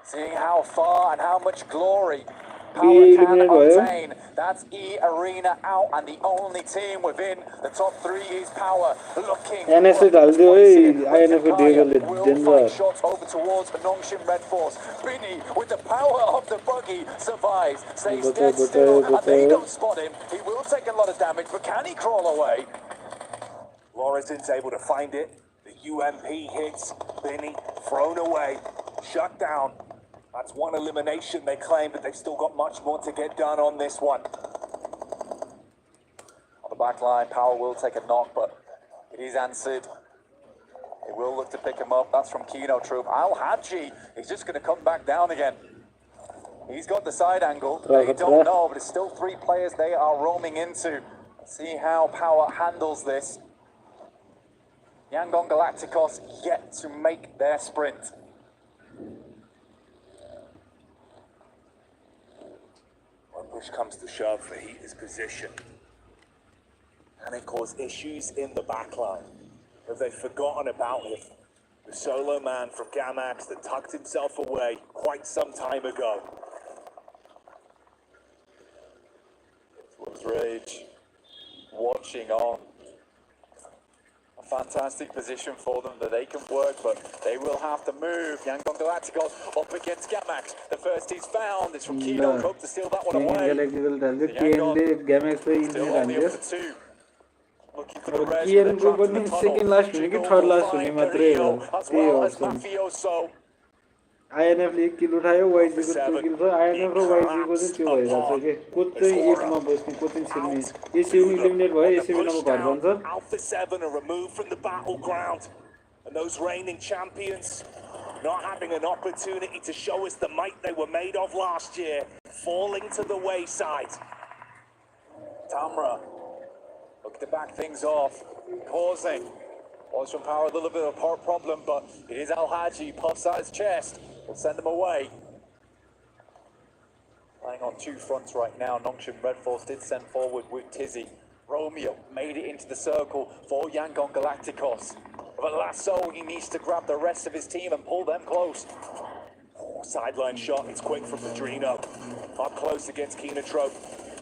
Seeing how far and how much glory Power can obtain. That's E Arena out, and the only team within the top 3 is Power. Looking will find shots over towards the Nonxing Red Force. Binny, with the power of the buggy, survives. Stays dead still, and they don't spot him. He will take a lot of damage, but can he crawl away? Lorison's able to find it. The UMP hits. Binny thrown away, shut down. That's one elimination they claim, but they've still got much more to get done on this one. On the back line, Power will take a knock, but it is answered. They will look to pick him up. That's from Kino Troop. Al Hadji is just going to come back down again. He's got the side angle. They don't know, but it's still 3 players they are roaming into. See how Power handles this. Yangon Galacticos yet to make their sprint. When push comes to shove, the Heat is position. And it caused issues in the backline. But they've forgotten about him. The solo man from Gamax that tucked himself away quite some time ago. It was Rage watching on. A fantastic position for them that they can work, but they will have to move. Yangon Galacticos up against Gamax. The first he's found is from Kino. Hope to steal that one away. Gamax still only up to 2. Looking for the rest. Second last हुने कि third last हुने मात्रै हो त्यही हो INF ले 1 kilo उठायो YG को 2 किलो छ INF र YG को चाहिँ त्यो भइराछ के कोच चाहिँ 8 मा बस्ने कोच चाहिँ छिर्ने एसीबी एलिमिनेट भयो एसीबी मा घर जान्छ Alpha 7 are removed from the battleground, and those reigning champions not having an opportunity to show us the might they were made of last year, falling to the wayside. Tamra look to back things off, pausing. Was from Power a little bit of a problem, but it is Al Hadji, puffs out his chest, will send them away. Playing on 2 fronts right now. Nongshim Red Force did send forward with Tizzy. Romeo made it into the circle for Yangon Galacticos. But Lasso, he needs to grab the rest of his team and pull them close. Oh, sideline shot, it's quick from Padrino. Up close against Kinatrope.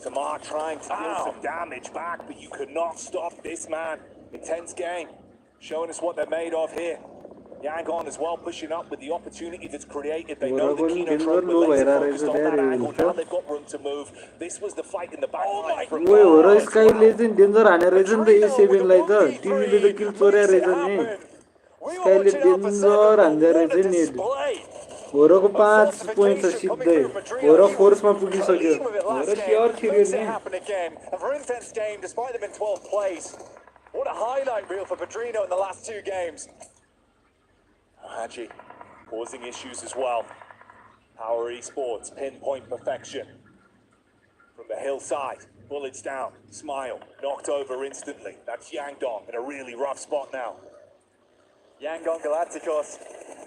Tamar trying to deal some damage back, but you could not stop this man. Intense game, showing us what they're made of here. Yangon as well pushing up with the opportunity that's created. They know the Kinatrope were laser focused on that angle. Now they've got room to move. This was the fight in the back line. Oh my God! Sky Legend danger हाने रहेछ नि त A7 लाई त टिमले त किल चोर्या रहेछ नि Sky ले danger हान्दै रहेछ नि होरको 5 पोइन्ट छ सिधै होर फोर्समा पुगिसक्यो होर क्योर छिर्यो नि What a highlight reel for Padrino in the last 2 games. Hadji causing issues as well. Power Esports, pinpoint perfection. From the hillside, bullets down, smile, knocked over instantly. That's Yangdong in a really rough spot now. Yangon Galacticos.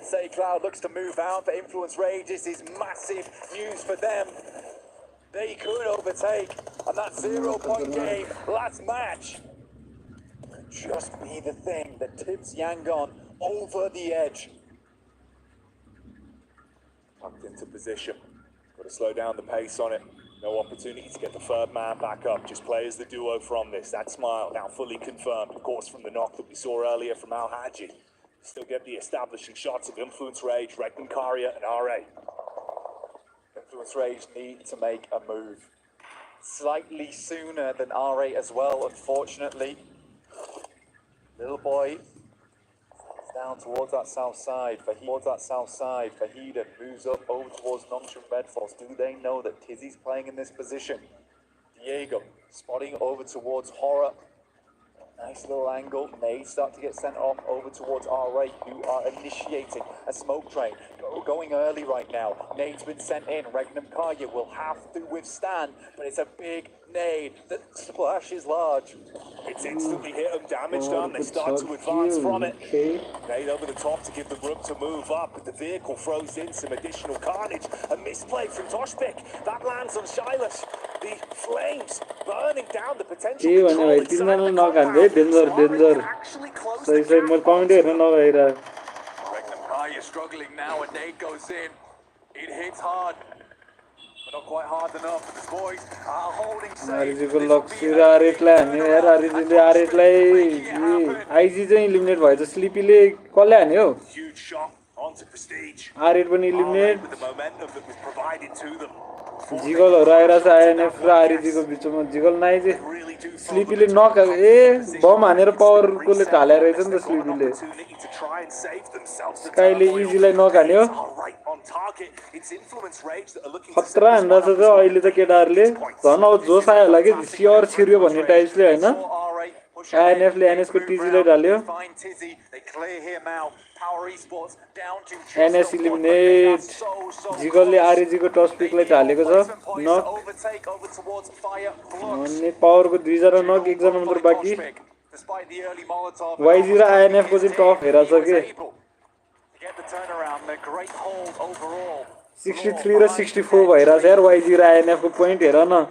Say Cloud looks to move out, but Influence Rage, this is massive news for them. They could overtake, and that 0-point game, last match, could just be the thing that tips Yangon over the edge. Tucked into position. Got to slow down the pace on it. No opportunity to get the third man back up. Just play as the duo from this. That smile now fully confirmed, of course, from the knock that we saw earlier from Al Hadji. Still get the establishing shots of Influence Rage, Reckman Karia, and RA. Influence Rage need to make a move. Slightly sooner than RA as well, unfortunately. Little boy down towards that south side. Fahida moves up over towards Nongshim Red Force. Do they know that Tizzy's playing in this position? Diego spotting over towards Horror. Nice little angle. Nades start to get sent off over towards RA, who are initiating a smoke train. Going early right now. Nade's been sent in. Regnum Kaya will have to withstand, but it's a big nade that splashes large. It's instantly hit them, damage done. They start to advance from it. Nade over the top to give them room to move up, but the vehicle throws in some additional carnage. A misplay from Toshpik. That lands on Silas. The flames burning down the potential control inside the compound. Regnum Kaya struggling now, and nade goes in. It hits hard. But not quite hard enough. The boys are holding safe. Huge shot onto Prestige. R8 पनि eliminate. With the momentum that was provided to them. जिगलहरु आइराछ INF raw RG को बिचमा jiggle नाइ चाहिँ स्लिपीले नक बम हानेर पावरकोले ढाले रहेछ नि त स्लिपीले स्काईले इजीलाई नक हान्यो खतरा हान्दा छ अहिले त केटाहरुले झन् अब जोस आयो होला कि सियर छिर्यो भन्ने टाइप्सले हैन INF ले NS को TG ले डाल्यो NS eliminate Jiggle ले RG को टॉस पिक ले डालेको छ नक अनि पावर को दुई जना नक एक जना मात्र बाकी YG र INF को चाहिँ टफ हेरा छ के 63 र 64 भइरा छ यार YG र INF को पोइन्ट हेर न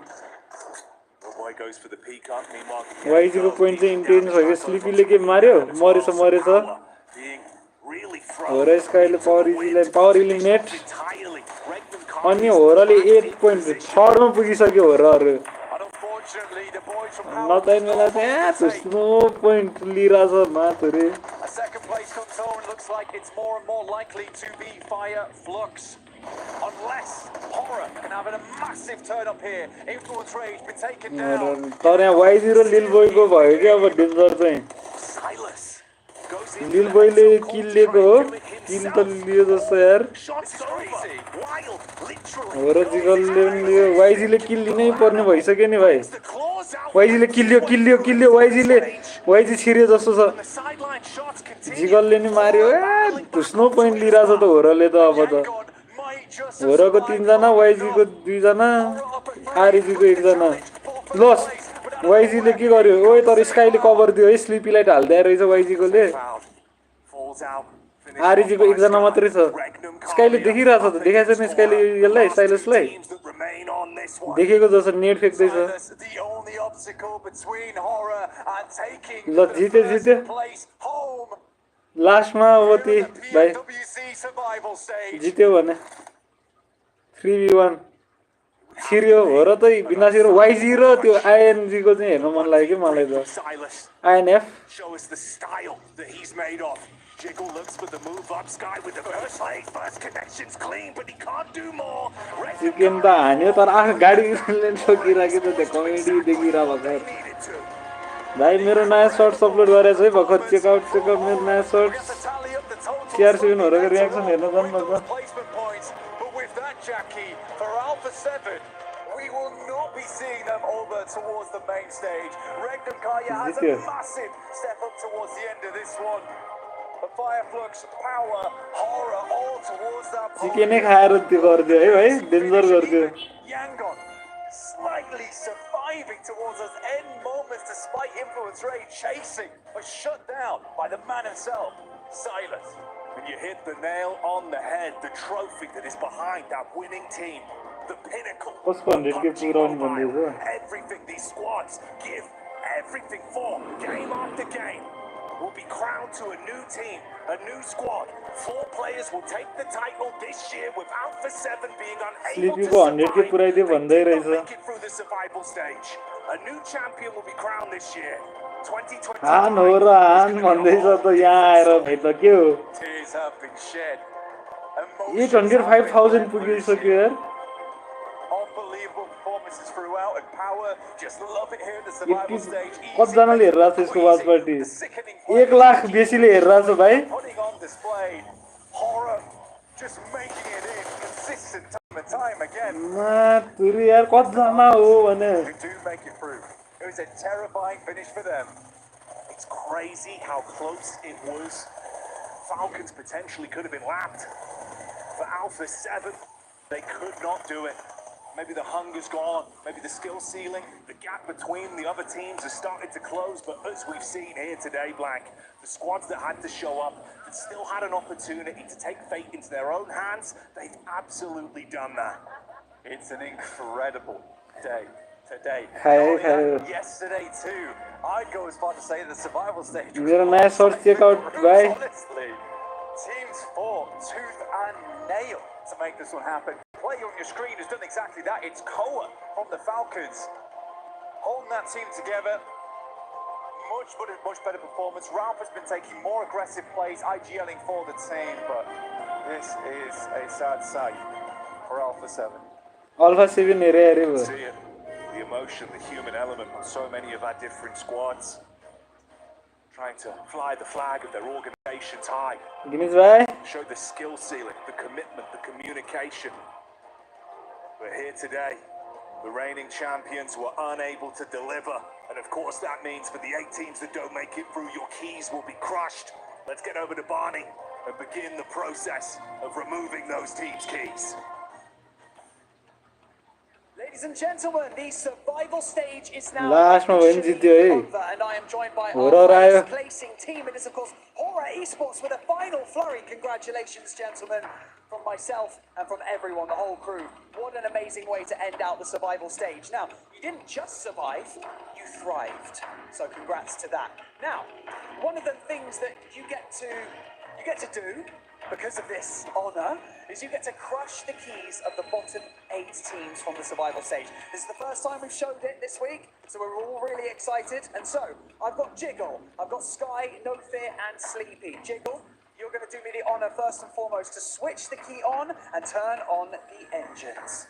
YG को पोइन्ट चाहिँ इन्टेन्स हो कि स्लिपीले के मार्यो मरेछ हो र स्काईले पावर इलिमिनेट अनि होरले 8 पोइन्ट थर्डमा पुगिसक्यो होरहरु नताइन बेला चाहिँ त्यस्तो पोइन्ट लिइराछ माथुरे तर यहाँ YG र लिल बोयको भयो कि अब डेन्जर चाहिँ लिल बोयले किल लिएको हो किल त लियो जस्तो यार हो र जिगलले पनि लियो YG ले किल लिनै पर्ने भइसक्यो नि भाइ YG ले किल लियो YG छिर्यो जस्तो छ जिगलले नि मार्यो धुस्नो पोइन्ट लिइराछ त होरले त अब त होरको 3 जना YG को 2 जना RG को 1 जना लस YG ले के गर्यो ओए तर स्काईले कभर दियो है स्लिपीलाई ढाल्दै रहेछ YG को ले RG को 1 जना मात्रै छ स्काईले देखिरा छ त देखाइछ नि स्काईले यसलाई साइलसलाई देखेको जस्तो नेट फेक्दै छ ल जित्यो लास्टमा अब ती भाइ जित्यो भने 3v1 छिर्यो हो र त बिना छिर्यो YG र त्यो ING को चाहिँ हेर्न मन लाग्यो कि मलाई त INF Jiggle looks for the move up sky with the first leg first connections clean but he can't do more chicken त हान्यो तर आफू गाडीले ठोकिराख्यो त त्यो कमेडी देखिरा भर्खर भाइ मेरो नयाँ शर्ट्स अपलोड गरेछ है भर्खर चेकआउट मेरो नयाँ शर्ट्स CR7 हरुको रियाक्सन हेर्न जान्नु न We will not be seeing them over towards the main stage. Regnum Kaya has a massive step up towards the end of this one. The Fireflux, power, horror, all towards that point. Chicken खाएर त्यो गर्दियो है भाइ danger गर्दियो Yangon slightly surviving towards those end moments despite influence rage chasing but shut down by the man himself Silas. When you hit the nail on the head, the trophy that is behind that winning team, the pinnacle of PUBG Mobile, everything these squads give, everything for game after game will be crowned to a new team, a new squad. 4 players will take the title this year with Alpha 7 being unable to survive make it through the survival stage. A new champion will be crowned this year. 2020. Tears have been shed. 805,000 पुगिसक्यो यार Unbelievable performances throughout and power. Just love it here at the survival stage. कतिजनाले हेरिरहेको छ यसको watch party 1 lakh बेसीले हेरिरहेको छ भाइ Putting on display horror just making it in consistent time again. तुरी यार कतिजना हो भने do make it through. It was a terrifying finish for them. It's crazy how close it was. Falcons potentially could have been lapped. For Alpha 7, they could not do it. Maybe the hunger's gone, maybe the skill ceiling, the gap between the other teams has started to close, but as we've seen here today, Black, the squads that had to show up, that still had an opportunity to take fate into their own hands, they've absolutely done that. It's an incredible day today. Yesterday too. I'd go as far to say the survival stage was honestly, teams fought tooth and nail to make this one happen. Play on your screen has done exactly that. It's Koa from the Falcons holding that team together. Much better performance. Ralph has been taking more aggressive plays, IGLing for the team, but this is a sad sight for Alpha 7. Alpha 7 the emotion, the human element on so many of our different squads. Trying to fly the flag of their organizations high. Show the skill ceiling, the commitment, the communication. But here today, the reigning champions were unable to deliver. And And of course that means for the 8 teams that don't make it through, your keys will be crushed. Let's get over to Barney and begin the process of removing those teams' keys. Ladies and gentlemen, the survival stage is now Last moment over, and I am joined by our highest placing team. It is, of course, Horror Esports with a final flurry. Congratulations, gentlemen, from myself and from everyone, the whole crew. What an amazing way to end out the survival stage. Now, you didn't just survive, you thrived. So congrats to that. Now, one of the things that you get to do because of this honor is you get to crush the keys of the bottom 8 teams from the survival stage. This is the first time we've showed it this week, so we're all really excited. And so, I've got Jiggle, I've got Sky, No Fear, and Sleepy. Jiggle, you're going to do me the honor first and foremost to switch the key on and turn on the engines.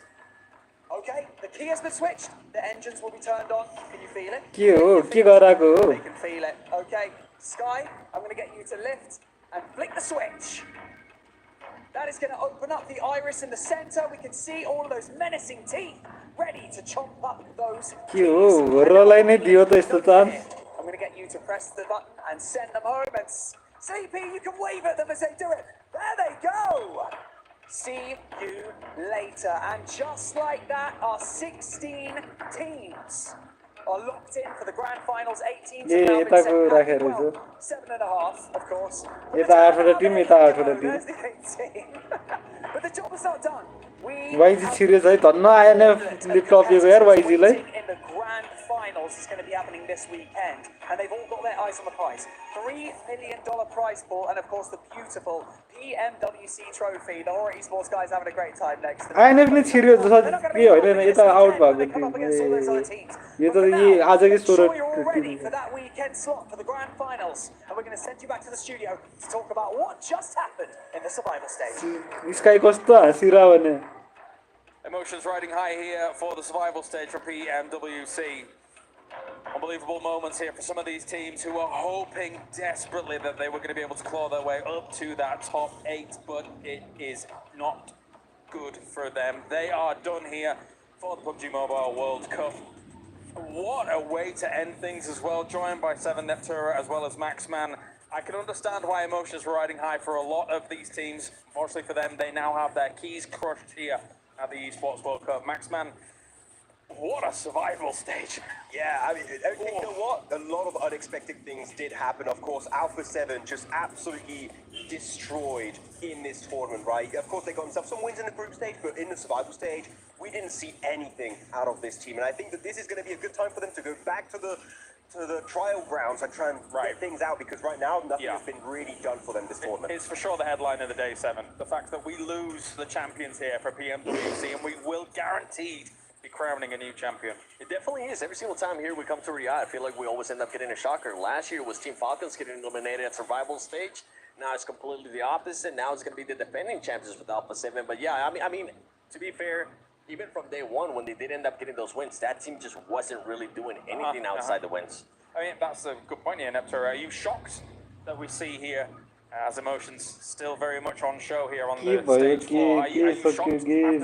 Okay, the key has been switched, the engines will be turned on. Can you feel it? They can feel it. Okay, Sky, I'm going to get you to lift and flick the switch. That is going to open up the iris in the center. We can see all of those menacing teeth ready to chomp up those keys. I'm going to get you to press the button and send them home. And Sleepy, you can wave at them as they do it. There they go. See you later. And just like that, our 16 teams are locked in for the grand finals. 8 teams have now been sent back. Well, 7.5, of course. There's the 18. But the job is not done. YG serious है धन्न INF lift off यो यार YG lie in the grand finals is going to be happening this weekend, and they've all got their eyes on the prize. $3 million prize pool, and of course the beautiful PMWC trophy. The Horror Esports guys having a great time next to them. INF ने serious जैसा के होइन ये त out भएको थियो ये त ये आज के store you're all ready for that weekend slot for the grand finals, and we're going to send you back to the studio to talk about what just happened in the survival stage. Sky कस्तो हाँसिरा भने Emotions riding high here for the survival stage for PMWC. Unbelievable moments here for some of these teams who were hoping desperately that they were going to be able to claw their way up to that top 8, but it is not good for them. They are done here for the PUBG Mobile World Cup. What a way to end things as well, joined by 7 Neptura as well as Maxman. I can understand why emotions were riding high for a lot of these teams. Unfortunately for them, they now have their keys crushed here at the ESPORTS WORLD CUP. Maxman, what a survival stage. Yeah, I mean, you know what? A lot of unexpected things did happen. Of course, Alpha 7 just absolutely destroyed in this tournament, right? Of course, they got themselves some wins in the group stage, but in the survival stage, we didn't see anything out of this team. And I think that this is going to be a good time for them to go back to the trial grounds and try and get things out, because right now nothing has been really done for them this tournament. It's for sure the headline of the day, 7. The fact that we lose the champions here for PMWC, and we will guaranteed be crowning a new champion. It definitely is. Every single time here we come to Riyadh, I feel like we always end up getting a shocker. Last year was Team Falcons getting eliminated at survival stage. Now it's completely the opposite. Now it's going to be the defending champions with Alpha 7. But yeah, I mean, to be fair, even from day one, when they did end up getting those wins, that team just wasn't really doing anything outside the wins. I mean, that's a good point here, Neptura. Are you shocked that we see here, as emotions still very much on show here on the stage floor? Are you shocked after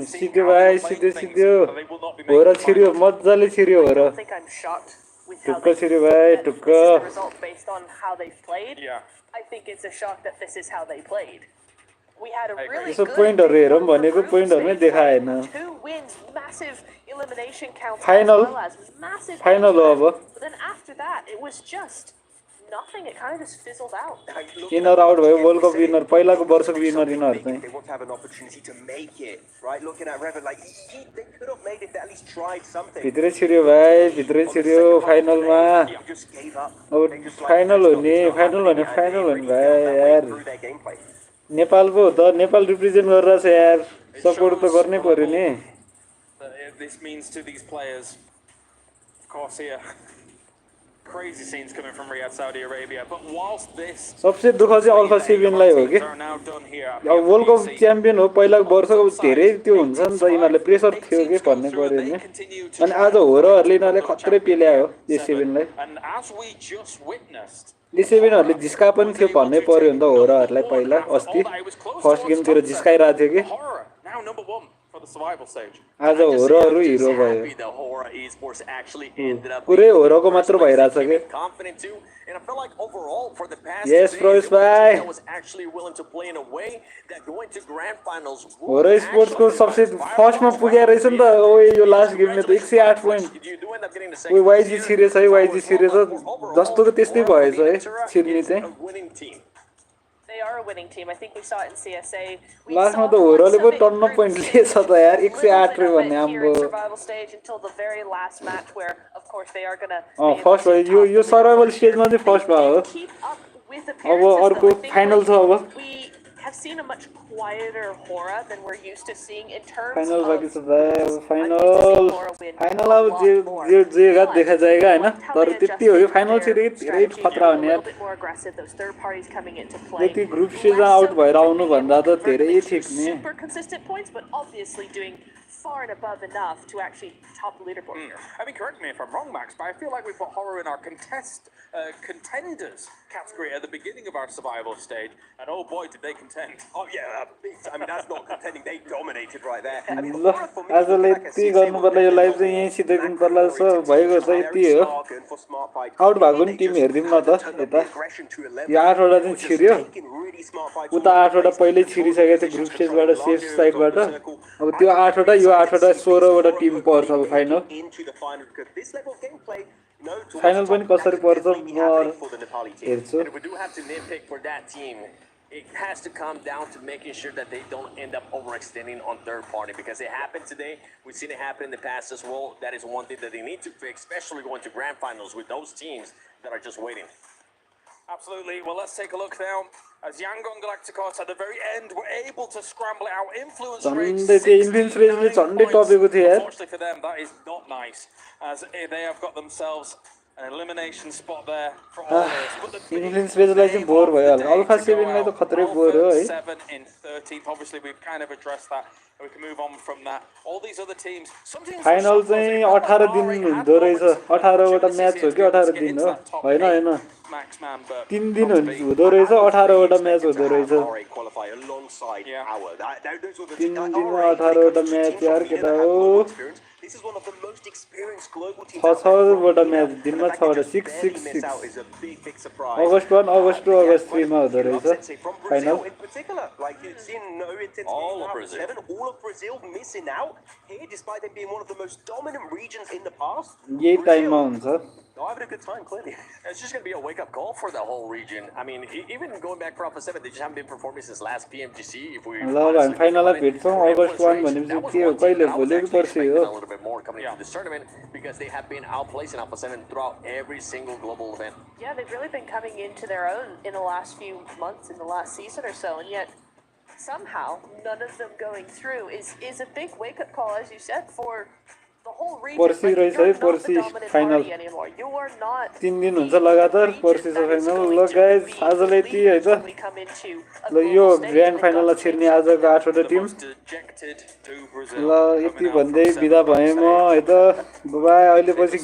seeing how they played things, that they will not be making I don't think I'm shocked with how they played. This is the result based on how they've played. Yeah. I think it's a shock that this is how they played. We had a really So good point देखाएन 2 wins, massive elimination counts, Final. as well as massive Final impact. over. But then after that, it was just nothing. It kind of just fizzled out. यिनीहरू out भयो world cup winner पहिलाको वर्षको winner यिनीहरू चाहिँ They want to have an opportunity to make it, right? Looking at Revan, like they could have made it. They at least tried something. भित्रै छिर्यो भाइ भित्रै छिर्यो फाइनलमा Just gave up. अब final हो नि भाइ यार नेपाल पो त नेपाल रिप्रेजेन्ट गरेर छ यार सपोर्ट त गर्नै पर्यो नि This means to these players, of course, here crazy scenes coming from Riyadh, Saudi Arabia. But whilst this सबसे दुःख चाहिँ अल्फा 7 लाई हो कि अब वर्ल्ड कप च्याम्पियन हो पहिलाको वर्षको धेरै त्यो हुन्छ नि त यिनीहरूले प्रेसर थियो के भन्ने पर्यो नि अनि आज होरहरूले यिनीहरूले खत्रै पेल्यायो यो 7 लाई यो 7 हरूले जिस्का पनि थियो भन्नै पर्यो नि त होरहरूलाई पहिला अस्ति फर्स्ट गेमतिर जिस्काइरहेको थियो कि for the survival stage. आज होरहरु हिरो भयो The Hora Esports actually ended up पुरै होरको मात्र भइराछ के confident too, and I feel like overall for the past Yes, two Prois days, there was a bhai. team that was actually willing to play in a way that going to grand finals होरा sports को सबसे first में पुगे रहेछ नि त ओए यो last game में त 108 पॉइंट ओए वाइजी सिरियस है वाइजी सिरियस जस्तो को त्यस्तै भएछ है छिर्ने चाहिँ They are a winning team. I think we saw it in CSA. Last में त होराले पनि 53 पॉइंट लिएछ त यार 108 रे भन्ने हाम्रो survival stage until the very last match where of course they are going to first भयो यो सर्भाइभल स्टेजमा चाहिँ फर्स्ट भयो अब अर्को फाइनल छ अब have seen a much quieter Hora than we're used to seeing in terms final of बाकी छ फाइनल फाइनल अब जे गात देखा जाएगा हैन तर त्यति हो यो फाइनल चाहिँ धेरै खतरा हो नि यार यति ग्रुप स्टेजमा आउट भएर आउनु भन्दा त धेरै ठीक नि super consistent points but obviously doing far and above enough to actually top the leaderboard here. I mean, correct me if I'm wrong, Max, but I feel like we've got Horror in our contenders category at the beginning of our survival stage, and oh boy, did they contend. Oh yeah, I mean, that's not contending, they dominated right there. I mean, ल आजले यति गर्नु पर्ला यो live चाहिँ यही सिधै दिन पर्ला छ भएको छ यति हो आउट भएको नि टिम हेर्दिम न त यता यो 8 वटा चाहिँ छिर्यो उता 8 वटा पहिल्यै छिरिसकेको थियो ग्रुप स्टेजबाट सेफ साइडबाट अब त्यो 8 वटा यो 8 वटा 16 वटा टिम पर्छ अब फाइनल फाइनल पनि कसरी पर्छ म हेर्छु it has to come down to making sure that they don't end up overextending on third party because it happened today. We've seen it happen in the past as well. That is one thing that they need to fix, especially going to grand finals with those teams that are just waiting. Absolutely. Well, let's take a look now. As Yangon Galacticos at the very end were able to scramble it out. Influence rate. Unfortunately for them, that is not nice. As they have got themselves an elimination spot there for all this. But the Influence visualizing board भयो Alpha 7 मै त खतरै bore हो है 7 in 13th. Obviously we've kind of addressed that. We can move on from that. All these other teams, some teams final चाहिँ 18 दिन हुँदो रहेछ 18 वटा match हो कि 18 दिन हो हैन हैन 3 दिन हुँदो रहेछ 18 वटा म्याच हुँदो रहेछ 3 दिनमा 18 वटा म्याच यार केटा हो This is one of the most experienced global teams. 6 वटा म्याच दिनमा 6 वटा 666 अगस्त 1 अगस्त 2 अगस्त 3 मा हुँदो रहेछ final In particular, like you've seen no intensity all of Brazil missing out here despite them being one of the most dominant regions in the past. यही टाइममा हुन्छ They're having a good time, clearly. It's just going to be a wake-up call for the whole region. I mean, even going back for Alpha 7, they just haven't been performing since last PMGC. If we ल हामी फाइनलमा भेट्छौं अगस्त 1 भनेपछि के हो कहिले भोलि पर्सि हो a little bit more coming into this tournament because they have been outplacing Alpha 7 throughout every single global event. Yeah, they've really been coming into their own in the last few months, in the last season or so, and yet somehow none of them going through is a big wake-up call, as you said, for the whole region. पर्सि रहेछ है पर्सि final 3 दिन हुन्छ लगातार पर्सि छ final ल गाइस आजलाई यति है त ल यो ग्रान्ड फाइनलमा छिर्ने आजको 8 वटा टिम ल यति भन्दै बिदा भए म है त बाइ अहिले पछि